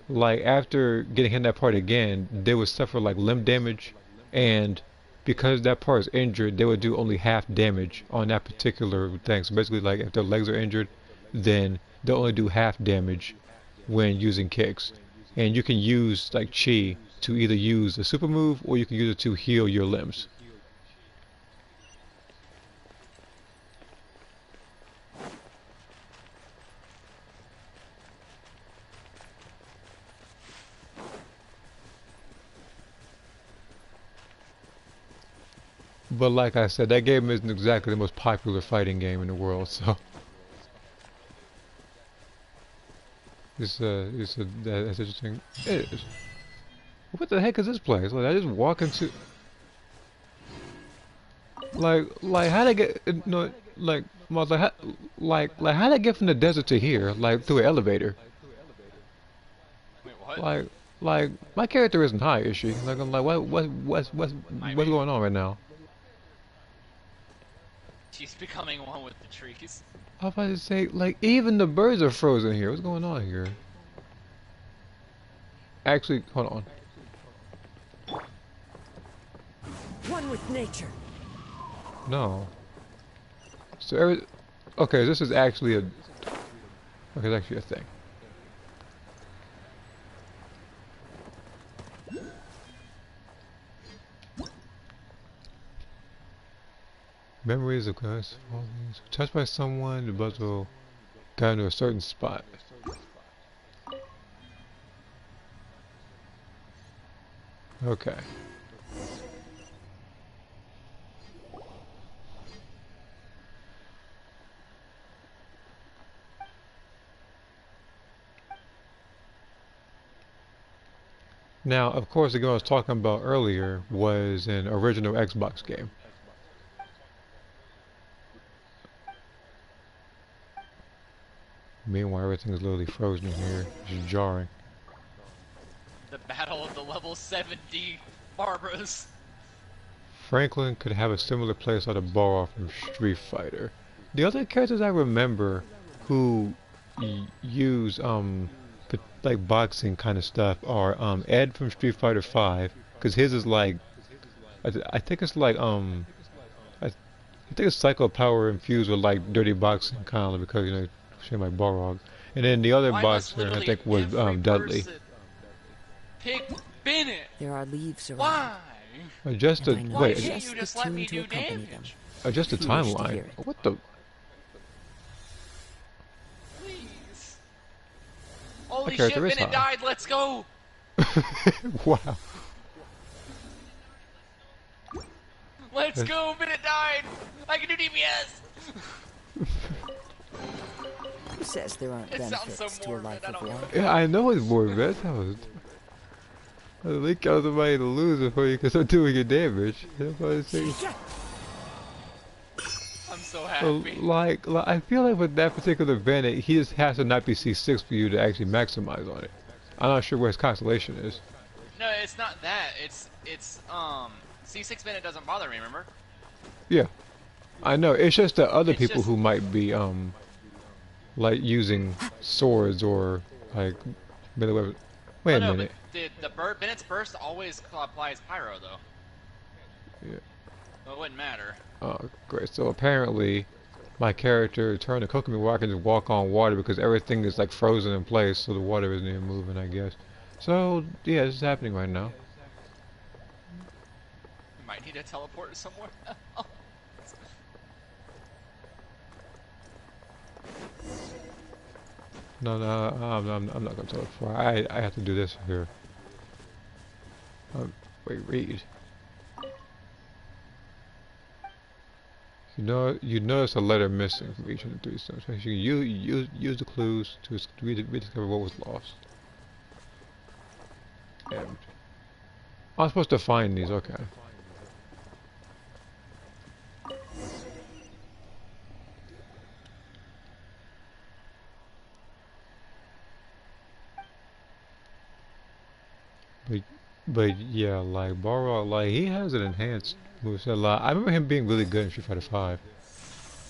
like after getting hit in that part again, they would suffer like limb damage, and because that part is injured, they would do only half damage on that particular thing. So basically, like if their legs are injured, then they'll only do half damage when using kicks. And you can use like chi to either use a super move or you can use it to heal your limbs. But like I said, that game isn't exactly the most popular fighting game in the world, so that's interesting. It is. What the heck is this place? Like I just walk into like how I get no like how did I get from the desert to here like through an elevator? Wait, what? Like my character isn't high, is she? Like I'm like what's going on right now? She's becoming one with the trees. I was about to say, like, even the birds are frozen here. What's going on here? Actually, hold on. One with nature. No. So, okay, this is actually okay, it's actually a thing. Memories of us touched by someone, the buzz will guide to a certain spot. Okay. Now, of course, the game I was talking about earlier was an original Xbox game. Meanwhile, everything is literally frozen in here. It's jarring. The battle of the level 70 Barbaras. Franklin could have a similar playstyle to borrow from Street Fighter. The other characters I remember who use like boxing kind of stuff are Ed from Street Fighter 5, because his is like I think it's like I think it's Psycho Power infused with like dirty boxing kind of, because you know shit like Balrog. And then the other boxer I think was Dudley. Pick Bennett. There are leaves around. Why? Adjust the Why can't you just let me do damage? Adjust the timeline. What the? Please. Holy That shit, character is Bennett high. died, let's go! Wow. Let's go, Bennett died! I can do DPS! Who says there aren't benefits to a life of war? Yeah, I know it's more bad. I think I was somebody to lose before you can start doing your damage. I'm so happy. Like, I feel like with that particular Bennett, he just has to not be C6 for you to actually maximize on it. I'm not sure where his constellation is. No, it's not that. It's C6 Bennett doesn't bother me, remember? Yeah. I know, it's just the other people who might be, like using swords or, like, melee weapons. Wait a minute. But Bennett's burst always applies pyro, though. Yeah. So it wouldn't matter. Oh, great. So apparently, my character turned to Kokomi where I can just walk on water because everything is like frozen in place, so the water isn't even moving, I guess. So, yeah, this is happening right now. You might need to teleport somewhere else. No, I'm not gonna teleport. I have to do this here. Wait, read. You notice a letter missing from each of the three stones. So you use the clues to rediscover what was lost. And I'm supposed to find these. Okay. But yeah, like Balrog, like he has an enhanced moveset. Like, I remember him being really good in Street Fighter 5.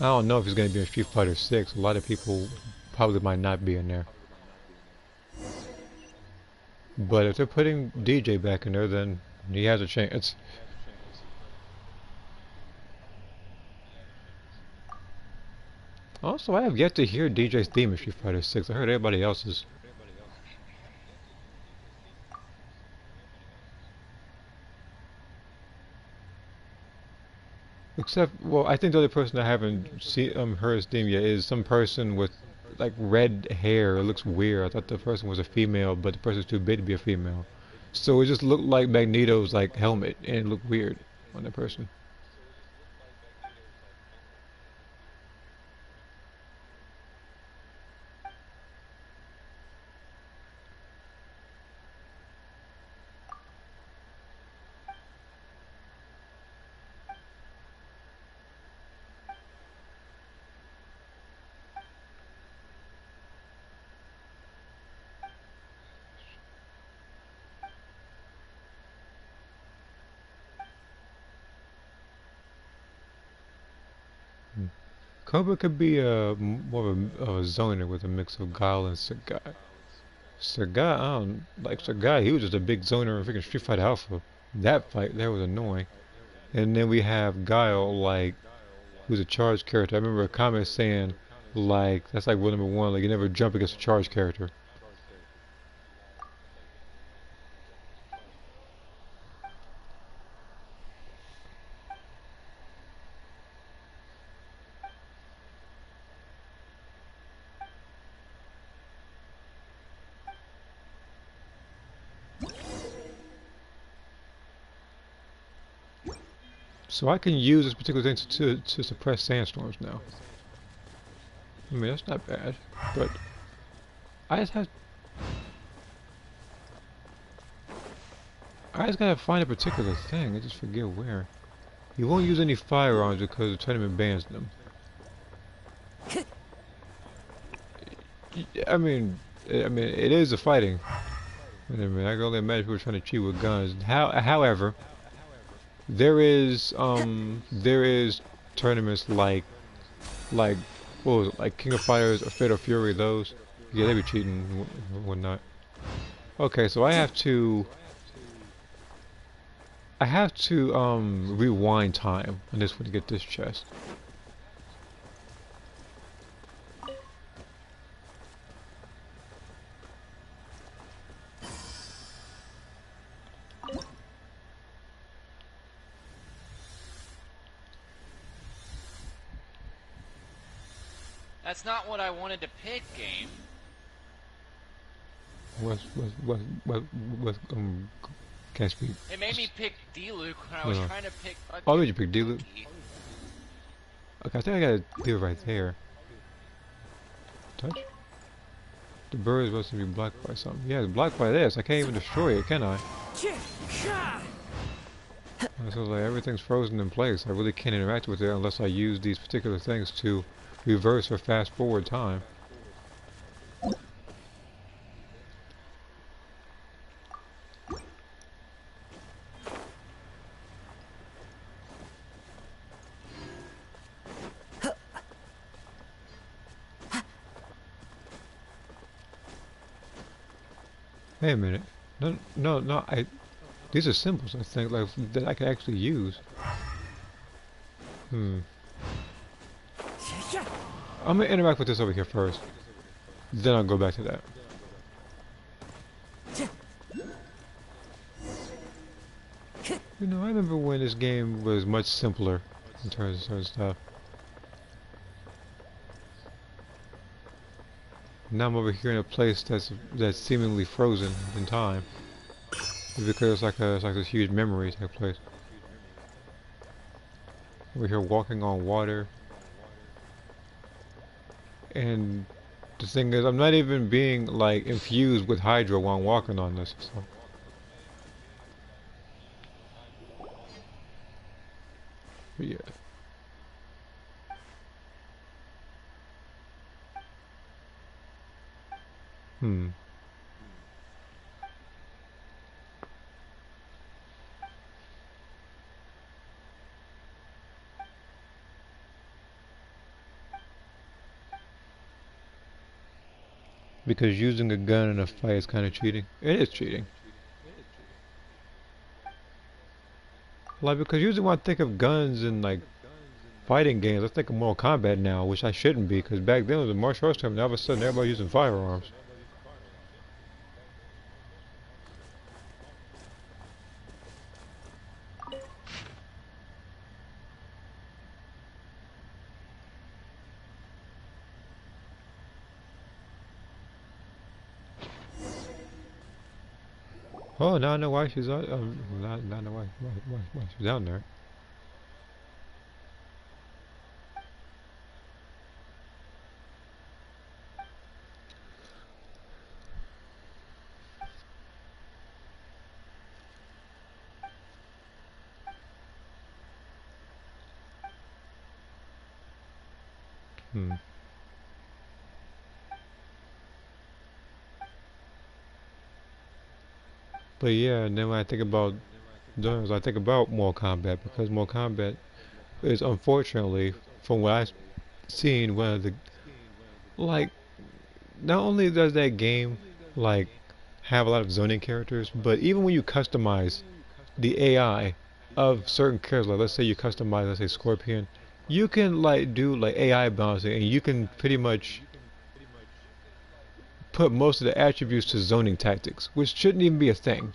I don't know if he's gonna be in Street Fighter 6. A lot of people probably might not be in there. But if they're putting DJ back in there, then he has a chance. Also, I have yet to hear DJ's theme in Street Fighter 6. I heard everybody else's. Except, well, I think the other person I haven't seen heard his theme yet is some person with like red hair. It looks weird. I thought the person was a female, but the person's too big to be a female. So it just looked like Magneto's like helmet, and it looked weird on that person. Cobra could be more of a zoner with a mix of Guile and Sagai. Sagai, I don't like Sagai. He was just a big zoner in freaking Street Fighter Alpha. That fight there was annoying. And then we have Guile, like, who's a charged character. I remember a comment saying, like, that's like rule number 1, like you never jump against a charged character. So I can use this particular thing to suppress sandstorms now. I mean, that's not bad, but I just have... I just gotta find a particular thing. I just forget where. You won't use any firearms because the tournament bans them. I mean, it is a fighting. I mean, I can only imagine people trying to cheat with guns. However, there is tournaments like what was it, like King of Fighters or Fatal Fury. Those, yeah, they be cheating and whatnot. Okay, so I have to rewind time on this one to get this chest. That's not what I wanted to pick, game. Can't speak. It made me pick D-Luke when I was trying to pick. Oh, did you pick D-Luke? Okay, I think I got a deal right there. Touch? The bird is supposed to be blocked by something. Yeah, it's blocked by this. I can't even destroy it, can I? So like everything's frozen in place. I really can't interact with it unless I use these particular things to reverse or fast forward time. Wait a minute. No, these are symbols, I think, like, that I can actually use. I'm gonna interact with this over here first. Then I'll go back to that. You know, I remember when this game was much simpler in terms of certain stuff. Now I'm over here in a place that's seemingly frozen in time. Because it's like this huge memory type place. We're here walking on water. And the thing is, I'm not even being like infused with Hydra while I'm walking on this. So. But yeah. Because using a gun in a fight is kind of cheating. It is cheating. Like, because usually when I think of guns in like fighting games, I think of Mortal Kombat now, which I shouldn't be, because back then it was a martial arts term, and all of a sudden everybody using firearms. Oh, now I know why she's out. Now I know why she's down there. But yeah, and then when I think about guns, I think about Mortal Kombat, because Mortal Kombat is, unfortunately, from what I've seen, one of the, like, not only does that game like have a lot of zoning characters, but even when you customize the AI of certain characters, like let's say you customize, let's say Scorpion, you can like do like AI balancing, and you can pretty much put most of the attributes to zoning tactics, which shouldn't even be a thing.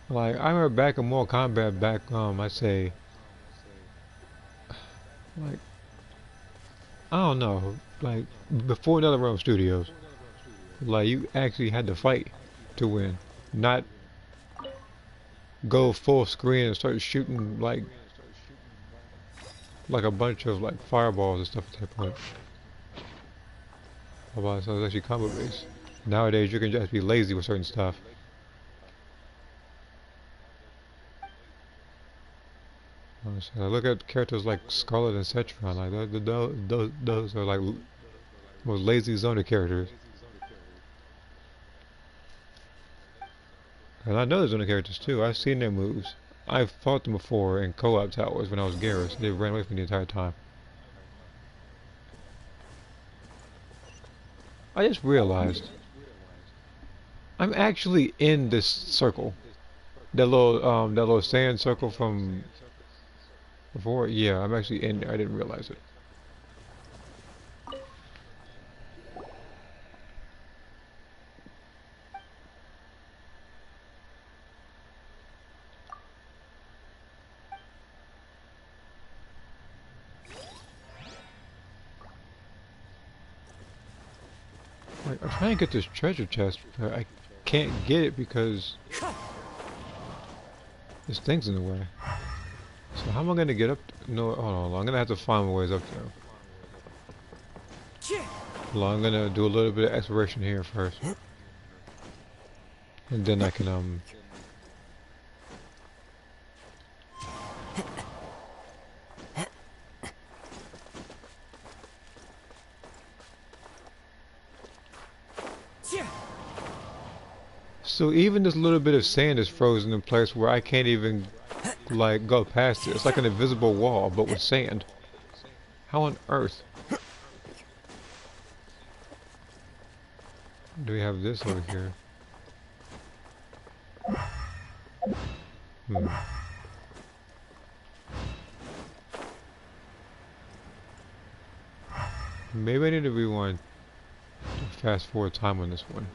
Like, I remember back in Mortal Kombat, I say, like, I don't know, like, before NetherRealm Studios, like, you actually had to fight to win, not go full screen and start shooting, like a bunch of, like, fireballs and stuff at that point. About so it's actually combo based. Nowadays you can just be lazy with certain stuff. So I look at characters like Scarlet and Cetron, like those are like most lazy zoner characters. And I know there's zoner characters too. I've seen their moves. I've fought them before in co-op towers when I was Garrus. They ran away from me the entire time. I just realized I'm actually in this circle. That little sand circle from before. Yeah, I'm actually in there. I didn't realize it. Like, I'm trying to get this treasure chest, but I can't get it because this thing's in the way. So how am I gonna get up? No, hold on. I'm gonna have to find my ways up there. Well, I'm gonna do a little bit of exploration here first, and then I can So even this little bit of sand is frozen in place where I can't even like go past it. It's like an invisible wall, but with sand. How on earth? Do we have this over here? Maybe I need to rewind to fast forward time on this one.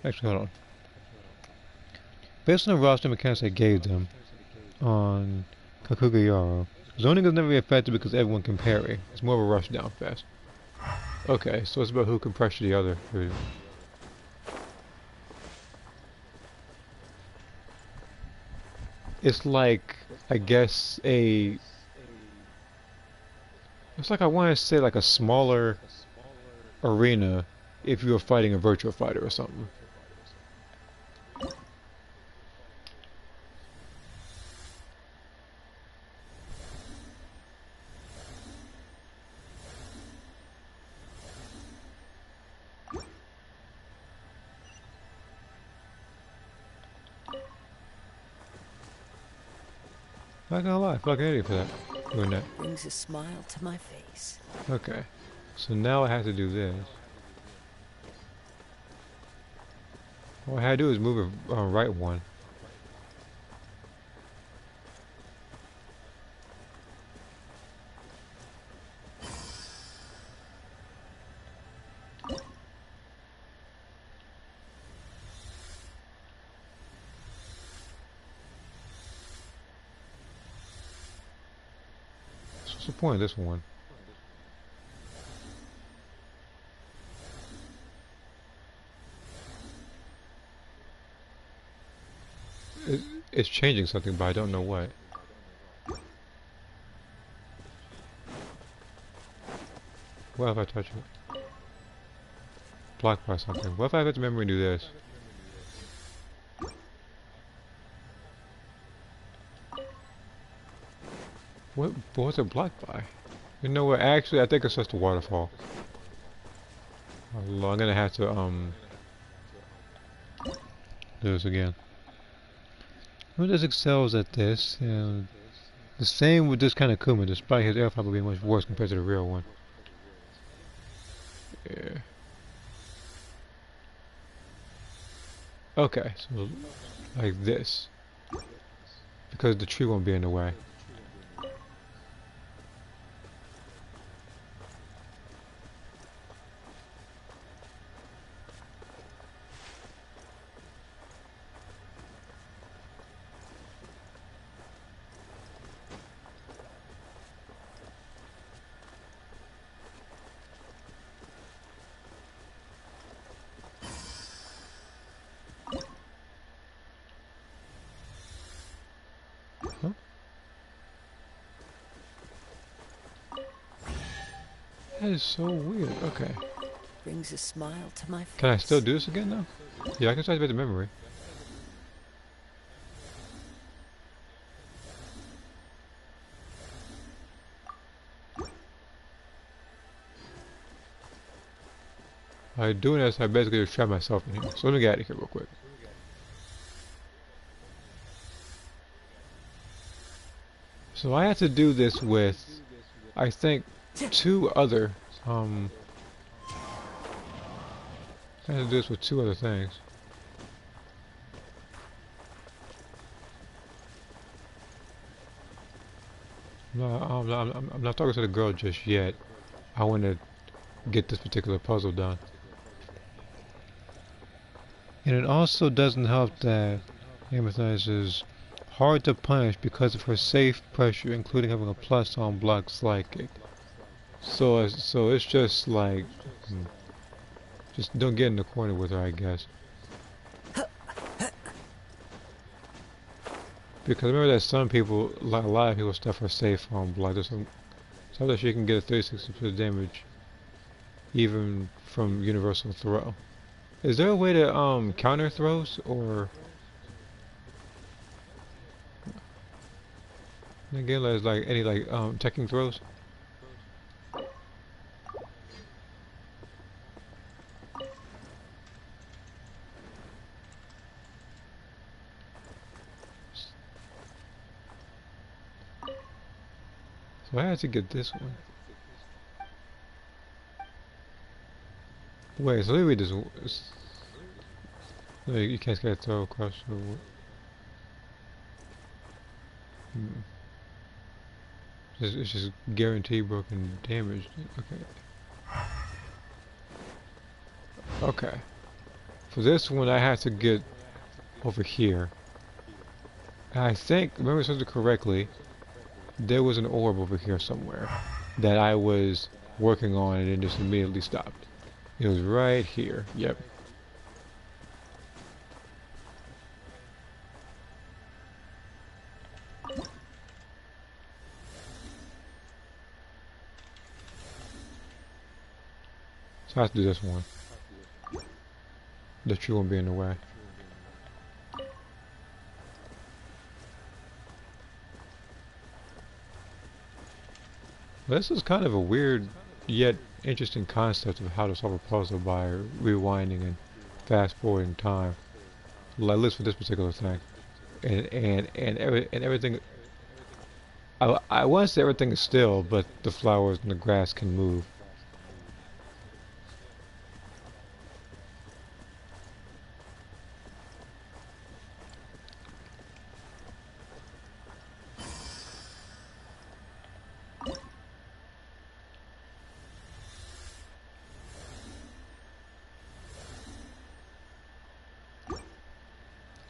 Actually, hold on. Based on the roster mechanics I gave them on Kakugayaro, zoning is never affected because everyone can parry. It's more of a rush down fast. Okay, so it's about who can pressure the other. It's like, I guess, it's like I want to say like a smaller arena if you were fighting a virtual fighter or something. Not gonna lie, I feel like an idiot for that. Doing that. Brings a smile to my face. Okay. So now I have to do this. All I had to do is move it right one. What's the point of this one? It's changing something, but I don't know what. What if I touch it? Blocked by something. What if I have to remember and do this? What's it blocked by? You know what? Actually, I think it's just a waterfall. I'm gonna have to do this again. Who just excels at this? The same with this kind of Kuma, despite his air probably being much worse compared to the real one. Yeah. Okay, so like this, because the tree won't be in the way. That is so weird. Okay. Brings a smile to my face. Can I still do this again now? Yeah, I can try to get the memory. By doing this, I basically just trap myself in here. So let me get out of here real quick. So I had to do this with, I think, 2 other, I had to do this with 2 other things. I'm not talking to the girl just yet. I want to get this particular puzzle done. And it also doesn't help that Amethyst is hard to punish because of her safe pressure, including having a plus on block psychic. So it's just like, just don't get in the corner with her, I guess. Because remember that some people, a lot of people stuff are safe on block. There's some that she can get a 36% damage, even from universal throw. Is there a way to counter throws, or again, there's like any teching throws? So I had to get this one. Wait, so let me read this. No, you can't get throw across the wood. It's just guaranteed broken damage. Okay. Okay. For this one, I had to get over here. I think, remember something correctly, there was an orb over here somewhere that I was working on and it just immediately stopped. It was right here. Yep. So I have to do this one. The tree won't be in the way. This is kind of a weird yet interesting concept of how to solve a puzzle by rewinding and fast forwarding time. At least for this particular thing. And everything, I want to say everything is still, but the flowers and the grass can move.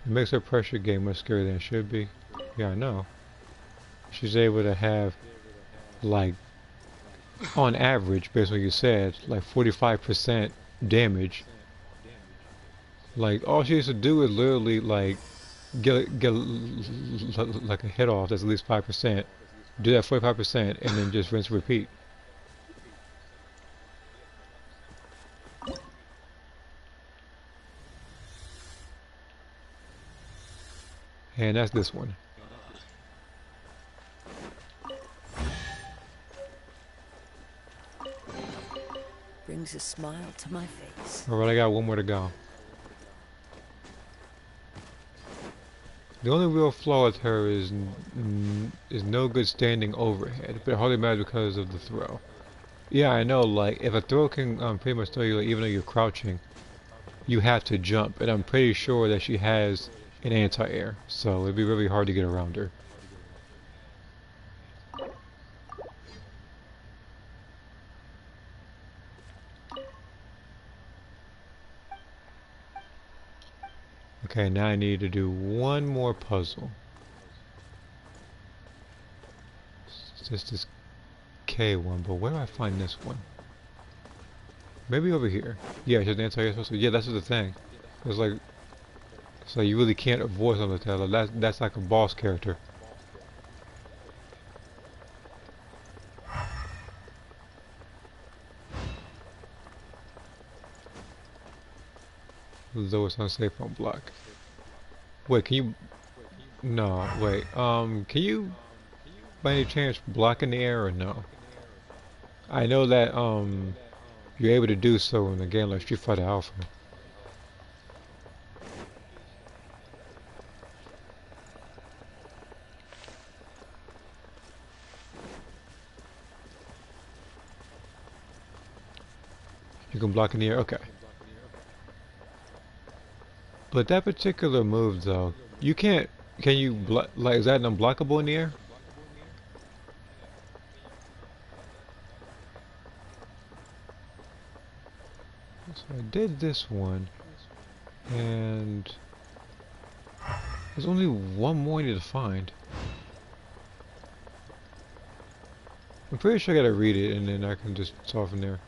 It makes her pressure game much scarier than it should be. Yeah, I know. She's able to have, like, on average, based on what you said, like 45% damage. Like, all she has to do is literally, like, get like a hit off that's at least 5%. Do that 45% and then just rinse and repeat. And that's this one. Brings a smile to my face. Alright, I got one more to go. The only real flaw with her is no good standing overhead, but it hardly matters because of the throw. Yeah, I know, like, if a throw can pretty much throw you, like, even though you're crouching, you have to jump, and I'm pretty sure that she has an anti-air, so it'd be really hard to get around her. Okay, now I need to do one more puzzle. It's just this K one, but where do I find this one? Maybe over here. Yeah, it's an anti-air supposed to. Yeah, that's the thing. It's like, so you really can't avoid something like that. Like that's like a boss character. Though it's unsafe on block. Wait, can you... No, wait. Can you, by any chance, block in the air or no? I know that, you're able to do so in a game like Street Fighter Alpha. You can block in the air? Okay. But that particular move, though, you can't... Can you block... Like, is that unblockable in the air? So I did this one, and there's only one more I need to find. I'm pretty sure I gotta read it, and then I can just solve from there.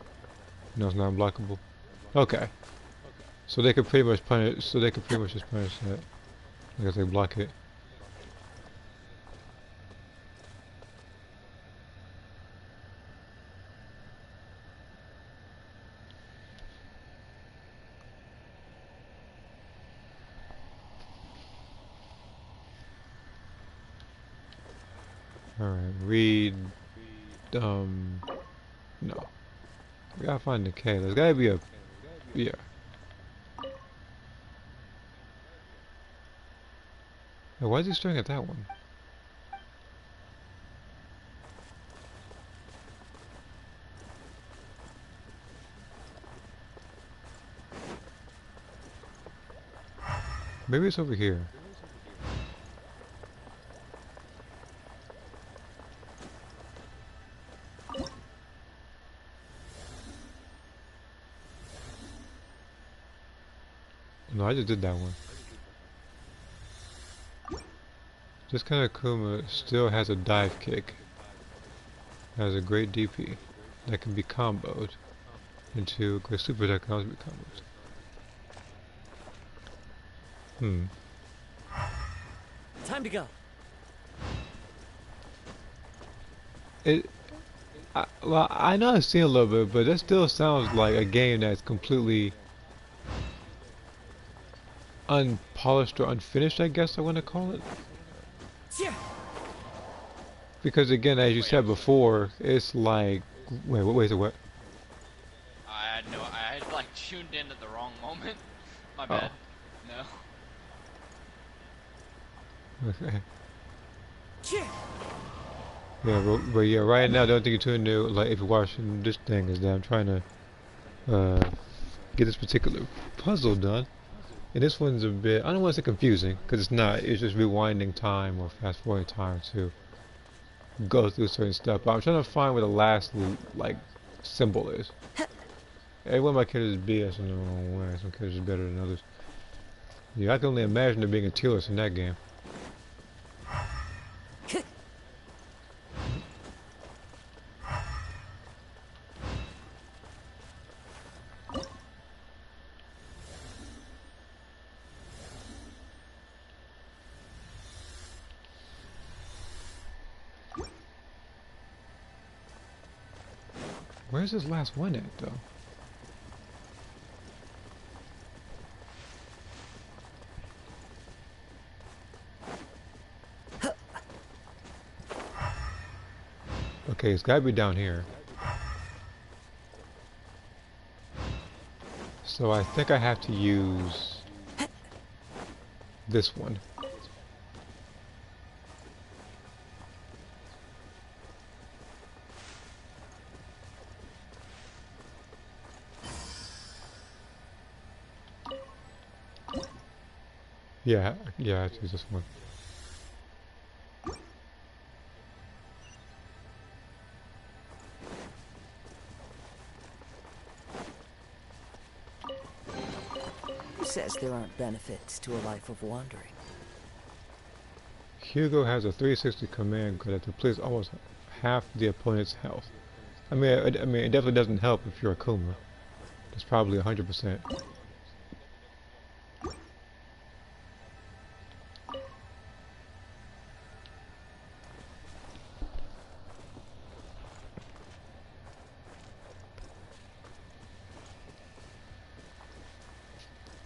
No, it's not unblockable. Okay. So they could pretty much punish. So they could pretty much just punish that. I guess they block it. Alright, read, no. We gotta find the K. There's gotta be a, yeah. Hey, why is he staring at that one? Maybe it's over here. No, I just did that one. This kind of Kuma still has a dive kick. Has a great DP that can be comboed into a great super that can also be comboed. Time to go. Well, I know I've seen a little bit, but that still sounds like a game that's completely unpolished or unfinished, I guess I want to call it. Because again, as you said before, it's like, wait, so what? I had like tuned in at the wrong moment. My bad. No. Okay. Yeah, but yeah, right now the only thing you're tuning to, like if you're watching this thing, is that I'm trying to get this particular puzzle done. And this one's a bit, I don't want to say confusing, because it's not, it's just rewinding time or fast forwarding time to go through certain stuff. But I'm trying to find where the last, like, symbol is. Every one of my characters is BS in the wrong way. Some characters are better than others. Yeah, I can only imagine there being a Telos in that game. Where's this last one at, though? Okay, it's gotta be down here. So I think I have to use this one. Yeah, I have to use this one. Who says there aren't benefits to a life of wandering? Hugo has a 360 command grid that depletes almost half the opponent's health. I mean, it definitely doesn't help if you're a Kuma. It's probably 100%.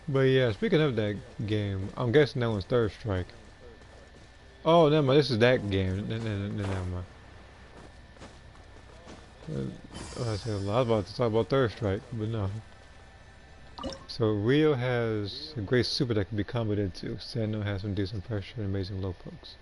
But yeah, speaking of that game, I'm guessing that one's Third Strike. Oh, never mind. This is that game. Never mind. I was about to talk about Third Strike, but no. So Rio has a great super that can be comboed into. Sando has some decent pressure and amazing low pokes.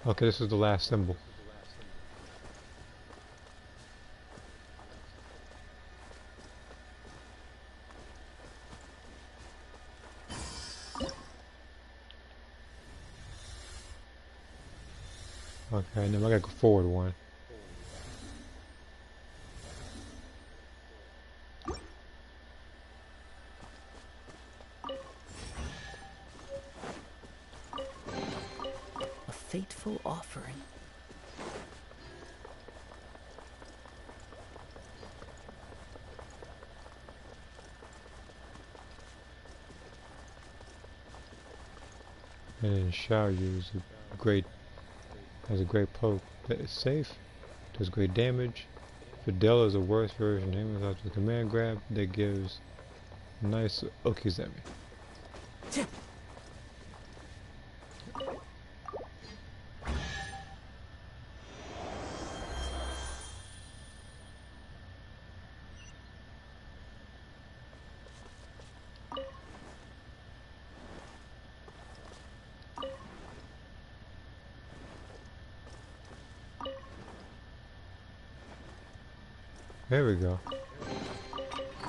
Okay, this is the last symbol. Okay, now I gotta go forward one. A fateful offering. And then Xiaoyu is a great, has a great poke that is safe, does great damage. Fidel is a worse version. Him without the command grab that gives nice Okizeme. There we go.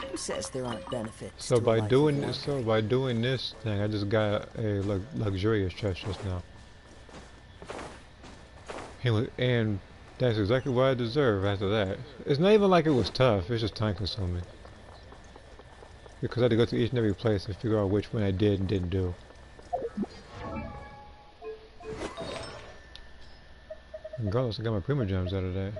Who says there aren't benefits? So to a life by doing this thing, I just got a luxurious chest just now. And that's exactly what I deserve after that. It's not even like it was tough, it's just time consuming. Because I had to go to each and every place and figure out which one I did and didn't do. Regardless, I got my Prima Gems out of that.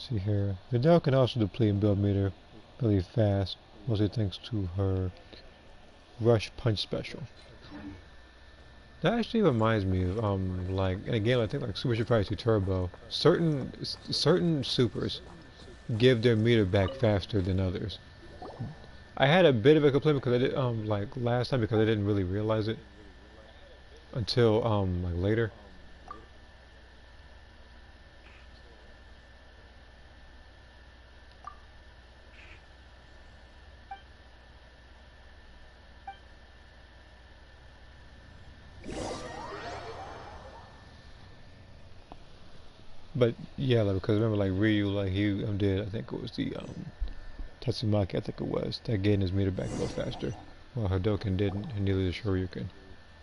See here, Vidal can also deplete and build meter really fast, mostly thanks to her Rush Punch special. That actually reminds me of like in a game I think like Super Street Fighter 2 Turbo, certain supers give their meter back faster than others. I had a bit of a complaint because I did like last time because I didn't really realize it until like later. But yeah, like, because remember, like Ryu, like he did, I think it was the Tatsumaki, I think it was, that getting his meter back a little faster, while Hadoken didn't, and neither did Shoryuken.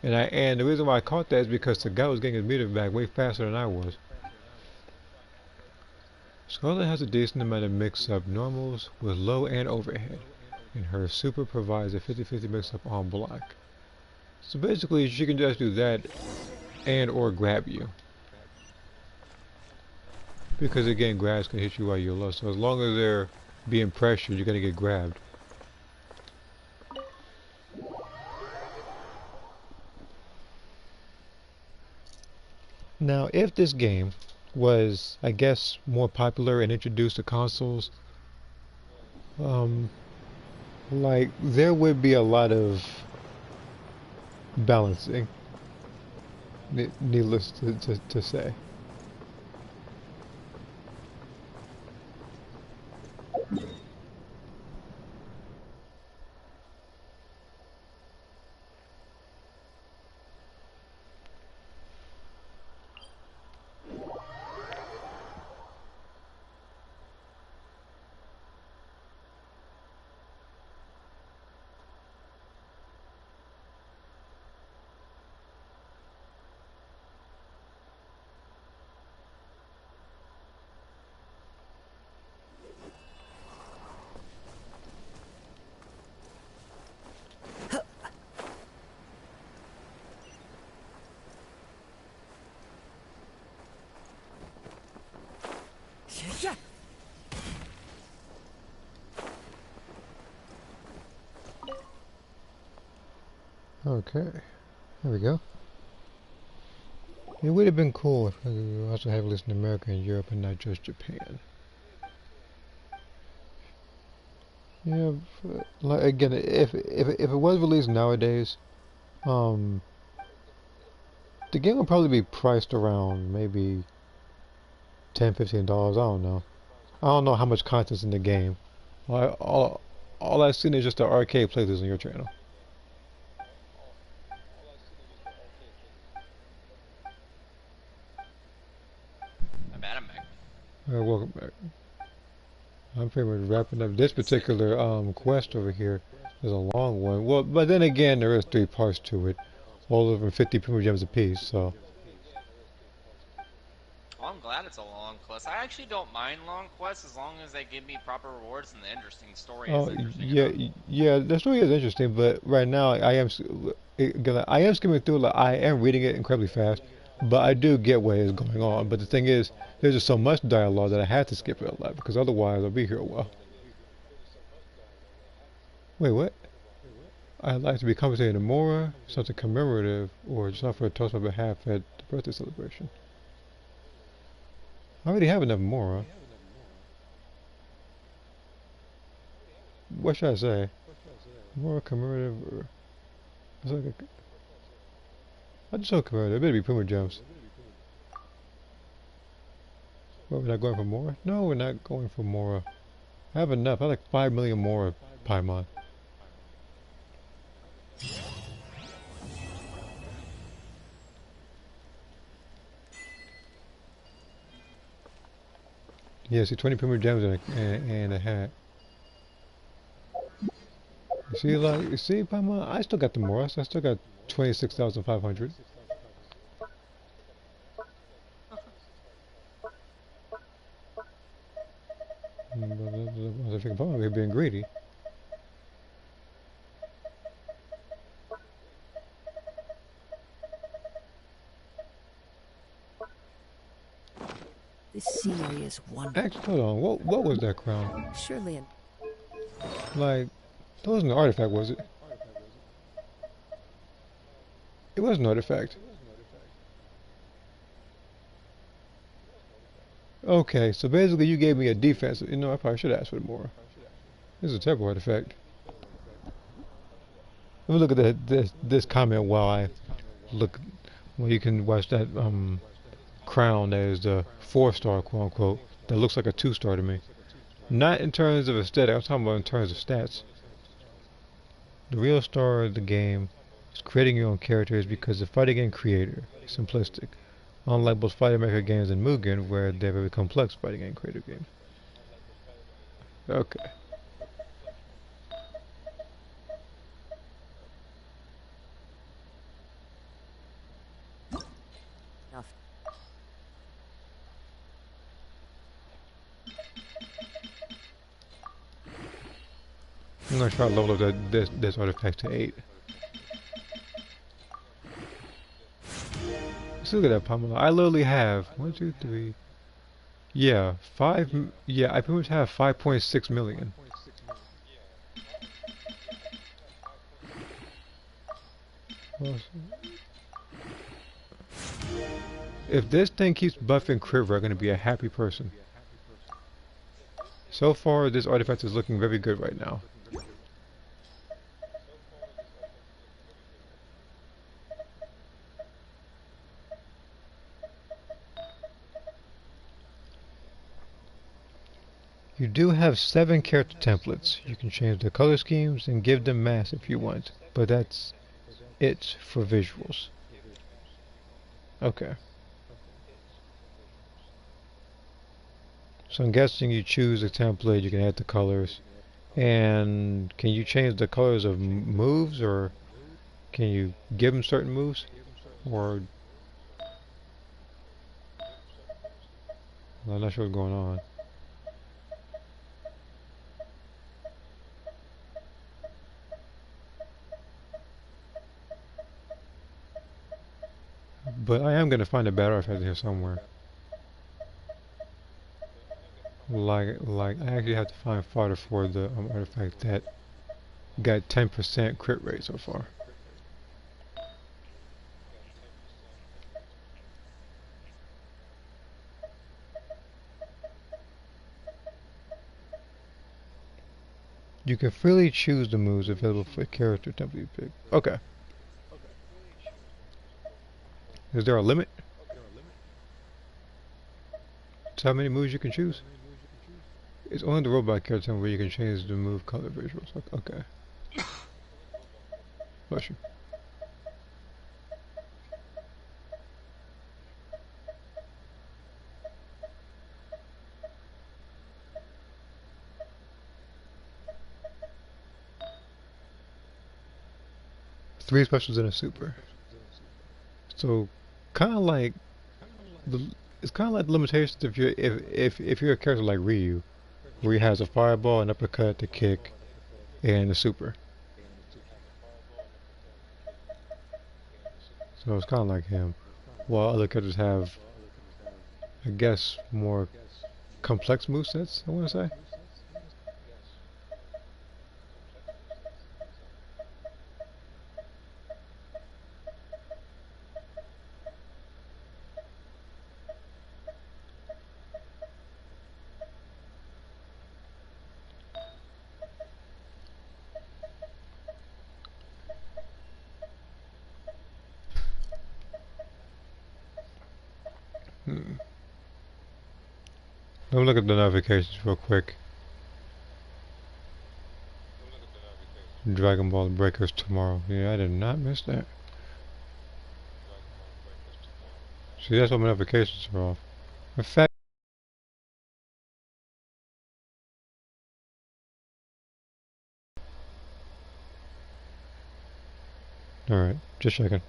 And the reason why I caught that is because the guy was getting his meter back way faster than I was. Scarlet has a decent amount of mix-up normals with low and overhead, and her super provides a 50-50 mix-up on block. So basically, she can just do that and or grab you. Because again, grabs can hit you while you're low. So as long as they're being pressured, you're gonna get grabbed. Now, if this game was, I guess, more popular and introduced to consoles, like there would be a lot of balancing. Needless to say. Okay, there we go. It would have been cool if we also have listened to America and Europe and not just Japan. Yeah, like again, if it was released nowadays, the game would probably be priced around maybe $10-15. I don't know. I don't know how much content's in the game. All I've seen is just the arcade playthroughs on your channel. I'm back. Welcome back. I'm pretty much wrapping up this particular quest over here. Is a long one. Well, but then again, there is 3 parts to it. All of them 50 Primo Gems apiece, so. Well, I'm glad it's a long quest. I actually don't mind long quests as long as they give me proper rewards and the interesting story is interesting enough. Yeah, the story is interesting, but right now I am skimming through. Like, I am reading it incredibly fast, but I do get what is going on. But the thing is, there's just so much dialogue that I had to skip it a lot because otherwise I'll be here a while. Wait, what? I'd like to be compensated more, something commemorative, or just offer a toast on behalf at the birthday celebration. I already have enough more. What should I say? More commemorative, or it's like I just saw commemorative. It better be Primo Gems. What, we're not going for more? No, we're not going for more. I have enough. I have like 5 million more Paimon. Yeah, see, 20 Primo Gems and a hat. You see, like, you see, Paimon, I still got the more. I still got 26,500. I think Paimon, we're being greedy. This scenery is wonderful. Actually, hold on. What was that crown? Surely Like, that wasn't an artifact, was it? It was an artifact. Okay, so basically you gave me a defense. You know, I probably should ask for more. This is a terrible artifact. Let me look at this comment while I look. Well, you can watch that crown that is the 4-star, quote unquote. That looks like a 2-star to me. Not in terms of aesthetic. I'm talking about in terms of stats. The real star of the game is creating your own characters because the fighting game creator is simplistic. Unlike both fighting maker games and Mugen, where they're very complex fighting game creator games. Okay. I'm gonna try to level up this artifact to 8. Let's look at that Pamela. I literally have 1, 2, 3. Yeah, 5. Yeah, I pretty much have 5.6 million. If this thing keeps buffing Quiver, I'm gonna be a happy person. So far, this artifact is looking very good right now. You do have 7 character templates. You can change the color schemes and give them mass if you want, but that's it for visuals. Okay. So I'm guessing you choose a template, you can add the colors. And can you change the colors of moves, or can you give them certain moves? Or I'm not sure what's going on. But I am going to find a better artifact here somewhere. like I actually have to find fodder for the artifact that got 10% crit rate so far. You can freely choose the moves available for a character template you pick. Okay. Is there a limit to how many moves you can choose? It's only the robot character template where you can change the move color visuals. Okay. Bless you. Three specials and a super. So, kind of like it's kind of like the limitations if you're a character like Ryu, where he has a fireball, an uppercut, the kick, and a super. So it's kind of like him. While other characters have, I guess, more complex movesets, I want to say. Let me look at the notifications real quick. Dragon Ball Breakers tomorrow. Yeah, I did not miss that. See, that's why my notifications are off. In fact, alright, just checking.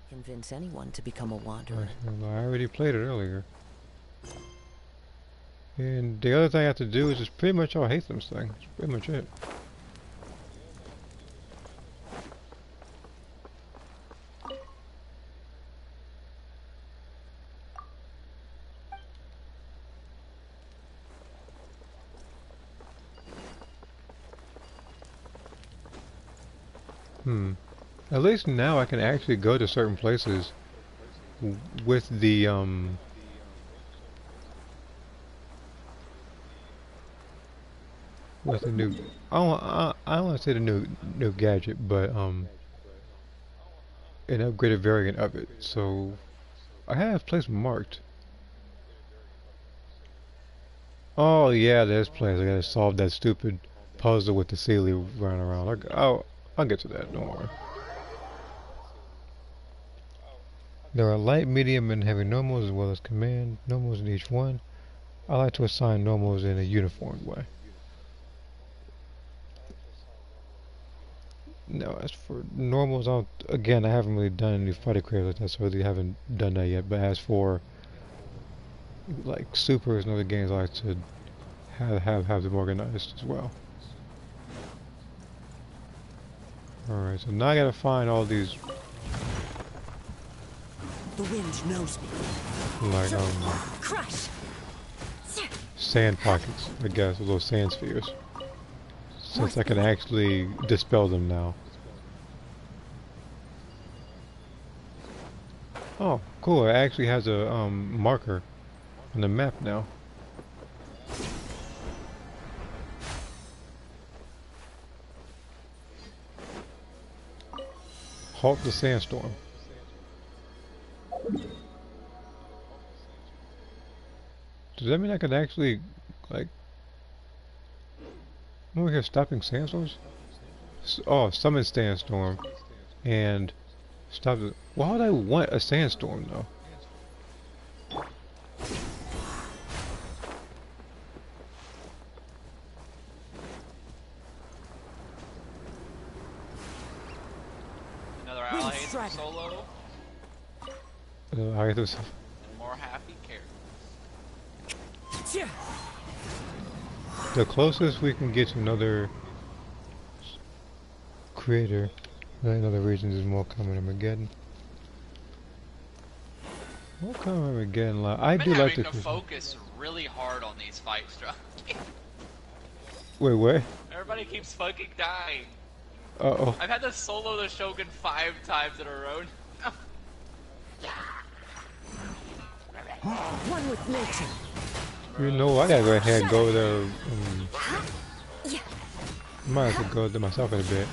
Convince anyone to become a wanderer. I already played it earlier. And the other thing I have to do is just pretty much all hate them thing. That's pretty much it. At least now I can actually go to certain places with the with the new I don't want to say the new gadget, but an upgraded variant of it. So I have place marked. Oh yeah, there's place. I gotta solve that stupid puzzle with the Sealy running around. I'll get to that. Don't worry. There are light, medium, and heavy normals as well as command normals in each one. I like to assign normals in a uniform way. Now, as for normals, again, I haven't really done any fighter creators like that, so I really haven't done that yet. But as for like supers and other games, I like to have them organized as well. Alright, so now I gotta find all these. The wind knows me. Like Crush. Sand pockets, I guess, or those sand spheres. Since I can actually dispel them now. Oh, cool! It actually has a marker on the map now. Halt the sandstorm. Does that mean I could actually, like, over here stopping sandstorms? Oh, summon sandstorm and stop it. Why would I want a sandstorm though? Another ally solo. I guess More happy characters. the closest we can get to another creator in other regions is more common Armageddon. What come I'm again? Like, I I've do been like having to to focus really hard on these fights, John. Wait, what? Everybody keeps fucking dying. Uh-oh. I've had to solo the Shogun 5 times in a row. One with nature. You know, I gotta go ahead and go to. Might as well go to myself in a bit.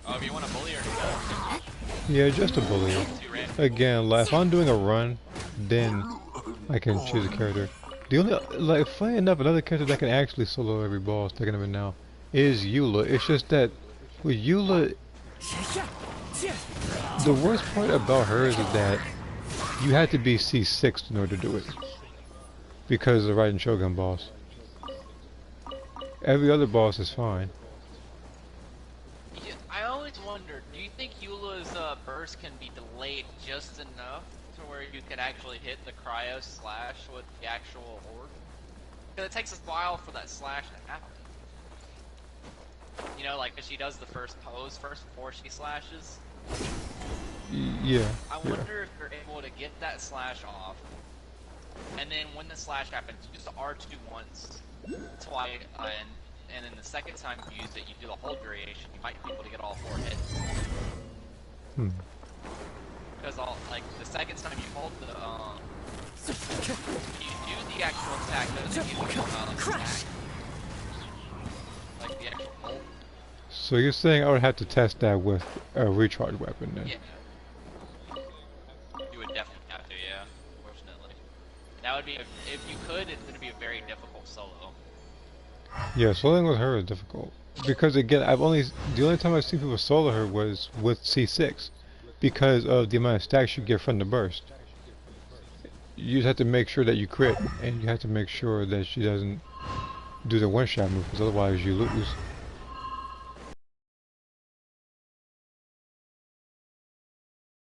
Oh, if you want to bully her, Yeah, just a bully. Again, like, if I'm doing a run, then I can choose a character. The only, like, funny enough, another character that can actually solo every boss, thinking of it now, is Eula. It's just that with Eula, the worst part about her is that you had to be C6 in order to do it. Because of the Raiden Shogun boss. Every other boss is fine. Yeah, I always wondered, do you think Eula's burst can be delayed just enough to where you can actually hit the cryo slash with the actual horde? Because it takes a while for that slash to happen. You know, like, if she does the first pose first before she slashes. Yeah. I wonder if you're able to get that slash off, and then when the slash happens, use the R2 once, twice, and then the second time you use it, you do the hold variation. You might be able to get all 4 hits. Because like the second time you hold the you do the actual attack, doesn't give you attack. Like the actual hold. So you're saying I would have to test that with a recharge weapon then? Yeah. You would definitely have to, yeah. Unfortunately, that would be if you could. It's going to be a very difficult solo. Yeah, soloing with her is difficult because again, the only time I've seen people solo her was with C6 because of the amount of stacks you get from the burst. You just have to make sure that you crit, and you have to make sure that she doesn't do the one-shot move, because otherwise you lose.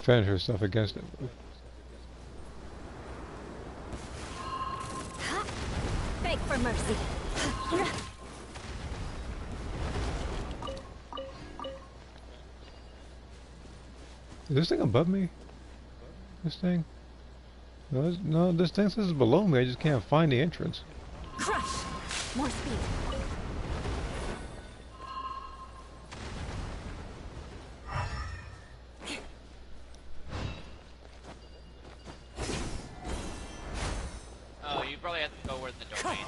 Defend herself against it. Beg for mercy. Is this thing above me? This thing? No, this thing says it's below me. I just can't find the entrance. Crush! More speed. Oh, you probably have to go where the domain's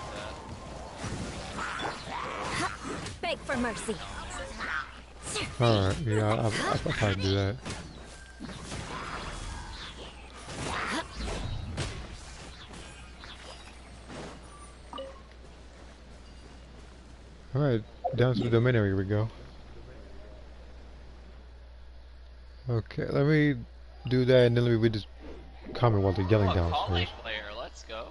at. Beg for mercy. Alright, yeah, I'll probably do that. Alright, down to the domain area we go. Okay, let me do that and then let me read this comment while they're yelling downstairs. Let's go.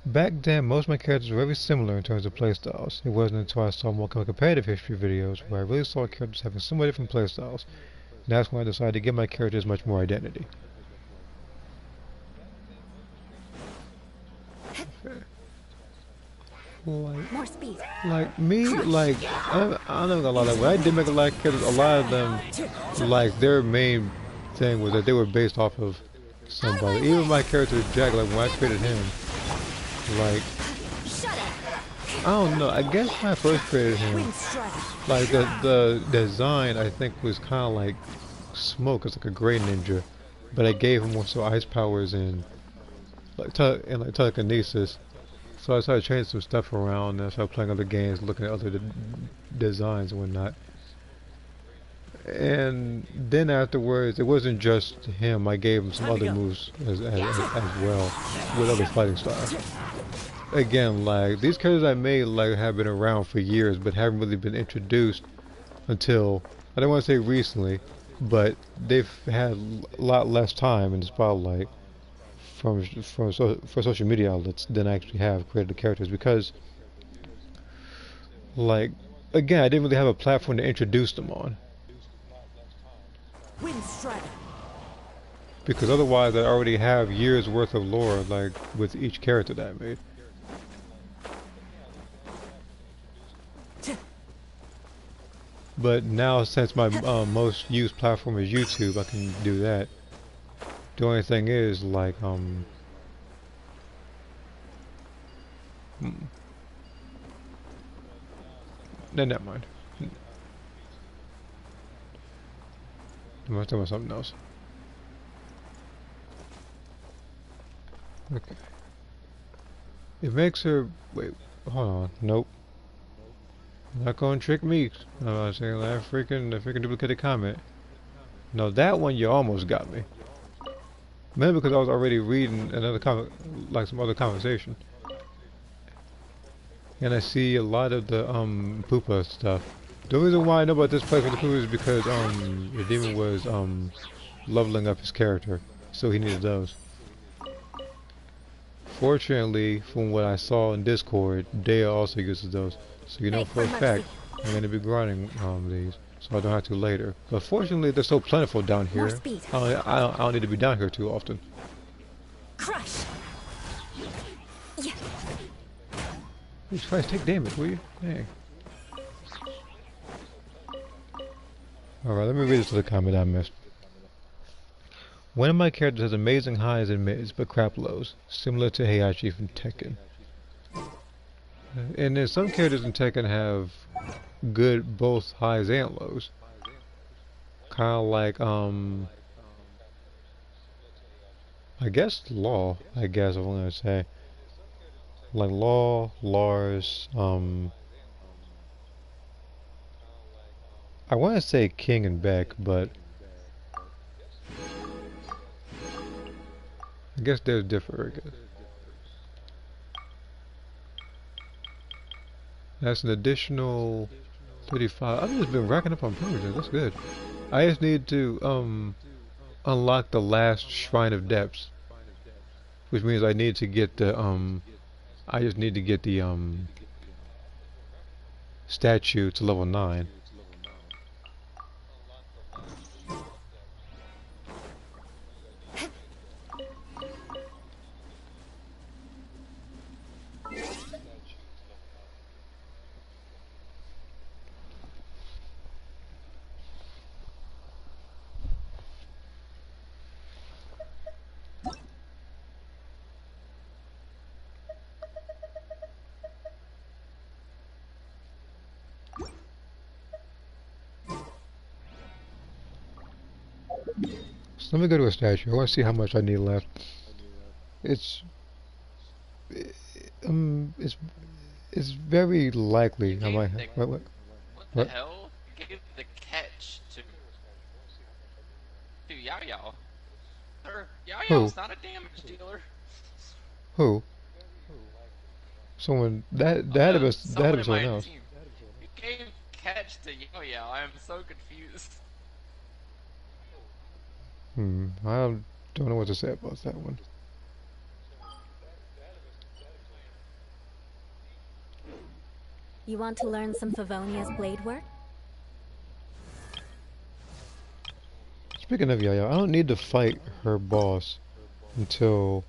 Back then, most of my characters were very similar in terms of playstyles. It wasn't until I saw more competitive history videos where I really saw characters having somewhat different playstyles. And that's when I decided to give my characters much more identity. More speed. Like me, like I'm not gonna lie. Like when I did make a lot of characters, a lot of them, like their main thing was that they were based off of somebody. Even my character Jack, like when I created him, like I don't know. I guess when I first created him, like the design I think was kind of like Smoke, it's like a gray ninja, but I gave him also ice powers and like telekinesis. So I started changing some stuff around and I started playing other games, looking at other designs and whatnot. And then afterwards, it wasn't just him, I gave him some other moves as well, with other fighting styles. Again, like, these characters I made like have been around for years, but haven't really been introduced until, I don't want to say recently, but they've had a lot less time in the spotlight for social media outlets than I actually have created the characters, because like again I didn't really have a platform to introduce them on, because otherwise I already have years worth of lore like with each character that I made. But now, since my most used platform is YouTube, I can do that. The only thing is, like, no, never mind. I'm talking about something else. Okay. It makes her... Wait, hold on. Nope. Not gonna trick me. I'm saying that freaking duplicated comment. No, that one you almost got me. Maybe because I was already reading another comment, like some other conversation. And I see a lot of the Poopa stuff. The reason why I know about this place with the Poopa is because the demon was leveling up his character, so he needed those. Fortunately, from what I saw in Discord, Dea also uses those. So you know for a fact I'm going to be grinding these, so I don't have to later. But fortunately, they're so plentiful down here. I don't need to be down here too often. Crush. Yeah. Please try to take damage, will you? Dang. Alright, let me read this to the comment I missed. One of my characters has amazing highs and mids, but crap lows, similar to Heihachi from Tekken. And then some characters in Tekken have good both highs and lows. Kinda like, I guess Law, I guess I'm gonna say. Like Law, Lars, I wanna say King and Beck, but I guess they're different, I guess. That's an additional 35. I've just been racking up on privileges. That's good. I just need to unlock the last Shrine of Depths, which means I need to get the I just need to get the statue to level 9. So let me go to a statue. I want to see how much I need left. It's very likely I might have. What the hell? You gave the catch to Yao Yao. Yao Yao's not a damage dealer. Who? Someone that had to be someone else. Team. You gave catch to Yao Yao. I am so confused. I don't know what to say about that one. You want to learn some Favonia's blade work? Speaking of Yaya, I don't need to fight her boss until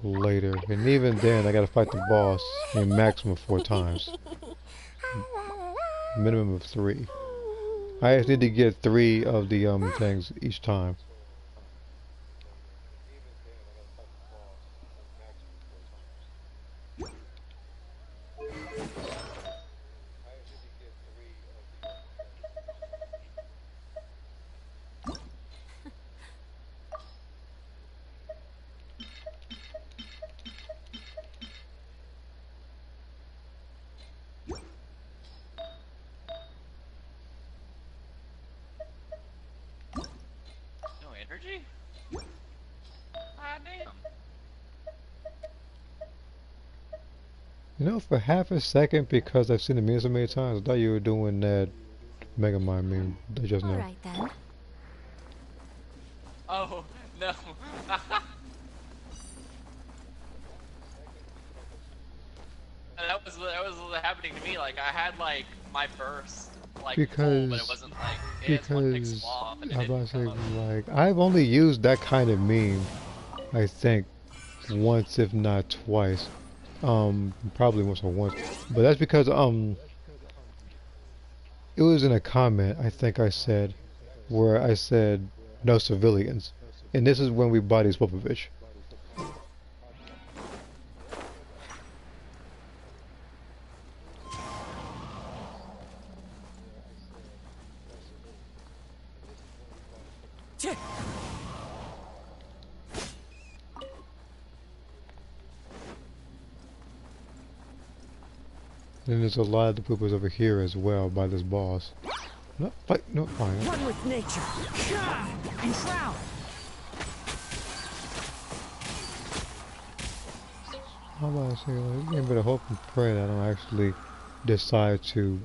later. And even then, I gotta fight the boss a maximum of 4 times. Minimum of 3. I just need to get 3 of the things each time. Energy? Ah, damn. You know, for half a second, because I've seen the meme so many times, I thought you were doing that Mega Mind meme just now. Alright then. Oh, no. That was happening to me. Like, I had, like, my burst, like, full, but it wasn't, like, one pixel off, and it didn't come up. Like, I've only used that kind of meme, I think, once if not twice. Probably once or once. But that's because, It was in a comment, I think I said, where I said no civilians. And this is when we bodied Popovich. Then there's a lot of the poopers over here as well by this boss. No, fight, no, fine. One with nature. And shroud. How about I say, like, yeah, but I hope and pray that I don't actually decide to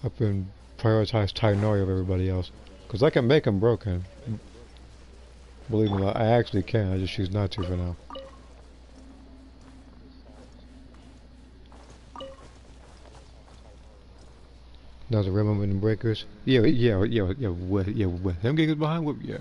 up and prioritize Tainori over everybody else. Because I can make him broken. Believe me, I actually can. I just choose not to for now. That was a real moment in Breakers. Yeah, with him getting behind whip, yeah.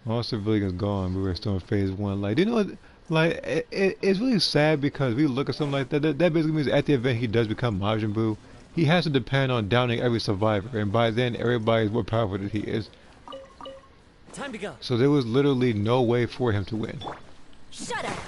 All civilians gone, we were still in phase 1. Like, you know what? Like, it's really sad because we look at something like that. That basically means at the event he does become Majin Buu, he has to depend on downing every survivor, and by then everybody is more powerful than he is. Time to go. So there was literally no way for him to win. Shut up.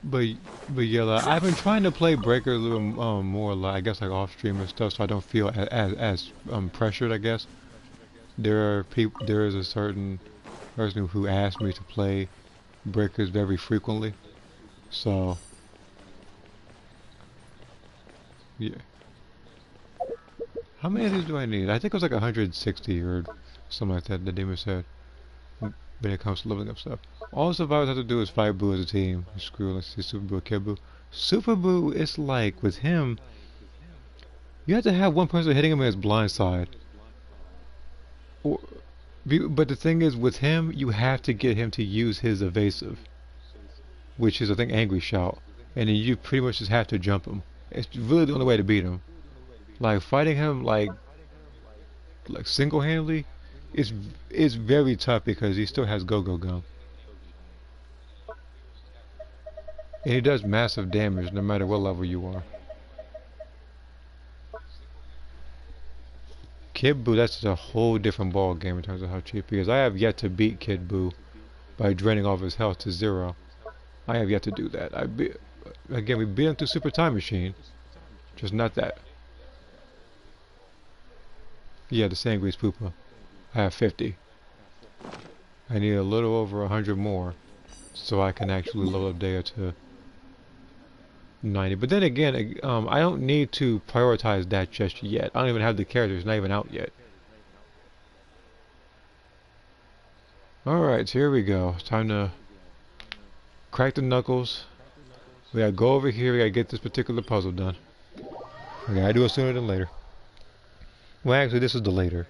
But yeah, like, I've been trying to play Breaker a little more, like, I guess, like off stream and stuff, so I don't feel as pressured. I guess there is a certain person who asked me to play Breakers very frequently, so yeah. How many of these do I need? I think it was like 160 or something like that. The demon said when it comes to leveling up stuff. All survivors have to do is fight Boo as a team. Screw, let's see, Super Boo, Kid Boo. Super Boo, it's like, with him, you have to have one person hitting him in his blind side. But the thing is, with him, you have to get him to use his evasive, which is, I think, Angry Shout. And then you pretty much just have to jump him. It's really the only way to beat him. Like, fighting him, like single-handedly, is very tough because he still has Go-Go Gum. And he does massive damage no matter what level you are. Kid Buu, that's just a whole different ball game in terms of how cheap he is. I have yet to beat Kid Buu by draining off his health to 0. I have yet to do that. Again, we beat him through Super Time Machine, just not that. Yeah, the Sangrease Poopa. I have 50. I need a little over 100 more so I can actually level up Dea to 90. But then again, I don't need to prioritize that just yet. I don't even have the characters, not even out yet. Alright, so here we go. It's time to crack the knuckles. We gotta go over here, we gotta get this particular puzzle done. We gotta do it sooner than later. Well, actually, this is the later.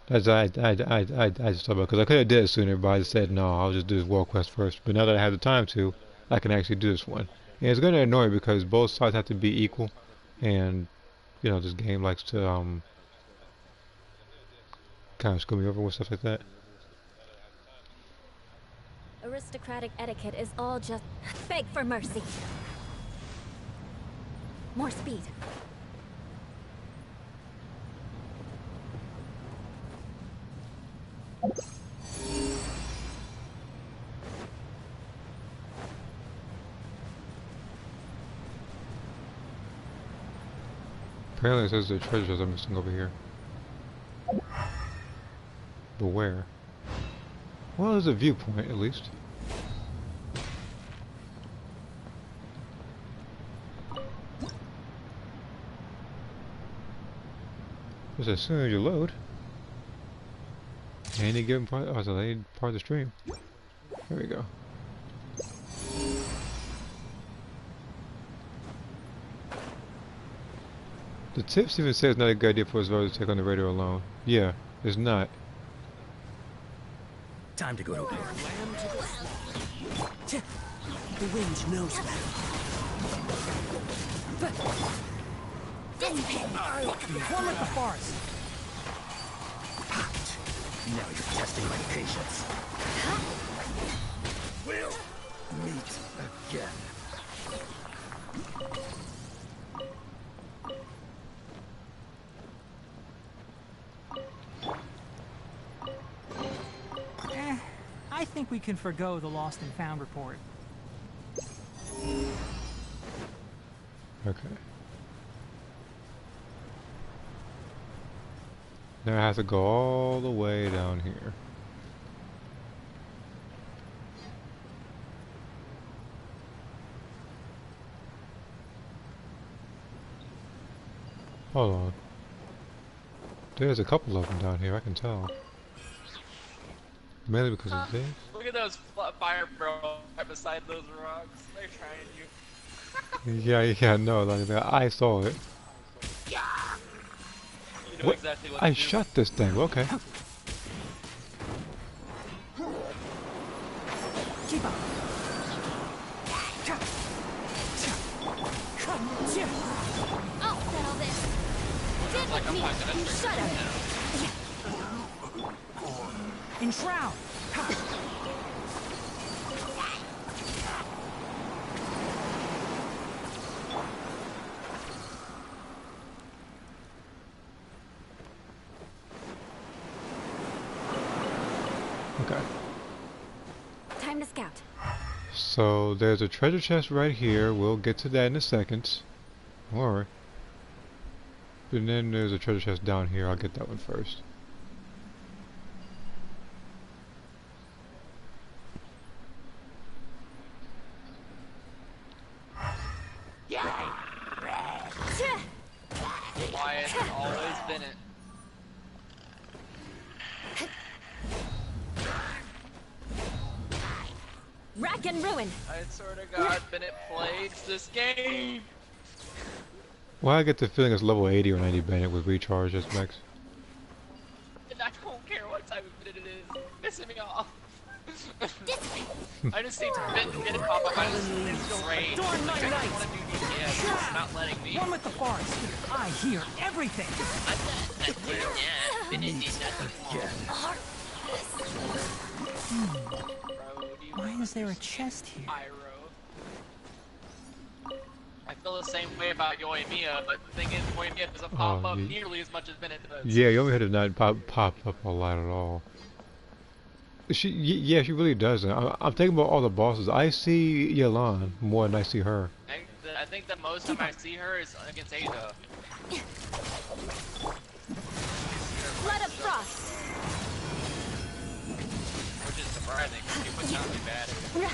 That's I just thought about, because I could have did it sooner, but I just said no, I'll just do this world quest first. But now that I have the time to, I can actually do this one. And it's going to annoy me because both sides have to be equal, and you know this game likes to kind of screw me over with stuff like that. Aristocratic etiquette is all just beg for mercy. More speed. Apparently it says the treasures are missing over here. But where? Well, there's a viewpoint at least. Just as soon as you load. Any given part, oh, so they need part of the stream. There we go. The tips even say it's not a good idea for us to take on the radio alone. Yeah, it's not. Time to go to work. The wind knows that. One with the forest. Now you're testing my patience. We'll meet again. I think we can forgo the lost and found report. Okay. Now I have to go all the way down here. Hold on. There's a couple of them down here, I can tell. Mainly because of this. Look at those fire bro right beside those rocks. They're trying you. Yeah, no, like I saw it. You know exactly what I to do. shot this thing, okay. Keep up. I'll settle this. Stand with me. You shut up. Enshroud. Okay. Time to scout. So there's a treasure chest right here. We'll get to that in a second. Or and then there's a treasure chest down here. I'll get that one first. Quiet, always been it. Rack and ruin. I swear to God, Bennett plays this game. Well, I get the feeling it's level 80 or 90 Bennett with recharge as max. And I don't care what type of Bennett it is. Pissing me off. I just need to get it pop up. I just it's great. Adorn my I night. want to do DPS. It's not letting me. One with the forest. I hear everything. Bennett did nothing Why is there a chest here? I feel the same way about Yoimiya, but the thing is, Yoimiya doesn't pop up nearly as much as Bennett does. Yeah, Yomi does not pop up a lot at all. Yeah, she really doesn't. I'm thinking about all the bosses. I see Yelan more than I see her. I think the most time I see her is against Ada. Flood of frost. Which is surprising, because she must not be bad at it.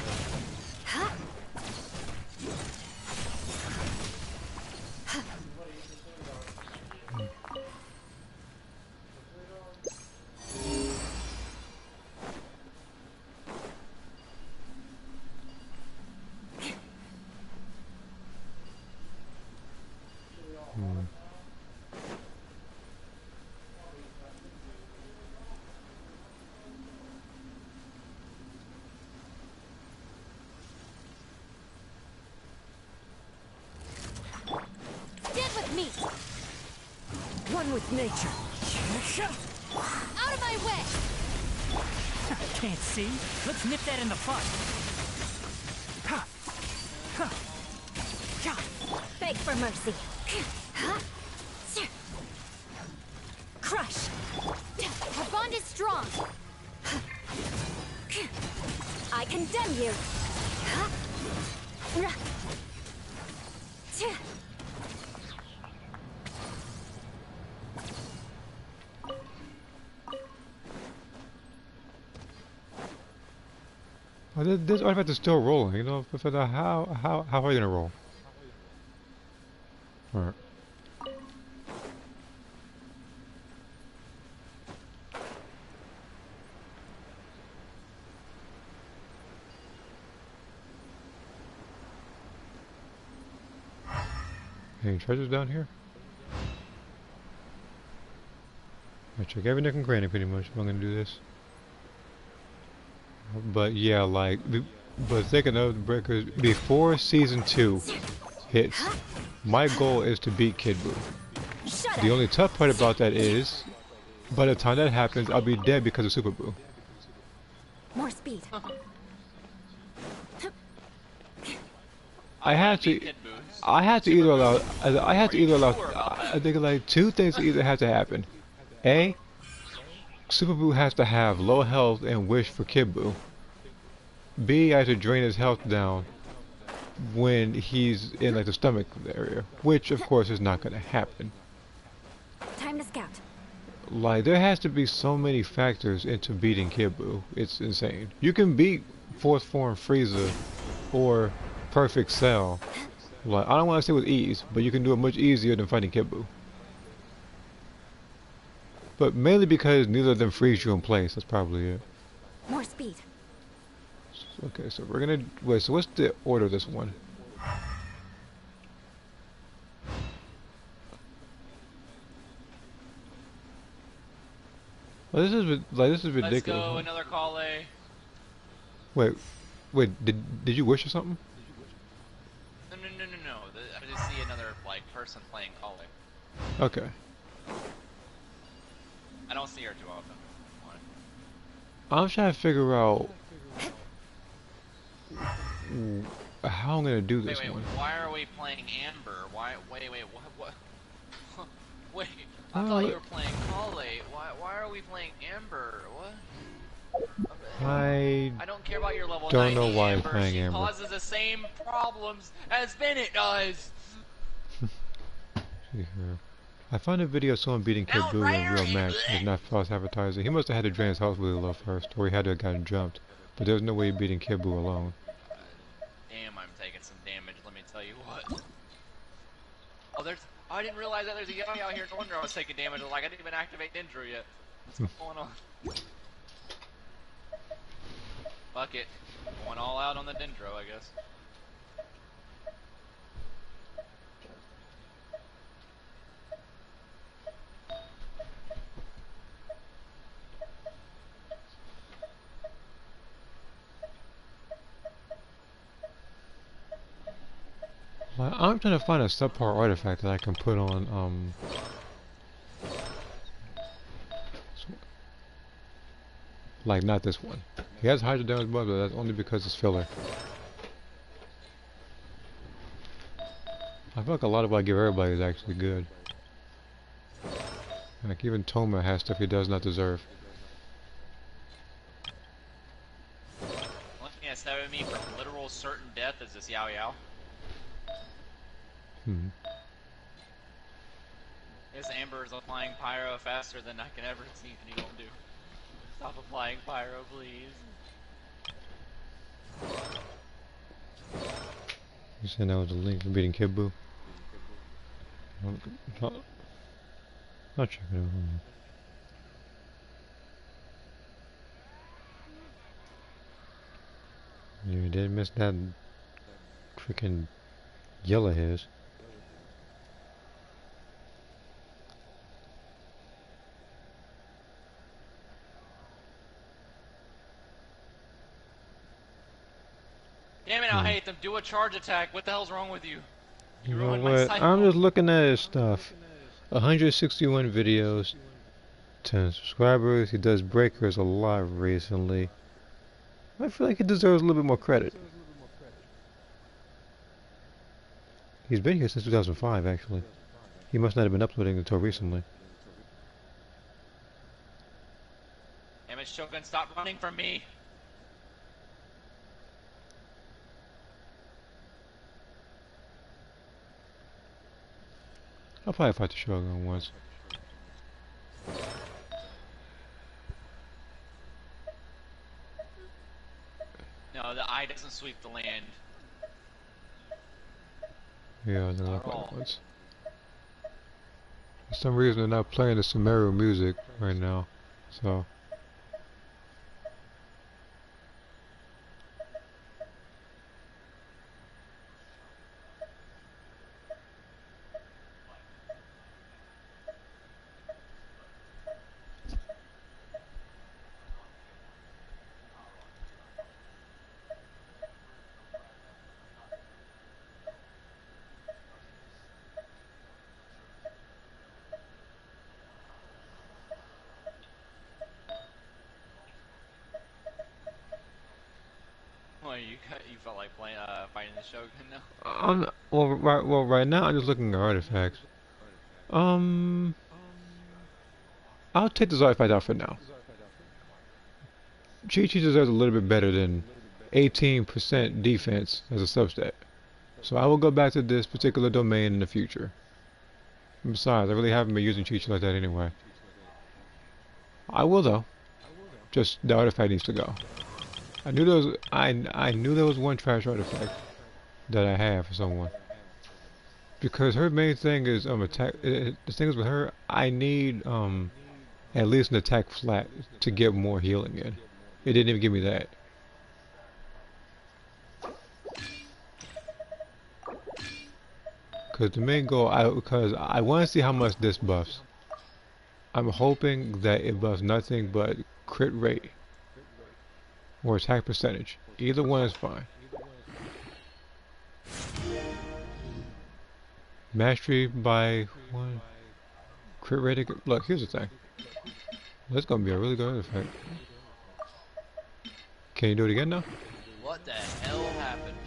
One with nature. Out of my way! Can't see? Let's nip that in the bud. Beg for mercy. Crush! Our bond is strong. I condemn you. Oh, this artifact is still rolling. You know, how are you gonna roll? All right. Any treasures down here? I check every nook and cranny pretty much if I'm gonna do this. But yeah, like, but thinking of the breakers before season 2 hits, my goal is to beat Kid Buu. Shut The up. only tough part about that is, by the time that happens, I'll be dead because of Super Buu. More speed. I have to either allow, I think like two things either have to happen. A, Super Buu has to have low health and wish for Kid Buu. B, I have to drain his health down when he's in like the stomach area, which of course is not going to happen. Time to scout. Like, there has to be so many factors into beating Kid Buu. It's insane. You can beat Fourth Form Frieza or Perfect Cell. Like, I don't want to say with ease, but you can do it much easier than fighting Kid Buu. But mainly because neither of them freeze you in place. That's probably it. More speed. Okay, so we're gonna wait. So what's the order of this one? Well, this is ridiculous. Let's go, another call A. Wait, did you wish or something? No. I just see another like person playing call A. Okay. I don't see her too often. I'm trying to figure out how I'm gonna do this wait, one. Why are we playing Amber? Wait, what? Wait, I thought you were playing Kale. Why are we playing Amber? What? I don't care about your level don't 90 know why Amber. I'm playing She Amber. causes the same problems as Bennett does. I found a video of someone beating Kid Buu in a real match. It's not false advertising. He must have had to drain his health really low first, or he had to have gotten jumped. But there's no way beating Kid Buu alone. Damn, I'm taking some damage, let me tell you what. Oh, I didn't realize that there's a Young out here. No wonder I was taking damage. Like, I didn't even activate Dendro yet. What's going on? Fuck it. Going all out on the Dendro, I guess. I'm trying to find a subpar artifact that I can put on, like, not this one. He has hydro damage buff, but that's only because it's filler. I feel like a lot of what I give everybody is actually good. Like, even Toma has stuff he does not deserve. The only thing that's saving me from literal certain death is this Yao Yao. This Amber is applying pyro faster than I can ever see anyone do. Stop applying pyro, please. You saying that was a link for beating Kid Buu? I'll check it out. You did miss that freaking yell of his. Damn it, I hate them. Do a charge attack. What the hell's wrong with you? You know what? I'm just looking at his stuff. 161 videos, 10 subscribers. He does breakers a lot recently. I feel like he deserves a little bit more credit. He's been here since 2005, actually. He must not have been uploading until recently. Damn it, Shogun, stop running from me. I'll probably fight the Shogun once. No, the eye doesn't sweep the land. Yeah, they're not like once. For some reason they're not playing the Sumeru music right now, so... you felt like playing fighting the Shogun now? Right now I'm just looking at artifacts. I'll take this artifact out for now. Chi-Chi deserves a little bit better than 18% defense as a substat. So I will go back to this particular domain in the future. Besides, I really haven't been using Chi-Chi like that anyway. I will though. Just the artifact needs to go. I knew there was one trash artifact that I have for someone. Because her main thing is attack. The thing is with her, I need at least an attack flat to get more healing in. It didn't even give me that. Because the main goal, because I want to see how much this buffs. I'm hoping that it buffs nothing but crit rate or attack percentage. Either one is fine. Mastery by 1. Crit rate. Look, here's the thing. That's gonna be a really good effect. Can you do it again now? What the hell happened?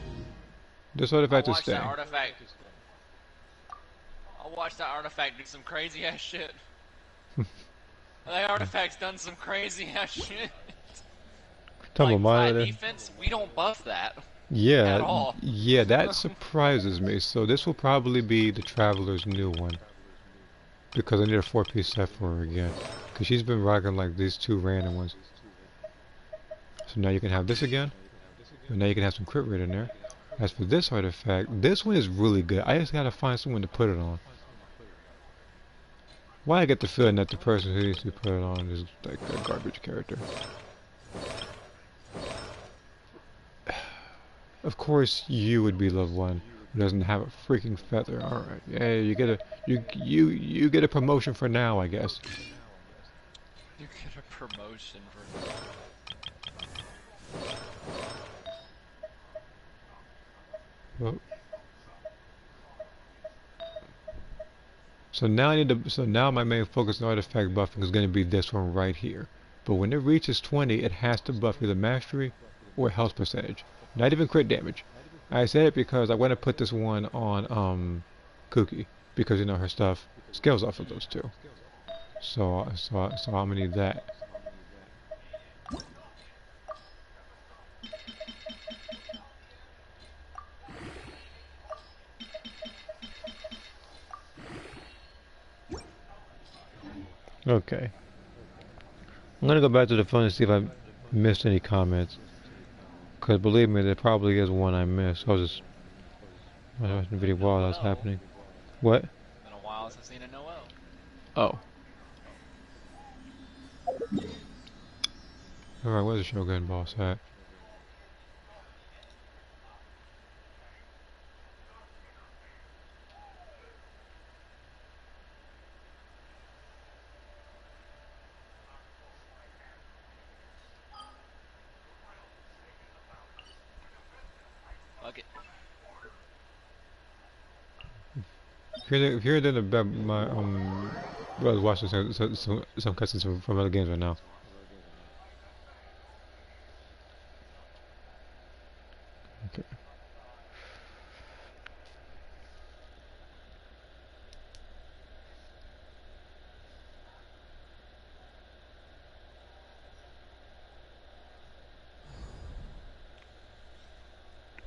This artifact is staying. I'll watch that artifact do some crazy ass shit. That artifact's done some crazy ass shit. Like flat defense, we don't buff that. Yeah, at all. Yeah, that surprises me. So this will probably be the Traveler's new one. Because I need a 4-piece set for her again. Because she's been rocking like these 2 random ones. So now you can have this again. And now you can have some crit rate in there. As for this artifact, this one is really good. I just gotta find someone to put it on. Why I get the feeling that the person who needs to put it on is like a garbage character. Of course, you would be level 1 who doesn't have a freaking feather. All right, yeah, you get a promotion for now, I guess. You get a promotion for now. Well, so now I need to. So now my main focus on artifact buffing is going to be this one right here. But when it reaches 20, it has to buff either mastery or health percentage. Not even crit damage. I said it because I want to put this one on Cookie because you know her stuff scales off of those 2. So I'm gonna need that. Okay. I'm gonna go back to the phone and see if I missed any comments. Because believe me, there probably is one I missed. I was just watching the video while that was happening. What? Been a while since I've seen a Noel. Oh. Alright, where's the Shogun boss at? If you're in the my I was watching some cutscenes from other games right now. Okay.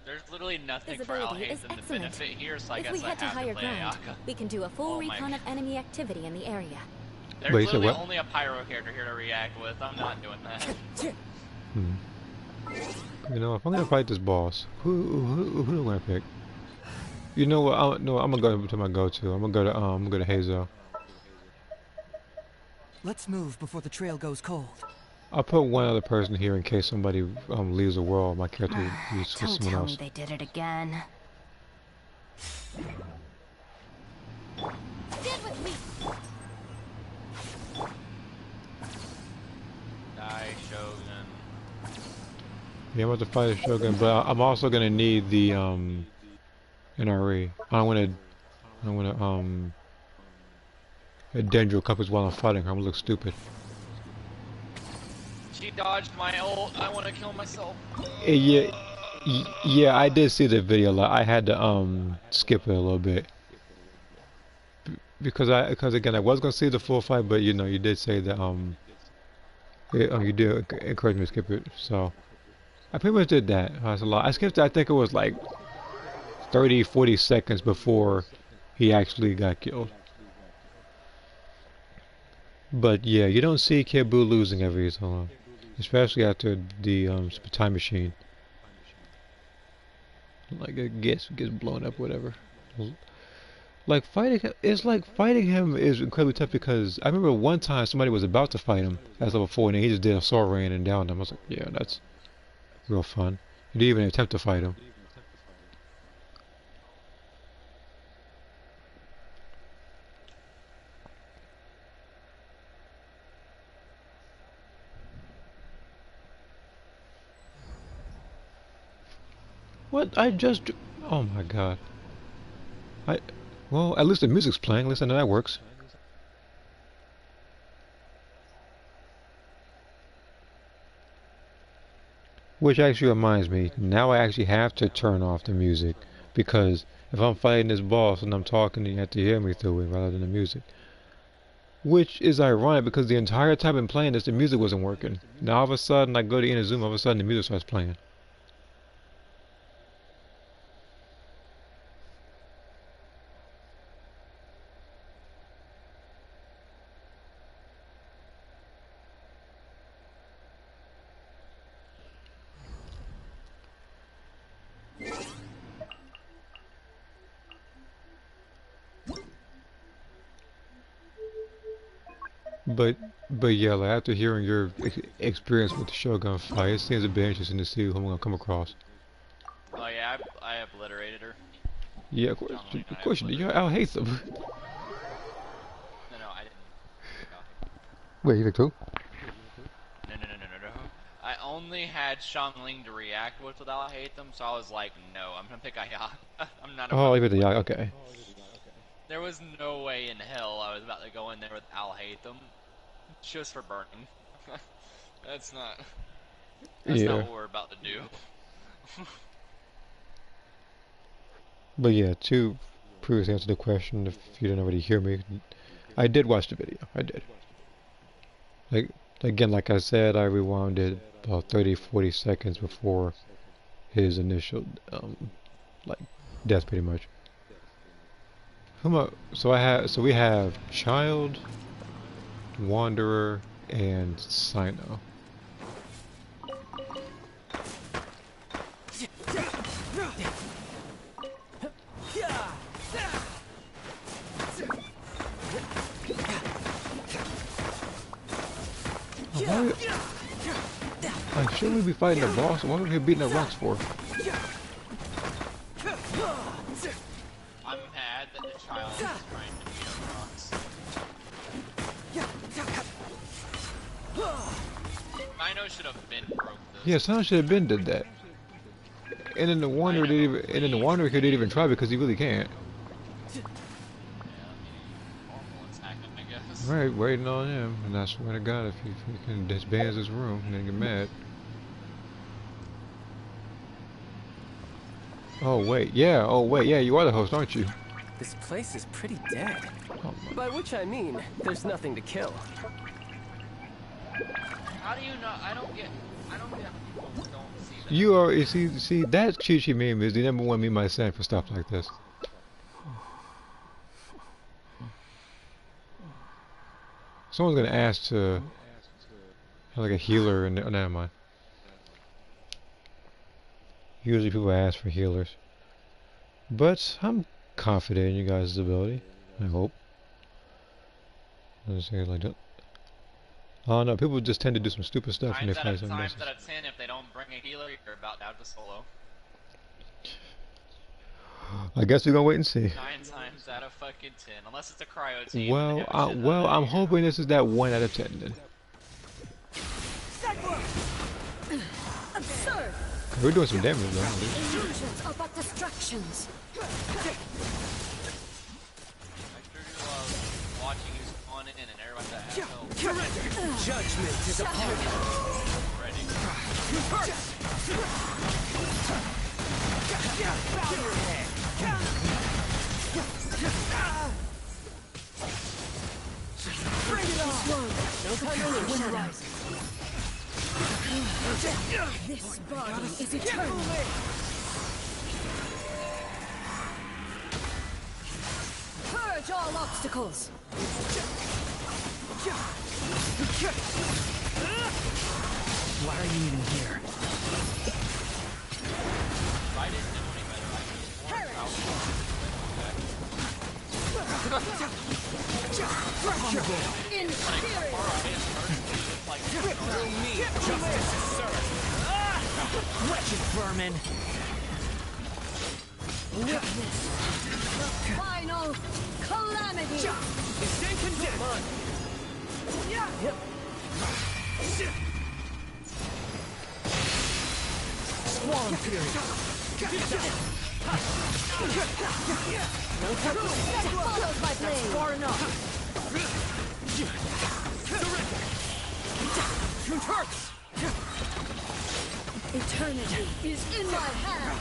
There's literally nothing for Alhazen to benefit here, so I guess I have to play Ayaka. We can do a full recon of enemy activity in the area. There's literally only a pyro character here to react with. I'm not doing that. You know, if I'm gonna fight this boss, who do I want to pick? You know what? I'm gonna go to my go-to. I'm gonna go to Hazel. Let's move before the trail goes cold. I'll put one other person here in case somebody leaves the world. My character uses Don't someone tell else. me they did it again. Stand with me. Die, Shogun. Yeah, I'm about to fight a Shogun, but I'm also gonna need the NRE. I don't wanna a Dendro compass while I'm fighting her. I'm gonna look stupid. She dodged my ult. I want to kill myself. Yeah, Yeah, I did see the video. I had to skip it a little bit because again I was gonna see the full fight, but you know you did say that you did encourage me to skip it, so I pretty much did that. That's a lot. I skipped it. I think it was like 30-40 seconds before he actually got killed. But yeah, you don't see Kid Buu losing every so long, especially after the time machine. Like it gets blown up, whatever. Like fighting him is incredibly tough because I remember one time somebody was about to fight him at level 4 and he just did a sword rain and downed him. I was like, yeah, that's real fun. He didn't even attempt to fight him. What? Oh my god. Well, at least the music's playing. At least I know that works. Which actually reminds me, now I actually have to turn off the music because if I'm fighting this boss and I'm talking, you have to hear me through it rather than the music. Which is ironic because the entire time I've been playing this, the music wasn't working. Now all of a sudden I go to Inazuma, all of a sudden the music starts playing. But yeah, like after hearing your experience with the Shogun fight, it seems a bit interesting to see who I'm gonna come across. Oh yeah, I obliterated her. Yeah, of course you did. You hate them. No, I didn't. Wait, you picked who? No. I only had Xiangling to react with without hate them, so I was like, no, I'm gonna pick Aya. I'm not. Oh, leave it to Aya. Okay. There was no way in hell I was about to go in there with Al Hatham just for burning. That's not what we're about to do. But yeah, to previously answer the question, if you didn't already hear me, I did watch the video. I did. Like I said, I rewound it about 30-40 seconds before his initial death, pretty much. So we have Child, Wanderer, and Sino. Like, shouldn't we be fighting the boss? What are we beating the rocks for? I'm mad that the child is trying to beat up rocks. Sino should have been broke this. Yeah, Sino should have been did that. And then the Wanderer didn't even try because he really can't. Right, waiting on him, and I swear to God, if he can disband his room, then get mad. Oh wait, yeah, you are the host, aren't you? This place is pretty dead. Oh, by which I mean, there's nothing to kill. How do you know? I don't get people who don't see that. You are, see, that Chi-Chi meme is the #1 meme I send for stuff like this. Someone's gonna ask to have like a healer, and never mind. Usually people ask for healers, but I'm confident in you guys' ability. I hope. I just say like that. Oh no, people just tend to do some stupid stuff in their fights. 9 times out of 10, if they don't bring a healer, you're about to have to solo. I guess we're gonna wait and see. 9 times out of fucking 10, unless it's a cryo team. Well, I'm hoping this is that 1 out of 10 then. Absurd. We're doing some damage though. Illusions are but distractions. Watching you spawn in and everyone's at help. Judgment is upon you. Ready. Bow your head. Bring it on. No time to lose. Wind rising. This body is eternal. Purge all obstacles. Why are you even here? If I didn't know any better, In spirit. Through me, justice is served. Wretched vermin. Witness the final calamity. Stay condemned. Swan Fury. Follows my blade. Far enough. It hurts. Eternity is in my hand.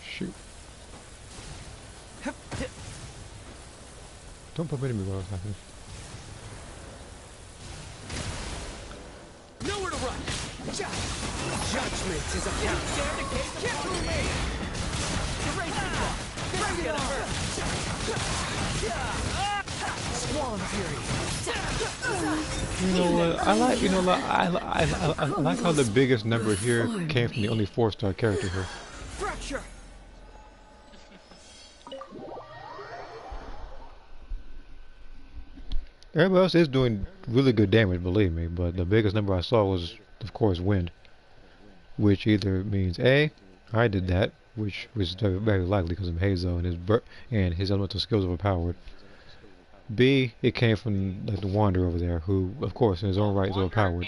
Shoot. Don't put me in me while it's happening. Nowhere to run. Judgment is upon us. Dare to gaze upon me. Erase the block. Bring it on. Swan Fury. You know what? I like. You know, I like how the biggest number here came from the only 4-star character here. Fracture. Everybody else is doing really good damage, believe me, but the biggest number I saw was, of course, wind. Which either means A, I did that, which was very likely because of Hazo and his elemental skills overpowered. B, it came from like the Wanderer over there, who, of course, in his own right is overpowered.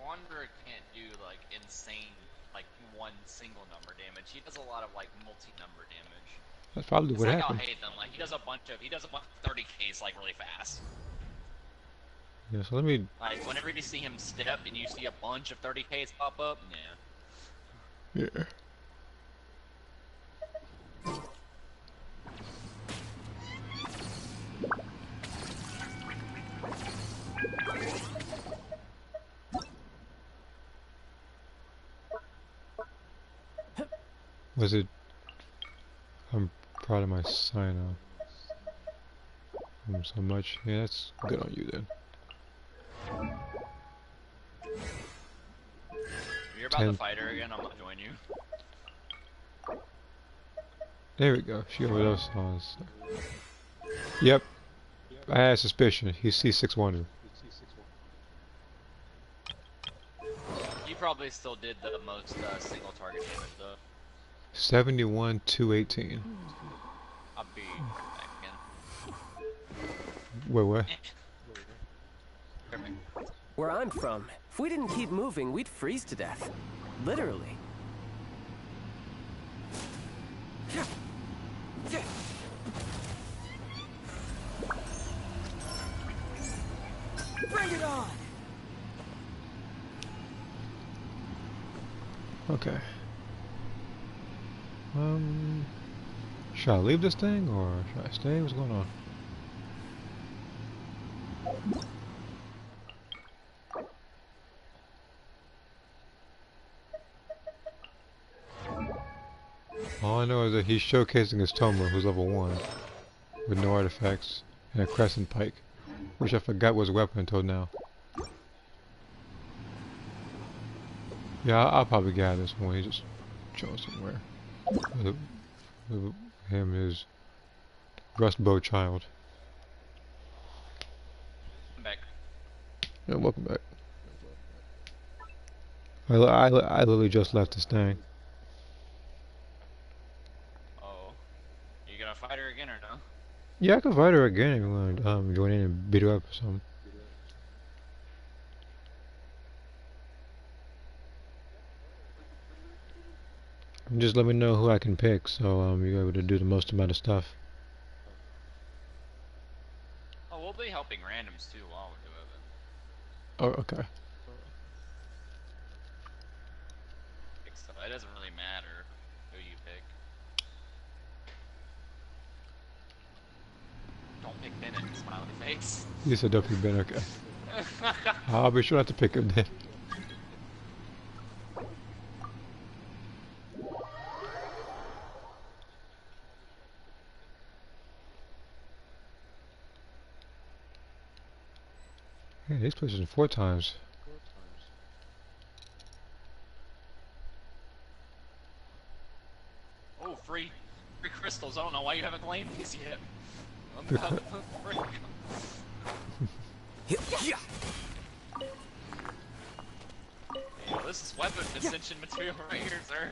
Wanderer can't do like insane, like one single number damage. He does a lot of like multi-number damage. That's probably what happened. I hate them. Like he does a bunch of 30Ks like really fast. Yeah, so let me. Like whenever you see him step and you see a bunch of 30Ks pop up, yeah. Yeah. Was it? I'm proud of my sign off. So much. Yeah, that's good on you then. If you're about to fight her again, I'm gonna join you. There we go. She overdosed on us. Yep. I had a suspicion. He's C6 You probably still did the most single target damage though. 71, 218. I'll be back again. Wait, what? Where I'm from, if we didn't keep moving, we'd freeze to death. Literally. Bring it on! Okay. Should I leave this thing or should I stay? What's going on? All I know is that he's showcasing his Tomer, who's level 1, with no artifacts, and a crescent pike, which I forgot was a weapon until now. Yeah, I'll probably gather this one. He's just chilling somewhere. Him is Rustbow Child. I'm back. Yeah, welcome back. I literally just left this thing. Oh, you gonna fight her again or no? Yeah, I can fight her again if you want to join in and beat her up or something. Just let me know who I can pick, so you're able to do the most amount of stuff. Oh, we'll be helping randoms too while we're Oh, okay. So it doesn't really matter who you pick. Don't pick Bennett, smiley face. You said don't pick Ben, okay. I'll be sure not to pick him then. Hey, this place is 4 times. Oh, free crystals. I don't know why you haven't claimed these yet. This is weapon ascension material right here, sir.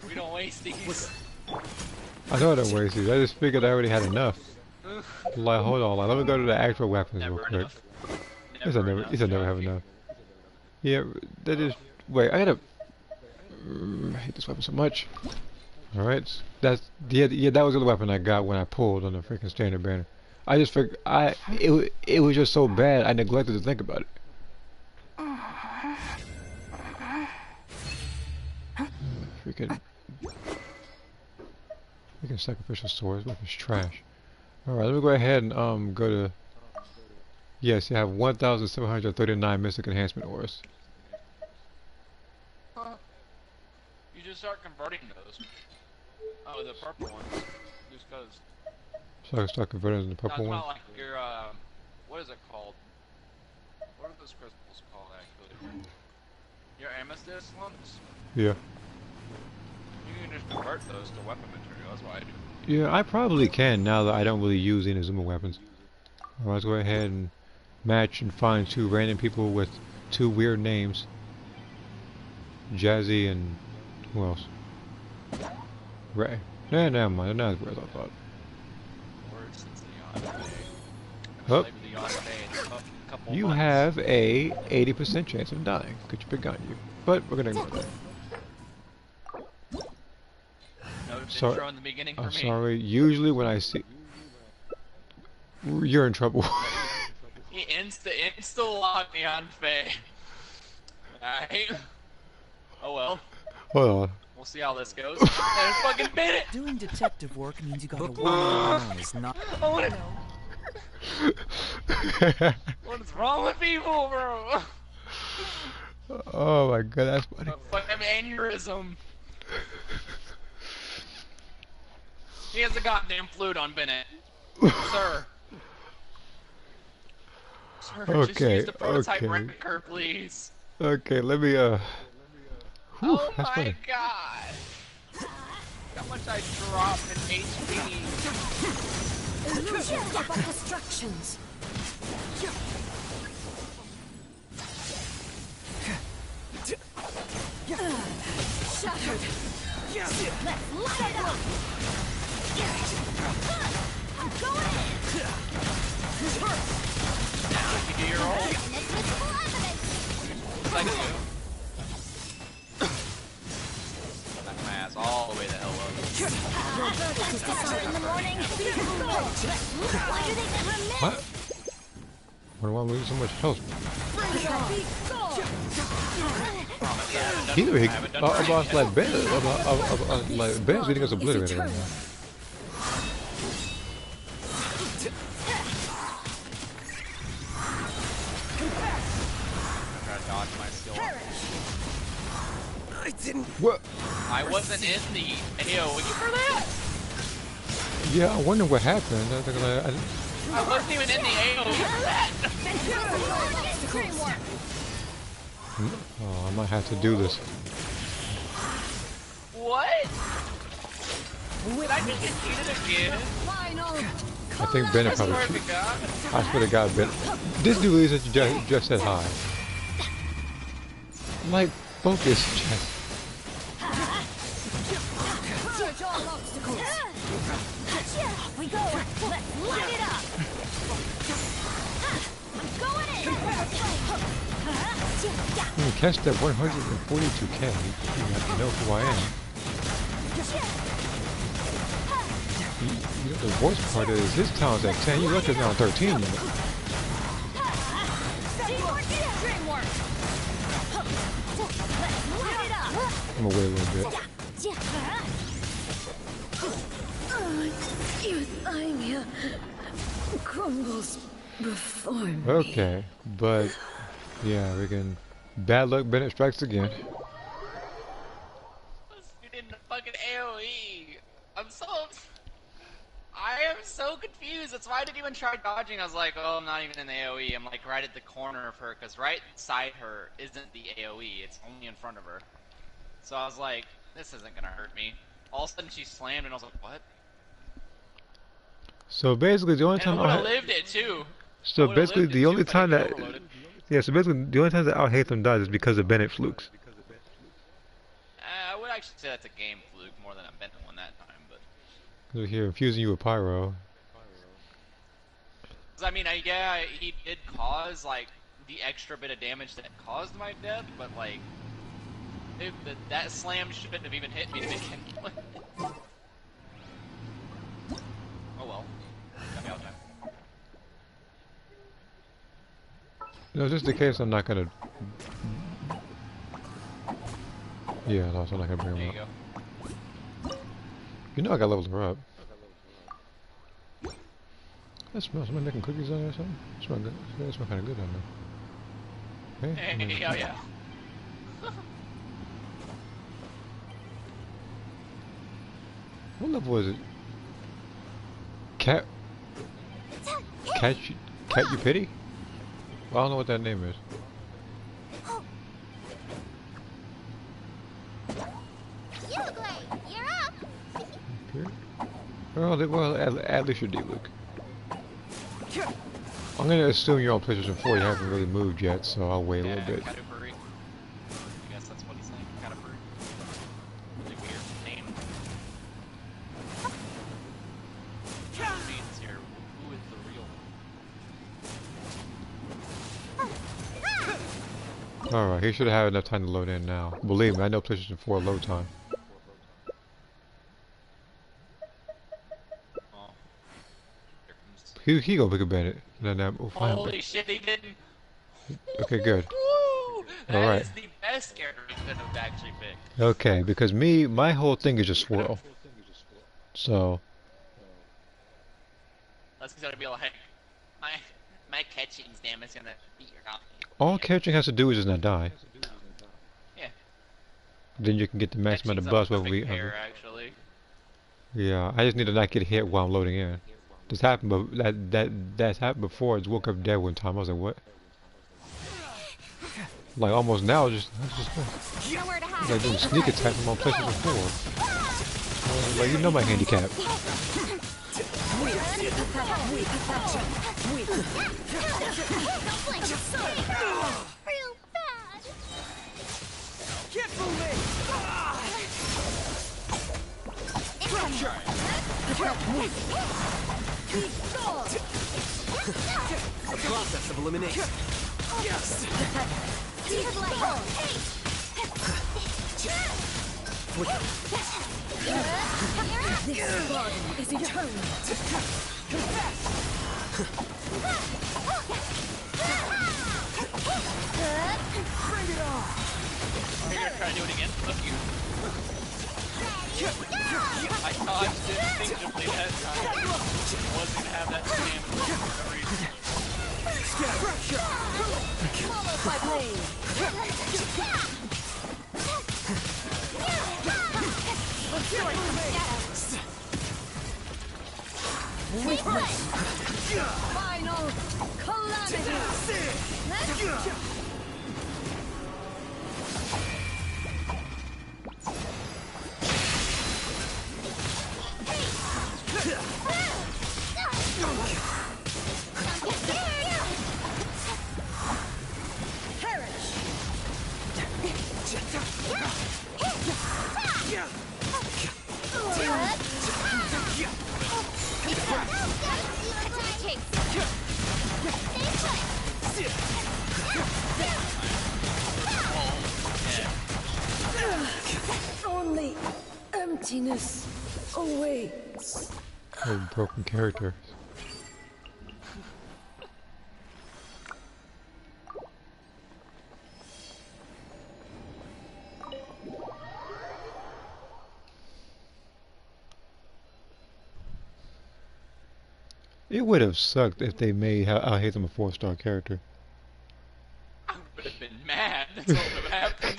we don't waste these. I know I don't waste these. I just figured I already had enough. Like, hold on, let me go to the actual weapons real quick. He said never have enough. Yeah, that is. Wait, I gotta. I hate this weapon so much. All right, that's yeah. That was the weapon I got when I pulled on the freaking standard banner. I just figured it was just so bad I neglected to think about it. Freaking sacrificial swords, weapon's trash. Alright, let me go ahead and go to. Yes, you have 1,739 mystic enhancement ores. You just start converting those. Oh, the purple ones. Just cause. So I can start converting into the purple ones? Not like your, what is it called? What are those crystals called, actually? Your amethyst ones? Yeah. You can just convert those to weapon material, that's what I do. Yeah, I probably can now that I don't really use Inazuma weapons. Alright, let's go ahead and match and find 2 random people with 2 weird names. Jazzy and who else? Ray. Nah, never mind. Not as weird as I thought. Oh. You have a 80% chance of dying. Could you pick on you? But we're gonna ignore that. Sorry. In the beginning for I'm me. sorry. Usually when I see you're in trouble. He insta locked me on Faye. Alright. Oh well. Hold on. We'll see how this goes. And fucking bit it! Doing detective work means you gotta walk around. It's not. Oh no. What is wrong with people, bro? Oh my god, that's funny. Fucking aneurysm. He has a goddamn flute on Bennett. Sir. Sir, okay, just use the prototype okay. record, please. Okay, let me Whew, oh that's my funny. god. How much I drop in HP. Illusions of distractions. Shattered. Let's light it up. I'm going in. Now you do your own. Like you. Knock my ass all the way the hell up. Your verdict is decided in the morning. Why do they never miss? What? Why do I lose so much health? Either he lost like Ben. Like Ben's leading us obliterated right now. I didn't. What? I wasn't in the AoE for that? Yeah, I wonder what happened. I wasn't even in the AoE for that. Oh, I might have to do this. What? Did I just get cheated again? I think Bennett probably cheated. I swear to God, Ben. This dude is just said hi. Like, focus, Jess. Search all obstacles. Off we go. Let's light it up. I'm going in. When you catch that 142k, you have to know who I am. You know, the worst part is his town's at 10. You look at now 13. I'm gonna wait a little bit. Your thigh crumbles before me. Okay, but yeah, we can. Bad luck, Bennett strikes again. You didn't fucking AoE. I am so confused. That's why I didn't even try dodging. I was like, oh, I'm not even in the AoE. I'm like right at the corner of her, because right inside her isn't the AoE. It's only in front of her. So I was like, this isn't gonna hurt me. All of a sudden she slammed, and I was like, what? So basically, the only time I would have lived it too. So basically, the only time that so basically the only time that Al Hatham dies is because of Bennett flukes. I would actually say that's a game fluke more than a Bennett one that time, but. We're here infusing you with pyro. I mean, yeah, he did cause like the extra bit of damage that caused my death, but like, that slam shouldn't have even hit me to begin with. Oh well. Got me all the time. No, just in case I'm not gonna. Yeah, no, so I'm not gonna bring him up. You know I gotta level her up. That smells. Somebody making cookies on there or something? It smells good. It smells kind of good on there. Hey? Hey, oh yeah. What level is it? Cat you pity? Well, I don't know what that name is. You're up. Well, at least you're D-Luke. I'm gonna assume you're on PlayStation 4. You haven't really moved yet, so I'll wait a little bit. I guess that's what he's saying. Katapuri. Really weird name. Scenes here. Who is the real? Alright, he should have had enough time to load in now. Believe me, I know PlayStation 4 load time. He gonna pick a Bennett. Holy shit, he didn't. Okay, good. That Alright. is the best character he could have actually picked. Okay, because my whole thing is just swirl. So. That's gonna be like, my catching's damn is gonna beat your copy. All catching has to do is just not die. Yeah. Then you can get the max amount of buffs when we. Actually. Yeah, I just need to not get hit while I'm loading in. This happened, but that's happened before. I just woke up dead one time. I was like, what? Like almost now, I was just like doing sneak attack from my PlayStation 4. Like you know my handicap. Real bad. Get moving. A process of elimination. Yes. This body is eternal. Bring it on. Are you gonna try to do it again? Look you. I dodged instinctively that time. I wasn't gonna have that stamina for some reason. Followed by blade. Final calamity. Only emptiness awaits. Oh, broken character. It would have sucked if they made I Hate Them a 4-star character. I would have been mad. That's what would have happened.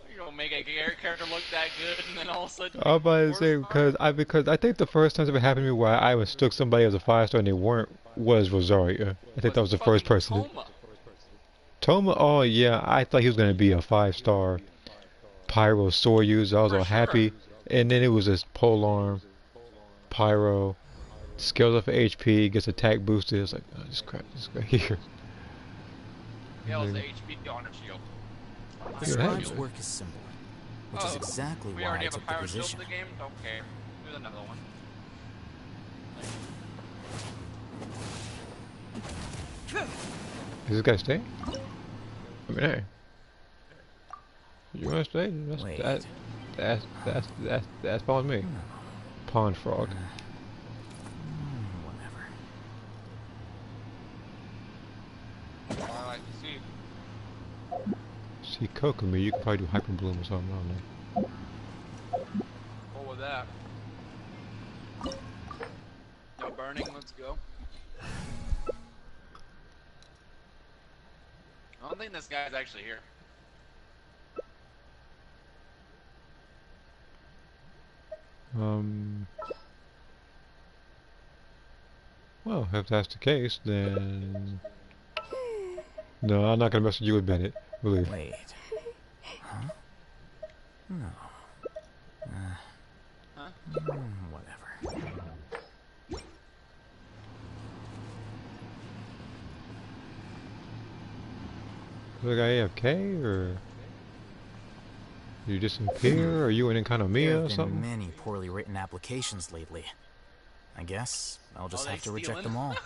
You don't make a character look that good, and then all of a sudden. I'm about to say because I think the first time it happened to me where I mistook somebody as a 5-star and they weren't was Rosaria. I think that was the first person. Toma, oh yeah, I thought he was gonna be a 5-star Pyro sword user. I was all happy, and then it was this polearm Pyro. Scales up for HP, gets attack boosted. It's like, oh, this crap, this guy here. Scales HP on a shield. The scribe's work is simple, which is exactly why I took the position. We already have a pyro shield in the game? Okay, here's another one. Is this guy staying? I mean, hey. You wanna stay? That's following me. Pond frog. I like to see. See Kokomi, you can probably do Hyper Bloom or something, I don't know. What was that? No burning, let's go. I don't think this guy's actually here. Well, if that's the case, then... No, I'm not gonna mess with you with Bennett. Believe. Wait. Huh? No. Whatever. Is the guy AFK, or... You disappear, or you in kind of Mia or something? There have been many poorly written applications lately. I guess I'll just have to reject them all.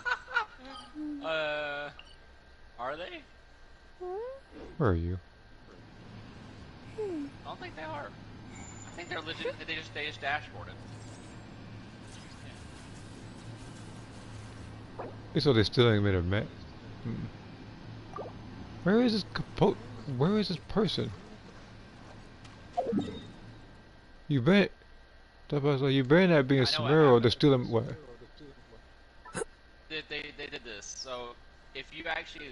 Are they? Where are you? I don't think they are. I think they're legit. They just dashboarded. So they still ain't made a map. Where is this Where is this person? You bet. You better not be in Samara. They're still in what? They did this. So if you actually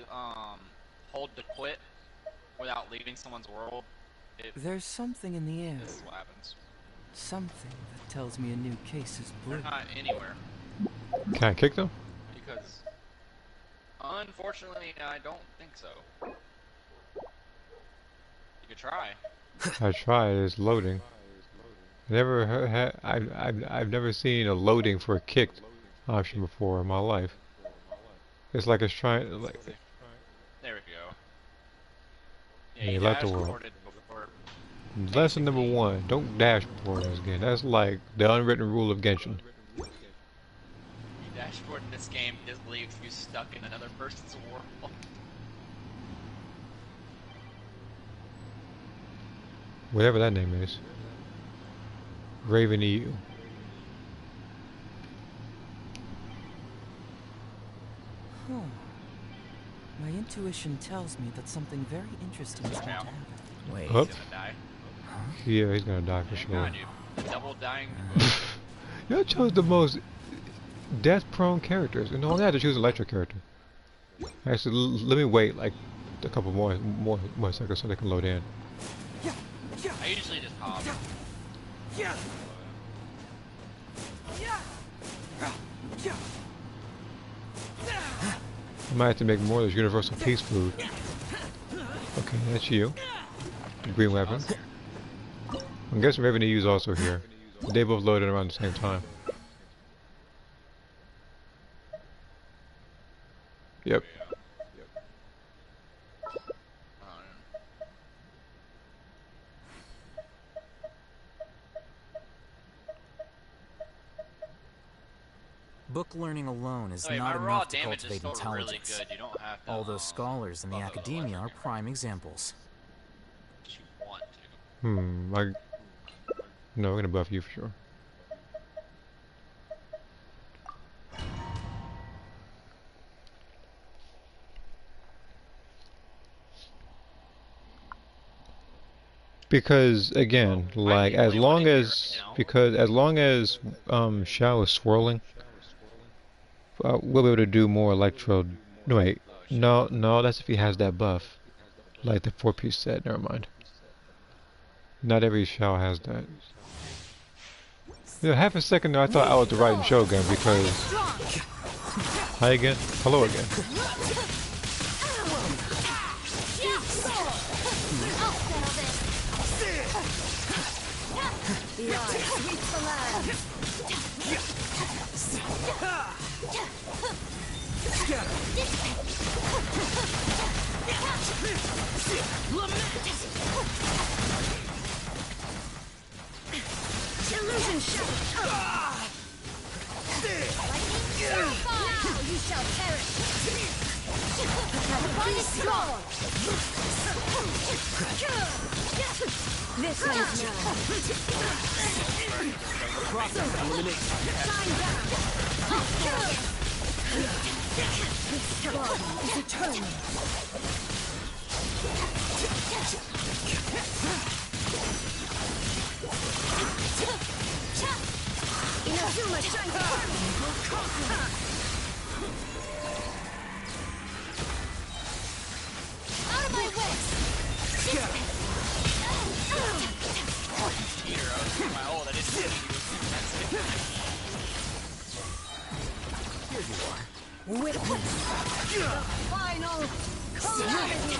hold to quit without leaving someone's world, there's something in the air. This is what happens. Something that tells me a new case is blue. They're not anywhere. Can I kick them? Because unfortunately, I don't think so. You could try. I tried. It's loading. I've never seen a loading for a kicked option before in my life. It's like it's trying like. There we go. Yeah, you left the world. Lesson number 1: don't dashboard in this game. That's like the unwritten rule of Genshin. You dashboard in this game just leaves you stuck in another person's world. Whatever that name is. Raven EU. Huh. My intuition tells me that something very interesting is going to happen. Wait. Up. He's gonna die. Huh? Yeah, he's gonna die for sure. Double dying. Y'all chose the most death-prone characters, and all I had to choose an electric character. Actually, let me wait like a couple more seconds so they can load in. I usually just hop. I might have to make more of this universal peace food. Okay, that's you. Green weapon. I'm guessing Raven EU's also here. They both loaded around the same time. Yep. Book learning alone is not enough to cultivate intelligence. Really good. You don't have to, all those scholars in the academia are prime examples. No, we're gonna buff you for sure. Because again, like as long as Xiao is swirling, we'll be able to do more electro. No, wait, no, that's if he has that buff, like the 4-piece set. Never mind. Not every Shao has that. Yeah, half a second there, I thought I was the right Shogun because. Hi again. Hello again. Illusion shot! Now you shall perish! Body strong! This ends now! Process elimination. Time down! This strong is eternal! Inazuma shines out of my way! Here you are. Witness the final calamity!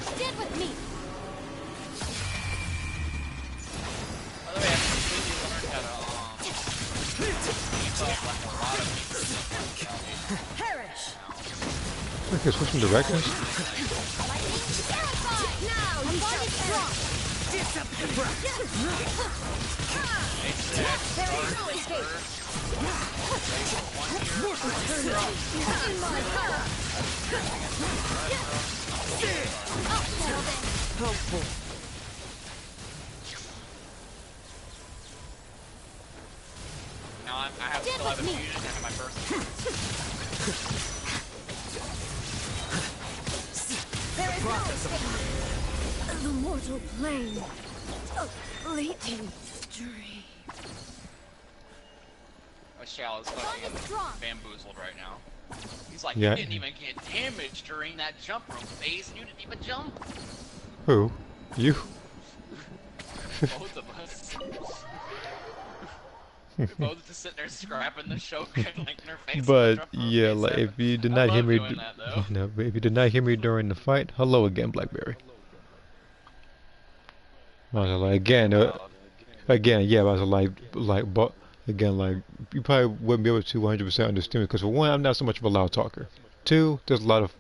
Stand with me! By the way, I completely learned how to keep up like a lot of people. Perish! Okay, switching directions. Now you shall strong! There is no escape! In my power! Helpful. Now I have still have a fusion and my first. There is no escape! The mortal plane. A fleeting dream. Shao is fucking bamboozled right now. He's like, Yeah. you didn't even get damaged during that jump room phase, and you didn't even jump. Who? You? Both of us. We're both just sitting there scrapping the Shogun like in her face. But yeah, like if you did not hear me, no, if you did not hear me during the fight, hello again, Blackberry. I was like again, yeah, I was but again, like you probably wouldn't be able to 100% understand me because for one, I'm not so much of a loud talker. Two, there's a lot of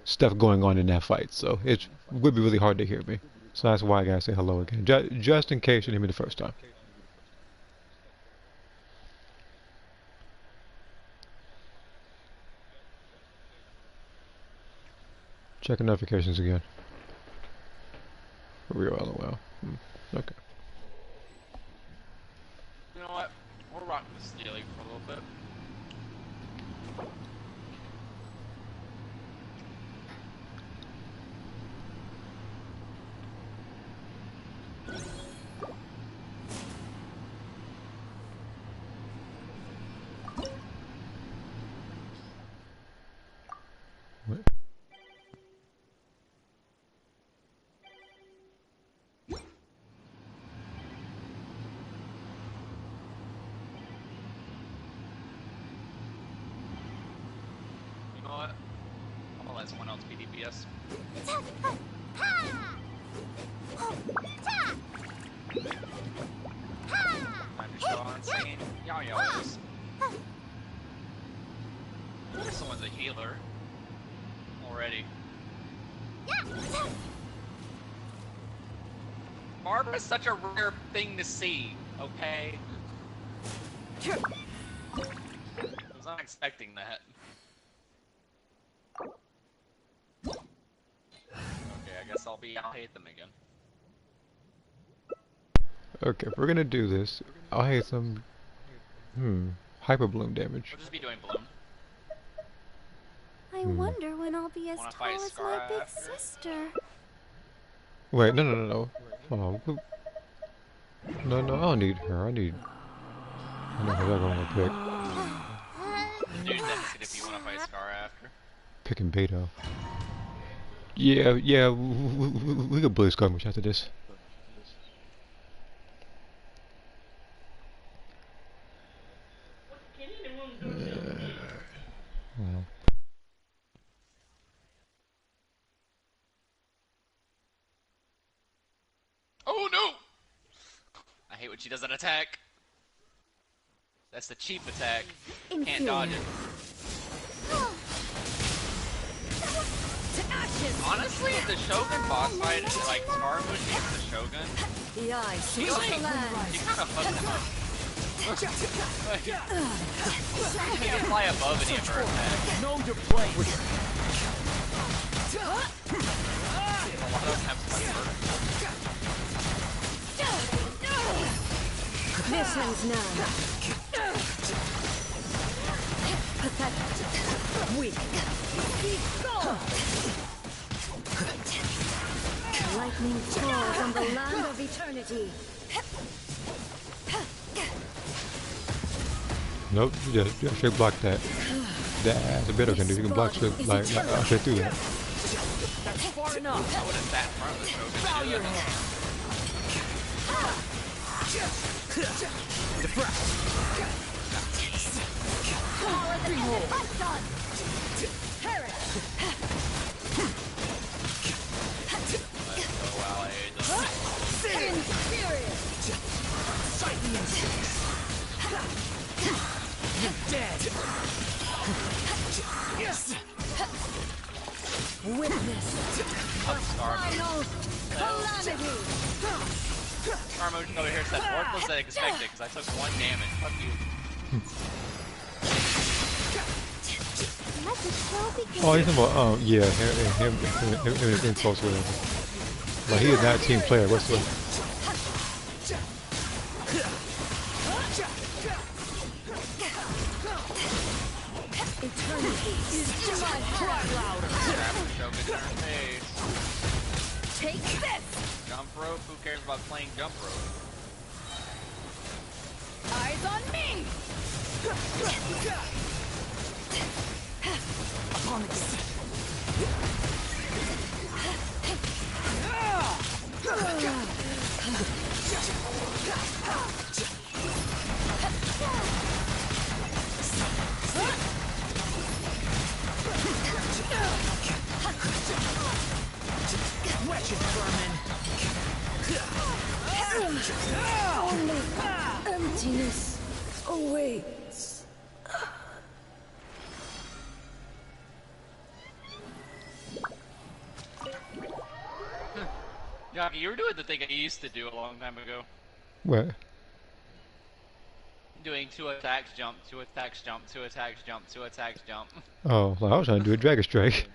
stuff going on in that fight, so it would be really hard to hear me. So that's why I gotta say hello again, just in case you didn't hear me the first time. Checking notifications again. Real LOL. Okay. You know what? We're rocking this daily for a little bit. What? Let someone else be DPS. I'm just going singing yaw-yaws. Someone's a healer already. Barbara's such a rare thing to see, okay? I was not expecting that. Okay, I guess I'll hate them again. Okay, if we're gonna do this, I'll hate some hyper bloom damage. We'll just be doing bloom. I wonder when I'll be as tall as my big sister. Wait, no. Oh, no, I don't need her. I need her real quick. Do next if you want to fight Scar after. Picking Beto. Yeah, we could bully skirmish after this. Oh no! I hate when she doesn't attack. That's the cheap attack. Can't dodge it. Honestly, if the Shogun boss fight is like Scarbush against the Shogun, she kind of fucks him up. She can't fly above any of her attacks. Know your place. A lot of them have some vertical. Mission's none. Pathetic. Weak. Lightning falls on the land of eternity. Nope, you just straight block that. That's a bit of can do. You can block straight, like straight through that. That's far enough. I would have sat in front of the Shogun. Bow your head. Deflect. Behold. Oh wow, I hate this. You're dead. Yes. Witness the final calamity. Scarmotion over here said worthless than expected because I took 1 damage. Fuck you. Oh, he's about, yeah, him in close with him. Like, he is not a team player whatsoever. Eternity is my louder. Shogun in her face. Take this. Jump rope? Who cares about playing jump rope? Eyes on me. Upon again. Wretched vermin. Only emptiness awaits. Jockey, you were doing the thing I used to do a long time ago. What? Doing 2 attacks, jump, 2 attacks, jump, 2 attacks, jump, 2 attacks, jump. Oh, well, I was trying to do a Dragon Strike.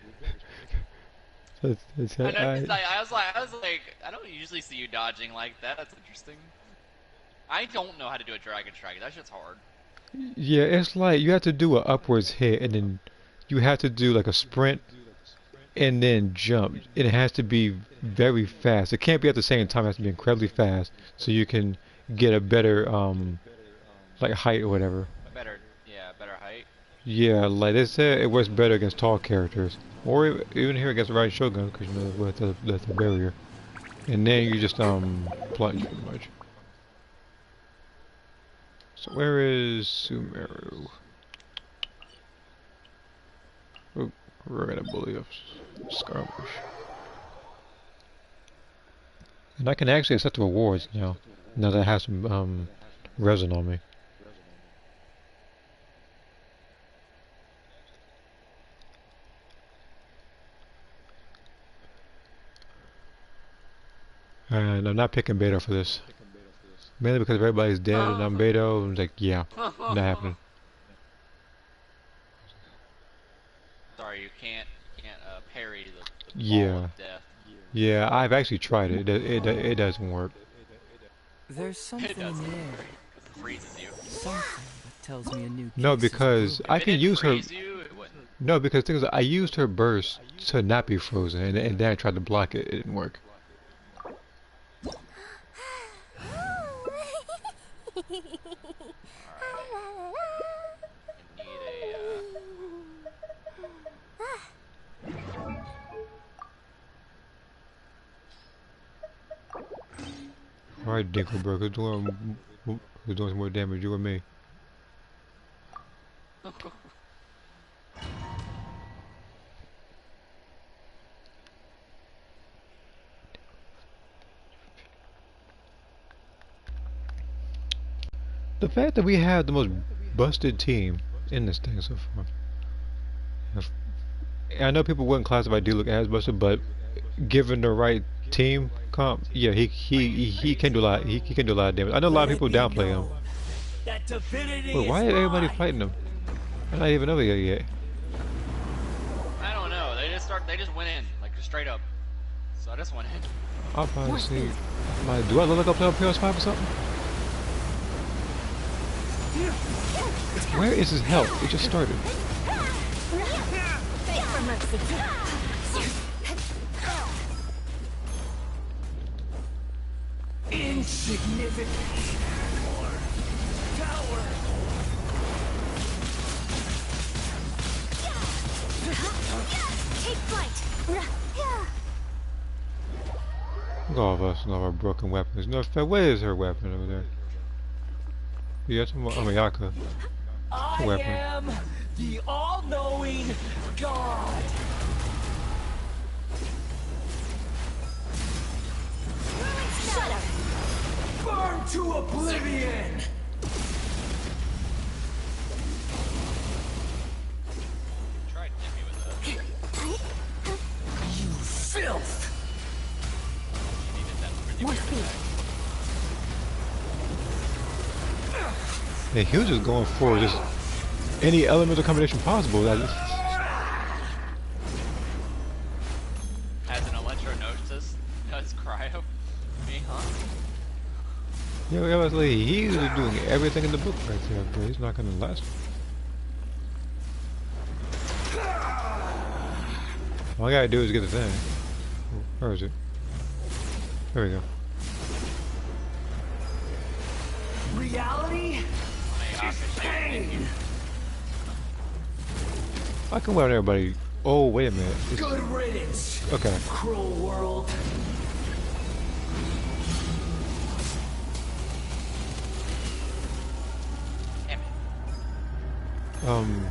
I was like, I don't usually see you dodging like that. That's interesting. I don't know how to do a Dragon Strike. That shit's hard. Yeah, it's like you have to do an upwards hit, and then you have to do like a sprint, and then jump. And it has to be very fast. It can't be at the same time. It has to be incredibly fast, so you can get a better like height or whatever. Better height. Yeah, like they said, it works better against tall characters, or even here against the right Shogun, because you know that's the barrier. And then you just plunge pretty much. So where is Sumeru? Oh, we're gonna bully up Skirmish. And I can actually accept the rewards now. Now that I have some resin on me. And I'm not picking Beto for this. Mainly because everybody's dead and I'm Beto. I'm like, yeah, not happening. Sorry, you can't parry the yeah. ball of death. Yeah, I've actually tried it. It doesn't work. There's something in the air. It freezes you. Something that tells me a new. No, because I can use her. You, no, because the thing is, I used her burst to not be frozen, and then I tried to block it. It didn't work. Alright, Dinkelberg, who's doing some more damage, you or me? The fact that we have the most busted team in this thing so far. I know people wouldn't classify D-Look as busted, but given the right team comp, yeah, he can do a lot. He can do a lot of damage. I know a lot of people downplay him. Wait, why is everybody fighting him? I'm not even over here yet. I don't know. They just went in like just straight up. So I just went in. I'll probably see. Do I look like I play on PS5 or something? Where is his health? It just started. Insignificant. Power. Take flight. All of us love our broken weapons. No, where is her weapon over there? Yeah, it's a Yaka. I Weapon. am the all-knowing God. Shudder. Burn to oblivion. Tried to hit me with that. You filth. More speed. Yeah, he was just going for just any element of combination possible. Has an electronosis? Does cryo? Me, huh? Yeah, I was like, he's just doing everything in the book right there, but he's not gonna last. All I gotta do is get the thing. Where is it? There we go. Reality is pain. I can let everybody. Oh, wait a minute. Good riddance. Okay. Cruel world.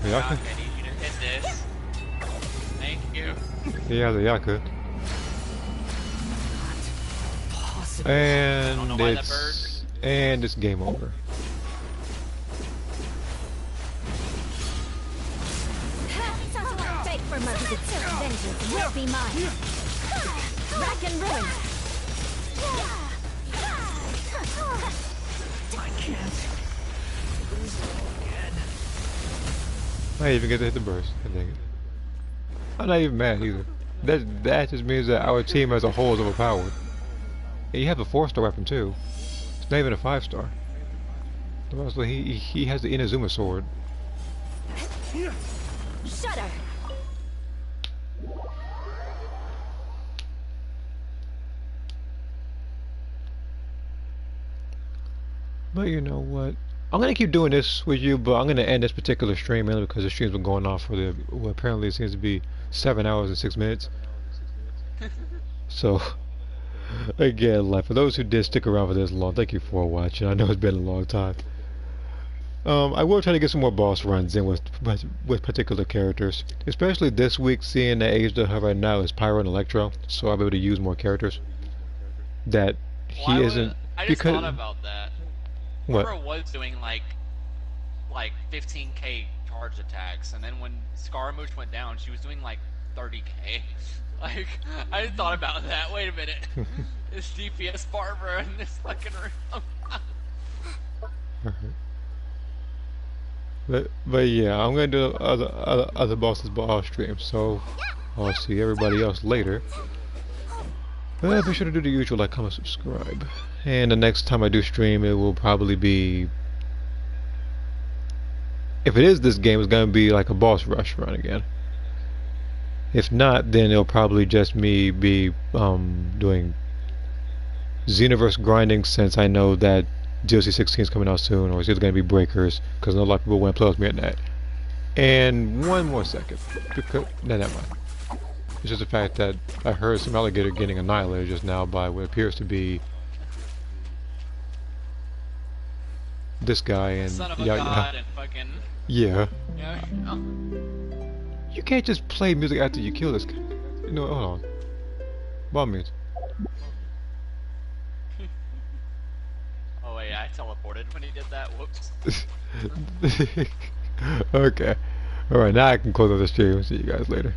The Yaka? I need you to hit this. Thank you. Yeah, the Yaka. And it's game over. Beg for mercy. Vengeance will be mine. Rack and ruin. I can't. I even get to hit the burst. I think it. I'm not even mad either. That just means that our team as a whole is overpowered. And you have a 4-star weapon too. It's not even a 5-star. He has the Inazuma sword. Shudder. But you know what? I'm gonna keep doing this with you, but I'm gonna end this particular stream mainly because the stream's been going on for well, apparently it seems to be 7 hours and 6 minutes. So again, like for those who did stick around for this long, thank you for watching. I know it's been a long time. I will try to get some more boss runs in with particular characters, especially this week. Seeing the age that I have right now is Pyro and Electro, so I'll be able to use more characters that he isn't. I just thought about that. What? Pyro was doing like 15k charge attacks, and then when Scaramouche went down, she was doing like 30k. Like, I just thought about that. Wait a minute. This DPS Barbara in this fucking room. But yeah, I'm gonna do other bosses off stream, so I'll see everybody else later. But be sure to do the usual, like, comment, subscribe. And the next time I do stream, it will probably be, if it is this game, it's gonna be like a boss rush run again. If not, then it'll probably just me be doing Xenoverse grinding, since I know that DLC 16 is coming out soon, or it's either going to be Breakers, because I know a lot of people want to play with me at that. And one more second. No, never mind. It's just the fact that I heard some alligator getting annihilated just now by what appears to be this guy and Son of a god and fucking... Yeah. Yeah. You can't just play music after you kill this guy. You know, hold on. By all means. Oh wait, I teleported when he did that. Whoops. Okay. Alright, now I can close out the stream. See you guys later.